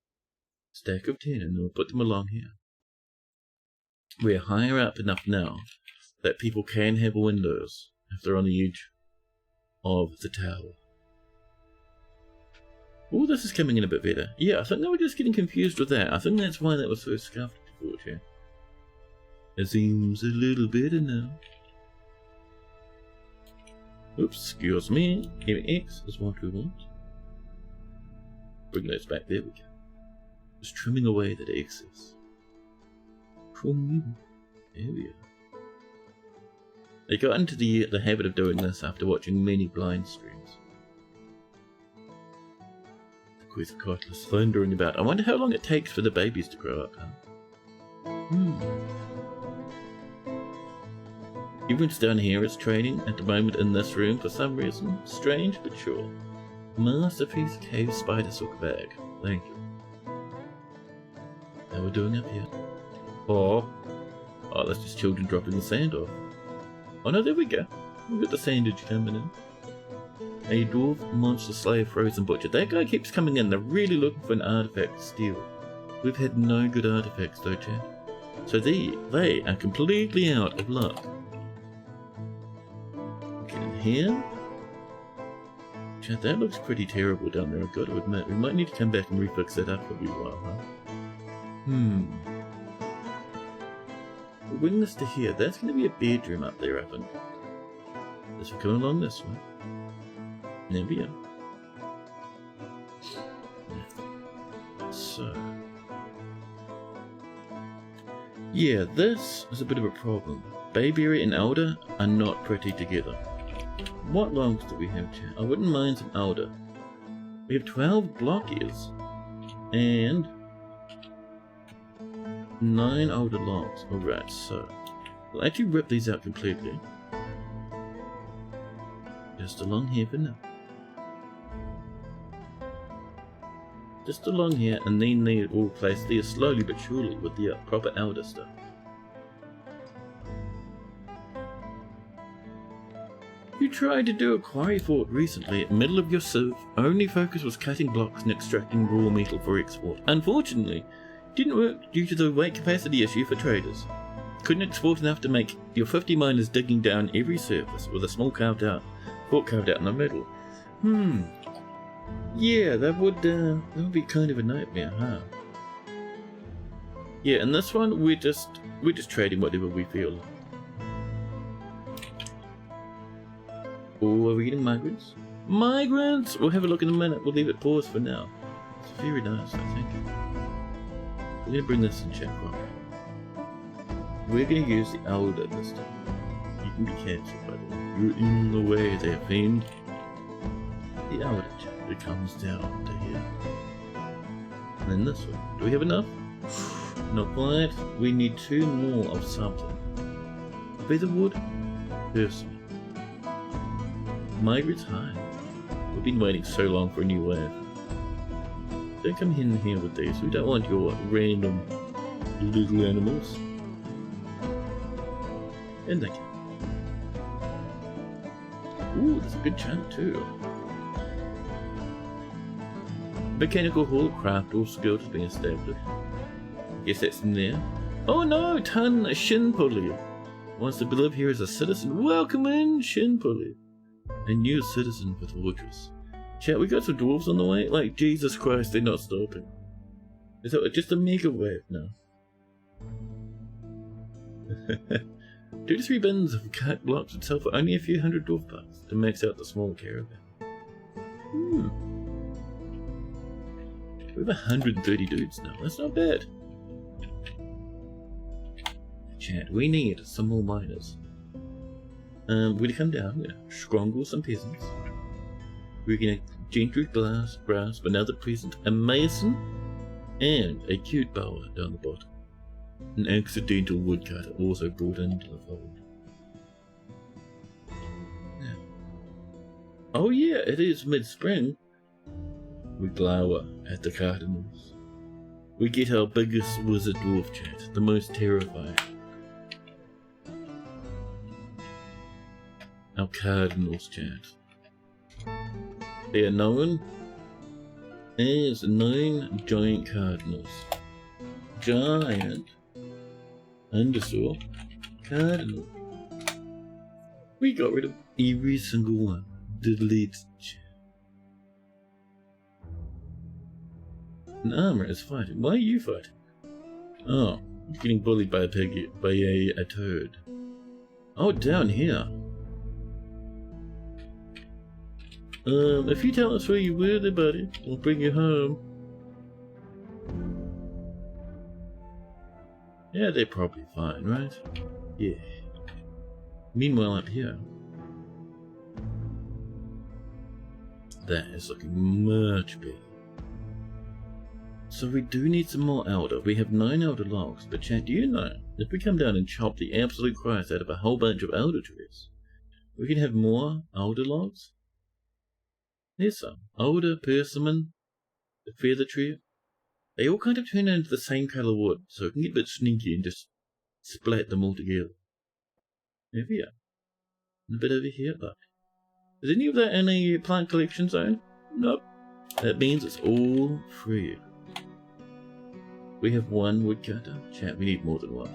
Stack of 10 and we'll put them along here. We're higher up enough now that people can have windows if they're on the edge of the tower. Oh, this is coming in a bit better. Yeah, I think they were just getting confused with that. I think that's why that was so scuffed before, chat. It seems a little better now. Oops, excuse me. MX is what we want. Bring those back. There we go. Just trimming away that excess. There we go. They got into the habit of doing this after watching many blind streams. Quetzalcoatlus thundering about. I wonder how long it takes for the babies to grow up, huh? Everyone's down here is training at the moment in this room for some reason. Strange but sure. Masterpiece cave spider silk bag. Thank you. How we're doing up here? Oh, that's just children dropping the sand off. Oh no, there we go. We've got the sandage coming in. A dwarf monster slave frozen butcher. That guy keeps coming in. They're really looking for an artifact to steal. We've had no good artifacts though, chat. So they are completely out of luck. Get in here. Chat, that looks pretty terrible down there, I've got to admit. We might need to come back and refix that up for a wee while, huh? We'll bring this to here. That's going to be a bedroom up there, I think. This will come along this way. There we are. So. Yeah, this is a bit of a problem. Bayberry and Elder are not pretty together. What logs do we have, chat? I wouldn't mind some Elder. We have 12 block ears. And 9 Elder logs. Alright, so we'll actually rip these out completely. Just along here for now. Just along here, and then they all placed there slowly but surely with the proper Elder stuff. You tried to do a quarry fort recently, middle of your surf. Only focus was cutting blocks and extracting raw metal for export. Unfortunately, didn't work due to the weight capacity issue for traders. Couldn't export enough to make your 50 miners digging down every surface with a small fort carved out in the middle. Yeah, that would be kind of a nightmare, huh? Yeah, and this one we're just trading whatever we feel like. Oh, are we getting migrants? Migrants! We'll have a look in a minute. We'll leave it paused for now. It's very nice, I think. We're going to bring this in chat properly. We're going to use the Elder this time. You can be cancelled, by the way. You're in the way there, fiend. The Elder chat. It comes down to here. And then this one. Do we have enough? Not quite. We need 2 more of something. Featherwood? Person. Migrants high. We've been waiting so long for a new wave. Don't come in here with these. We don't want your random little animals. And they can. Ooh, there's a good chunk too. Mechanical hall, craft, all skills has been established. Guess that's in there. Oh no, Tan Shinpuli wants to live here as a citizen. Welcome in, Shinpuli. A new citizen for the fortress. Chat, we got some dwarves on the way? Like, Jesus Christ, they're not stopping. Is that just a mega wave now? 2 to 3 bins of cut blocks would sell for only a few hundred dwarf bucks to max out the small caravan. We have 130 dudes now, that's not bad. Chat, we need some more miners. We're gonna come down, we're gonna strangle some peasants. We're gonna gentry brass for another peasant, a mason, and a cute bower down the bottom. An accidental woodcutter also brought into the fold. Yeah. Oh yeah, it is mid-spring. We glower at the cardinals. We get our biggest wizard dwarf chat, the most terrifying. Our cardinals chat. They are known as 9 giant cardinals. Giant underscore cardinal. We got rid of every single one. Delete chat. An armor is fighting. Why are you fighting? Oh, getting bullied by a pig, by a toad. Oh, down here. If you tell us where you were there, buddy, we'll bring you home. Yeah, they're probably fine, right? Yeah. Meanwhile, up here. That is looking much better. So we do need some more elder. We have 9 elder logs, but chat, do you know, if we come down and chop the absolute Christ out of a whole bunch of elder trees, we can have more elder logs? There's some. Alder, persimmon, the feather tree. They all kind of turn into the same colour wood, so it can get a bit sneaky and just splat them all together. Over here. And a bit over here, look. Is any of that in a plant collection zone? Nope. That means it's all free. We have 1 woodcutter. Chat, we need more than 1.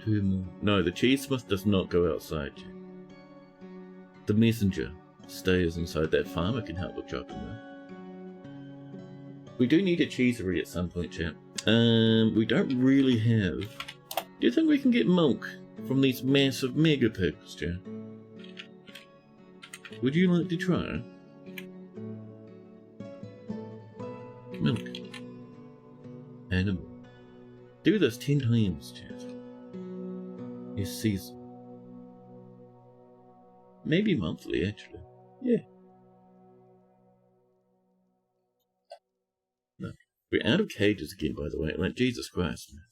2 more. No, the cheesesmith does not go outside, chat. The messenger stays inside that farm. I can help with chopping though. We do need a cheesery at some point, chat. We don't really have. Do you think we can get milk from these massive mega pigs, chat? Would you like to try? Milk. Animal. Do this 10 times, chat. It's season. Maybe monthly, actually. Yeah. No. We're out of cages again, by the way. Like, Jesus Christ, man.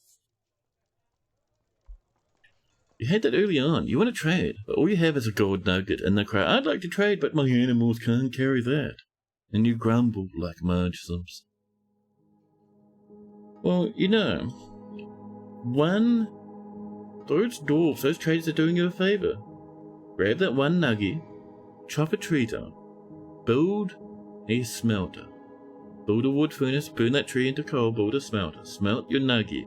You had that early on. You want to trade, but all you have is a gold nugget and the crowd. I'd like to trade, but my animals can't carry that. And you grumble like Marge Simpson. Well, you know, those dwarves, those traders are doing you a favor. Grab that 1 nugget, chop a tree down, build a smelter. Build a wood furnace, burn that tree into coal, build a smelter. Smelt your nugget.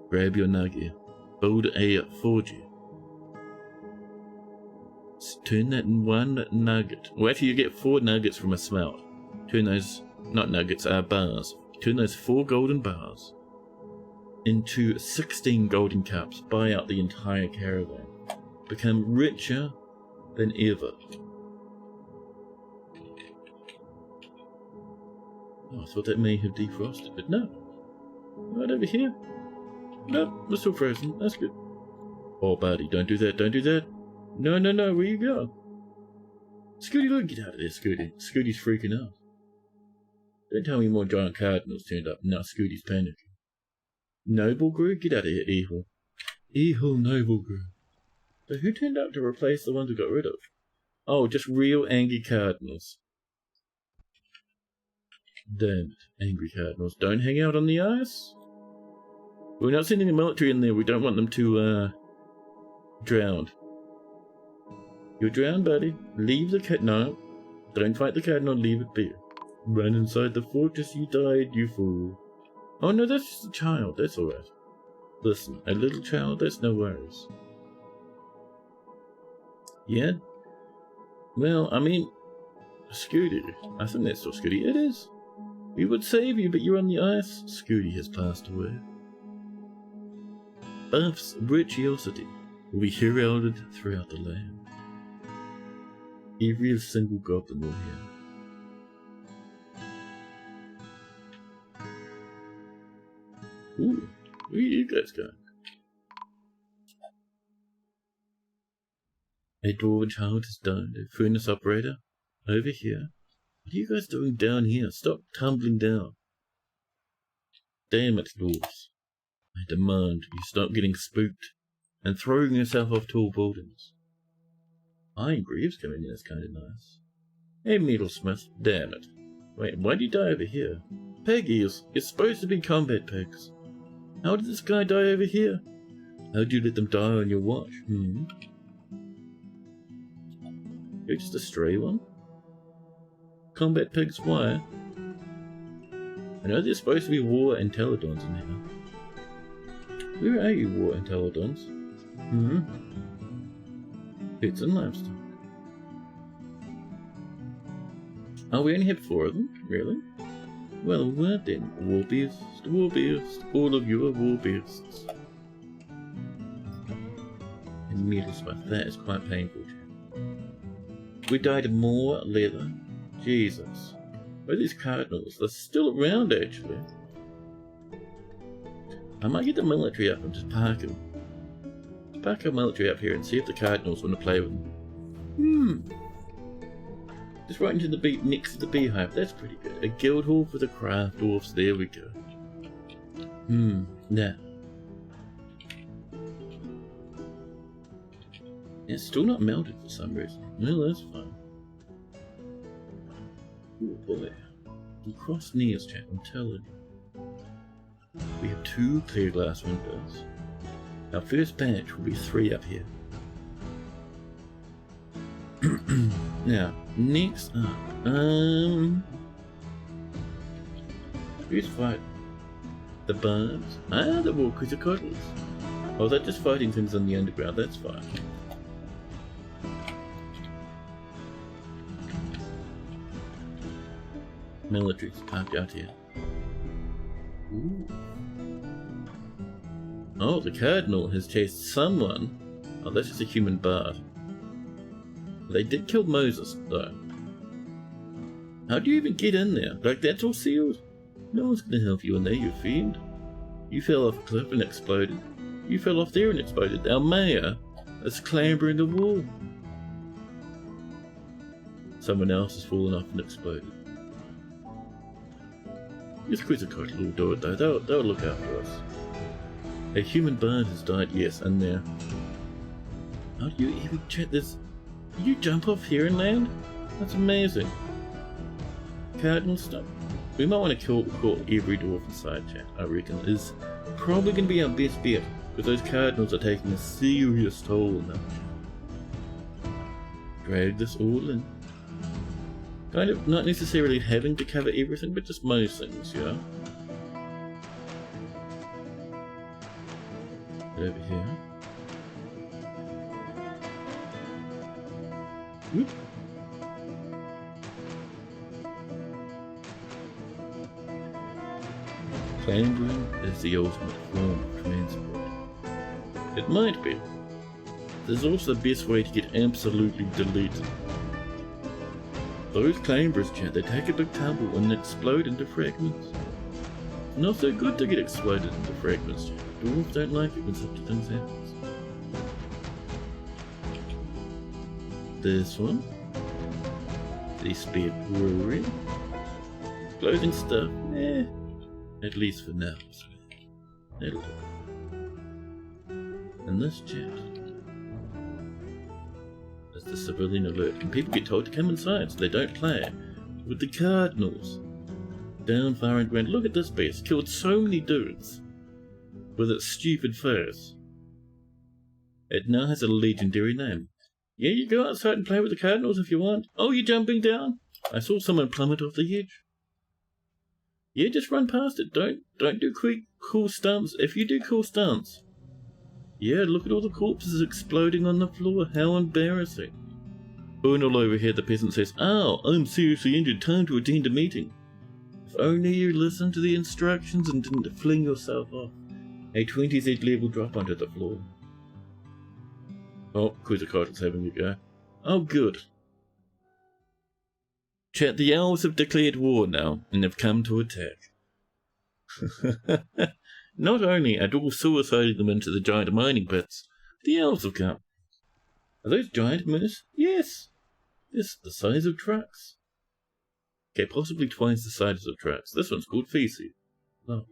Grab your nugget. Build a forge. Turn that 1 nugget. Well, actually, you get 4 nuggets from a smelt. Turn those, not nuggets, bars. Turn those 4 golden bars into 16 golden cups. Buy out the entire caravan. Become richer than ever. Oh, I thought that may have defrosted, but no. Right over here. Nope, we're still frozen. That's good. Oh, buddy, don't do that, don't do that. No, no, no, where you go? Scooty, look, get out of there, Scooty. Scooty's freaking out. Don't tell me more giant cardinals turned up. Now Scooty's panicking. Noble Grew? Get out of here, Ehel. Ehel Noble Grew. But who turned up to replace the ones we got rid of? Oh, just real angry cardinals. Damn it, angry cardinals. Don't hang out on the ice. We're not sending the military in there. We don't want them to, drown. You're drowned, buddy. Leave the cat. No. Don't fight the cardinal. Leave it be. Run inside the fortress. You died, you fool. Oh no, that's just a child. That's alright. Listen, a little child, that's no worries. Yeah? Well, I mean, Scooty. I think that's still Scooty. It is. We would save you, but you're on the ice. Scooty has passed away. Buff's virtuosity will be heralded throughout the land. Every single goblin will hear. Ooh, where are you guys going? A dwarven child has died. A furnace operator over here. What are you guys doing down here? Stop tumbling down. Damn it, dwarves. I demand you stop getting spooked and throwing yourself off tall buildings. Iron Greaves coming in is kind of nice. Hey, Metalsmith, damn it. Wait, why'd you die over here? Peggies, it's supposed to be combat pigs. How did this guy die over here? How'd you let them die on your watch? You're just a stray one? Combat pigs, why? I know there's supposed to be war entelodons in here. Where are you, war entelodons? Pets and livestock. Oh, we only have 4 of them? Really? Well, what then? War beasts, all of you are war beasts. And Metalsmith, that is quite painful. We died of more leather. Jesus. Where are these cardinals? They're still around, actually. I might get the military up and just park them. Park our military up here and see if the cardinals want to play with them. Just right into the beat next to the beehive. That's pretty good. A guild hall for the craft dwarfs. There we go. Nah. It's still not melted for some reason. No, that's fine. Oh boy. We crossed Nea's chat, I'm telling you. We have 2 clear glass windows. Our first batch will be 3 up here. Now, next up, who's fighting? The bards? Ah, the walkers are coddles. Oh, they're just fighting things on the underground, that's fine. Military's parked out here. Ooh. Oh, the cardinal has chased someone. Oh, that's just a human bard. They did kill Moses, though. How do you even get in there? Like, that's all sealed? No one's gonna help you in there, you fiend. You fell off a cliff and exploded. You fell off there and exploded. Our mayor is clambering the wall. Someone else has fallen off and exploded. These Quizzicots will do it, though. They'll look after us. A human bard has died, yes, and there. How do you even check this? You jump off here and land? That's amazing. Cardinal stuff. We might want to call every dwarf inside chat, I reckon. Is probably going to be our best bet, because those cardinals are taking a serious toll on them. Drag this all in. Kind of not necessarily having to cover everything, but just most things, you know? Over here. Whoop. Clambering is the ultimate form of transport. It might be. There's also the best way to get absolutely deleted. Those clamberers, chat, they take a big tumble and explode into fragments. Not so good to get exploded into fragments, chat. Dwarves don't like it when such things happen. This one. The spare brewery. Clothing stuff, at least for now. That'll do. And this chat. That's the civilian alert. And people get told to come inside so they don't play with the cardinals. Down far and grand. Look at this beast. Killed so many dudes with its stupid face. It now has a legendary name. Yeah, you go outside and play with the cardinals if you want. Oh, you're jumping down? I saw someone plummet off the edge. Yeah, just run past it. Don't do quick, cool stunts. If you do cool stunts. Yeah, look at all the corpses exploding on the floor. How embarrassing. Burnal over here, the peasant says, "Oh, I'm seriously injured. Time to attend a meeting." If only you listened to the instructions and didn't fling yourself off a 20Z level drop onto the floor. Oh, Quizzicator's having a go. Oh, good. Chat, the elves have declared war now, and have come to attack. Not only are dwarves suiciding them into the giant mining pits, the elves have come. Are those giant minnows? Yes! Yes, the size of trucks. Okay, possibly twice the size of trucks. This one's called Feces. Oh.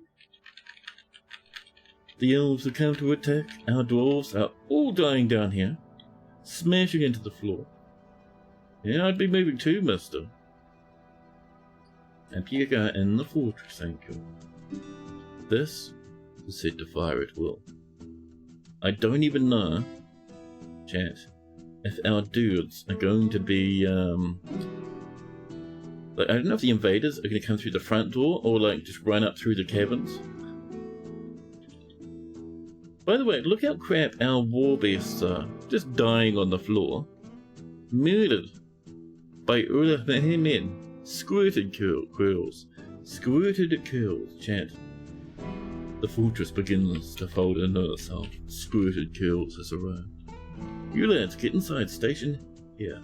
The elves have come to attack. Our dwarves are all dying down here, smashing into the floor. Yeah, I'd be moving too, mister. And you go in the fortress, thank you. This is set to fire at will. I don't even know, chat, if our dudes are going to be, like, I don't know if the invaders are going to come through the front door or, like, just run up through the caverns. By the way, look how crap our war beasts are, just dying on the floor. Murdered by all of their men. Squirted quills. Squirted kills, chat. The fortress begins to fold into itself. Squirted kills has arrived. You lads, get inside. Station here.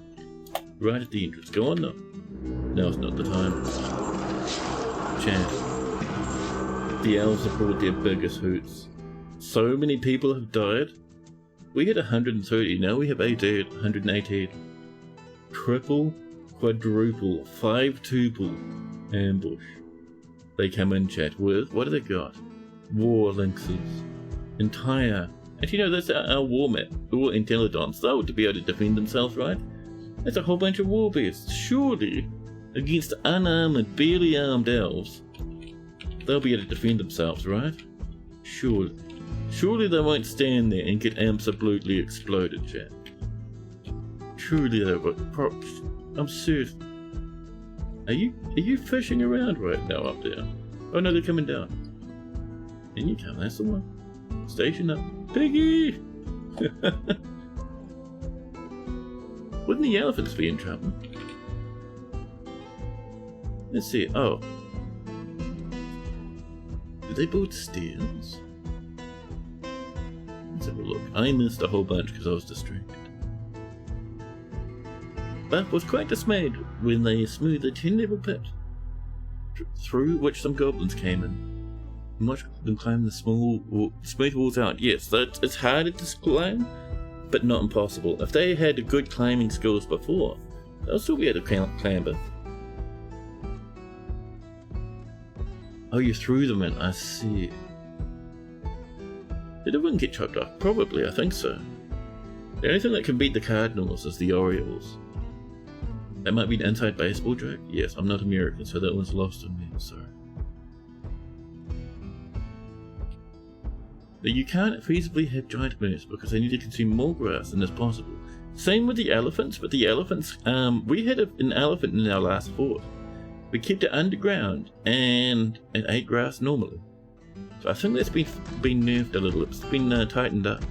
Right at the entrance. Go on now. Now's not the time. Chat. The elves have brought their biggest hoots. So many people have died. We had 130, now we have 118. Triple, quadruple, 5-tuple ambush. They come in, chat, with, what do they got? War lynxes. Entire, and you know, that's our war map. War intelligence. They ought to be able to defend themselves, right? That's a whole bunch of war beasts. Surely, against unarmored, barely armed elves, they'll be able to defend themselves, right? Surely. Surely they won't stand there and get absolutely exploded, chat. Surely they won't. I'm certain. Are you fishing around right now up there? Oh no, they're coming down. In you come, that's the one. Station up. Piggy! Wouldn't the elephants be in trouble? Let's see. Oh. Did they build stairs? Let's have a look. I missed a whole bunch because I was distracted. But was quite dismayed when they smoothed a 10-level pit, through which some goblins came in, and watched them climb the smooth walls out. Yes, it's harder to climb, but not impossible. If they had good climbing skills before, they'll still be able to clamber. Oh, you threw them in, I see. Did it wouldn't get chopped off? Probably, I think so. The only thing that can beat the Cardinals is the Orioles. That might be an inside baseball joke? Yes, I'm not American, so that one's lost on me, sorry. But you can't feasibly have giant minnows because they need to consume more grass than is possible. Same with the elephants, but the elephants, we had an elephant in our last fort. We kept it underground, and it ate grass normally. So I think that's been nerfed a little, it's been tightened up.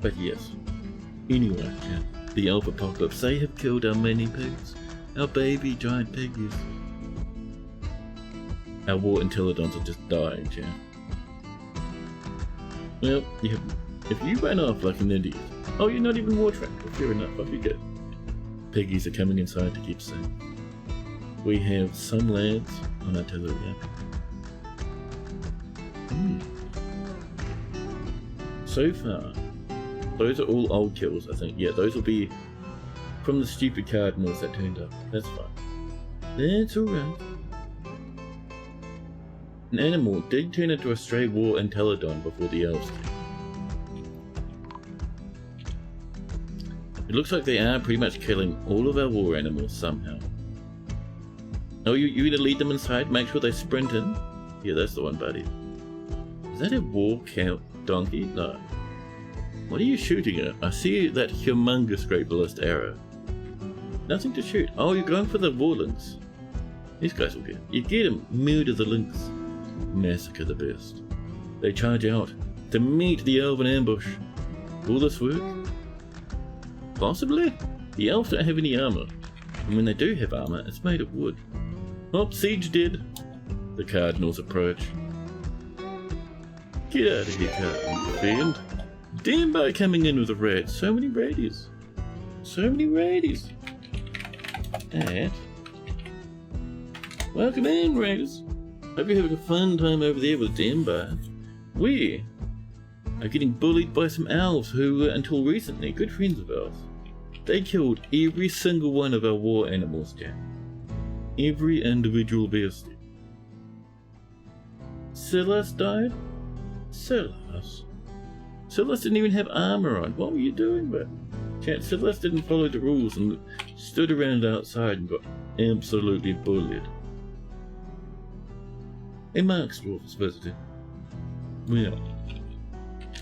But yes, anyway, the elf apocalypse, they have killed our mini pigs, our baby giant piggies. Our war intelligence are just dying, chat. Well, if you ran off like an idiot, oh, you're not even war tracked, well, fair enough, off you go. Piggies are coming inside to keep safe. We have some lads on artillery. So far, those are all old kills, I think. Yeah, those will be from the stupid Cardinals that turned up. That's fine. That's alright. An animal did turn into a stray war intelligon before the elves came. It looks like they are pretty much killing all of our war animals somehow. Oh, you're gonna lead them inside? Make sure they sprint in? Yeah, that's the one, buddy. Is that a war cow donkey? No. What are you shooting at? I see that humongous great ballista arrow. Nothing to shoot. Oh, you're going for the war lynx. These guys will get him. You get him. Murder the lynx. Massacre the best. They charge out to meet the elven ambush. Will this work? Possibly? The elves don't have any armor. And when they do have armor, it's made of wood. Oh, siege dead. The cardinals approach. Get out of here, cardinal fiend. Dambo coming in with a raid. So many raidies. So many raidies. And welcome in, raiders. Hope you're having a fun time over there with Dambo. We are getting bullied by some elves who were, until recently, good friends of ours. They killed every single one of our war animals, Jack. Every individual bestie. Silas died? Silas? Silas didn't even have armor on. What were you doing, bro? Chat, Silas didn't follow the rules and stood around outside and got absolutely bullied. A Mark's dwarf was visited. Well,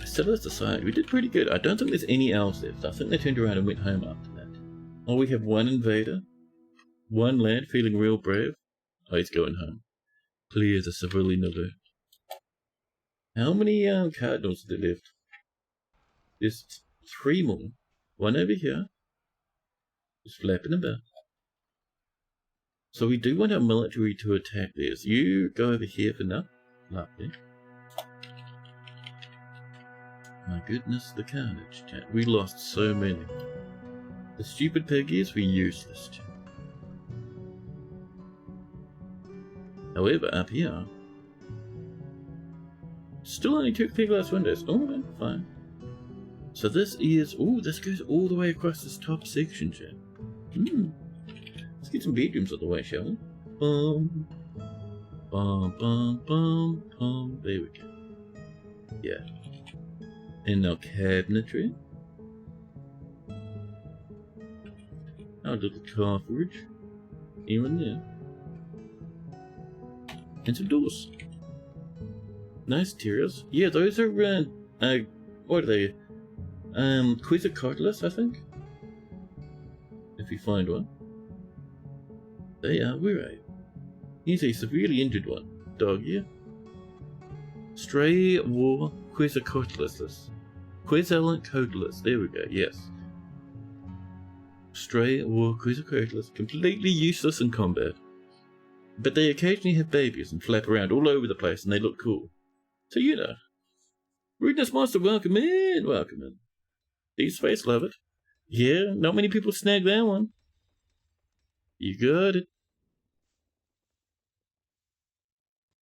Silas decided we did pretty good. I don't think there's any elves left. I think they turned around and went home after that. Oh, we have one invader. One lad feeling real brave. Oh, he's going home. Clear the civilian alert. How many cardinals are there left? There's 3 more. One over here. Just flapping about. So we do want our military to attack theirs. You go over here for now. Lovely. My goodness, the carnage, chat. We lost so many. The stupid piggies were useless, chat. However, up here, still only 2 clear glass windows. Alright, fine. So this is, oh, this goes all the way across this top section, chat. Let's get some bedrooms out of the way, shall we? Boom. Bum, bum, bum, bum. There we go. Yeah. And now cabinetry. Our little cartridge. Here and there. And some doors. Nice interiors. Yeah, those are, what are they? Quetzalcoatlus, I think? If you find one. They are, where are you? Here's a severely injured one. Dog here. Stray War Quetzalcoatlus. Quetzalcoatlus, there we go, yes. Stray War Quetzalcoatlus, completely useless in combat. But they occasionally have babies and flap around all over the place and they look cool. So you know. Rudeness Monster, welcome in, welcome in. Deep Space, love it. Yeah, not many people snag that one. You got it.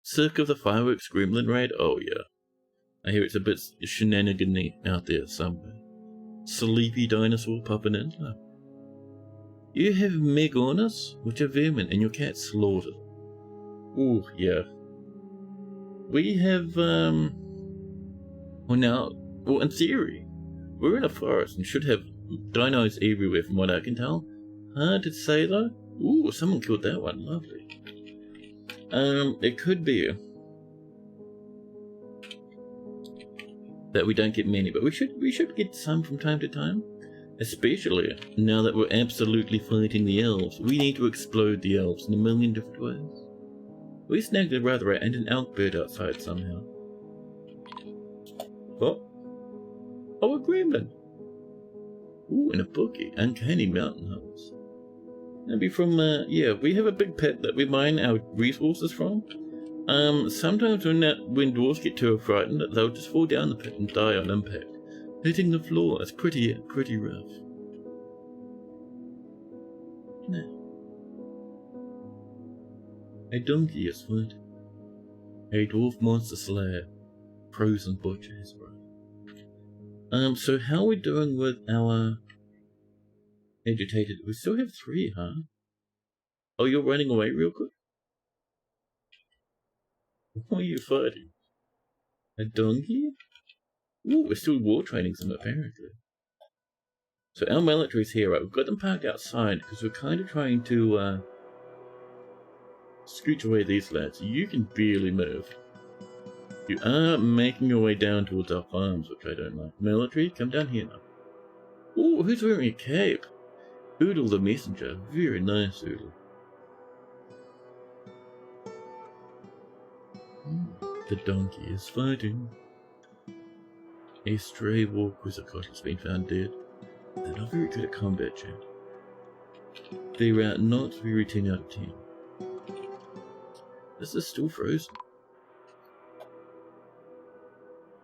Sick of the fireworks gremlin raid? Oh yeah. I hear it's a bit shenanigan-y out there somewhere. Sleepy dinosaur popping in. Oh. You have megaunus, which are vermin, and your cat slaughtered. Ooh, yeah. We have, well now, well in theory, we're in a forest and should have dinos everywhere from what I can tell. Hard to say though. Ooh, someone killed that one, lovely. It could be that we don't get many, but we should get some from time to time. Especially now that we're absolutely fighting the elves. We need to explode the elves in a million different ways. We snagged a rather and an elk-bird outside somehow. Oh, a gremlin. Ooh, and a bookie. Uncanny mountain holes. Maybe from, yeah, we have a big pit that we mine our resources from. Sometimes when dwarves get too frightened, they'll just fall down the pit and die on impact. Hitting the floor is pretty rough. Now, a donkey is food. A dwarf monster slayer. Frozen butcher is bro. So how are we doing with our agitated? We still have 3, huh? Oh, you're running away real quick? What are you fighting? A donkey? Ooh, we're still war training them apparently. So our military's here, right? We've got them parked outside because we're kind of trying to scooch away these lads. You can barely move. You are making your way down towards our farms, which I don't like. Military, come down here now. Ooh, who's wearing a cape? Oodle the messenger. Very nice, Oodle. The donkey is fighting. A stray war Quetzalcoatl has been found dead. They're not very good at combat, chat. They're not very 10 out of 10. This is still frozen.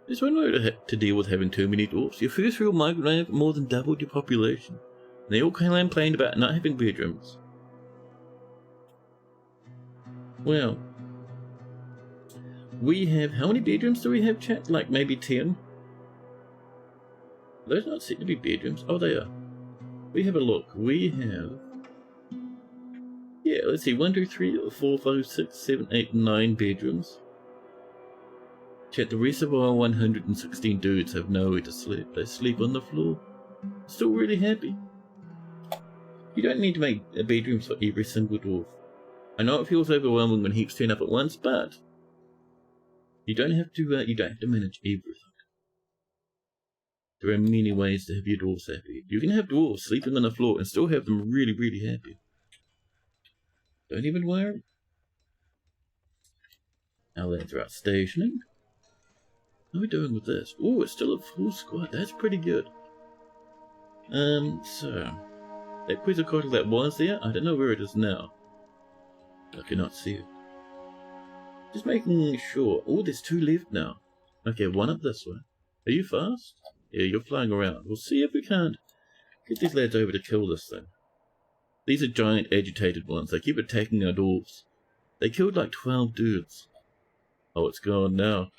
There's one way to deal with having too many dwarfs. Your first real migrant more than doubled your population. And they all complained about not having bedrooms. Well, we have, how many bedrooms do we have, chat? Like maybe 10? Those not set to be bedrooms. Oh, they are. We have a look. We have, yeah, let's see, 1, 2, 3, 4, 5, 6, 7, 8, 9 bedrooms. Chat, the rest of our 116 dudes have nowhere to sleep. They sleep on the floor. Still really happy. You don't need to make bedrooms for every single dwarf. I know it feels overwhelming when heaps turn up at once, but you don't have to manage everything. There are many ways to have your dwarves happy. You can have dwarves sleeping on the floor and still have them really, really happy. Don't even worry. Our lads are out stationing. How are we doing with this? Oh, it's still a full squad. That's pretty good. So that quizzical that was there, I don't know where it is now. I cannot see it. Just making sure. Oh, there's 2 left now. Okay, 1 up this way. Are you fast? Yeah, you're flying around. We'll see if we can't get these lads over to kill this thing. These are giant agitated ones. They keep attacking our dwarves. They killed like 12 dudes. Oh, it's gone now.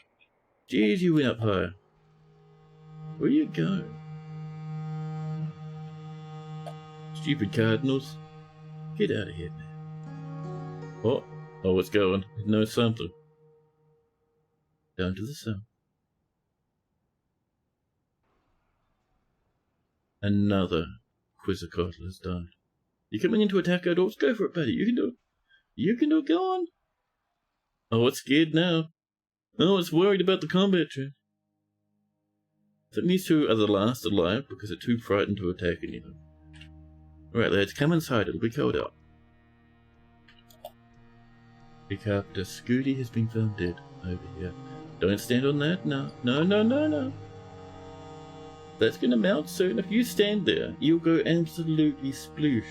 Jeez, you went up higher. Where you go? Stupid cardinals. Get out of here, man. Oh, it's going. It knows something. Down to the south. Another quizzicator has died. You coming in to attack our dwarves? Go for it, buddy. You can do it. You can do it. Go on. Oh, it's scared now. Oh, it's worried about the combat chat. I think these 2 are the last alive because they're too frightened to attack anything. Alright, lads, come inside. It'll be cold out. The carpenter Scooty has been found dead over here. Don't stand on that. No. No. That's gonna melt soon. If you stand there, you'll go absolutely sploosh.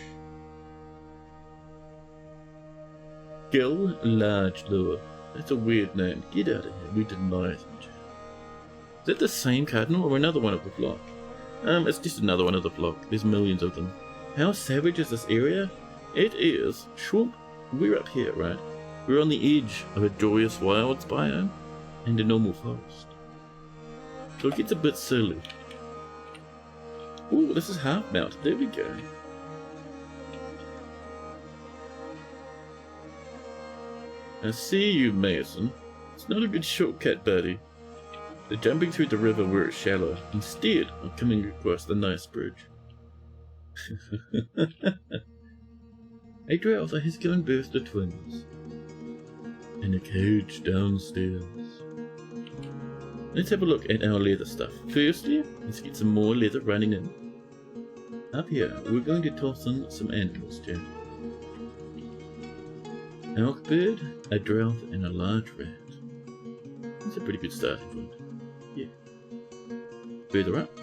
Gill Large Lure. That's a weird name. Get out of here. We deny it. Is that the same cardinal or another one of the flock? It's just another one of the flock. There's millions of them. How savage is this area? It is. Shwomp. We're up here, right? We're on the edge of a joyous wilds biome and a normal forest. So it gets a bit silly. Ooh, this is half melted. There we go. I see you, Mason. It's not a good shortcut, buddy. They're jumping through the river where it's shallow, instead of coming across the nice bridge. A Dwarf has given birth to twins. In a cage downstairs. Let's have a look at our leather stuff. Firstly, let's get some more leather running in. Up here, we're going to toss in some animals, too. Elk bird, a drought, and a large rat. That's a pretty good starting point. Yeah. Further up.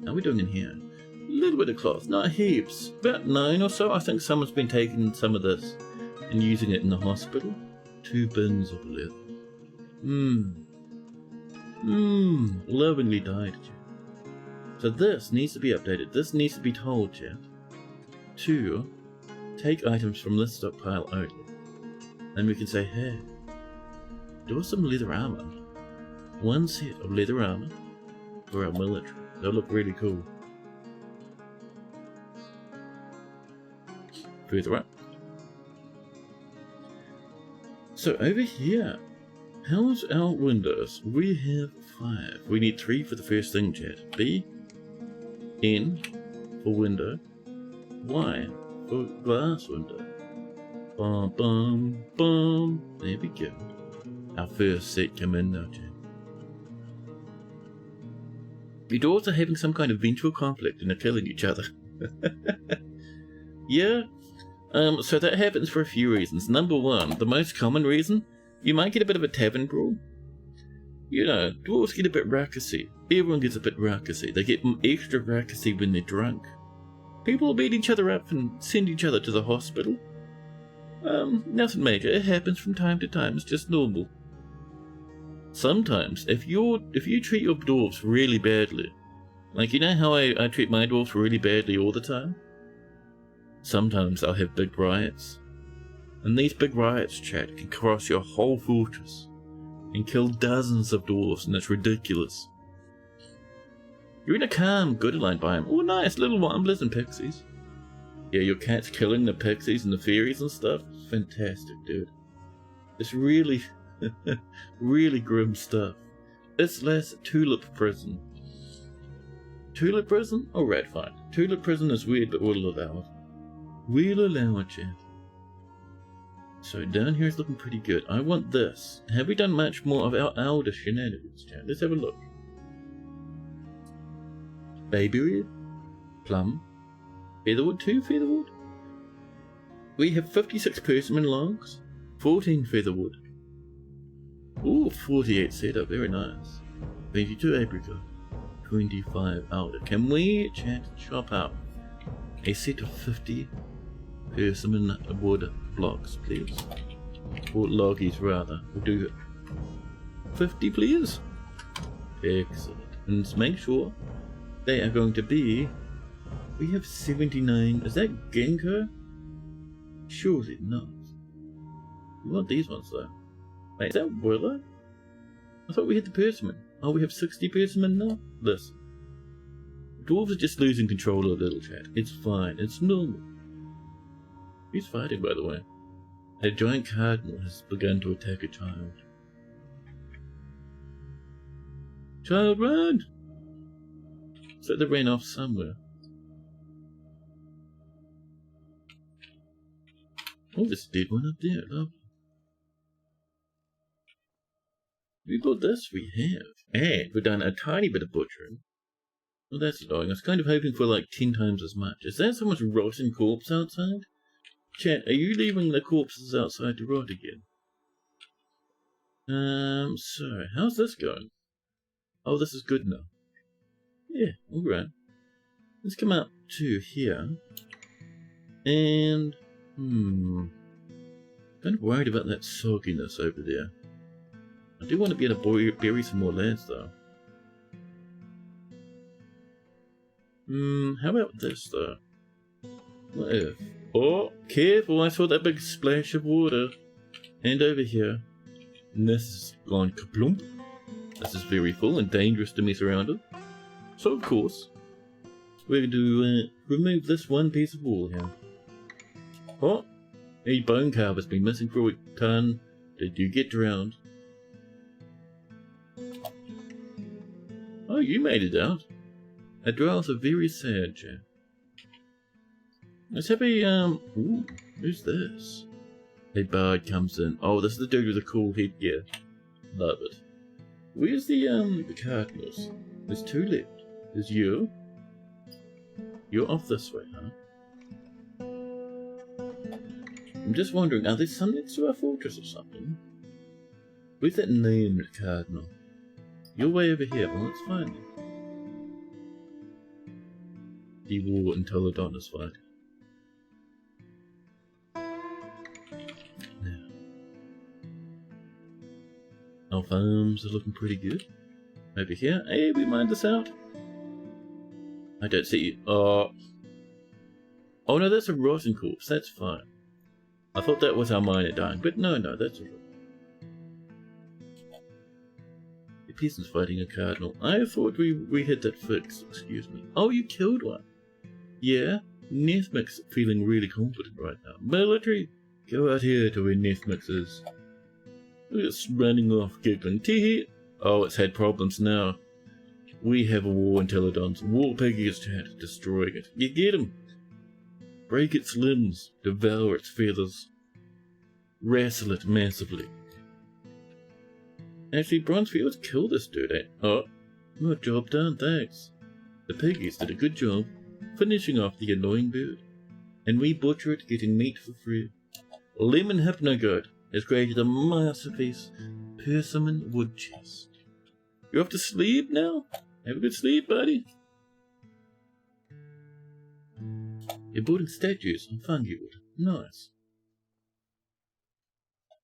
How are we doing in here? A little bit of cloth, not heaps. About 9 or so. I think someone's been taking some of this and using it in the hospital. 2 bins of leather. Lovingly dyed, chat. So this needs to be updated. This needs to be told, chat, to take items from this stockpile only. And we can say, hey, do us some leather armor. 1 set of leather armor for our military. They'll look really cool. Further up. So over here, how's our windows? We have 5. We need 3 for the first thing, chat. B, N for window, Y for glass window. Bum bum bum. There we go. Our first set come in now, chat. The dwarves are having some kind of vengeful conflict and are killing each other. Yeah. So that happens for a few reasons. Number 1, the most common reason, you might get a bit of a tavern brawl. You know, dwarves get a bit rackety. Everyone gets a bit rackety. They get extra rackety when they're drunk. People will beat each other up and send each other to the hospital. Nothing major. It happens from time to time. It's just normal. Sometimes, if you treat your dwarves really badly, like you know how I treat my dwarves really badly all the time? Sometimes I'll have big riots. And these big riots, chat, can cross your whole fortress and kill dozens of dwarves, and it's ridiculous. You're in a calm, good aligned biome. Oh nice, little womblers and pixies. Yeah, your cat's killing the pixies and the fairies and stuff. Fantastic, dude. It's really, really grim stuff. It's less Tulip Prison. Tulip Prison? Alright, fine. Tulip Prison is weird, but we'll allow it. We'll allow it, chat. So down here is looking pretty good. I want this. Have we done much more of our elder shenanigans, chat? Let's have a look. Babyweed, plum, featherwood, 2 featherwood. We have 56 persimmon logs, 14 featherwood. Ooh, 48 cedar, very nice. 22 apricot, 25 alder. Can we, chat, chop out a set of 50 persimmon wood blocks, please? Or loggies, rather. We'll do 50, please. Excellent. And make sure they are going to be... We have 79... Is that ginkgo? Surely not. We want these ones, though. Wait, is that willow? I thought we had the persimmon. Oh, we have 60 persimmon now? Listen. Dwarves are just losing control of little chat. It's fine. It's normal. Who's fighting, by the way? A giant cardinal has begun to attack a child. Child, run! So they ran off somewhere. Oh, there's a dead one up there. Lovely. We got this, we have. And we've done a tiny bit of butchering. Well, that's annoying. I was kind of hoping for like 10 times as much. Is there someone's rotten corpse outside? Chat, are you leaving the corpses outside to rot again? So, how's this going? Oh, this is good now. Yeah, alright. Let's come up to here. And, kind of worried about that sogginess over there. I do want to be able to bury some more lads, though. How about this, though? What if? Oh, careful, I saw that big splash of water. And over here. And this has gone kaplump. This is very full and dangerous to mess around with. So, of course, we're going to remove this one piece of wall here. Oh, a bone carver's been missing for a ton. Did you get drowned? Oh, you made it out. The dwarves are very sad, chap. Let's have a, ooh, who's this? A bard comes in. Oh, this is the dude with the cool headgear. Love it. Where's the cardinals? There's 2 left. There's you. You're off this way, huh? I'm just wondering, are there some next to our fortress or something? Where's that named cardinal? You're way over here, well, let's find him. The war until the dawn is fight. Now, our farms are looking pretty good. Over here, hey, we mined this out. I don't see you. Oh no, that's a rotten corpse, that's fine. I thought that was our miner dying, but no, that's alright. The peasant's fighting a cardinal. I thought we had that fixed, excuse me. Oh, you killed one. Yeah, Nethmic's feeling really confident right now. Military, go out here to where Nethmix is. It's running off giggling. Teehee. Oh, it's had problems now. We have a war in Teledon's. War piggy is destroying it. You get him. Break its limbs. Devour its feathers. Wrestle it massively. Actually, Bronzefields killed this dude, eh? Oh, good job done, thanks. The piggies did a good job finishing off the annoying bird. And we butcher it, getting meat for free. Lemon Hypnogoat has created a masterpiece persimmon wood chest. You're off to sleep now? Have a good sleep, buddy. You're building statues on fungi wood. Nice.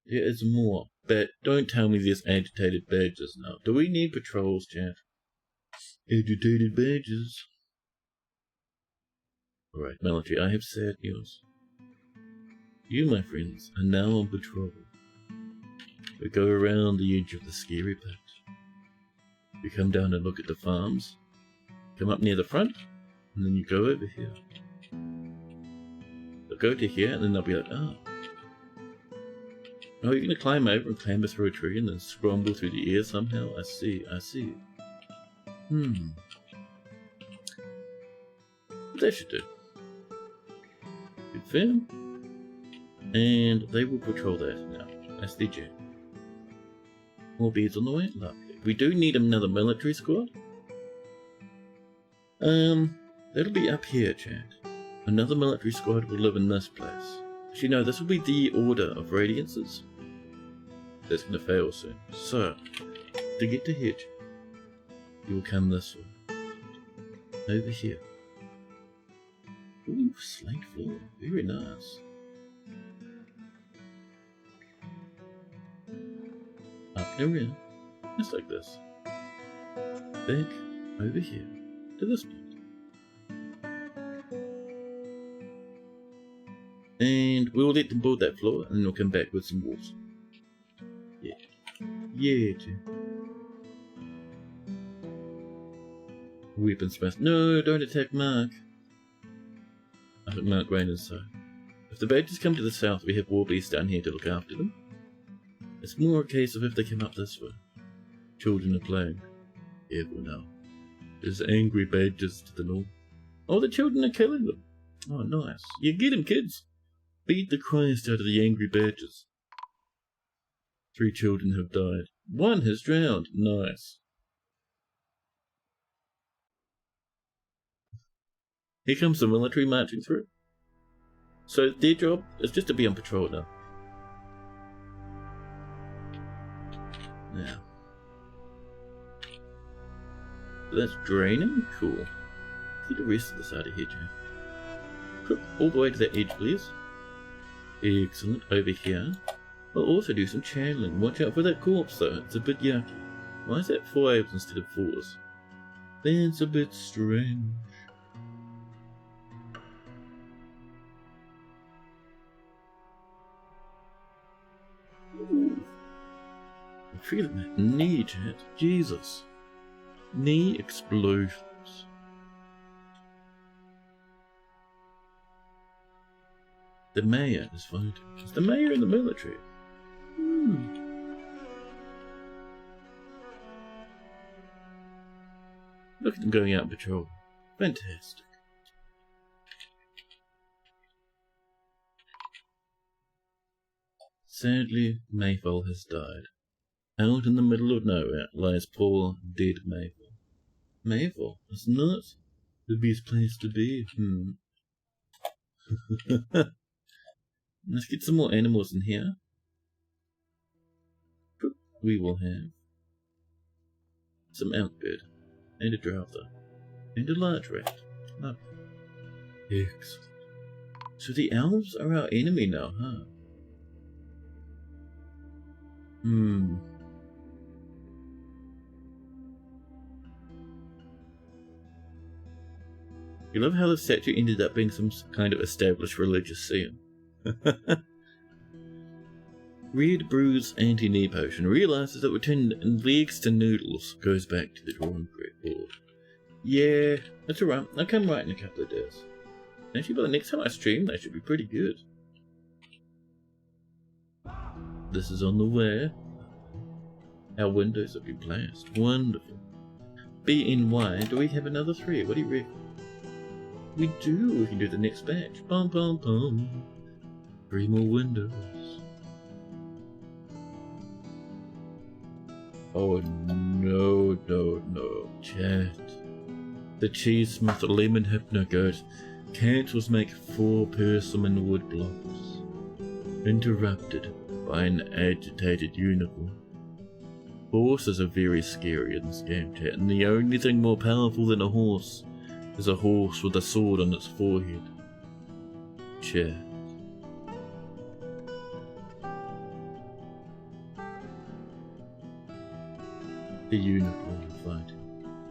There is more, but don't tell me there's agitated badges now. Do we need patrols, chat? Agitated badges. Alright, military, I have sad news. You, my friends, are now on patrol. We go around the edge of the scary pit. You come down and look at the farms. Come up near the front, and then you go over here. They'll go to here, and then they'll be like, oh. Oh, you're going to climb over and clamber through a tree and then scramble through the air somehow? I see. That should do. Confirm. And they will patrol that now. That's their job. More beads on the way? Lovely. We do need another military squad. That'll be up here, chat. Another military squad will live in this place. Actually, no, this will be the Order of Radiances. That's going to fail soon. So, to get to here, you will come this way. Over here. Ooh, slate floor. Very nice. Up and around. Just like this. Back over here. To this point. And we'll let them build that floor, and then we'll come back with some walls. Yeah. Yeah, too. Weaponsmith. No, don't attack Mark. I think Mark ran inside. If the badgers come to the south, we have war beasts down here to look after them. It's more a case of if they come up this way. Children are playing. Careful now. There's angry badgers to the north. Oh, the children are killing them. Oh, nice. You get them, kids. Beat the Christ out of the angry badgers. 3 children have died. 1 has drowned. Nice. Here comes the military marching through. So their job is just to be on patrol now. Now. That's draining? Cool. Get the rest of this out of here, Jack. All the way to that edge, please. Excellent. Over here. We'll also do some channeling. Watch out for that corpse, though. It's a bit yucky. Why is that 5s instead of 4s? That's a bit strange. Ooh. I'm feeling that knee, chat. Jesus. Knee explosions. The mayor is fighting. Is the mayor in the military? Look at them going out on patrol. Fantastic. Sadly, Mayfall has died. Out in the middle of nowhere lies poor, dead Mayfall. Mayfall is not the best place to be. Let's get some more animals in here. We will have some outbird, and a drouther, and a large rat. Lovely. Excellent. So the elves are our enemy now, huh? You love how the statue ended up being some kind of established religious scene. Red Brew's anti-knee potion realizes that returning legs to noodles goes back to the drawing board. Yeah, that's alright. I'll come right in a couple of days. Actually, by the next time I stream, they should be pretty good. This is on the way. Our windows have been placed. Wonderful. BNY, do we have another 3? What do you reckon? We do. We can do the next batch. Bum bum bum. 3 more windows. Oh no, no, no. Chat. The cheesesmith lemon hypnogoat cancels make 4 persimmon wood blocks. Interrupted by an agitated unicorn. Horses are very scary in this game, chat, and the only thing more powerful than a horse is a horse with a sword on its forehead. Chat. The unicorn fight.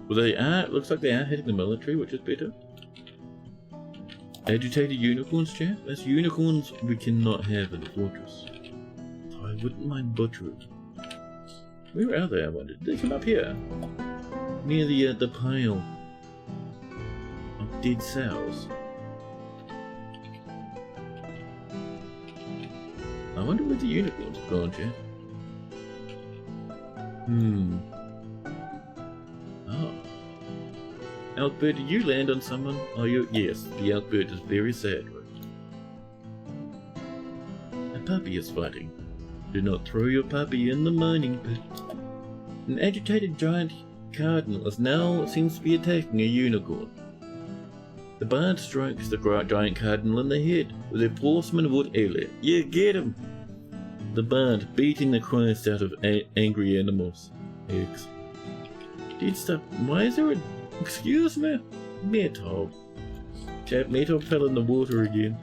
Well, they are, looks like they are hitting the military, which is better. Agitated unicorns, chat? That's unicorns we cannot have in the fortress. So I wouldn't mind butchering. Where are they, I wonder? Did they come up here? Near the pile of dead sows. I wonder where the unicorns have gone, chat. Oh. Elkbird, did you land on someone? Oh, yes, the Elkbird is very sad. A puppy is fighting. Do not throw your puppy in the mining pit. An agitated giant cardinal is now seems to be attacking a unicorn. The bard strikes the giant cardinal in the head with a porcelain wood earlier. Yeah, get him! The bard beating the Christ out of angry animals. Eggs. Dead stuff. Why is there a... Excuse me? Metal. Chat, Metal fell in the water again.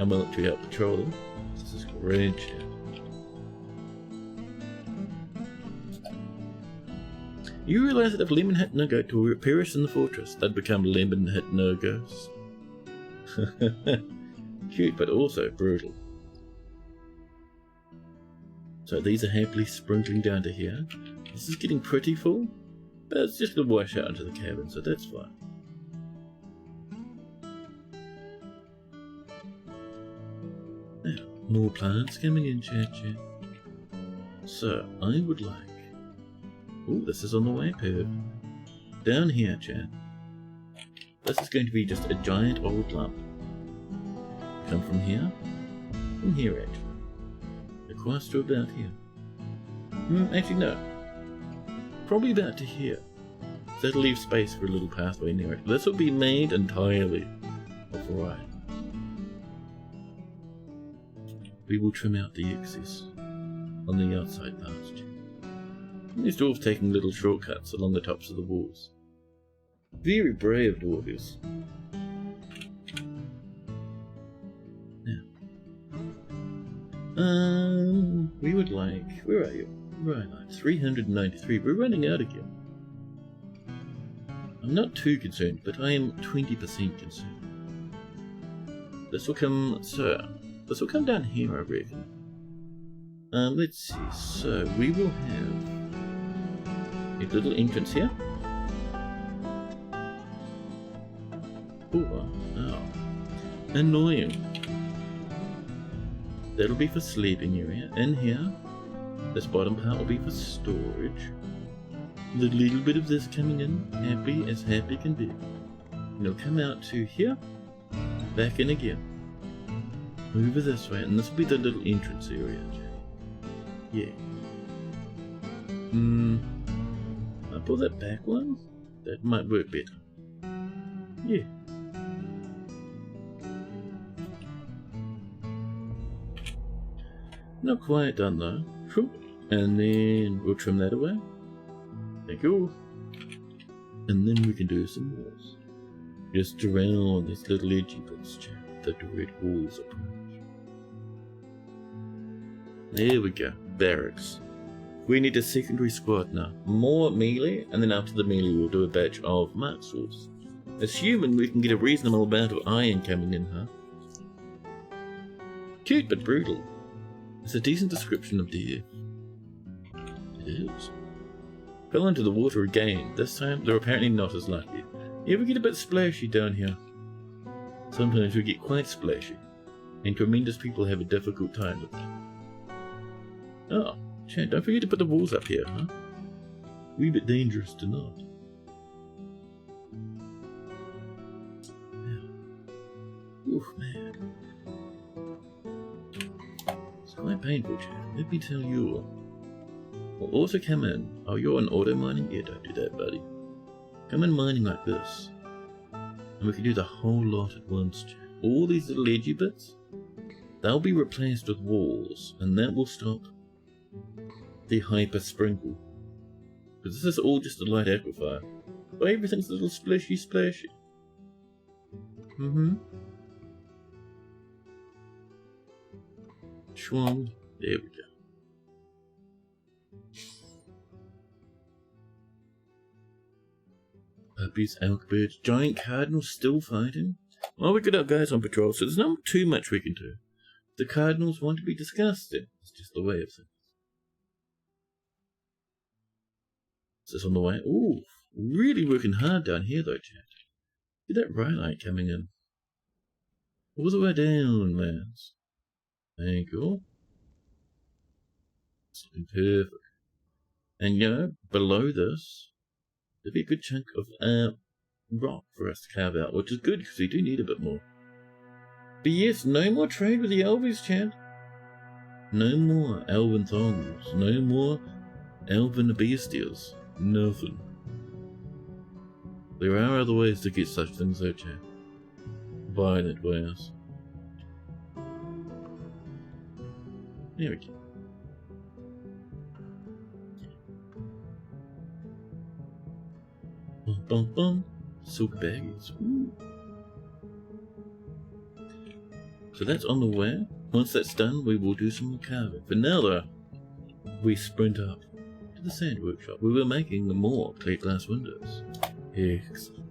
Our military out patrolling. This is great, chat. You realise that if lemon hit no-go to perish in the fortress, they'd become lemon hit no-goes. Cute, but also brutal. So these are happily sprinkling down to here. This is getting pretty full, but it's just going to wash out into the cavern, so that's fine. Now, more plants coming in, chat. So, I would like... Oh, this is on the way, Perv. Down here, chat. This is going to be just a giant old lump. Come from here actually. Across to about here. Actually no. Probably about to here. That'll leave space for a little pathway near it. This will be made entirely of rye. We will trim out the excess on the outside pasture. These dwarves taking little shortcuts along the tops of the walls. Very brave dwarves. Now, we would like... Where are you? Right, 393. We're running out again. I'm not too concerned, but I am 20% concerned. This will come... So, this will come down here, I reckon. Let's see. So, we will have... a little entrance here. Oh, annoying. That'll be for sleeping area. In here, this bottom part will be for storage. The little bit of this coming in, happy as happy can be. And it'll come out to here, back in again. Over this way, and this will be the little entrance area. Yeah. I'll pull that back one. That might work better. Yeah. Not quite done though. And then we'll trim that away. Thank you. And then we can do some walls. Just around these little edgy bits that the red walls approach. There we go. Barracks. We need a secondary squad now. More melee, and then after the melee we'll do a batch of mark swords. Assuming we can get a reasonable amount of iron coming in, huh? Cute but brutal. It's a decent description of deer. It is. Fell into the water again. This time they're apparently not as lucky. Yeah, we get a bit splashy down here. Sometimes we get quite splashy. And tremendous people have a difficult time with it. Oh, chat, don't forget to put the walls up here, huh? Wee bit dangerous to not. Oof, man. It's quite painful, chat. Let me tell you. We'll also come in. Oh, you're on auto mining? Yeah, don't do that, buddy. Come in mining like this. And we can do the whole lot at once, chat. All these little edgy bits, they'll be replaced with walls, and that will stop the hyper sprinkle. Because this is all just a light aquifer. But everything's a little splashy splashy. Schwung. There we go. Puppies, elkbirds, giant cardinals still fighting. Well, we got our guys on patrol, so there's not too much we can do. The cardinals want to be disgusting. It's just the way of things. Is this on the way? Ooh, really working hard down here though, chat. See that bright light coming in. All the way down, lads. There you go. It's looking perfect. And you know, below this, there'll be a good chunk of rock for us to carve out, which is good because we do need a bit more. But yes, no more trade with the elvies, chat. No more elven thongs. No more elven bestials. Nothing. There are other ways to get such things though, chat. Violent ways. There we go. Bum bum bum. Silk baggies. Ooh. So that's on the way. Once that's done, we will do some more carving. For now though, we sprint up to the sand workshop. We were making more clear glass windows. Excellent.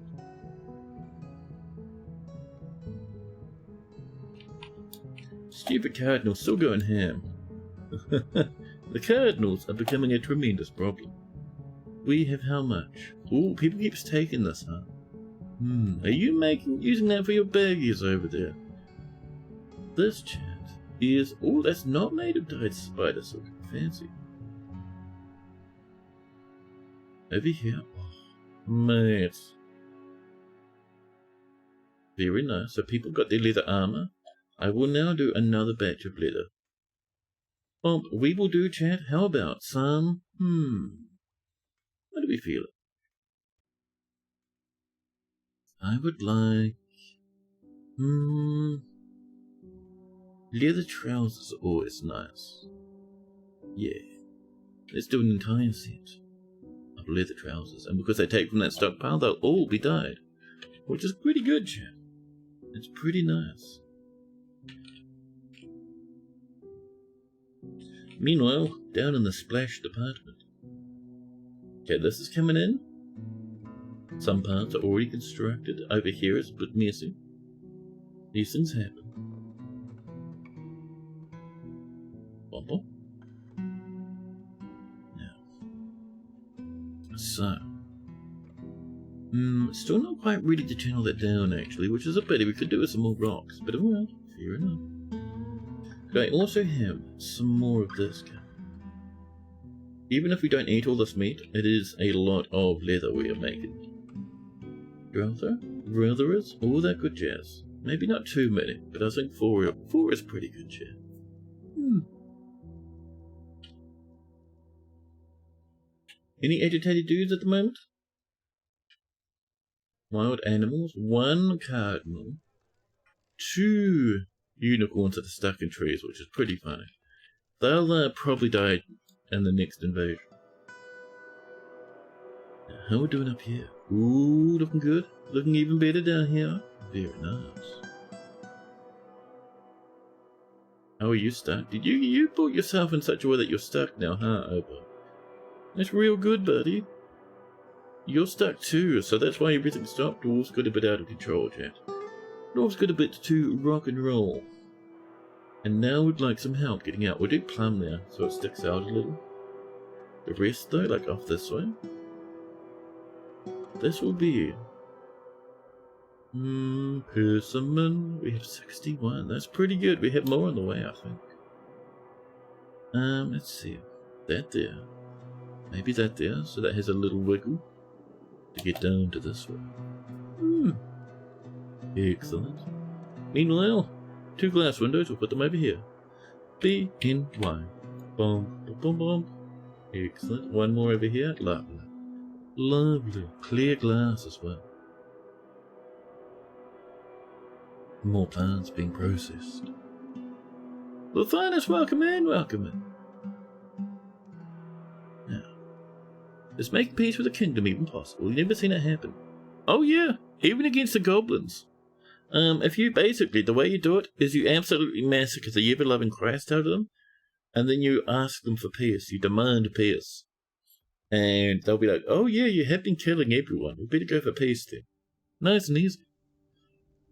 Stupid cardinals still going ham. The cardinals are becoming a tremendous problem. We have how much? Ooh, people keeps taking this, huh? Are you using that for your baggies over there? This chat is... Oh, that's not made of dyed spider silk. Fancy. Over here. Oh, mate. Very nice. So people got their leather armor. I will now do another batch of leather. We will do, chat. How about some... What do we feel? I would like... Leather trousers are always nice. Yeah. Let's do an entire set of leather trousers. And because they take from that stockpile, they'll all be dyed. Which is pretty good, chat. It's pretty nice. Meanwhile, down in the splash department. Okay, this is coming in. Some parts are already constructed. Over here it's a bit messy. These things happen. Bumble. Now. So. Still not quite ready to channel that down actually, which is a pity. We could do with some more rocks, but alright, fair enough. Could I also have some more of this guy? Even if we don't eat all this meat, it is a lot of leather we are making. Ratherers, all that good jazz. Maybe not too many, but I think four is pretty good jazz. Any agitated dudes at the moment? Wild animals, 1 cardinal, 2 unicorns that are stuck in trees, which is pretty funny. They'll probably die in the next invasion. Now, how are we doing up here? Ooh, looking good. Looking even better down here. Very nice. How are you stuck? Did you put yourself in such a way that you're stuck now, huh, Opa? That's real good, buddy. You're stuck too, so that's why everything stopped. Dwarves got a bit out of control, chat. Dwarves got a bit too rock and roll. And now we'd like some help getting out. We'll do plumb there, so it sticks out a little. The rest though, like off this way. This will be... persimmon. We have 61. That's pretty good. We have more on the way, I think. Let's see. That there. Maybe that there, so that has a little wiggle to get down to this one. Excellent. Meanwhile, 2 glass windows, we'll put them over here. B-N-Y. Boom, boom, boom, boom. Excellent. 1 more over here. Lovely. Lovely. Clear glass as well. More plants being processed. Luthanus, welcome in, welcome in. Is making peace with the kingdom even possible? You've never seen it happen. Oh yeah, even against the goblins. If you basically, the way you do it is you absolutely massacre the ever-loving Christ out of them, and then you ask them for peace. You demand peace. And they'll be like, oh yeah, you have been killing everyone. We better go for peace then. Nice and easy.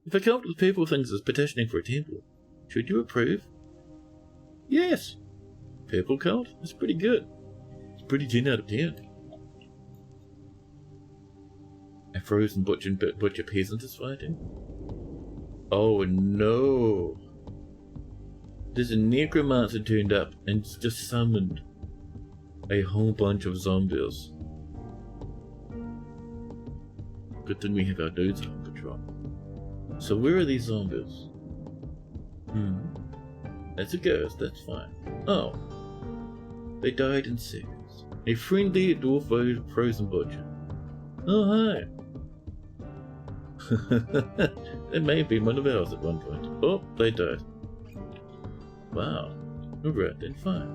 If a cult with purple things is petitioning for a temple, should you approve? Yes. Purple cult? That's pretty good. It's pretty 10 out of 10. A frozen butcher peasant is fighting. Oh no. There's a necromancer turned up and just summoned a whole bunch of zombies. Good thing we have our dudes on patrol. So where are these zombies? That's a ghost, that's fine. Oh. They died in seconds. A friendly dwarf frozen butcher. Oh hi. They may have been one of ours at one point. Oh, they died. Wow. Alright then, fine.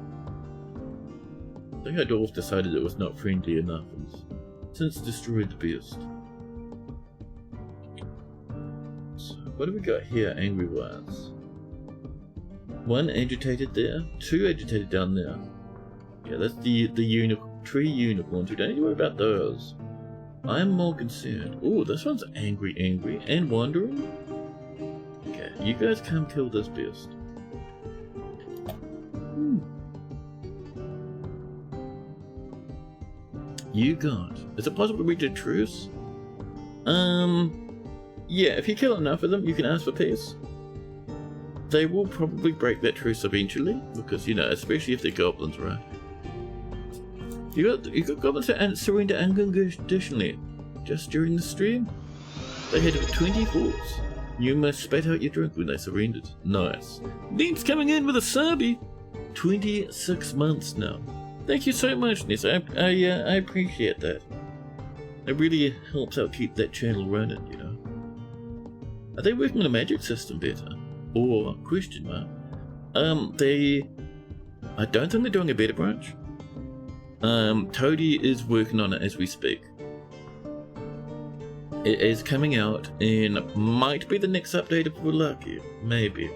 I think our dwarf decided it was not friendly enough and since destroyed the beast. So, what do we got here, angry wise? One agitated there, two agitated down there. Yeah, that's the tree unicorns. We don't need to worry about those. I'm more concerned. Oh, this one's angry, and wandering. Okay, you guys come kill this beast. You got. Is it possible to reach a truce? Yeah, if you kill enough of them, you can ask for peace. They will probably break that truce eventually, because, you know, especially if they're goblins, right? You got goblins that surrender unconditionally. Just during the stream, they had 20 forts. You must spat out your drink when they surrendered. Nice. Link's coming in with a subby. 26 months now. Thank you so much, Ness. I appreciate that. It really helps out keep that channel running, you know. Are they working on a magic system better? Or, question mark, I don't think they're doing a beta branch. Toady is working on it as we speak. It is coming out and might be the next update if we're lucky. Maybe.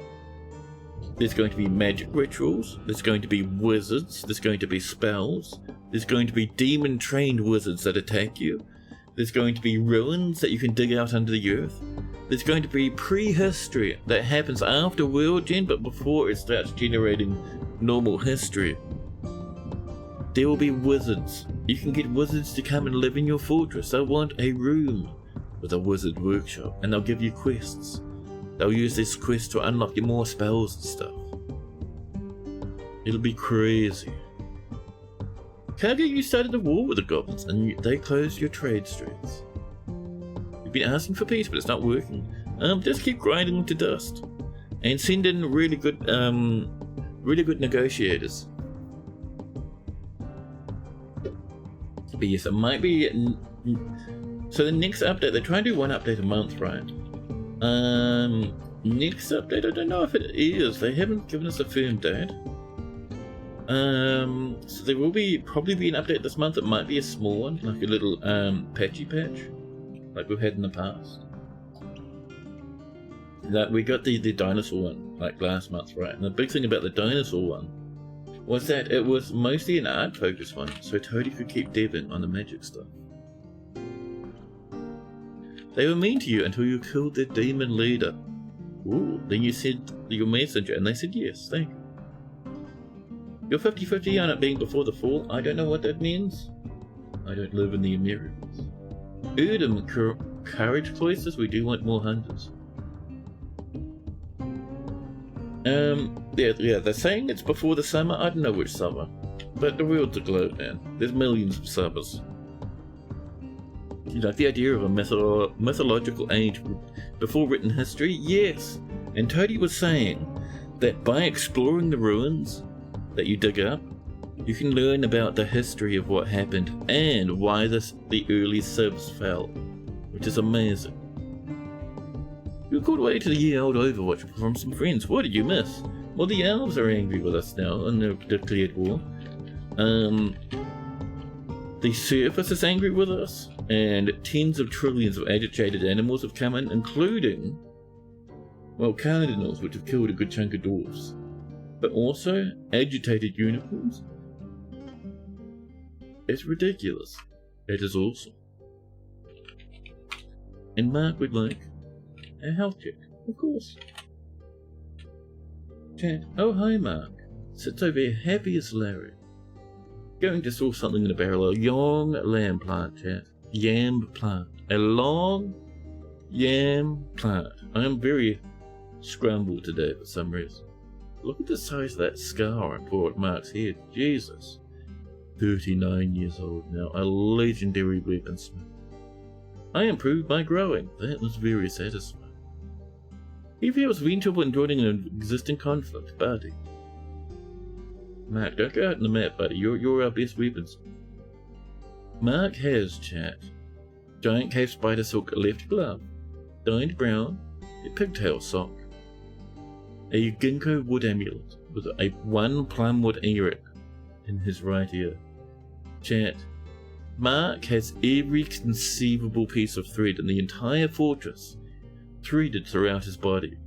There's going to be magic rituals, there's going to be wizards, there's going to be spells, there's going to be demon trained wizards that attack you, there's going to be ruins that you can dig out under the earth, there's going to be prehistory that happens after world gen but before it starts generating normal history. There will be wizards. You can get wizards to come and live in your fortress. They'll want a room with a wizard workshop and they'll give you quests. They'll use this quest to unlock you more spells and stuff. It'll be crazy. Kaga, you started a war with the goblins and they closed your trade streets. You've been asking for peace but it's not working. Just keep grinding them to dust. And send in really good negotiators. But yes, it might be... So the next update, they try and do one update a month, right? Next update, I don't know if it is. They haven't given us a firm date. So there will probably be an update this month. It might be a small one, like a little patchy patch, like we've had in the past. Like we got the dinosaur one, like last month, right? And the big thing about the dinosaur one was that it was mostly an art focused one, so Toady could keep Devin on the magic stuff. They were mean to you until you killed their demon leader. Ooh, then you said your messenger, and they said yes, thank you. You're 50-50 on it being before the fall. I don't know what that means. I don't live in the Americas. Erdem, courage cloisters, we do want more hunters. Yeah, they're saying it's before the summer. I don't know which summer. But the world's a globe, man. There's millions of summers. You like the idea of a mythological age before written history? Yes. And Toady was saying that by exploring the ruins that you dig up, you can learn about the history of what happened and why the early civs fell, which is amazing. You called away to the year-old Overwatch from some friends. What did you miss? Well, the elves are angry with us now and they've declared war. The surface is angry with us, and tens of trillions of agitated animals have come in, including, well, cardinals, which have killed a good chunk of dwarves, but also agitated unicorns. It's ridiculous. It is awesome. And Mark would like a health check, of course. Chat. Oh, hi, Mark. Sits over here, happy as Larry. Going to store something in a barrel. A young lamb plant, chat. Yam plant. A long yam plant. I am very scrambled today for some reason. Look at the size of that scar on poor Mark's head. Jesus. 39 years old now. A legendary weaponsmith. I improved by growing. That was very satisfying. He feels vulnerable in joining an existing conflict, buddy. Mark, don't go out on the map, buddy. You're our best weaponsmith. Mark has, chat. Giant cave spider silk left glove. Dyed brown. A pigtail sock. A ginkgo wood amulet with a 1 plumwood earring in his right ear. Chat. Mark has every conceivable piece of thread in the entire fortress threaded throughout his body.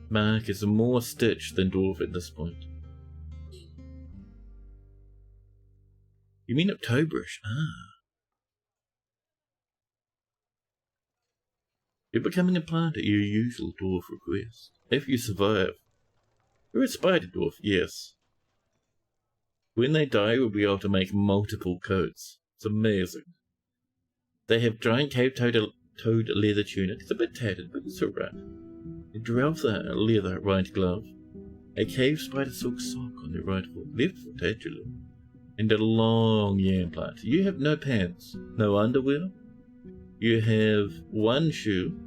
Mark is more stitched than dwarf at this point. You mean Octoberish? Ah. You're becoming a plant at your usual dwarf request. If you survive. You're a spider dwarf, yes. When they die, you'll be able to make multiple coats. It's amazing. They have giant cave-toed leather tunic. It's a bit tattered, but it's alright. A dwarf leather right glove. A cave spider silk sock on their right foot. Left foot, actually. And a long yam plant. You have no pants, no underwear. You have 1 shoe.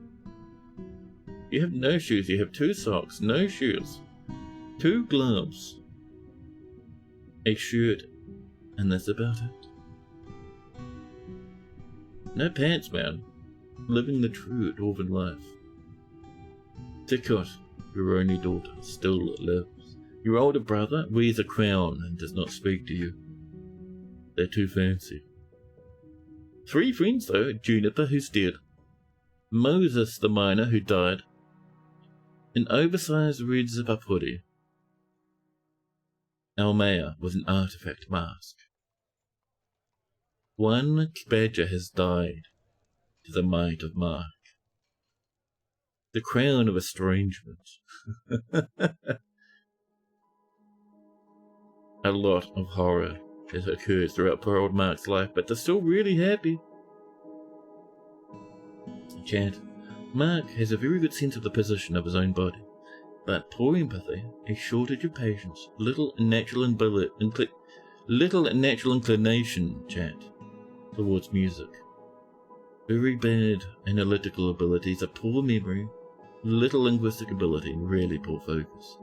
You have no shoes. You have 2 socks, no shoes. 2 gloves. A shirt. And that's about it. No pants, man. Living the true dwarven life. Tikot, your only daughter, still lives. Your older brother wears a crown and does not speak to you. They're too fancy. 3 friends, though. Juniper, who's dead. Moses, the miner, who died. An oversized red zip-up hoodie. Almea with an artifact mask. 1 badger has died to the might of Mark. The crown of estrangement. A lot of horror has occurred throughout poor old Mark's life, but they're still really happy. Chat. Mark has a very good sense of the position of his own body, but poor empathy, a shortage of patience, little natural inclination, chat, towards music. Very bad analytical abilities, a poor memory, little linguistic ability, and really poor focus.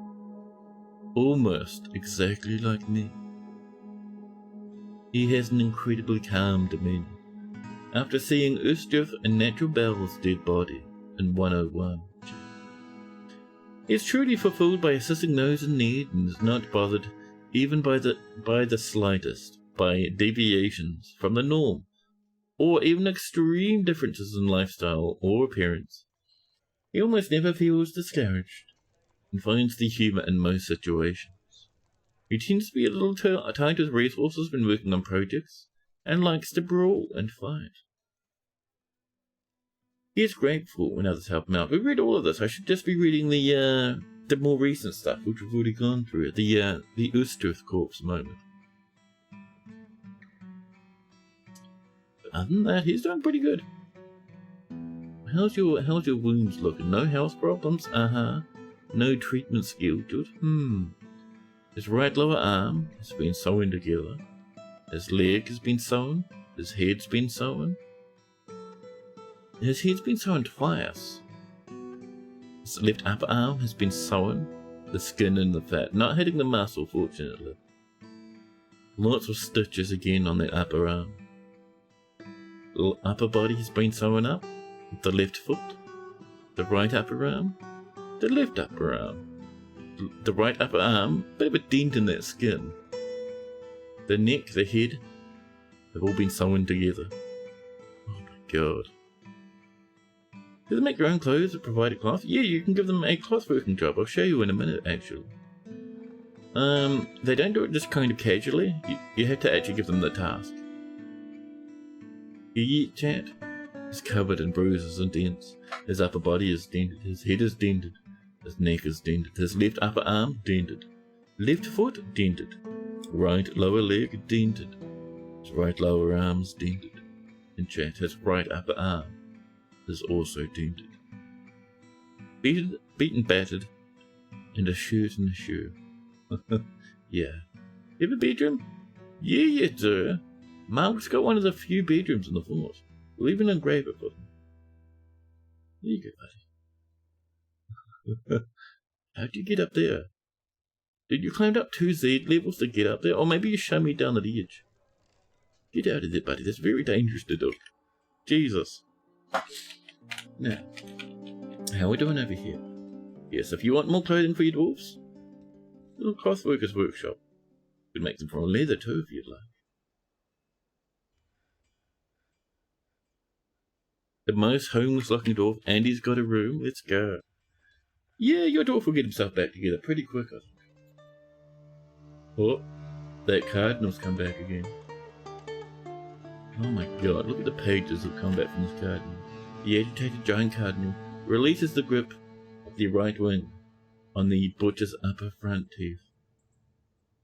Almost exactly like me. He has an incredibly calm demeanor. After seeing Ustjuf and Natural Bell's dead body in 101, he is truly fulfilled by assisting those in need and is not bothered even by the slightest, by deviations from the norm, or even extreme differences in lifestyle or appearance. He almost never feels discouraged, and finds the humour in most situations. He tends to be a little tight with resources when working on projects, and likes to brawl and fight. He is grateful when others help him out. We read all of this. I should just be reading the more recent stuff, which we've already gone through. The Ustjuf corpse moment. But other than that, he's doing pretty good. How's your wounds looking? No health problems? No treatment skill, good. His right lower arm has been sewn together. His leg has been sewn. His head's been sewn. His head's been sewn twice. His left upper arm has been sewn. The skin and the fat. Not hitting the muscle, fortunately. Lots of stitches again on that upper arm. The upper body has been sewn up. The left foot. The right upper arm. The left upper arm. The right upper arm, bit of a dent in that skin. The neck, the head, They've all been sewn together. Oh my god. Do they make their own clothes or provide a cloth? Yeah, you can give them a cloth working job. I'll show you in a minute, actually. They don't do it just kind of casually. You have to actually give them the task. You chat? He's covered in bruises and dents. His upper body is dented. His head is dented. His neck is dented. His left upper arm dented. Left foot dented. Right lower leg dented. His right lower arm's dented. In chat, his right upper arm is also dented. Beaten, battered, and a shirt and a shoe. Yeah. You have a bedroom? Yeah, you do. Mark's got one of the few bedrooms in the fort. We'll even engrave it for them. There you go, buddy. How'd you get up there? Did you climb up 2 Z levels to get up there? Or maybe you shove me down the edge. Get out of there, buddy. That's very dangerous to do. Jesus. Now, how are we doing over here? Yes, if you want more clothing for your dwarves, little cloth workers workshop. You can make them from leather too if you'd like. The most homeless looking dwarf, and he's got a room. Let's go. Yeah, your dwarf will get himself back together pretty quick, I think. Oh, that cardinal's come back again. Oh my god, look at the pages of combat from this cardinal. The agitated giant cardinal releases the grip of the right wing on the butcher's upper front teeth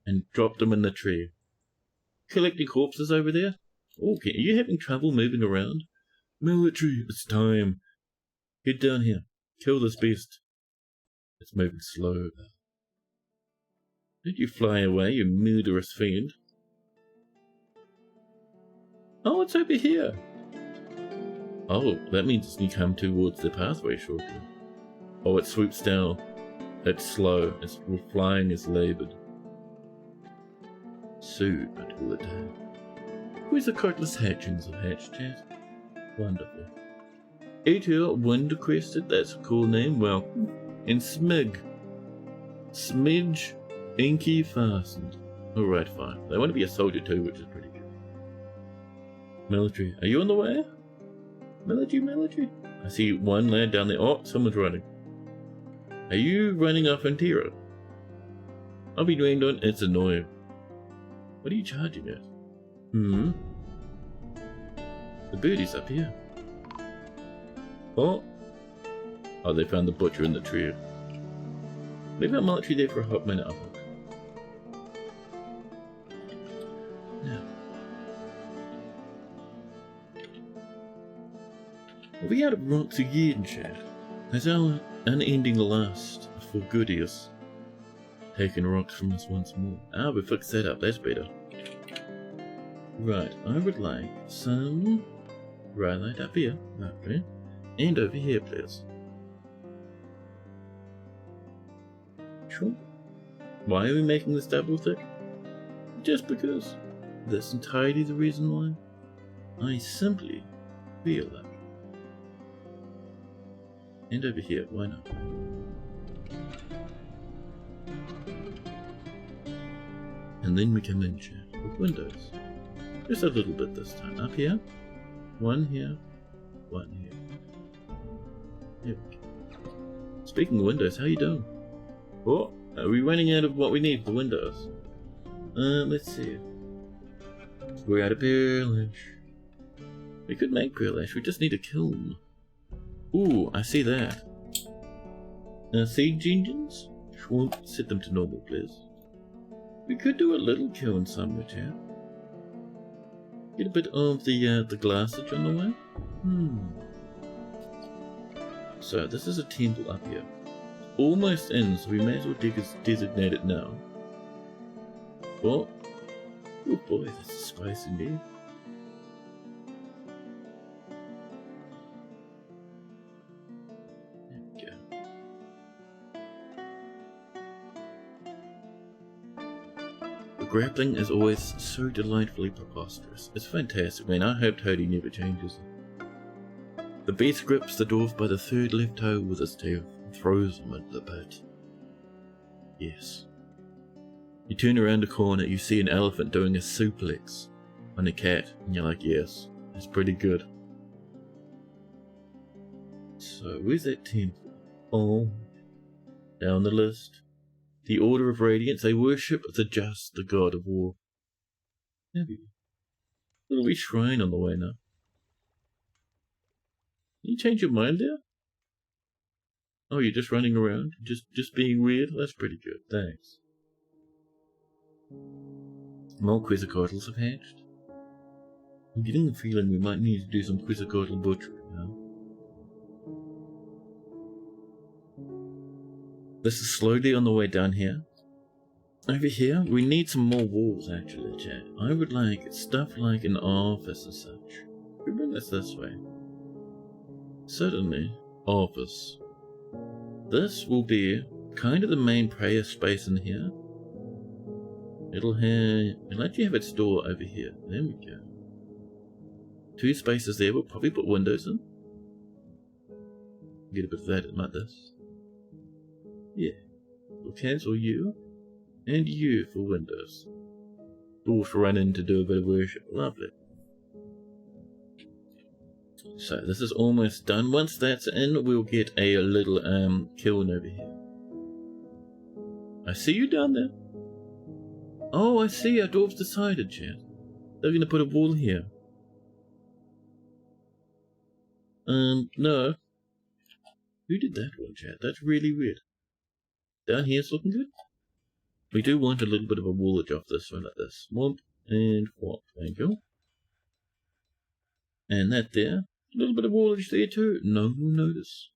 and dropped them in the tree. Collecting corpses over there? Okay, are you having trouble moving around? Military, it's time. Get down here. Kill this beast. It's moving slow. Did you fly away, you murderous fiend? Oh, it's over here. Oh, that means it's going to come towards the pathway shortly. Oh, it swoops down. It's slow. Its flying is laboured. Soon it will attack. Where's the coatless hatchings of hatch chat? Wonderful. Eater Wind Crested, that's a cool name. Welcome. And Smig. Smidge Inky Fastened. Alright, fine. They want to be a soldier too, which is pretty good. Military. Are you on the way? Military? I see one lad down there. Oh, someone's running. Are you running off in terror? I'll be rained on. It's annoying. What are you charging at? The birdie's up here. Oh, they found the butcher in the tree. Leave our military there for a hot minute, I think. Now, are we out of rocks again, chat? Has our unending lust for goodies taken rocks from us once more? Ah, we fixed that up. That's better. Right, I would like some rhyolite up here, lovely, and over here, please. Sure. Why are we making this double thick? Just because. That's entirely the reason why. I simply feel like. And over here, why not? And then we come in, chat, with windows. Just a little bit this time. Up here, one here, one here. There we go. Speaking of windows, how you doing? Oh, are we running out of what we need for windows? Let's see. We're out of pearl ash. We could make pearl ash, we just need a kiln. Ooh, I see that. Siege engines? Won't set them to normal, please. We could do a little kiln somewhere, chat. Get a bit of the glassage on the way. So, this is a temple up here. Almost in, so we may as well designate it now. Oh boy, that's a spice indeed. There we go. The grappling is always so delightfully preposterous. It's fantastic, man. I hope Toadie never changes it. The beast grips the dwarf by the third left toe with his tail and throws him into the pit. Yes. You turn around a corner, you see an elephant doing a suplex on a cat, and you're like, yes, it's pretty good. So, where's that temple? Oh, down the list. The Order of Radiance, they worship the just, the god of war. There we go. Little wee shrine on the way now. You change your mind there? Oh, you're just running around? Just being weird? That's pretty good, thanks. More quetzalcoatls have hatched. I'm getting the feeling we might need to do some quetzalcoatl butchery now. This is slowly on the way down here. Over here, we need some more walls actually, chat. I would like stuff like an office and such. We bring this way. Certainly, office. This will be kind of the main prayer space in here. It'll actually have its door over here. There we go. 2 spaces there, we'll probably put windows in. Get a bit of that in like this. Yeah. We'll cancel you. And you for windows. Dwarfs run in to do a bit of worship. Lovely. So this is almost done. Once that's in, we'll get a little kiln over here. I see you down there. Oh, I see. Our dwarves decided, chat. They're going to put a wall here. No. Who did that one, chat? That's really weird. Down here's looking good. We do want a little bit of a wallage off this one like this. Womp and whomp. Thank you. And that there. A little bit of wallage there too. No notice.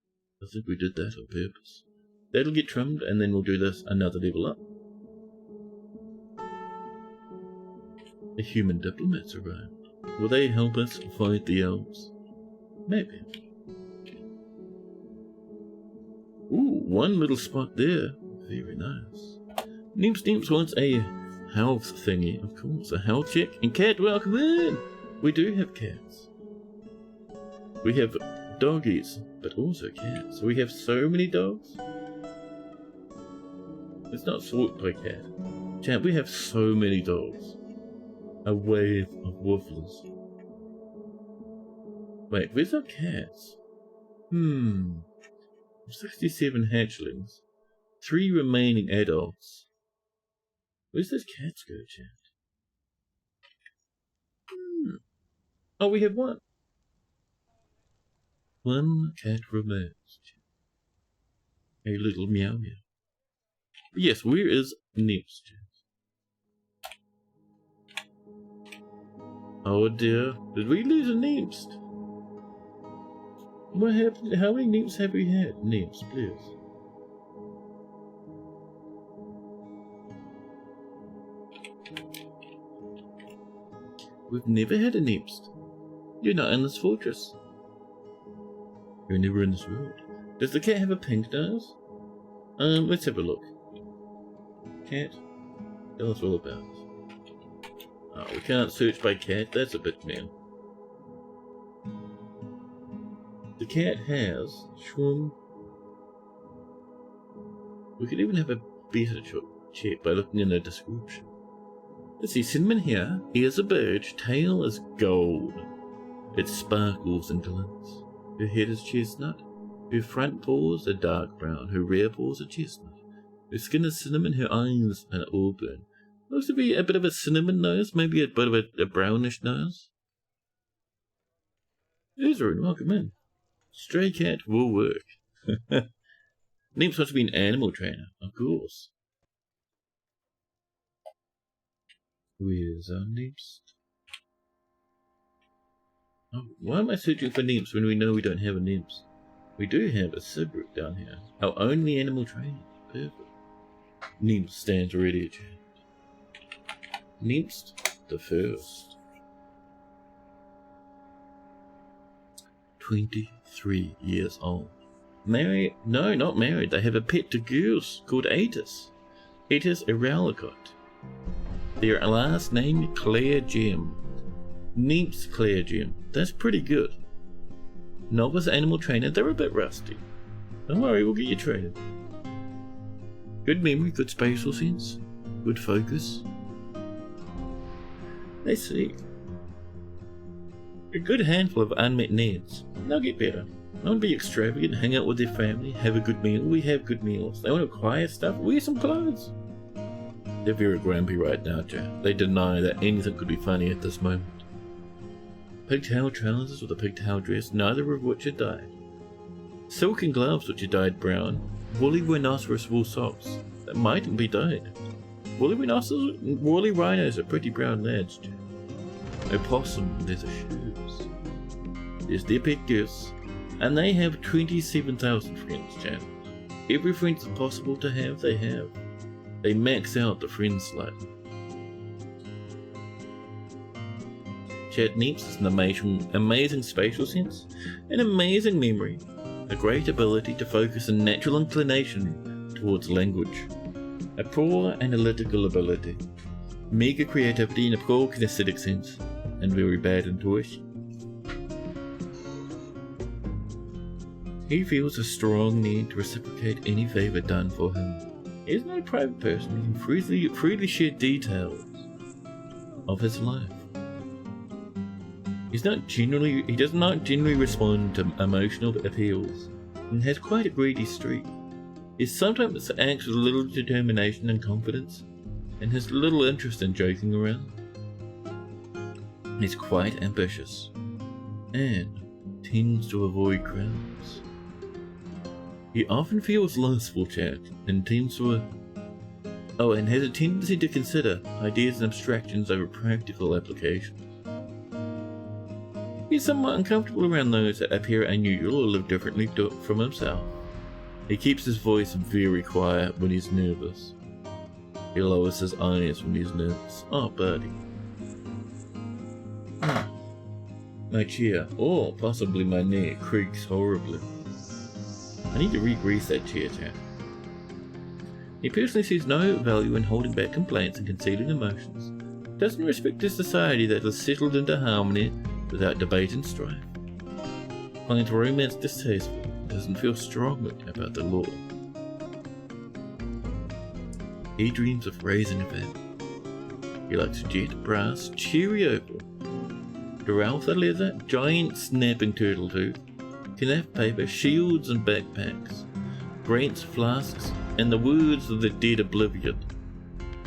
I think we did that on purpose. That'll get trimmed and then we'll do this another level up. The human diplomats around. Will they help us fight the elves? Maybe. Ooh, one little spot there. Very nice. Neeps wants a health thingy, of course. A health check. And cat, welcome in! We do have cats. We have doggies, but also cats. We have so many dogs. It's not sorted by cat. Chat, we have so many dogs. A wave of wooflers. Wait, where's our cats? 67 hatchlings. 3 remaining adults. Where's those cats go, chat? Oh, we have 1. 1 cat remains. A little meow meow. Yes, where is Nips, chat? Oh dear, did we lose a Nips? What happened? How many Nips have we had? Nips, please. We've never had a Nips. You're not in this fortress. You're never in this world. Does the cat have a pink nose? Let's have a look. Cat, tell us all about it. Oh, we can't search by cat, that's a bit mean. The cat has Shwum. We could even have a better check by looking in the description. Let's see, cinnamon hair, ears are birch, tail is gold. It sparkles and glints. Her head is chestnut. Her front paws are dark brown. Her rear paws are chestnut. Her skin is cinnamon. Her eyes are auburn. Looks to be a bit of a cinnamon nose, maybe a bit of a brownish nose. Ezra, welcome in. Stray cat will work. Name's supposed to be an animal trainer, of course. Where's our Neeps? Oh, why am I searching for Neeps when we know we don't have a Neeps? We do have a Sibrick down here. Our only animal trainer. Perfect. Neeps stands ready at hand. Neeps the first. 23 years old. Married? No, not married. They have a pet to goose called Atis. Atis Iralacot. Their last name, Claire Gem. Neeps Claire Gem. That's pretty good. Novice animal trainer, they're a bit rusty. Don't worry, we'll get you trained. Good memory, good spatial sense, good focus. Let's see. A good handful of unmet needs. They'll get better. They want to be extravagant, hang out with their family, have a good meal. We have good meals. They want to acquire stuff. Wear some clothes. They're very grumpy right now, Jack. They deny that anything could be funny at this moment. Pigtail trousers with a pigtail dress, neither of which are dyed. Silken gloves which are dyed brown. Woolly rhinoceros wool socks that mightn't be dyed. Woolly rhinos are pretty brown lads, Jack. Opossum leather shoes. There's their pet gifts, and they have 27,000 friends, Jack. Every friend that's possible to have, they have. They max out the friend slot. Chad Neeps has an amazing spatial sense, an amazing memory, a great ability to focus a natural inclination towards language, a poor analytical ability, meager creativity and a poor kinesthetic sense, and very bad intuition. He feels a strong need to reciprocate any favour done for him. He is not a private person. He can freely share details of his life. He does not generally respond to emotional appeals, and has quite a greedy streak. He sometimes acts with little determination and confidence, and has little interest in joking around. He's quite ambitious, and tends to avoid crowds. He often feels lustful, Chad, and has a tendency to consider ideas and abstractions over practical applications. He's somewhat uncomfortable around those that appear unusual or live differently from himself. He keeps his voice very quiet when he's nervous. He lowers his eyes when he's nervous. Oh, buddy. My chair, or possibly my neck, creaks horribly. I need to re-grease that chair, Chad. He personally sees no value in holding back complaints and concealing emotions. Doesn't respect a society that has settled into harmony without debate and strife. Finds romance distasteful. Doesn't feel strongly about the law. He dreams of raising a family. He likes jet, brass, cherry opal, Duralfa leather, giant snapping turtle tooth, knife paper, shields and backpacks, grants, flasks, and the words of the dead oblivion.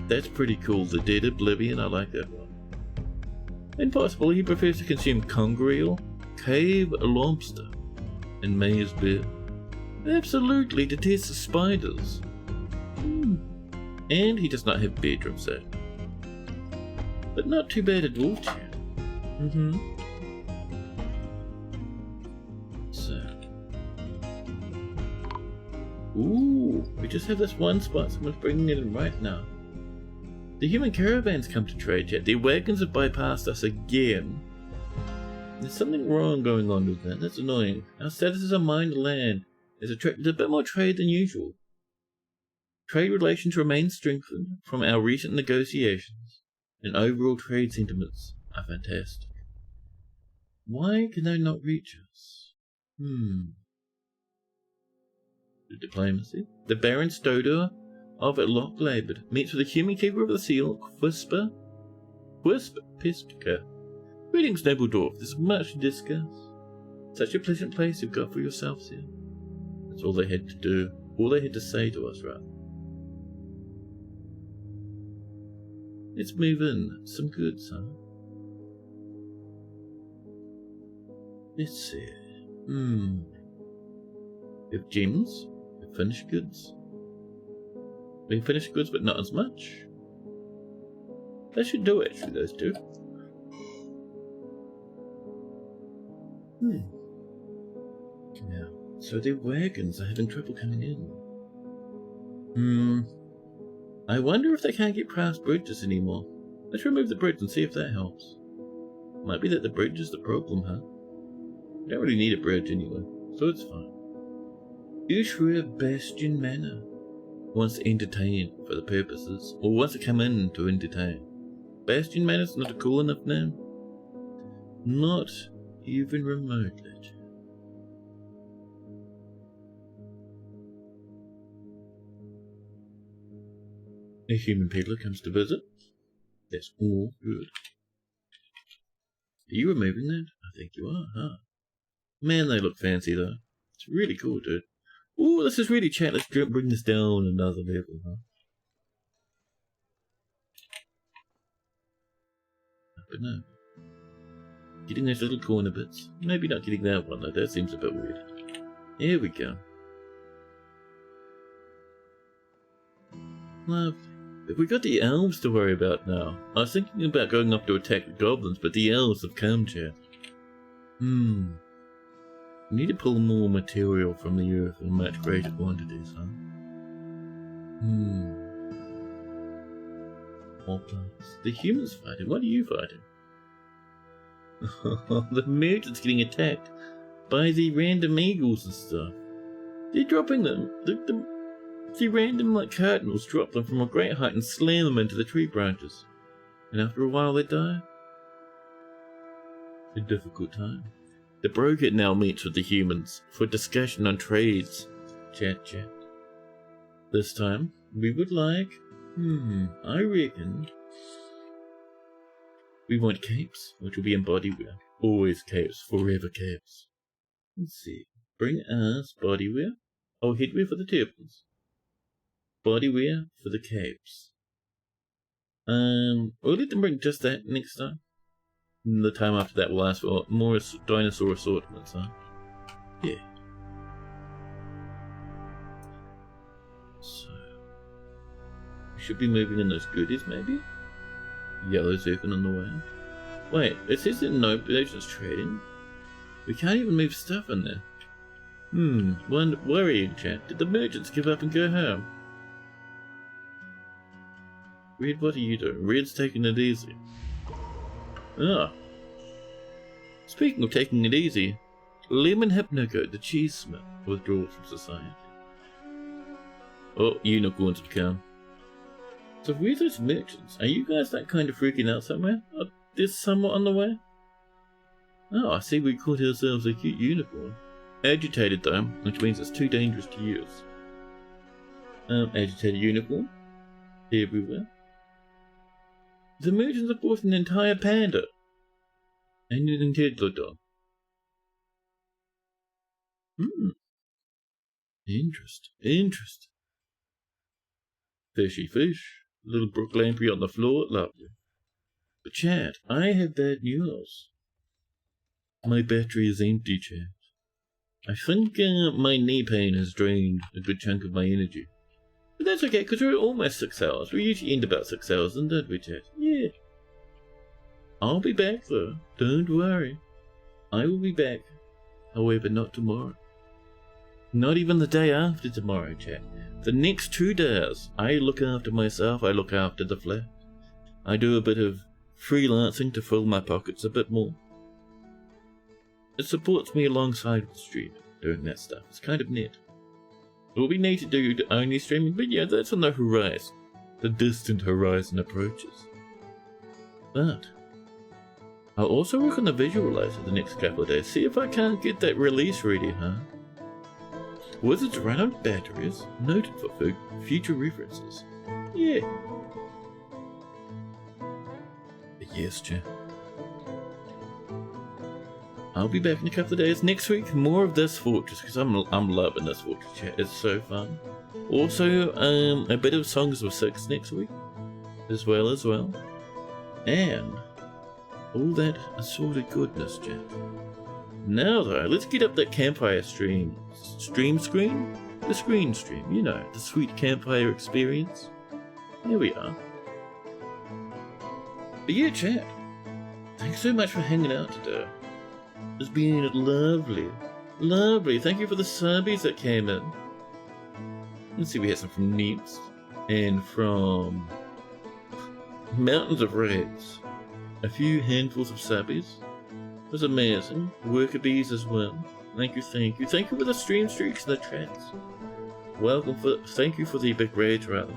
That's pretty cool, the dead oblivion, I like that one. And possibly he prefers to consume conger eel, cave lobster, and maize beer. Absolutely detests spiders. And he does not have bedroom set. But not too bad a dwarf chair. So. Ooh, we just have this one spot, someone's bringing it in right now. The human caravans come to trade yet. Their wagons have bypassed us again. There's something wrong going on with that. That's annoying. Our status as a mined land has attracted a bit more trade than usual. Trade relations remain strengthened from our recent negotiations, and overall trade sentiments are fantastic. Why can they not reach us? The diplomacy. The Baron Stoder of Locklaboured meets with the human keeper of the seal, Pispka. Greetings, noble dwarf. There's much to discuss. Such a pleasant place you've got for yourselves here. That's all they had to do. All they had to say to us, rather. Let's move in. Some goods, huh? Let's see. We have gems. We have finished goods. We have finished goods, but not as much. That should do it, actually, those two. Now, so their wagons are having trouble coming in. I wonder if they can't get past bridges anymore. Let's remove the bridge and see if that helps. Might be that the bridge is the problem, huh? We don't really need a bridge anyway, so it's fine. Ushra Bastion Manor wants to entertain for the purposes, or wants to come in to entertain. Bastion Manor's not a cool enough name. Not even remotely. A human peddler comes to visit. That's all good. Are you removing that? I think you are, huh? Man, they look fancy though. It's really cool, dude. Ooh, this is really chat. Let's bring this down another level, huh? But no. Getting those little corner bits. Maybe not getting that one though. That seems a bit weird. Here we go. Lovely. But we got the elves to worry about now. I was thinking about going up to attack the goblins, but the elves have come, chat. We need to pull more material from the earth in much greater quantities, huh? More plants. The humans fighting. What are you fighting? The merchant's getting attacked by the random eagles and stuff. They're dropping them. The random like cardinals drop them from a great height and slam them into the tree branches. And after a while they die. A difficult time. The broker now meets with the humans for discussion on trades. Chat. This time, we would like... I reckon... We want capes, which will be in bodywear. Always capes, forever capes. Let's see. Bring us bodywear. Oh, headwear for the turbans. Bodywear for the capes. We'll let them bring just that next time. And the time after that we'll ask for more dinosaur assortments, huh? Yeah. So... we should be moving in those goodies, maybe? Yellow circle on the way. Wait, it says that no merchants trading. We can't even move stuff in there. Worrying, chat. Did the merchants give up and go home? Red, what are you doing? Red's taking it easy. Ah. Speaking of taking it easy, Lemon Hypnogoat, the cheese smith, withdraws from society. Oh, unicorns have come. So where's those merchants? Are you guys that kind of freaking out somewhere? Oh, there's someone on the way? Oh, I see we caught ourselves a cute unicorn. Agitated though, which means it's too dangerous to use. Agitated unicorn. Everywhere. The merchants have bought an entire panda. And an integral dog. Interest. Fishy fish. Little brook lamprey on the floor, lovely. But chat, I have bad news. My battery is empty, chat. I think my knee pain has drained a good chunk of my energy. But that's okay, because we're almost 6 hours. We usually end about 6 hours, don't we, chat? Yeah. I'll be back, though. Don't worry. I will be back. However, not tomorrow. Not even the day after tomorrow, chat. The next 2 days, I look after myself, I look after the flat. I do a bit of freelancing to fill my pockets a bit more. It supports me alongside the stream, doing that stuff. It's kind of neat. It will be neat to do only streaming, but yeah, that's on the horizon. The distant horizon approaches. But I'll also work on the visualizer the next couple of days, see if I can't get that release ready, huh? Wizards run on batteries, noted for future references. Yeah. But yes, chat. I'll be back in a couple of days. Next week, more of this fortress, because I'm loving this fortress, chat. It's so fun. Also, a bit of Songs of Six next week, as well. And all that assorted goodness, chat. Now though, let's get up that campfire screen. The screen stream, you know, the sweet campfire experience. There we are. But yeah, chat, thanks so much for hanging out today. It's been lovely. Thank you for the subbies that came in. Let's see, we had some from Neeps and from Mountains of Reds. A few handfuls of subbies. It was amazing. Worker bees as well. Thank you. Thank you for the stream streaks and the tracks. Thank you for the big rage, rather.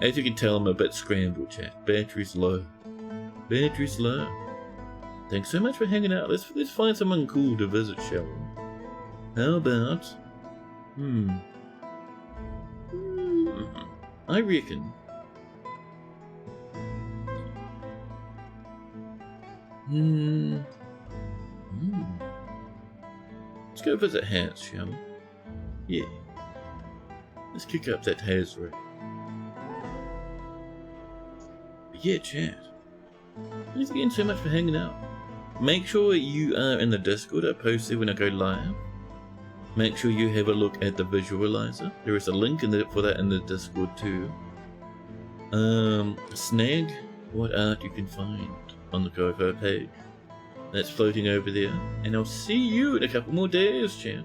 As you can tell, I'm a bit scrambled, chat. Battery's low. Thanks so much for hanging out. Let's find someone cool to visit, shall we? How about... I reckon... Let's go visit Haz, shall we? Yeah. Let's kick up that Haz rate. But yeah, chat. Thanks again so much for hanging out. Make sure you are in the Discord. I post there when I go live. Make sure you have a look at the visualizer. There is a link for that in the Discord too. Snag what art you can find on the cover page. That's floating over there. And I'll see you in a couple more days, chat.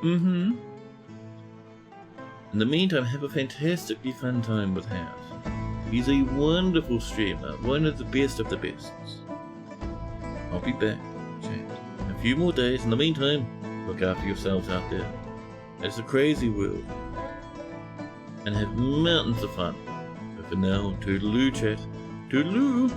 In the meantime, have a fantastically fun time with Haz. He's a wonderful streamer, one of the best of the bests. I'll be back, chat, in a few more days. In the meantime, look after yourselves out there. It's a crazy world. And have mountains of fun. But for now, toodaloo, chat. Toodaloo!